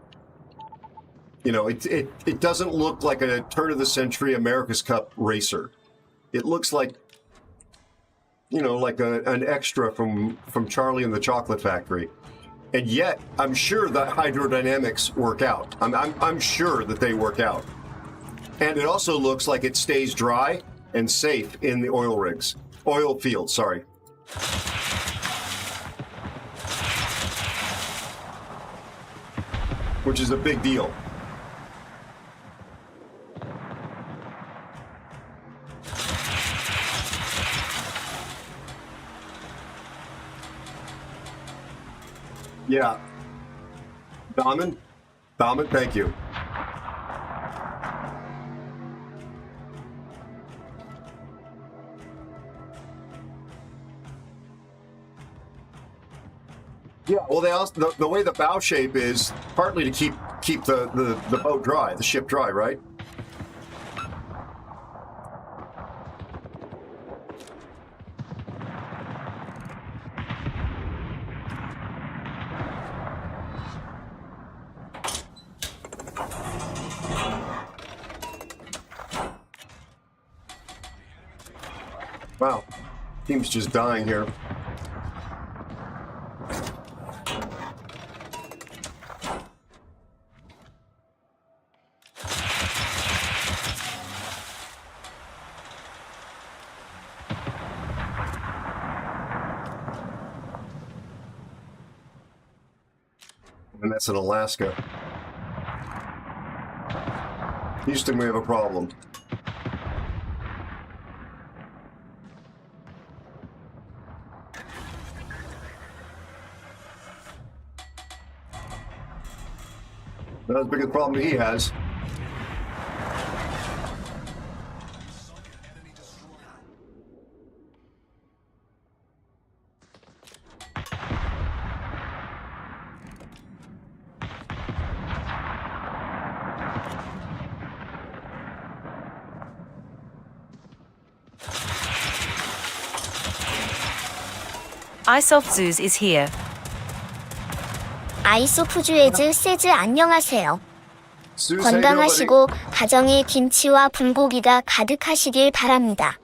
S4: You know, it doesn't look like a turn-of-the-century America's Cup racer. It looks like, you know, like an extra from Charlie and the Chocolate Factory. And yet, I'm sure that hydrodynamics work out. I'm sure that they work out. And it also looks like it stays dry and safe in the oil fields, sorry. Which is a big deal. Yeah. Daman, thank you. Yeah, well, they also the way the bow shape is partly to keep the boat dry, the ship dry, right? Wow, team's just dying here. And that's in Alaska. Houston, we have a problem. Not as big a problem he has.
S2: iSoftZoos is here.
S6: 아이소프주에즈 세즈 안녕하세요. 건강하시고 가정에 김치와 불고기가 가득하시길 바랍니다.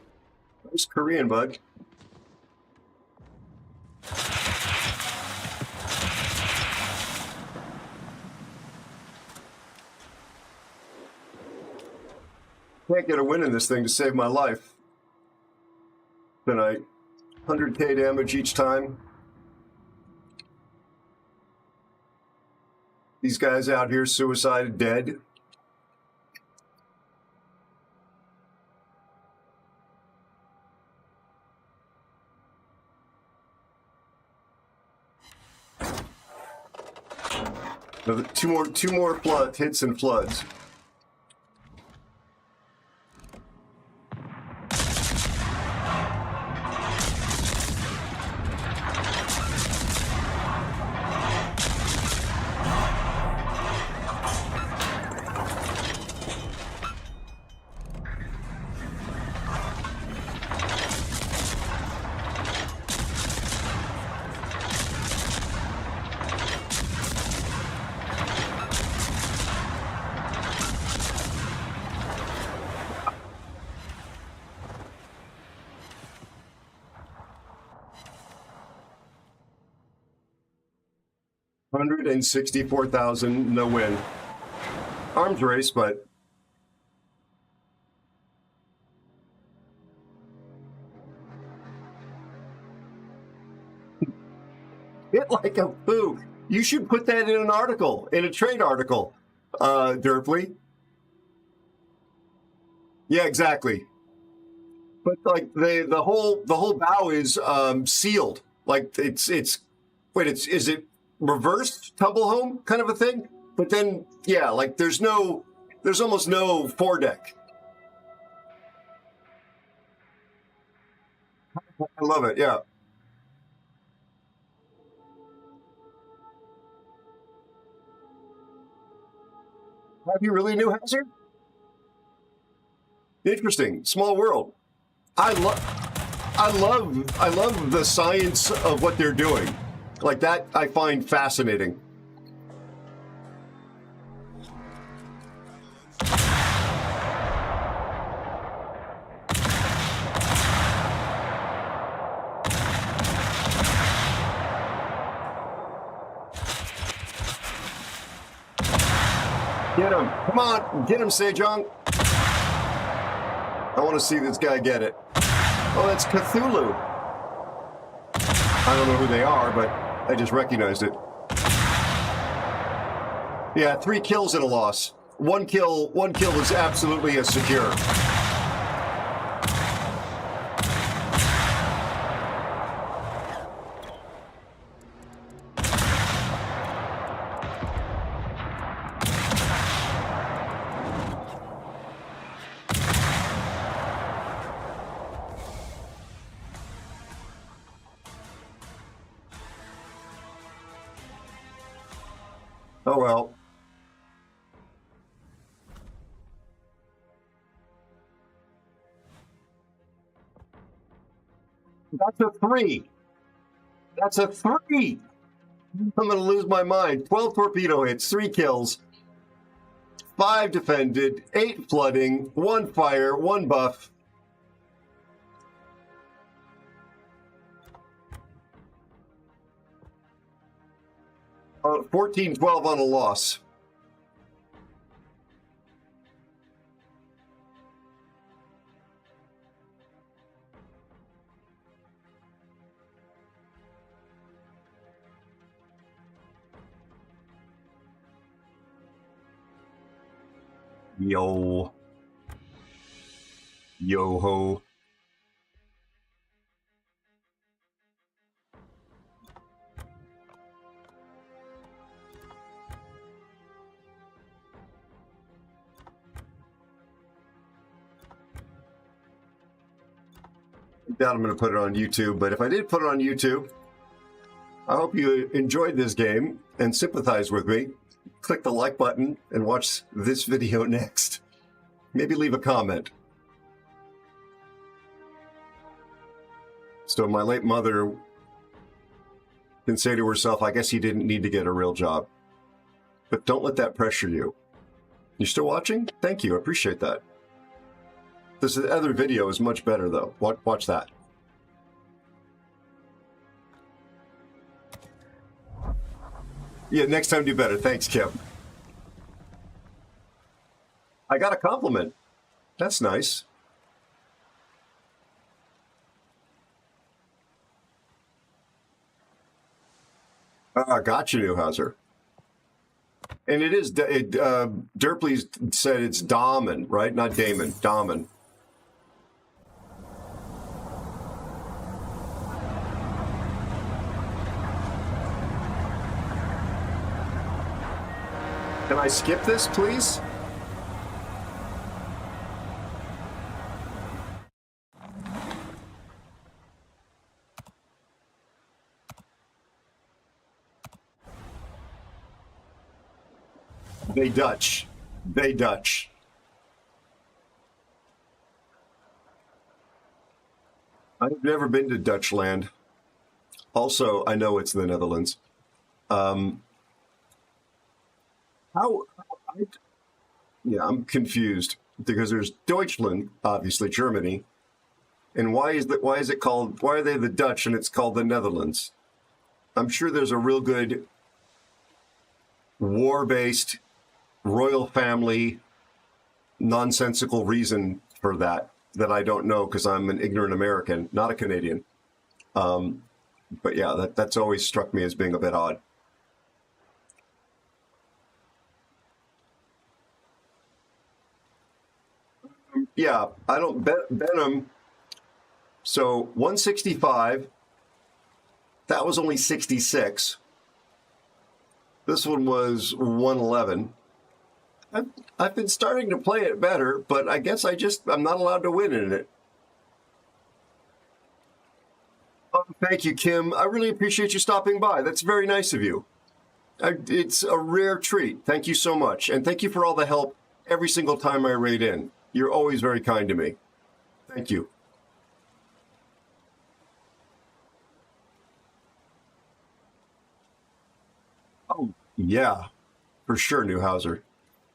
S4: It's Korean, bud. Can't get a win in this thing to save my life. Tonight, 100k damage each time. These guys out here suicided, dead. Another two more hits and floods. $164,000, no win. Arms race, but hit like a foo. You should put that in an article, in a trade article, Derpley. Yeah, exactly. But like the whole bow is sealed. Like it's wait, is it reversed tumble home kind of a thing? But then yeah, like there's almost no foredeck. I love it. Yeah. Have you really, Newhouser? Interesting. Small world. I love the science of what they're doing. Like that I find fascinating. Get him. Come on. Get him, Sejong. I want to see this guy get it. Oh, that's Cthulhu. I don't know who they are, but I just recognized it. Yeah, 3 kills and a loss. One kill is absolutely a secure. Oh well. That's a 3. That's a 3. I'm going to lose my mind. 12 torpedo hits, 3 kills, 5 defended, 8 flooding, 1 fire, 1 buff. Uh, 14-12 on a loss. Yo. Yo ho. I doubt I'm going to put it on YouTube, but if I did put it on YouTube, I hope you enjoyed this game and sympathize with me. Click the like button and watch this video next. Maybe leave a comment. So my late mother can say to herself, I guess he didn't need to get a real job. But don't let that pressure you. You still watching? Thank you. I appreciate that. This other video is much better, though. Watch that. Yeah, next time do better. Thanks, Kim. I got a compliment. That's nice. Got you, Newhouser. And it is, Derpley said it's Damen, right? Not Damon, Damen. Can I skip this, please? They Dutch. They Dutch. I've never been to Dutch land. Also, I know it's the Netherlands. Yeah, I'm confused because there's Deutschland, obviously Germany, and why is it called? Why are they the Dutch and it's called the Netherlands? I'm sure there's a real good war-based royal family nonsensical reason for that I don't know because I'm an ignorant American, not a Canadian. But yeah, that's always struck me as being a bit odd. Yeah, I don't bet Benham. So 165. That was only 66. This one was 111. I've been starting to play it better, but I guess I'm not allowed to win in it. Oh, thank you, Kim. I really appreciate you stopping by. That's very nice of you. It's a rare treat. Thank you so much. And thank you for all the help every single time I raid in. You're always very kind to me. Thank you. Oh, yeah, for sure, Newhauser.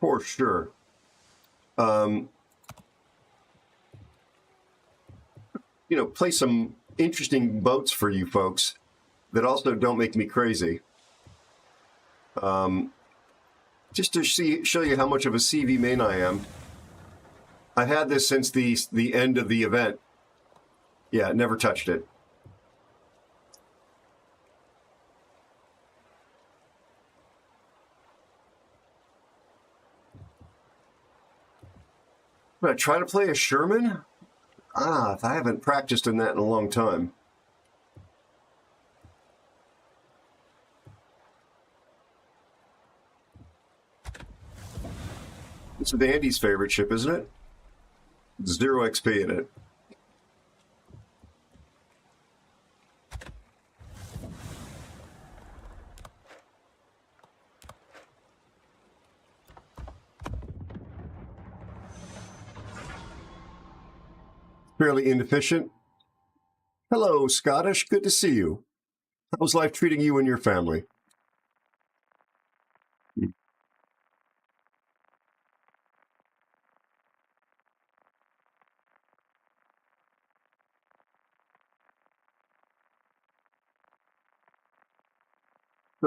S4: For sure. Play some interesting boats for you folks that also don't make me crazy. Just to show you how much of a CV main I am. I've had this since the end of the event. Yeah, never touched it. But I try to play a Sherman? I haven't practiced in that in a long time. It's Andy's favorite ship, isn't it? 0 XP in it. Fairly inefficient. Hello, Scottish. Good to see you. How's life treating you and your family?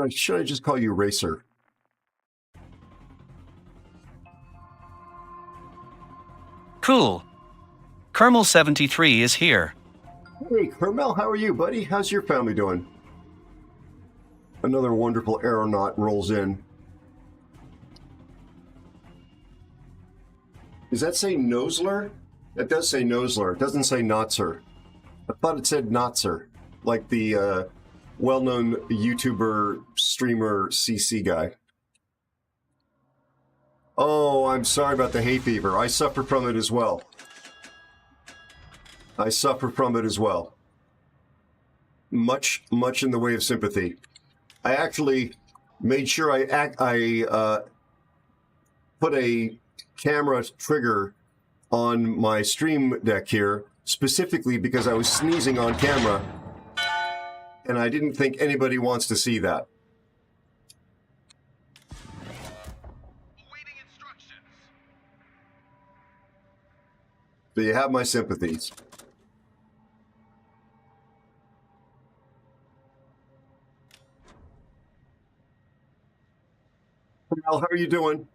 S4: Should I just call you Racer?
S5: Cool. Kermel 73 is here.
S4: Hey, Kermel, how are you, buddy? How's your family doing? Another wonderful aeronaut rolls in. Does that say Nosler? It does say Nosler. It doesn't say Notzer. I thought it said Notzer, like the well-known YouTuber, streamer, CC guy. Oh, I'm sorry about the hay fever. I suffer from it as well. I suffer from it as well. Much in the way of sympathy. I actually made sure I put a camera trigger on my stream deck here, specifically because I was sneezing on camera, and I didn't think anybody wants to see that.
S9: Awaiting instructions.
S4: So you have my sympathies. Al, how are you doing?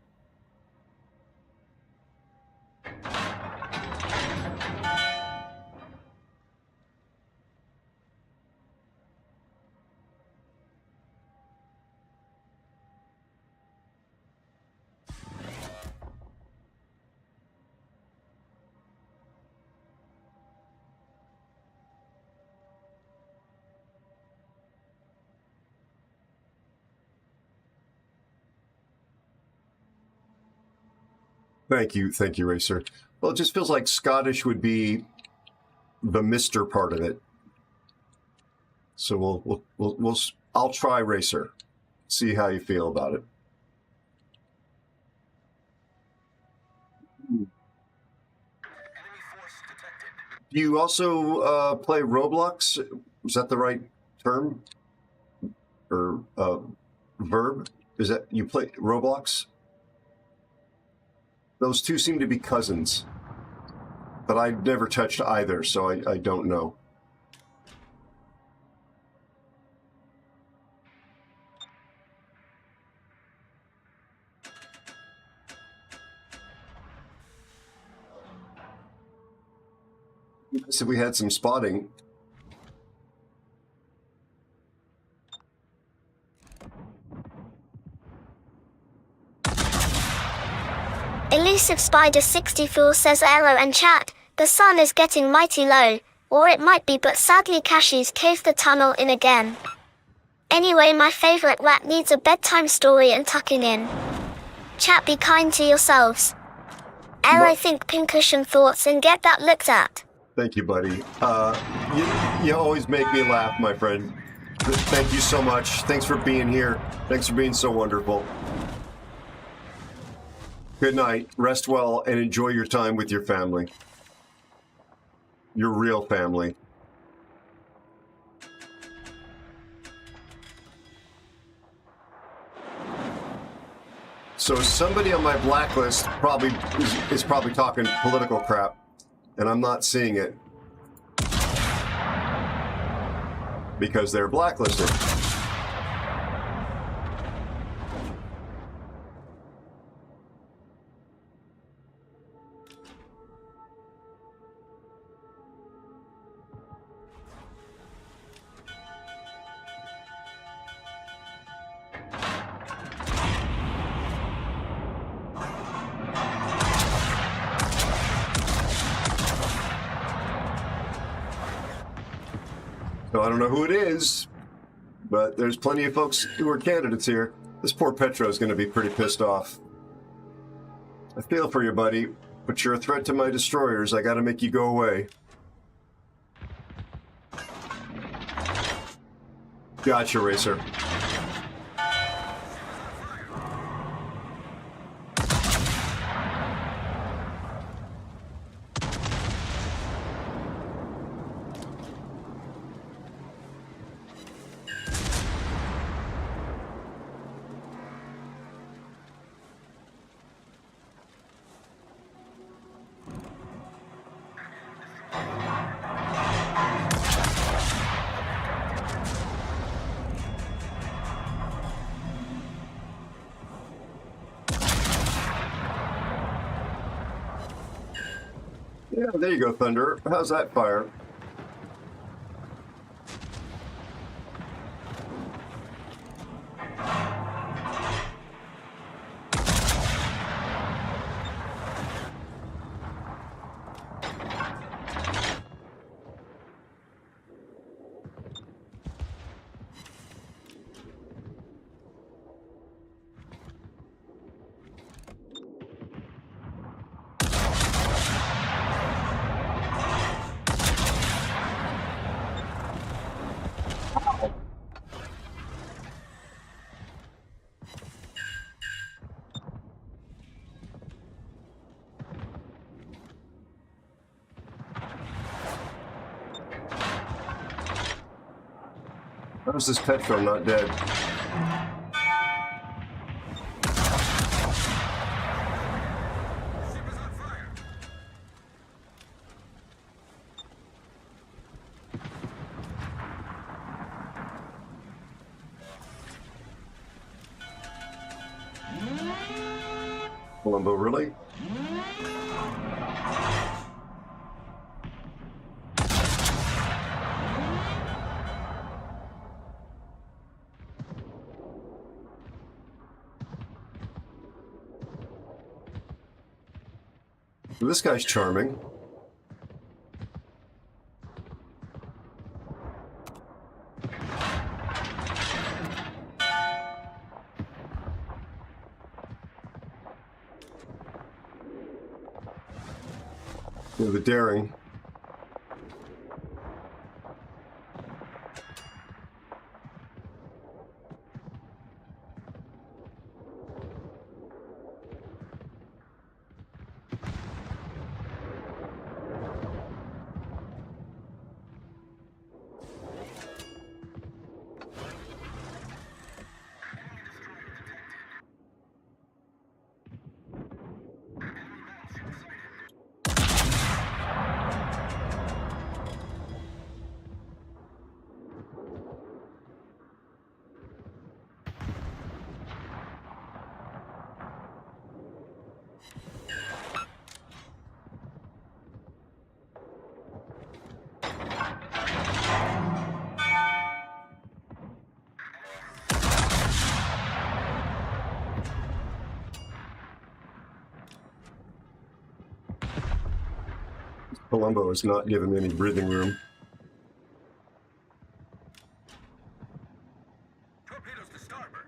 S4: Thank you, Racer. Well, it just feels like Scottish would be the Mr. part of it. So I'll try Racer. See how you feel about it. Do you also play Roblox? Is that the right term? Or verb? Is that you play Roblox? Those two seem to be cousins, but I've never touched either, so I don't know. So we had some spotting.
S6: Evasive Spider 64 says Aero and chat, the sun is getting mighty low, or it might be, but sadly Cashies caved the tunnel in again. Anyway, my favorite rat needs a bedtime story and tucking in. Chat, be kind to yourselves. Aero, think pincushion thoughts and get that looked at.
S4: Thank you, buddy. You always make me laugh, my friend. Thank you so much. Thanks for being here. Thanks for being so wonderful. Good night. Rest well and enjoy your time with your family. Your real family. So somebody on my blacklist probably is probably talking political crap, and I'm not seeing it because they're blacklisted. So I don't know who it is, but there's plenty of folks who are candidates here. This poor Petro is going to be pretty pissed off. I feel for you, buddy, but you're a threat to my destroyers. I got to make you go away. Gotcha, Racer. Yeah, there you go, Thunder. How's that fire? How is this Petro not dead? Columbo, really? This guy's charming. Yeah, the daring. Columbo is not giving me any breathing room.
S9: Torpedoes to starboard.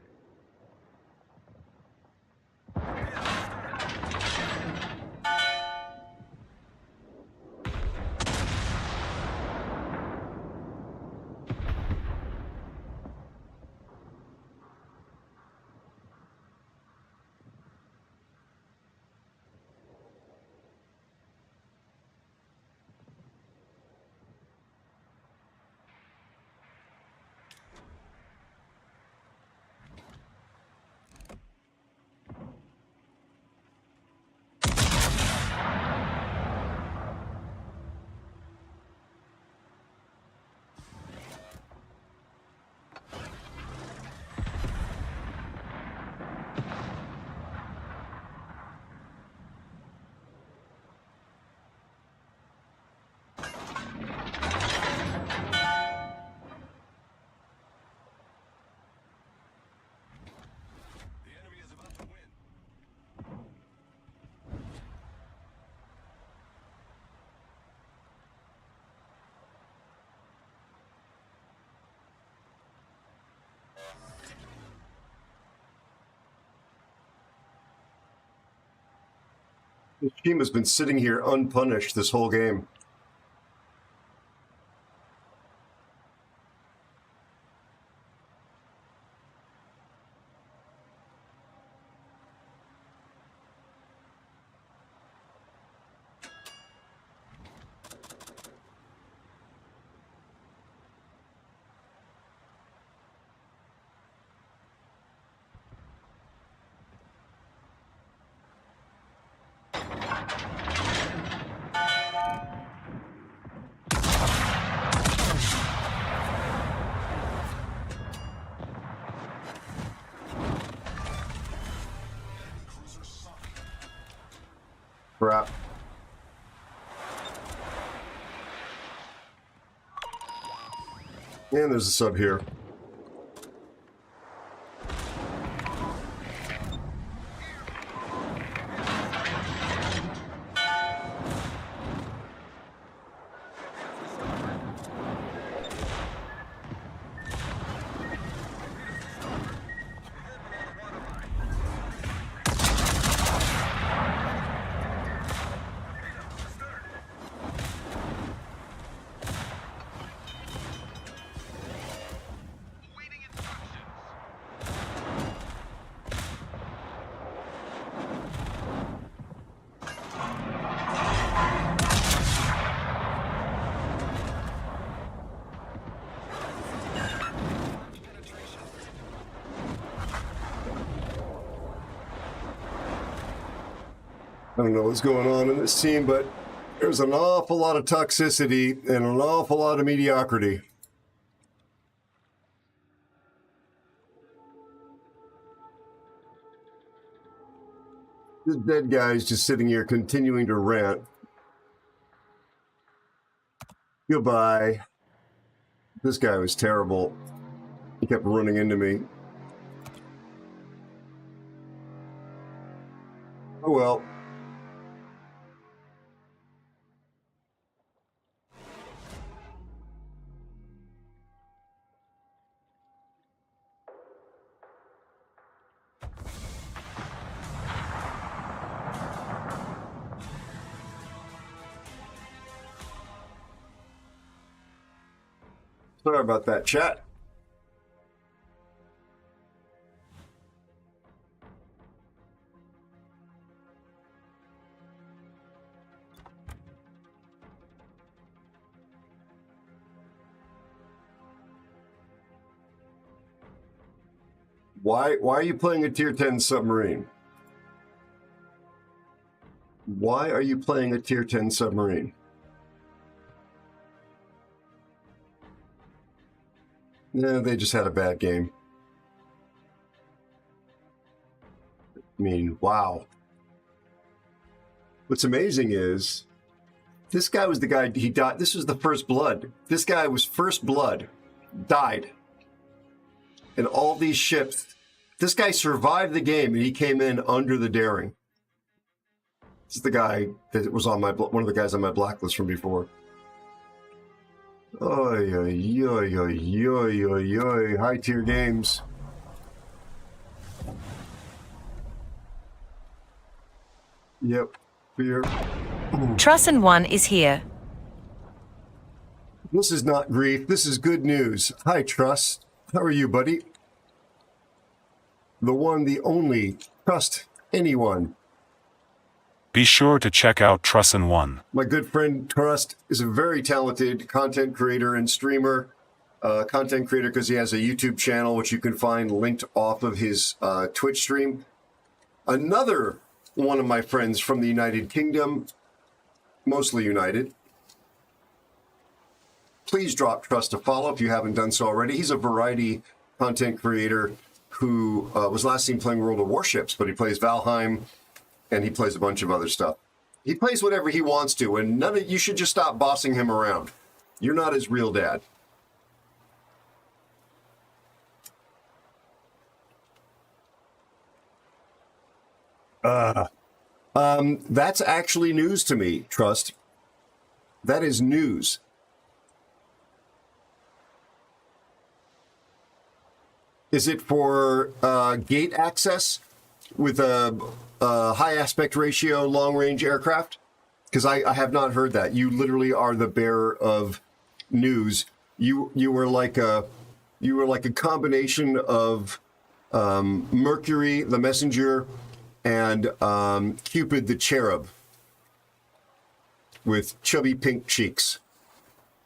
S4: This team has been sitting here unpunished this whole game. Crap. And there's a sub here. I don't know what's going on in this team, but there's an awful lot of toxicity and an awful lot of mediocrity. This dead guy is just sitting here continuing to rant. Goodbye. This guy was terrible. He kept running into me. Oh well. Sorry about that, chat. Why are you playing a tier 10 submarine? Why are you playing a tier 10 submarine? Yeah, they just had a bad game. I mean, wow. What's amazing is this guy was the guy, he died. This was the first blood. This guy was first blood, died. And all these ships, this guy survived the game and he came in under the daring. This is the guy that was on one of the guys on my blacklist from before. Oy, oy, oy, oy, oy, oy, oy. High tier games. Yep. Fear.
S2: Trussin' One is here.
S4: This is not grief. This is good news. Hi, Truss. How are you, buddy? The one, the only. Trust anyone.
S1: Be sure to check out Trussin' One.
S4: My good friend Trust is a very talented content creator and streamer. Content creator because he has a YouTube channel, which you can find linked off of his Twitch stream. Another one of my friends from the United Kingdom, mostly United. Please drop Trust a follow if you haven't done so already. He's a variety content creator who was last seen playing World of Warships, but he plays Valheim and he plays a bunch of other stuff. He plays whatever he wants to, and you should just stop bossing him around. You're not his real dad. That's actually news to me, Trust. That is news. Is it for gate access with a high aspect ratio, long range aircraft? Because I have not heard that. You literally are the bearer of news. You were like a combination of Mercury, the messenger, and Cupid, the cherub, with chubby pink cheeks.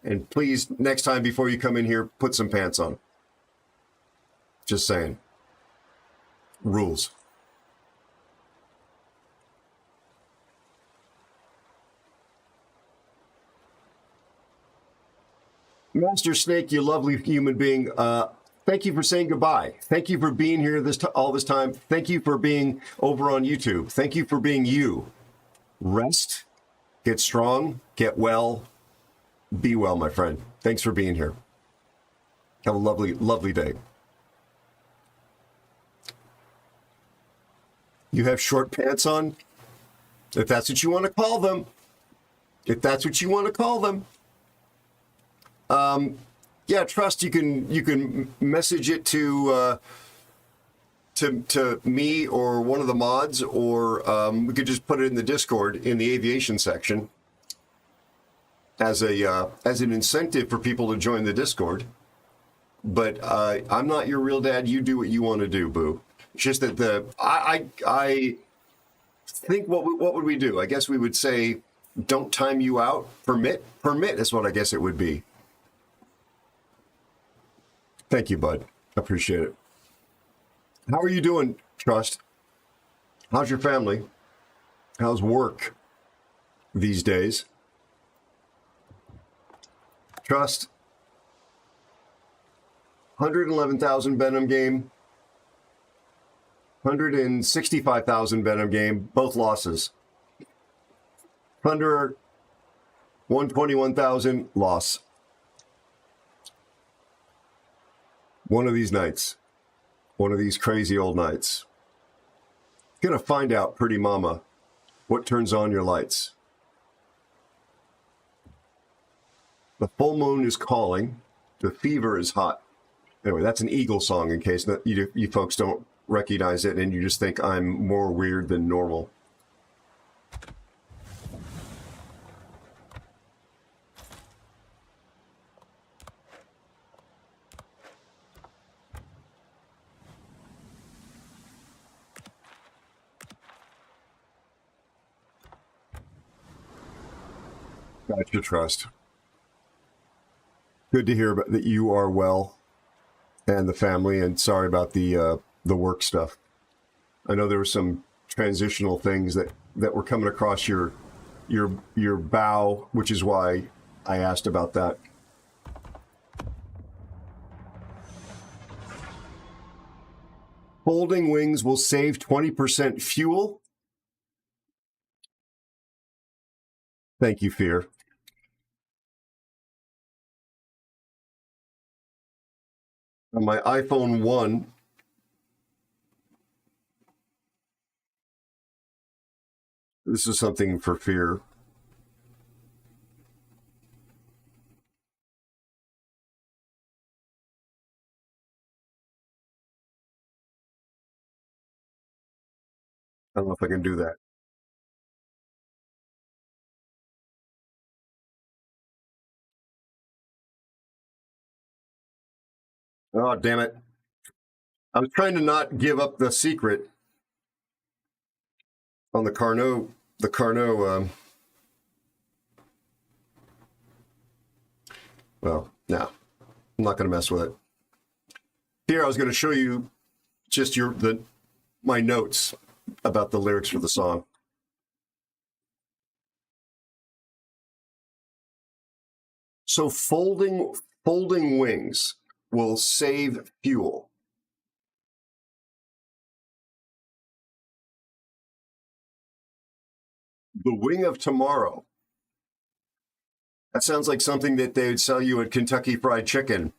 S4: And please, next time before you come in here, put some pants on. Just saying. Rules. Master Snake, you lovely human being. Thank you for saying goodbye. Thank you for being here all this time. Thank you for being over on YouTube. Thank you for being you. Rest, get strong, get well, be well, my friend. Thanks for being here. Have a lovely, lovely day. You have short pants on? If that's what you want to call them. If that's what you want to call them. Yeah, Trust, you can message it to me or one of the mods, or we could just put it in the Discord in the aviation section as an incentive for people to join the Discord. But I'm not your real dad. You do what you want to do, boo. It's just that I think what would we do? I guess we would say, don't time you out. Permit is what I guess it would be. Thank you, bud. Appreciate it. How are you doing, Trust? How's your family? How's work these days? Trust. 111,000 Benham game. 165,000 Benham game. Both losses. Thunder. 121,000 loss. One of these nights, one of these crazy old nights, gonna find out, pretty mama, what turns on your lights. The full moon is calling, the fever is hot. Anyway, that's an Eagle song in case you folks don't recognize it and you just think I'm more weird than normal. Gotcha, Trust. Good to hear that you are well and the family, and sorry about the work stuff. I know there were some transitional things that were coming across your bow, which is why I asked about that. Folding wings will save 20% fuel. Thank you, Fear. On my iPhone 1, This is something for fear. I don't know if I can do that. Oh, damn it. I was trying to not give up the secret on the Carnot, well, no, I'm not going to mess with it. Here, I was going to show you just my notes about the lyrics for the song. So folding wings will save fuel. The wing of tomorrow. That sounds like something that they would sell you at Kentucky Fried Chicken.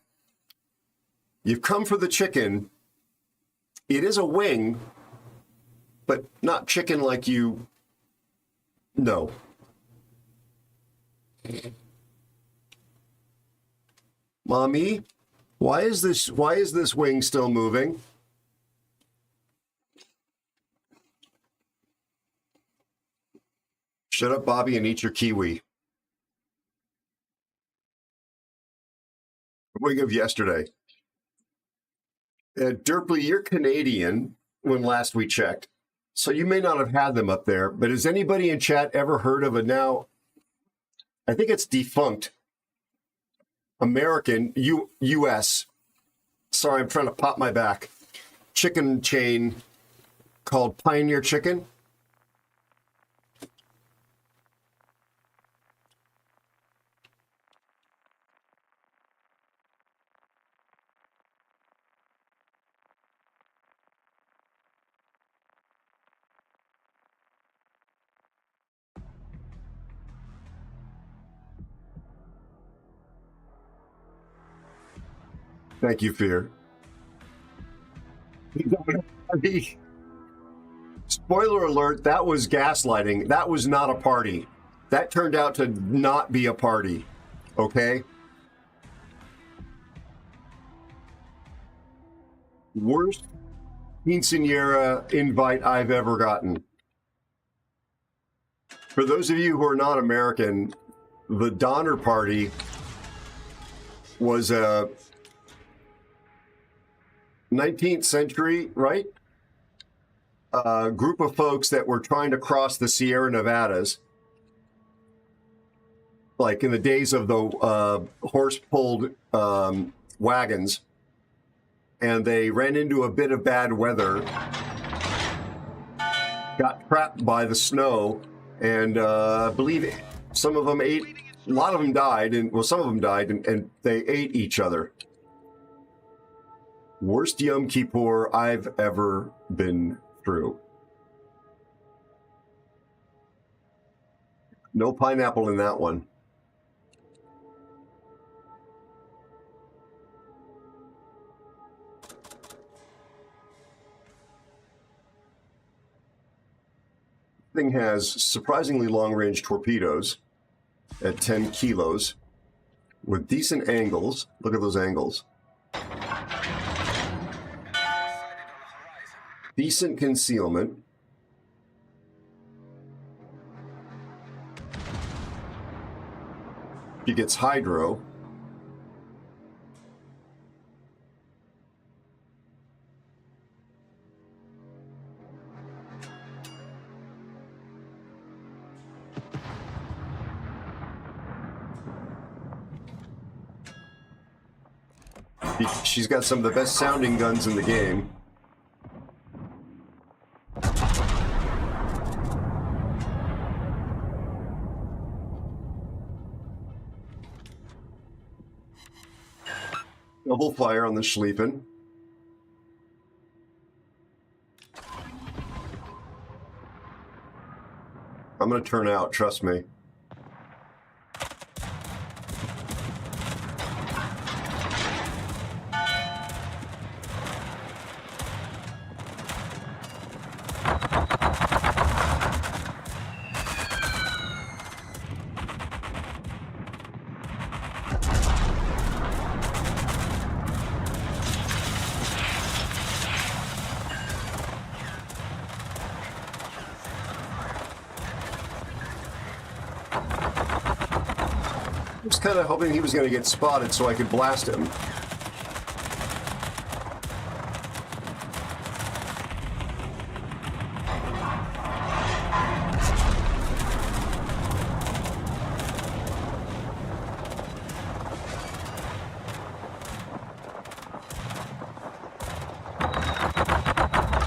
S4: You've come for the chicken. It is a wing, but not chicken like you know. Mommy, why is this wing still moving? Shut up, Bobby, and eat your kiwi. Wing of yesterday. Derpley, you're Canadian when last we checked, so you may not have had them up there, but has anybody in chat ever heard of a now, I think it's defunct, American, U.S., sorry, I'm trying to pop my back, chicken chain called Pioneer Chicken? Thank you, Fear. Spoiler alert, that was gaslighting. That was not a party. That turned out to not be a party. Okay? Worst quinceañera invite I've ever gotten. For those of you who are not American, the Donner Party was a 19th century, right? A group of folks that were trying to cross the Sierra Nevadas, like in the days of the horse-pulled wagons, and they ran into a bit of bad weather, got trapped by the snow, and I believe some of them ate, a lot of them died, and well, some of them died, and they ate each other. Worst Yom Kippur I've ever been through. No pineapple in that one. Thing has surprisingly long-range torpedoes at 10 kilos with decent angles. Look at those angles. Decent concealment. She gets hydro. She's got some of the best sounding guns in the game. Double fire on the Schlieffen. I'm going to turn out, trust me. I was kind of hoping he was going to get spotted so I could blast him.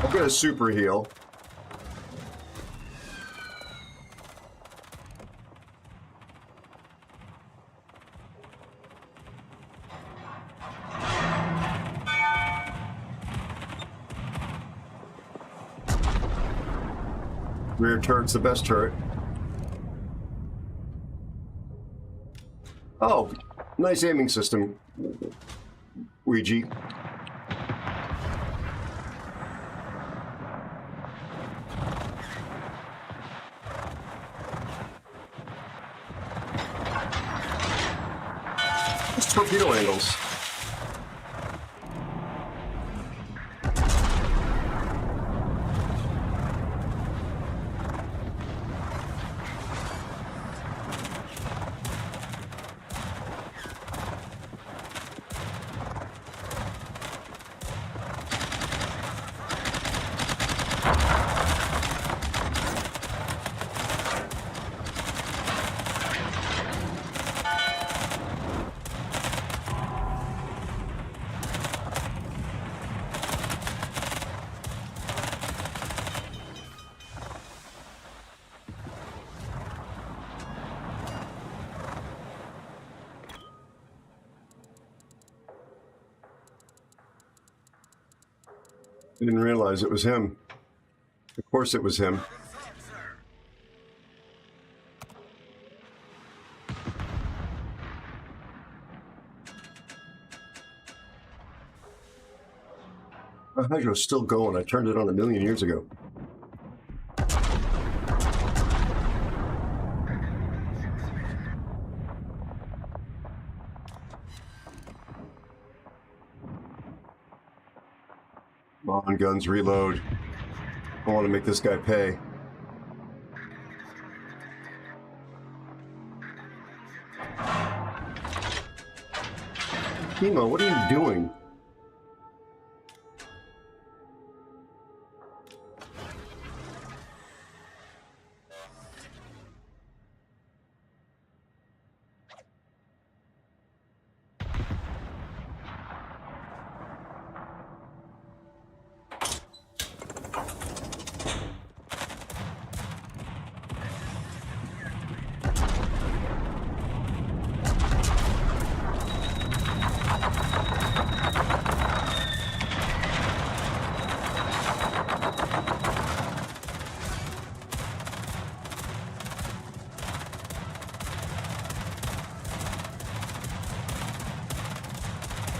S4: I'm going to super heal. Rear turret's the best turret. Oh, nice aiming system, Ouija. It's torpedo angles. I didn't realize it was him. Of course it was him. My hydro's still going. I turned it on 1,000,000 years ago. Come on, guns, reload. I want to make this guy pay. Kimo, what are you doing?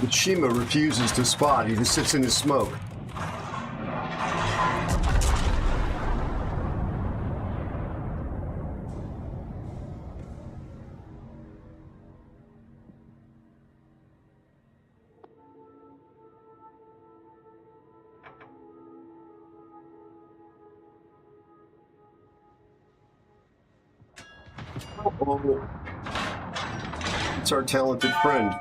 S4: Shima refuses to spot. He just sits in his smoke. Oh, it's our talented friend.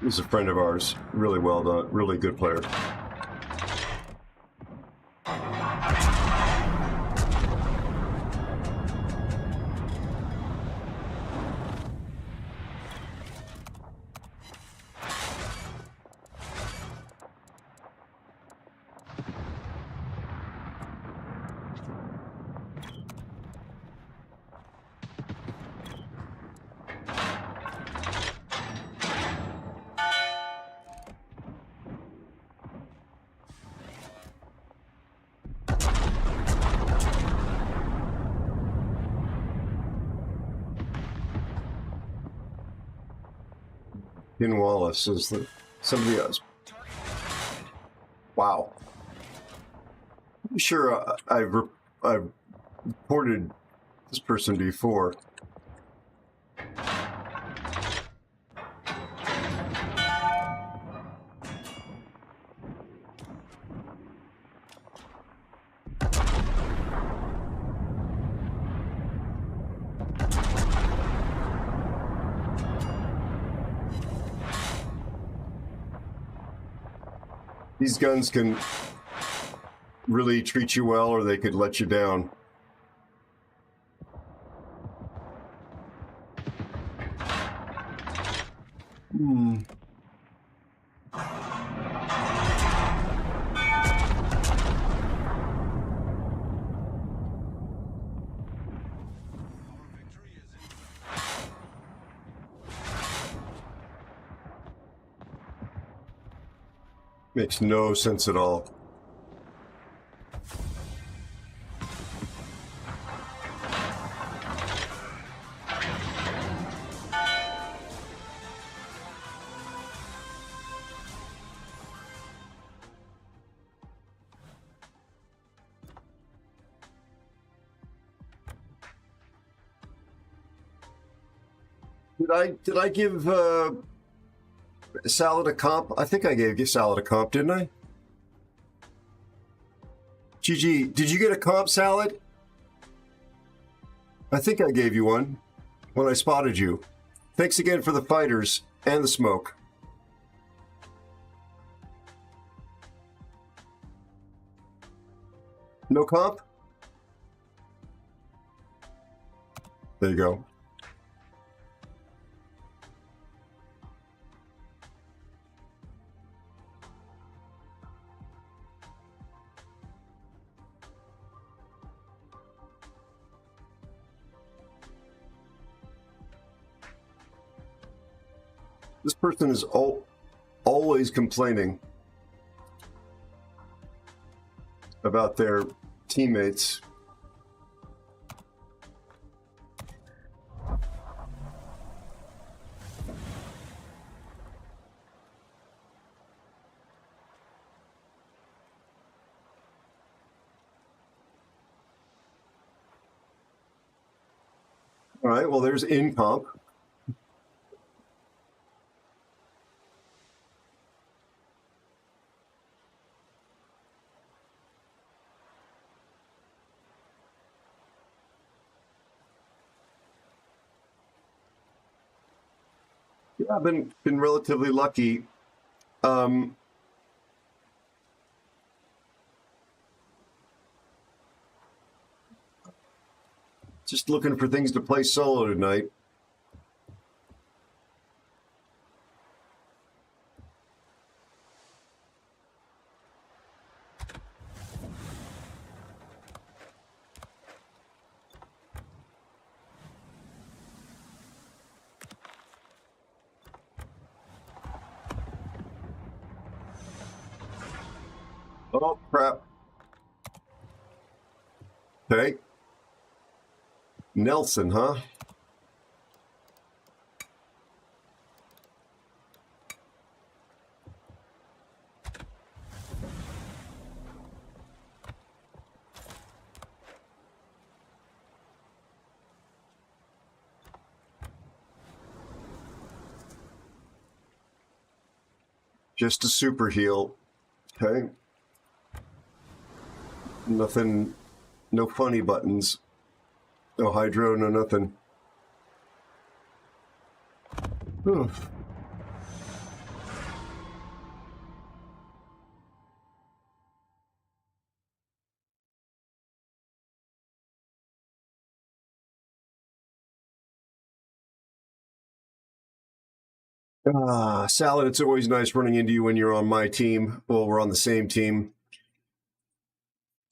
S4: He's a friend of ours. Really well done. Really good player. Wallace is the somebody else. Wow. I'm sure I've reported this person before. These guns can really treat you well, or they could let you down. Makes no sense at all. Did I give Salad a comp? I think I gave Salad a comp, didn't I? GG, did you get a comp, Salad? I think I gave you one when I spotted you. Thanks again for the fighters and the smoke. No comp? There you go. This person is always complaining about their teammates. All right, well, there's incomp. Yeah, I've been relatively lucky. Just looking for things to play solo tonight. Oh, crap. Okay. Nelson, huh? Just a super heal. Okay. Nothing, no funny buttons. No hydro, no nothing. Oof. Salad, it's always nice running into you when you're on my team. Well, we're on the same team.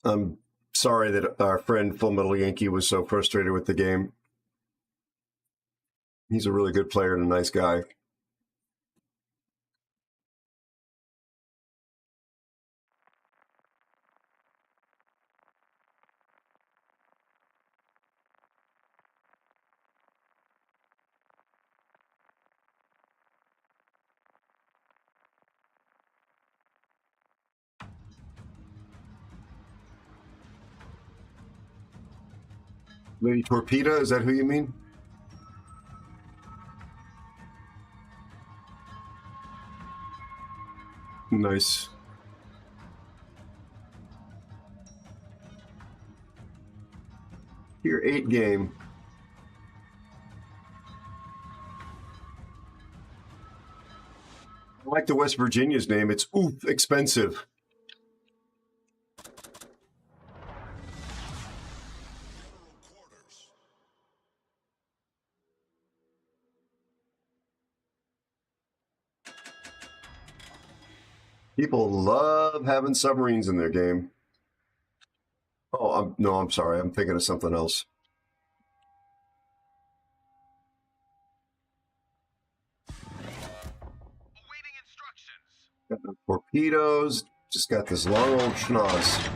S4: I'm sorry that our friend Full Metal Yankee was so frustrated with the game. He's a really good player and a nice guy. Lady Torpedo, is that who you mean? Nice. Tier 8 game. I like the West Virginia's name. It's oof expensive. People love having submarines in their game. Oh, I'm sorry. I'm thinking of something else.
S9: Awaiting instructions.
S4: Got no torpedoes. Just got this long old schnoz.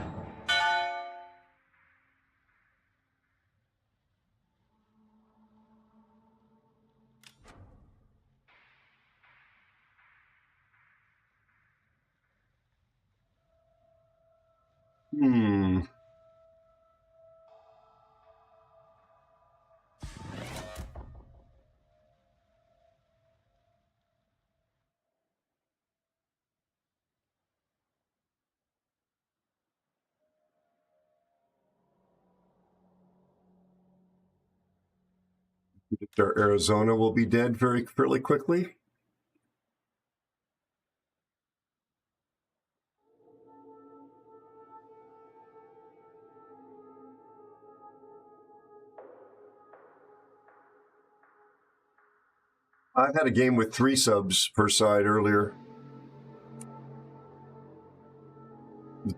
S4: Our Arizona will be dead fairly quickly. I had a game with 3 subs per side earlier.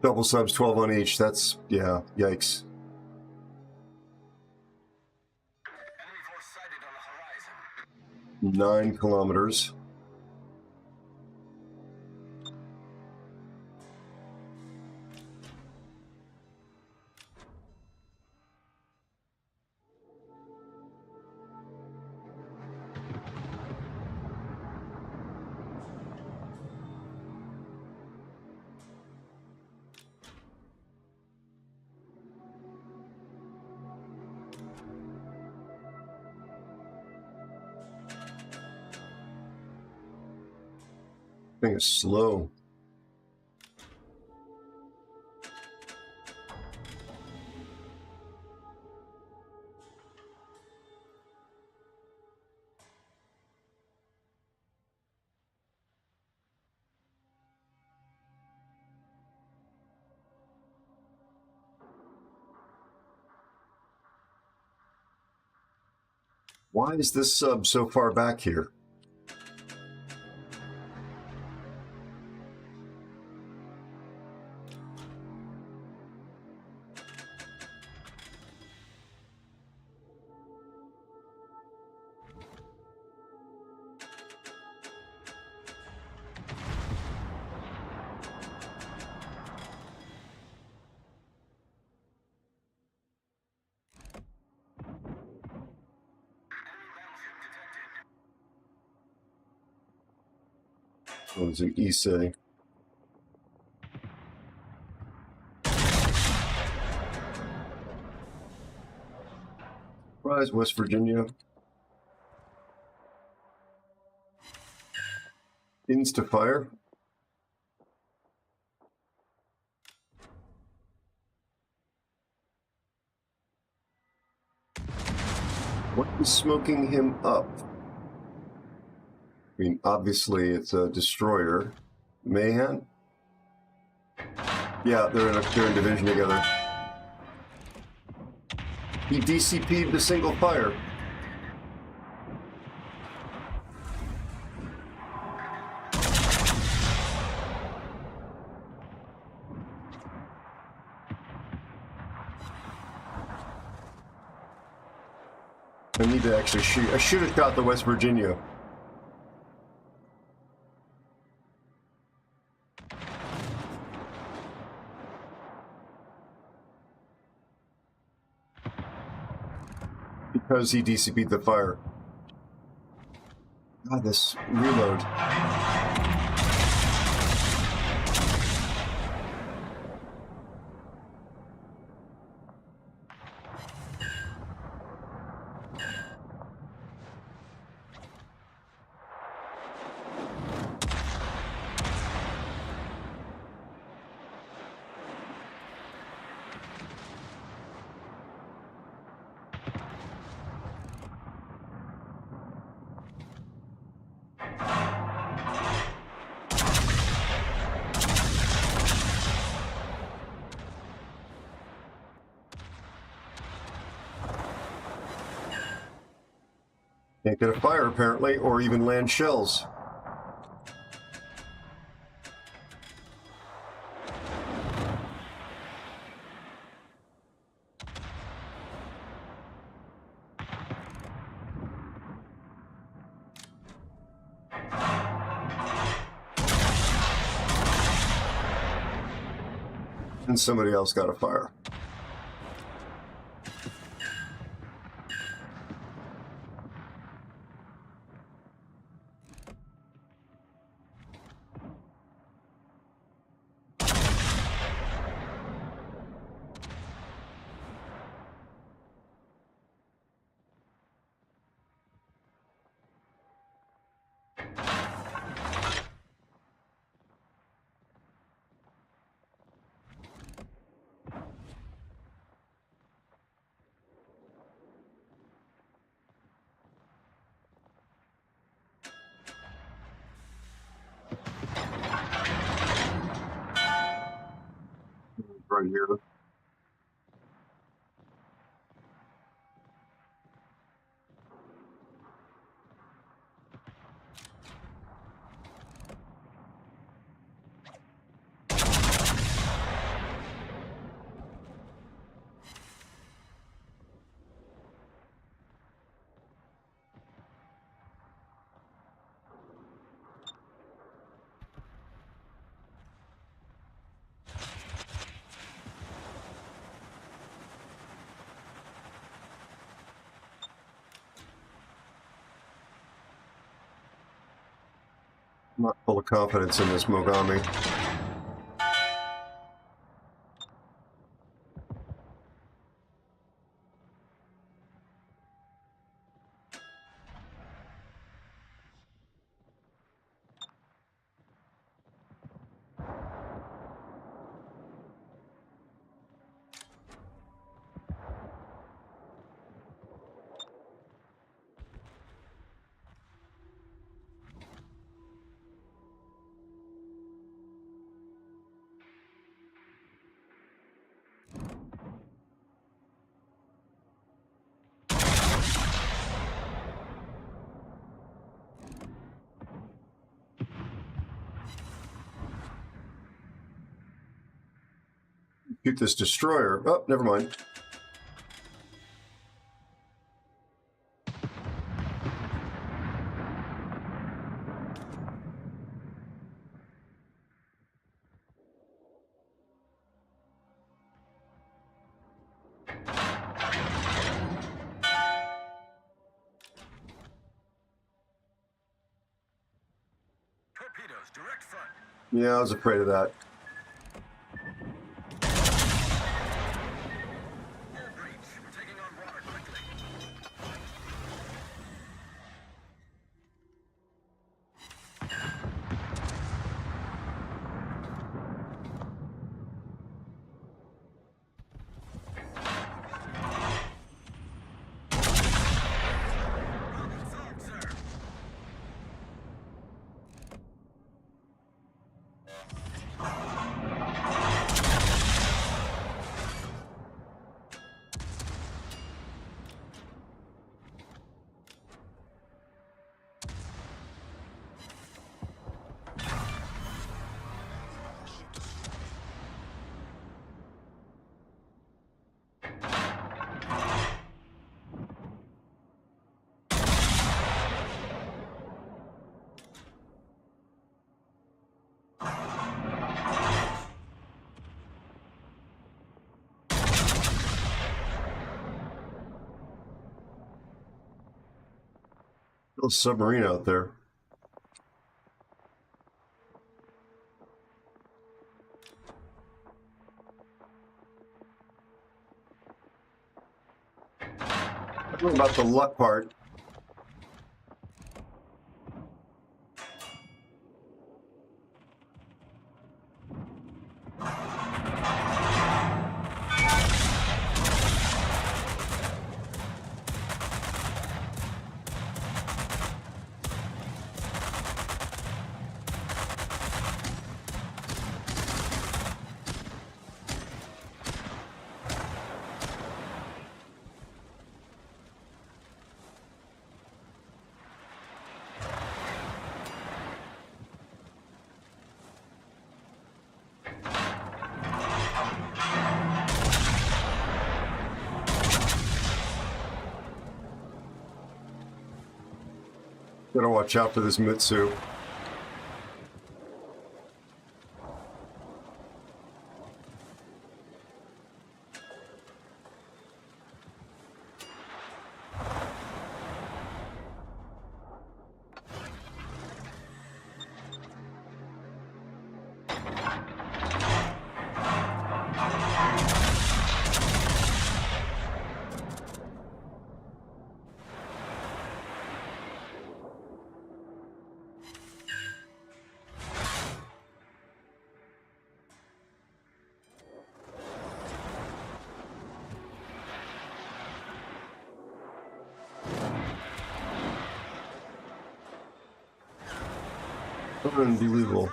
S4: Double subs, 12 on each. That's, yeah, yikes.
S9: Enemy force sighted on the horizon.
S4: 9 kilometers. Thing is slow. Why is this sub so far back here? Oh, it's an Issei. Surprise, West Virginia. Insta-fire. What is smoking him up? I mean, obviously it's a destroyer. Mahan? Yeah, they're in division together. He DCP'd the single fire. I need to actually shoot. I should have shot the West Virginia. Because he DCP'd the fire. God, this reload. Can't get a fire, apparently, or even land shells. And somebody else got a fire. Right here. I'm not full of confidence in this Mogami. Shoot this destroyer. Oh, never mind.
S9: Torpedoes, direct front.
S4: Yeah, I was afraid of that.
S9: Full breach. We're taking on water quickly. Problem solved, sir.
S4: Little submarine out there. I don't know about the luck part. Gotta watch out for this Mitsu. Unbelievable.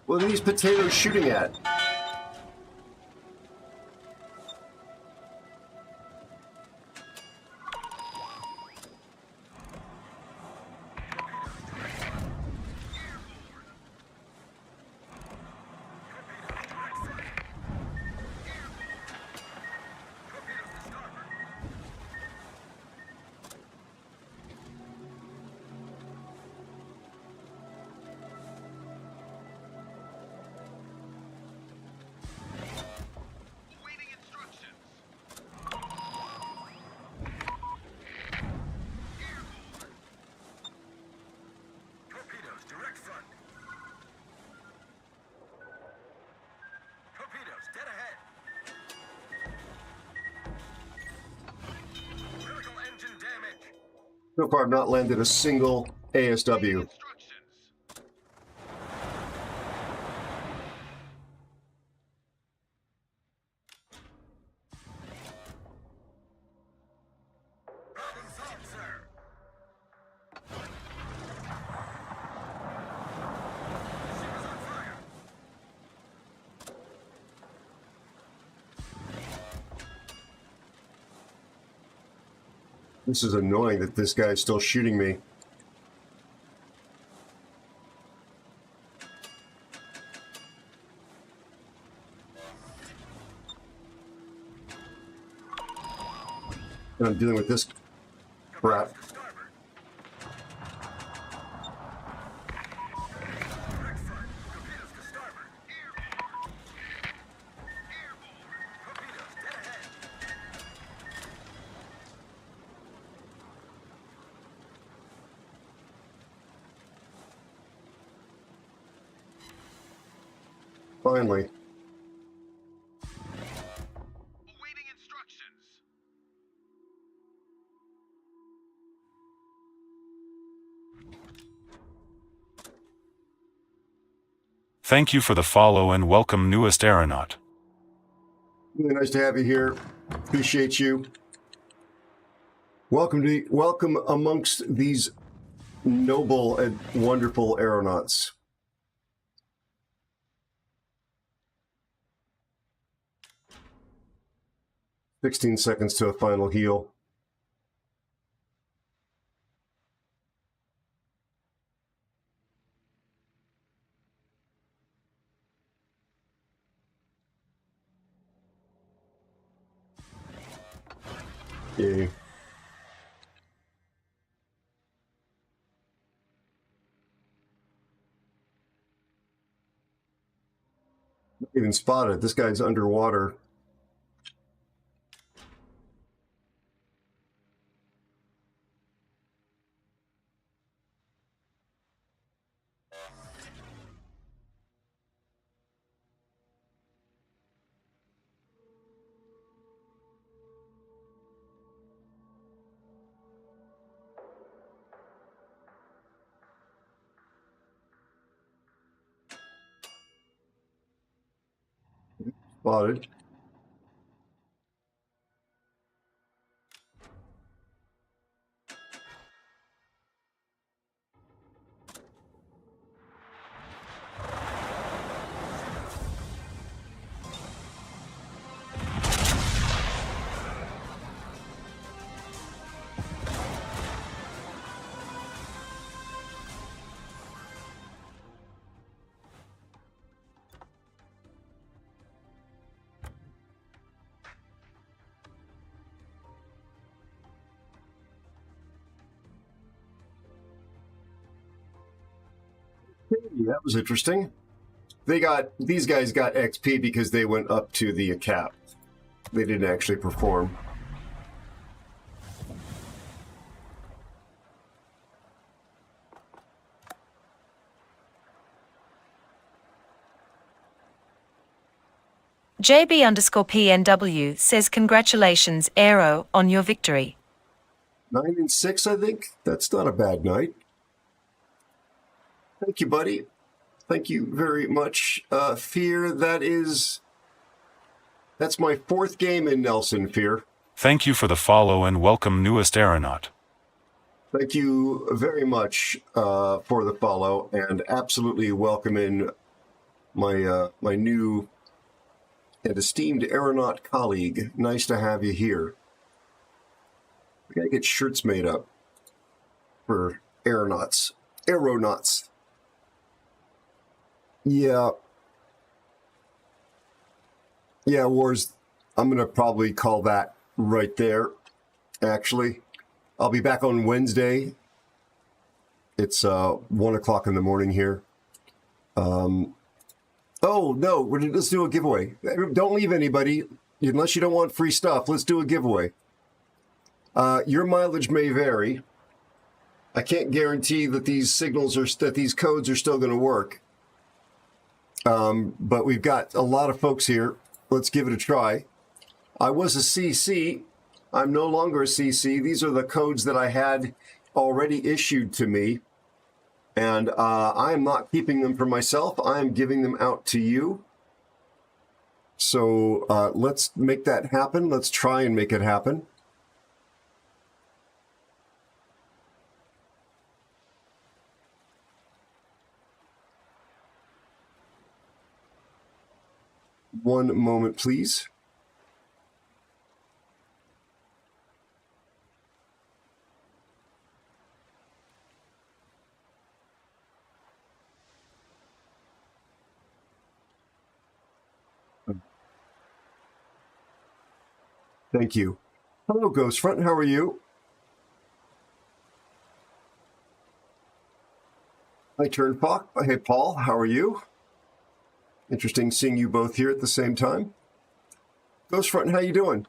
S4: What are these potatoes shooting at? So far, I've not landed a single ASW. This is annoying that this guy is still shooting me. And I'm dealing with this crap. Finally.
S9: Awaiting instructions.
S1: Thank you for the follow and welcome, newest aeronaut.
S4: Really nice to have you here. Appreciate you. Welcome amongst these noble and wonderful aeronauts. "16 seconds to a final heal." Yay. Even spotted. This guy's underwater. Spotted. That was interesting. These guys got XP because they went up to the cap. They didn't actually perform.
S2: JB_PNW says congratulations, Aero, on your victory.
S4: 9-6, I think. That's not a bad night. Thank you, buddy. Thank you very much. Fear, that's my 4th game in Nelson, Fear.
S1: Thank you for the follow and welcome newest aeronaut.
S4: Thank you very much for the follow, and absolutely welcome in my my new and esteemed aeronaut colleague. Nice to have you here. We gotta get shirts made up for aeronauts. Aeronauts. Yeah. Yeah, Wars. I'm gonna probably call that right there, actually. I'll be back on Wednesday. It's 1 o'clock in the morning here. Oh, no, let's do a giveaway. Don't leave anybody, unless you don't want free stuff. Let's do a giveaway. Your mileage may vary. I can't guarantee that these codes are still going to work. But we've got a lot of folks here. Let's give it a try. I was a CC. I'm no longer a CC. These are the codes that I had already issued to me. And I am not keeping them for myself. I am giving them out to you. So let's make that happen. Let's try and make it happen. One moment, please. Thank you. Hello, Ghost Front. How are you? Hi, Turnfock. Hey, Paul. How are you? Interesting seeing you both here at the same time. Ghost Front, how you doing?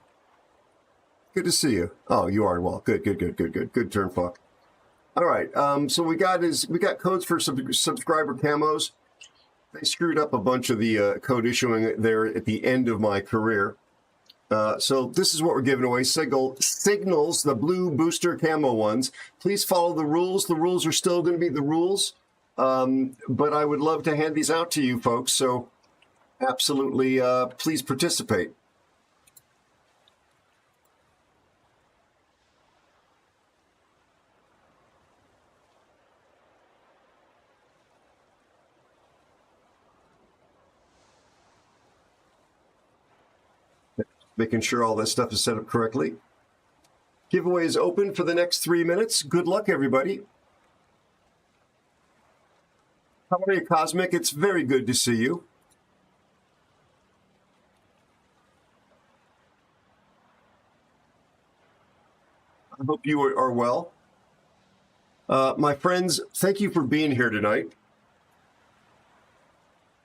S4: Good to see you. Oh, you are well. Good. Good, Turnfock. All right. So we got codes for subscriber camos. They screwed up a bunch of the code issuing there at the end of my career. So this is what we're giving away. Signals, the blue booster camo ones. Please follow the rules. The rules are still going to be the rules. But I would love to hand these out to you folks. So absolutely, please participate. Making sure all this stuff is set up correctly. Giveaway is open for the next 3 minutes. Good luck, everybody. How are you, Cosmic? It's very good to see you. I hope you are well. My friends, thank you for being here tonight.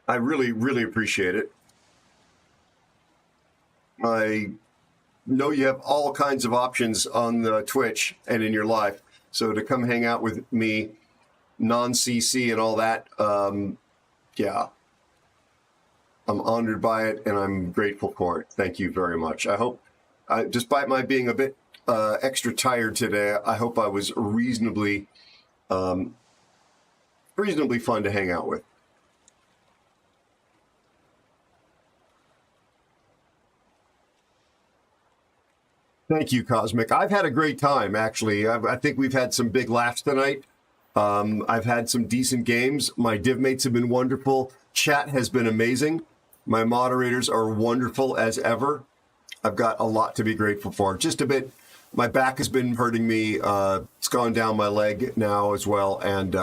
S4: I really, really appreciate it. I know you have all kinds of options on the Twitch and in your life. So to come hang out with me, non-CC and all that, yeah. I'm honored by it and I'm grateful for it. Thank you very much. I hope, despite my being a bit extra tired today, I hope I was reasonably fun to hang out with. Thank you, Cosmic. I've had a great time, actually. I think we've had some big laughs tonight. I've had some decent games. My div mates have been wonderful. Chat has been amazing. My moderators are wonderful as ever. I've got a lot to be grateful for. Just a bit, my back has been hurting me. It's gone down my leg now as well. And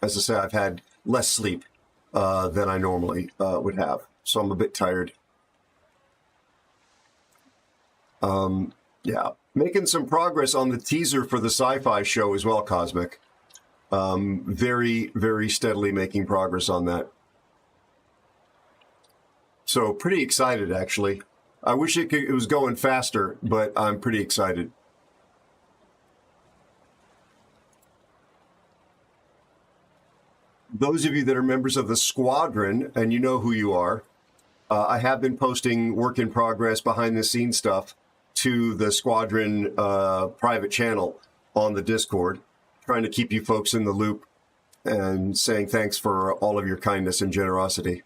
S4: as I say, I've had less sleep than I normally would have. So I'm a bit tired. Yeah, making some progress on the teaser for the sci-fi show as well, Cosmic. Very, very steadily making progress on that. So pretty excited, actually. I wish it was going faster, but I'm pretty excited. Those of you that are members of the squadron, and you know who you are, I have been posting work in progress, behind the scenes stuff to the squadron private channel on the Discord, trying to keep you folks in the loop and saying thanks for all of your kindness and generosity.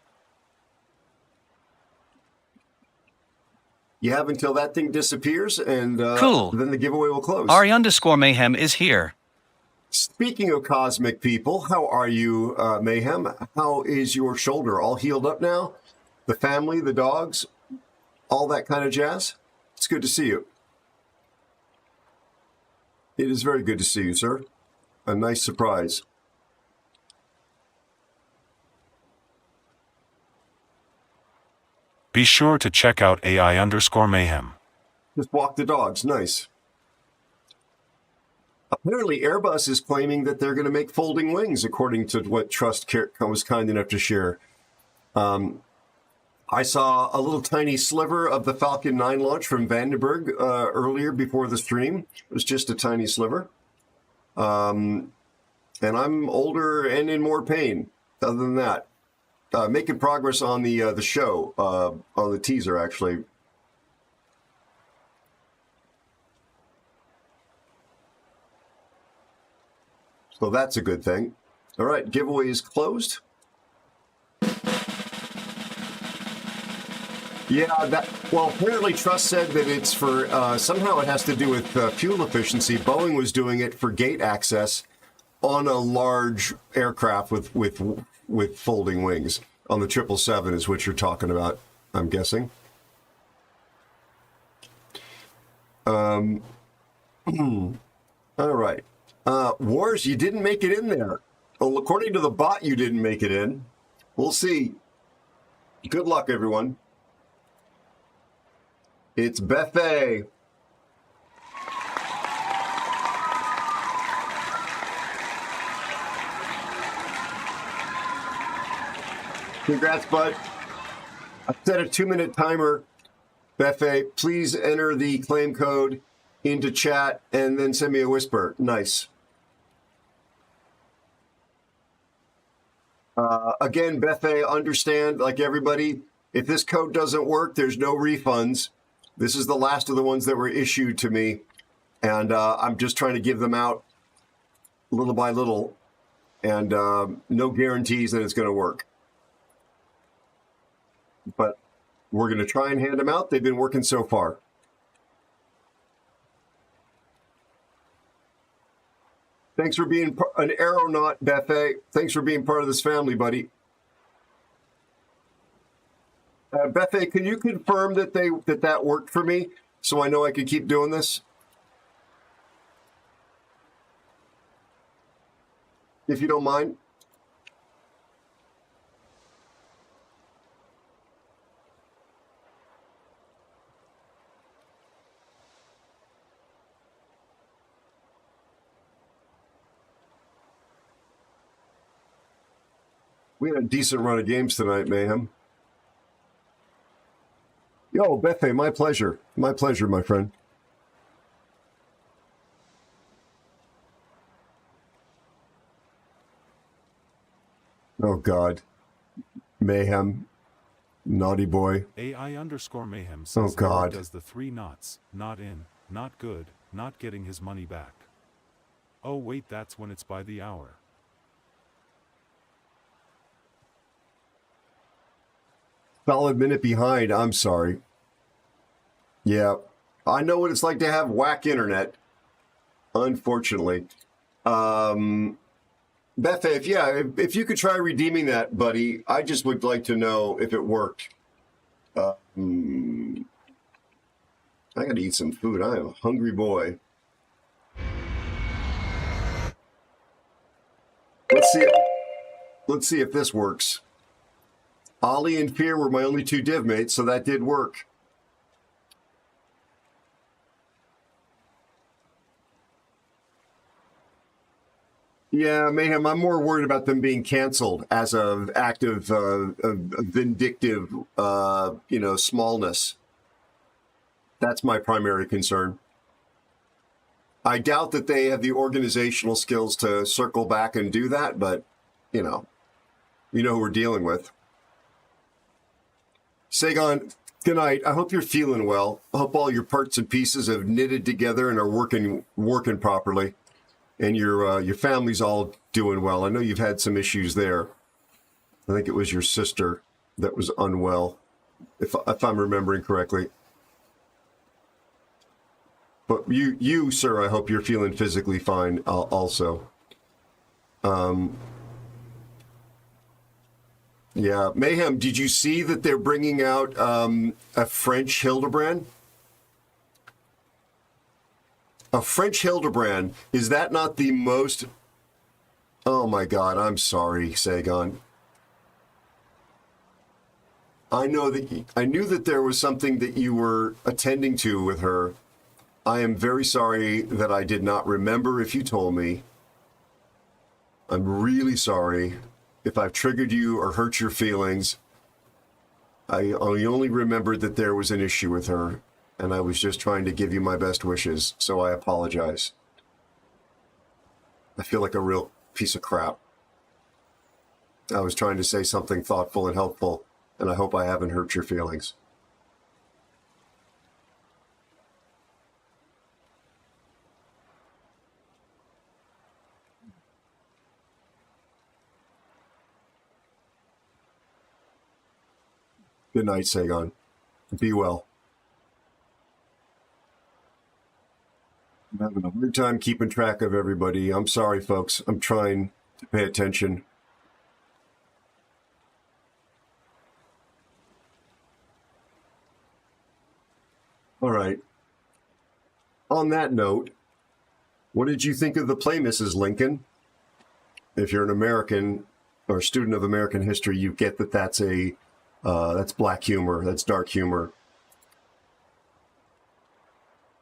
S4: You have until that thing disappears, and
S5: Cool.
S4: then the giveaway will close.
S5: Ari_Mayhem is here.
S4: Speaking of cosmic people, how are you, Mayhem? How is your shoulder? All healed up now? The family, the dogs, all that kind of jazz? It's good to see you. It is very good to see you, sir. A nice surprise.
S1: Be sure to check out AI_Mayhem.
S4: Just walk the dogs. Nice. Apparently, Airbus is claiming that they're going to make folding wings, according to what Trust was kind enough to share. I saw a little tiny sliver of the Falcon 9 launch from Vandenberg earlier before the stream. It was just a tiny sliver. And I'm older and in more pain. Other than that, making progress on the show, on the teaser, actually. So that's a good thing. All right, giveaway is closed. Yeah, well, apparently Trust said that it's for, somehow it has to do with fuel efficiency. Boeing was doing it for gate access on a large aircraft with folding wings. On the 777 is what you're talking about, I'm guessing. All right. Wars, you didn't make it in there. Well, according to the bot, you didn't make it in. We'll see. Good luck, everyone. It's Buffet. Congrats, bud. I set a 2-minute timer. Buffet, please enter the claim code into chat and then send me a whisper. Nice. Again, Buffet, understand, like everybody, if this code doesn't work, there's no refunds. This is the last of the ones that were issued to me, and I'm just trying to give them out little by little, and no guarantees that it's going to work. But we're going to try and hand them out. They've been working so far. Thanks for being an aeronaut, Buffet. Thanks for being part of this family, buddy. Buffet, can you confirm that that worked for me so I know I can keep doing this? If you don't mind. We had a decent run of games tonight, Mayhem. Yo, Buffet, my pleasure. My pleasure, my friend. Oh, God. Mayhem. Naughty boy.
S1: AI_Mayhem says,
S4: oh, God.
S1: Does the 3 knots, not in, not good, not getting his money back. Oh, wait, that's when it's by the hour.
S4: Solid minute behind. I'm sorry. Yeah, I know what it's like to have whack internet. Unfortunately. Bethe, if you could try redeeming that, buddy, I just would like to know if it worked. I gotta eat some food. I am a hungry boy. Let's see if this works. Ollie and Fear were my only 2 div mates, so that did work. Yeah, Mayhem, I'm more worried about them being canceled as an act of vindictive, smallness. That's my primary concern. I doubt that they have the organizational skills to circle back and do that, but, you know who we're dealing with. Sagan, good night. I hope you're feeling well. I hope all your parts and pieces have knitted together and are working properly. And your family's all doing well. I know you've had some issues there. I think it was your sister that was unwell, if I'm remembering correctly. But you, sir, I hope you're feeling physically fine also. Yeah, Mayhem, did you see that they're bringing out a French Hildebrand? A French Hildebrand, is that not the most... Oh my God, I'm sorry, Sagan. I knew that there was something that you were attending to with her. I am very sorry that I did not remember if you told me. I'm really sorry if I've triggered you or hurt your feelings. I only remembered that there was an issue with her, and I was just trying to give you my best wishes, so I apologize. I feel like a real piece of crap. I was trying to say something thoughtful and helpful, and I hope I haven't hurt your feelings. Good night, Sagan. Be well. I'm having a hard time keeping track of everybody. I'm sorry, folks. I'm trying to pay attention. All right. On that note, what did you think of the play, Mrs. Lincoln? If you're an American or a student of American history, you get that that's black humor. That's dark humor.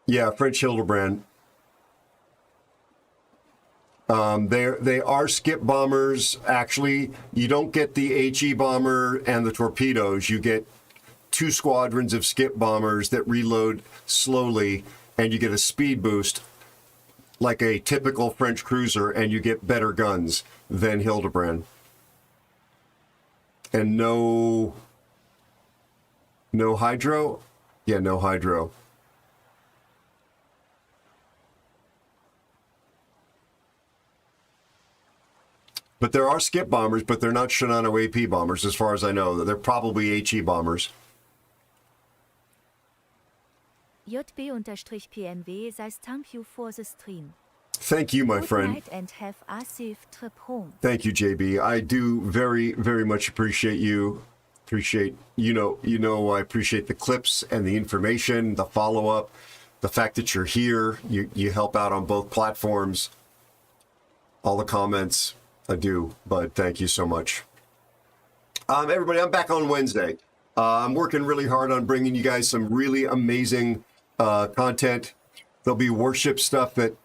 S4: Yeah, French Hildebrand. They are skip bombers. Actually, you don't get the HE bomber and the torpedoes. You get 2 squadrons of skip bombers that reload slowly, and you get a speed boost like a typical French cruiser, and you get better guns than Hildebrand. And no hydro? Yeah, no hydro. But there are skip bombers, but they're not Shinano AP bombers, as far as I know. They're probably HE bombers.
S12: JB_PNW says thank you for the stream.
S4: Thank you, my friend.
S12: Good night and have a safe trip home.
S4: Thank you, JB. I do very, very much appreciate you. I appreciate the clips and the information, the follow-up, the fact that you're here. You help out on both platforms. All the comments, I do, but thank you so much. Everybody, I'm back on Wednesday. I'm working really hard on bringing you guys some really amazing content. There'll be Warship stuff that...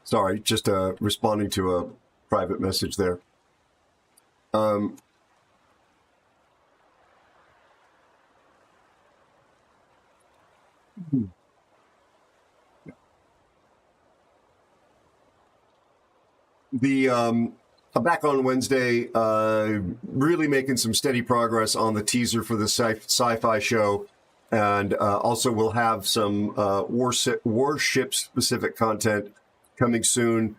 S4: Sorry, just responding to a private message there. I'm back on Wednesday, really making some steady progress on the teaser for the sci-fi show, and also we'll have some warship specific content coming soon.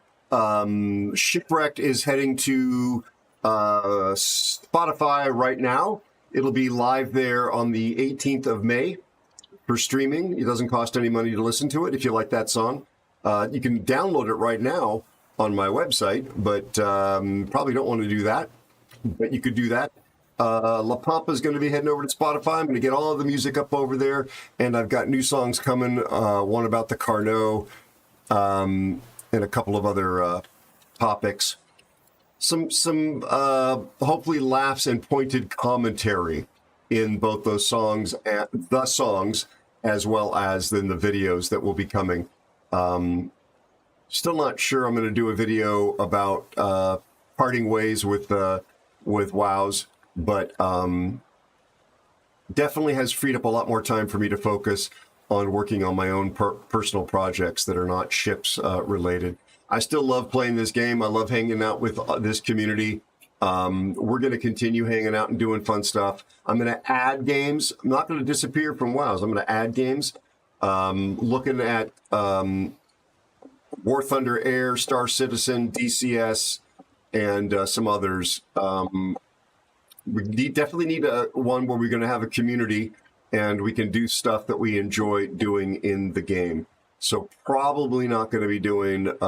S4: Shipwrecked is heading to Spotify right now. It'll be live there on the 18th of May for streaming. It doesn't cost any money to listen to it if you like that song. You can download it right now on my website, but probably don't want to do that. But you could do that. La Pampa is going to be heading over to Spotify. I'm going to get all of the music up over there, and I've got new songs coming. One about the Carnot, and a couple of other topics, some hopefully laughs and pointed commentary in both those songs, and the songs, as well as in the videos that will be coming. Still not sure I'm going to do a video about parting ways with WOWs, but definitely has freed up a lot more time for me to focus on working on my own personal projects that are not ships related. I still love playing this game. I love hanging out with this community. We're going to continue hanging out and doing fun stuff. I'm going to add games. I'm not going to disappear from WOWs. I'm going to add games. Looking at War Thunder Air, Star Citizen, DCS, and some others. We definitely need one where we're going to have a community and we can do stuff that we enjoy doing in the game. So probably not going to be doing OG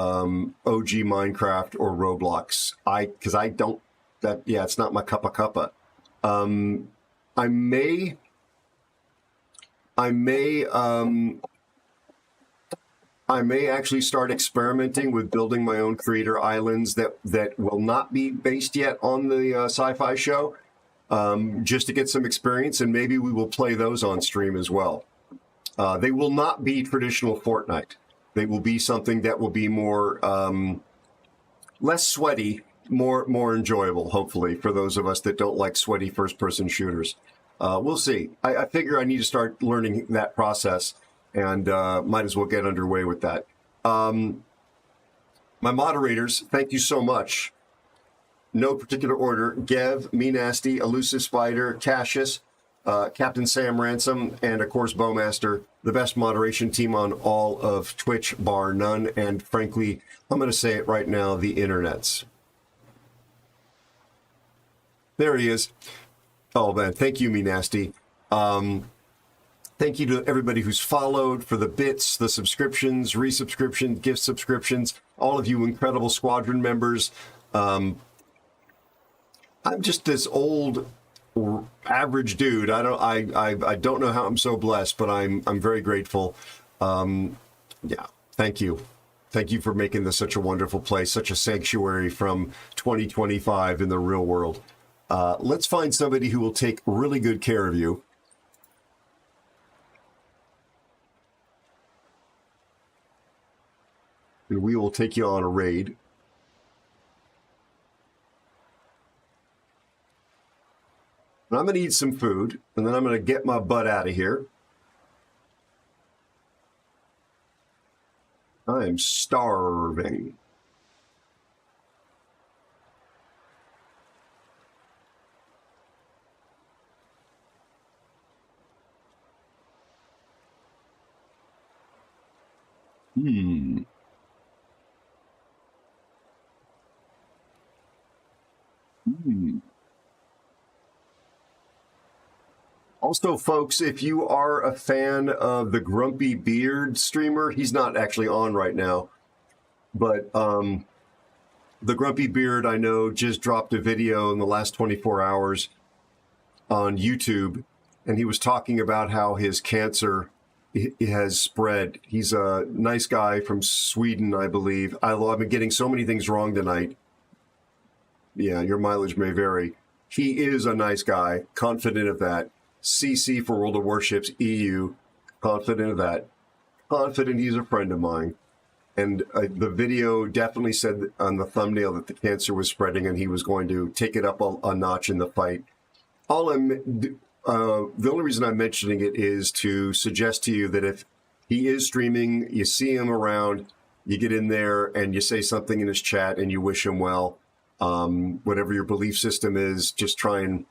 S4: Minecraft or Roblox. Because I don't, it's not my cuppa. I may actually start experimenting with building my own creator islands that will not be based yet on the sci-fi show, just to get some experience, and maybe we will play those on stream as well. They will not be traditional Fortnite. They will be something that will be more less sweaty, more enjoyable, hopefully, for those of us that don't like sweaty first-person shooters. We'll see. I figure I need to start learning that process, and might as well get underway with that. My moderators, thank you so much. No particular order. Gev, Me Nasty, Elusive Spider, Cassius, Captain Sam Ransom, and of course Bowmaster, the best moderation team on all of Twitch, bar none, and frankly, I'm going to say it right now, the internets. There he is. Oh man, thank you, Me Nasty. Thank you to everybody who's followed, for the bits, the subscriptions, resubscriptions, gift subscriptions, all of you incredible squadron members. I'm just this old average dude. I don't know how I'm so blessed, but I'm very grateful. Yeah, thank you. Thank you for making this such a wonderful place, such a sanctuary from 2025 in the real world. Let's find somebody who will take really good care of you. And we will take you on a raid. And I'm going to eat some food, and then I'm going to get my butt out of here. I am starving. Also, folks, if you are a fan of the Grumpy Beard streamer, he's not actually on right now, but the Grumpy Beard, I know, just dropped a video in the last 24 hours on YouTube, and he was talking about how his cancer has spread. He's a nice guy from Sweden, I believe. I've been getting so many things wrong tonight. Yeah, your mileage may vary. He is a nice guy, confident of that. CC for World of Warships, EU, confident of that. Confident he's a friend of mine. And the video definitely said on the thumbnail that the cancer was spreading and he was going to take it up a notch in the fight. The only reason I'm mentioning it is to suggest to you that if he is streaming, you see him around, you get in there and you say something in his chat and you wish him well. Whatever your belief system is, just try and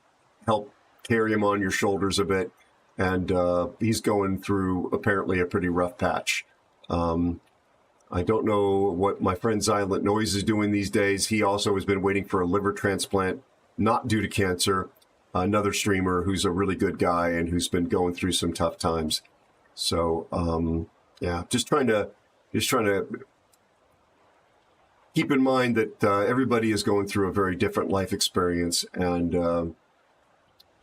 S4: help carry him on your shoulders a bit. And he's going through apparently a pretty rough patch. I don't know what my friend Silent Noise is doing these days. He also has been waiting for a liver transplant, not due to cancer. Another streamer who's a really good guy and who's been going through some tough times. So yeah, just trying to keep in mind that everybody is going through a very different life experience, and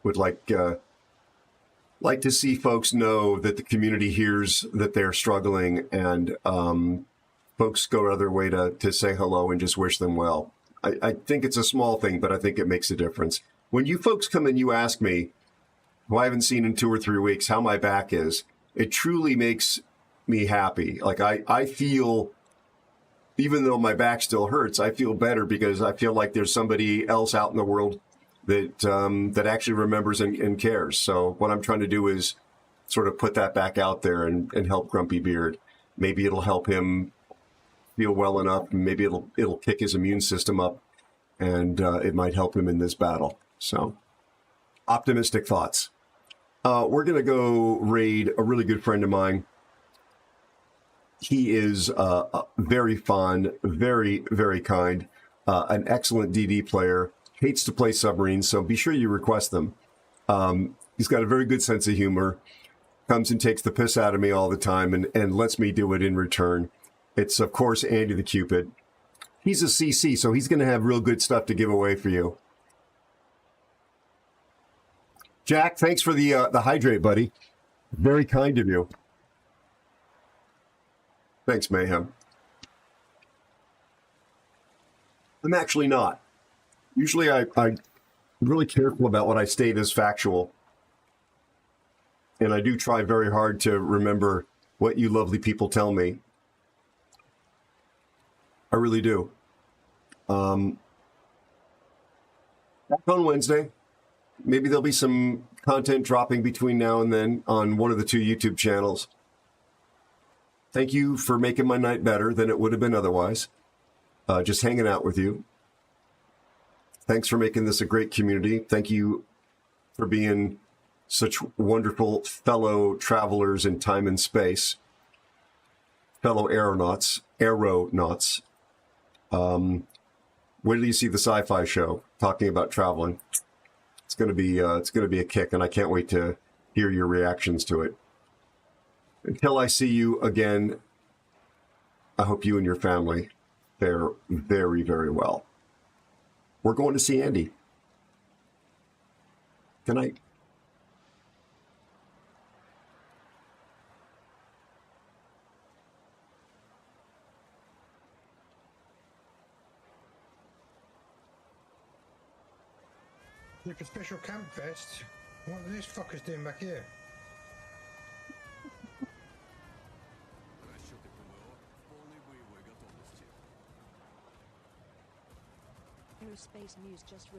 S4: would like to see folks know that the community hears that they're struggling, and folks go out of their way to say hello and just wish them well. I think it's a small thing, but I think it makes a difference. When you folks come in, you ask me, who I haven't seen in 2 or 3 weeks, how my back is. It truly makes me happy. Like I feel, even though my back still hurts, I feel better because I feel like there's somebody else out in the world that actually remembers and cares. So what I'm trying to do is sort of put that back out there and help Grumpy Beard. Maybe it'll help him feel well enough. Maybe it'll kick his immune system up, and it might help him in this battle. So, optimistic thoughts. We're going to go raid a really good friend of mine. He is very fun, very, very kind, an excellent DD player, hates to play submarines, so be sure you request them. He's got a very good sense of humor, comes and takes the piss out of me all the time and lets me do it in return. It's, of course, Andy the Cupid. He's a CC, so he's going to have real good stuff to give away for you. Jack, thanks for the hydrate, buddy. Very kind of you. Thanks, Mayhem. I'm actually not. Usually I'm really careful about what I state as factual. And I do try very hard to remember what you lovely people tell me. I really do. Back on Wednesday. Maybe there'll be some content dropping between now and then on one of the 2 YouTube channels. Thank you for making my night better than it would have been otherwise. Just hanging out with you. Thanks for making this a great community. Thank you for being such wonderful fellow travelers in time and space. Fellow aeronauts. Where do you see the sci-fi show talking about traveling? It's going to be a kick, and I can't wait to hear your reactions to it. Until I see you again, I hope you and your family fare very, very well. We're going to see Andy. Good night.
S9: Like a special camp vest? What are these fuckers doing back here?
S12: AeroSpaceNews just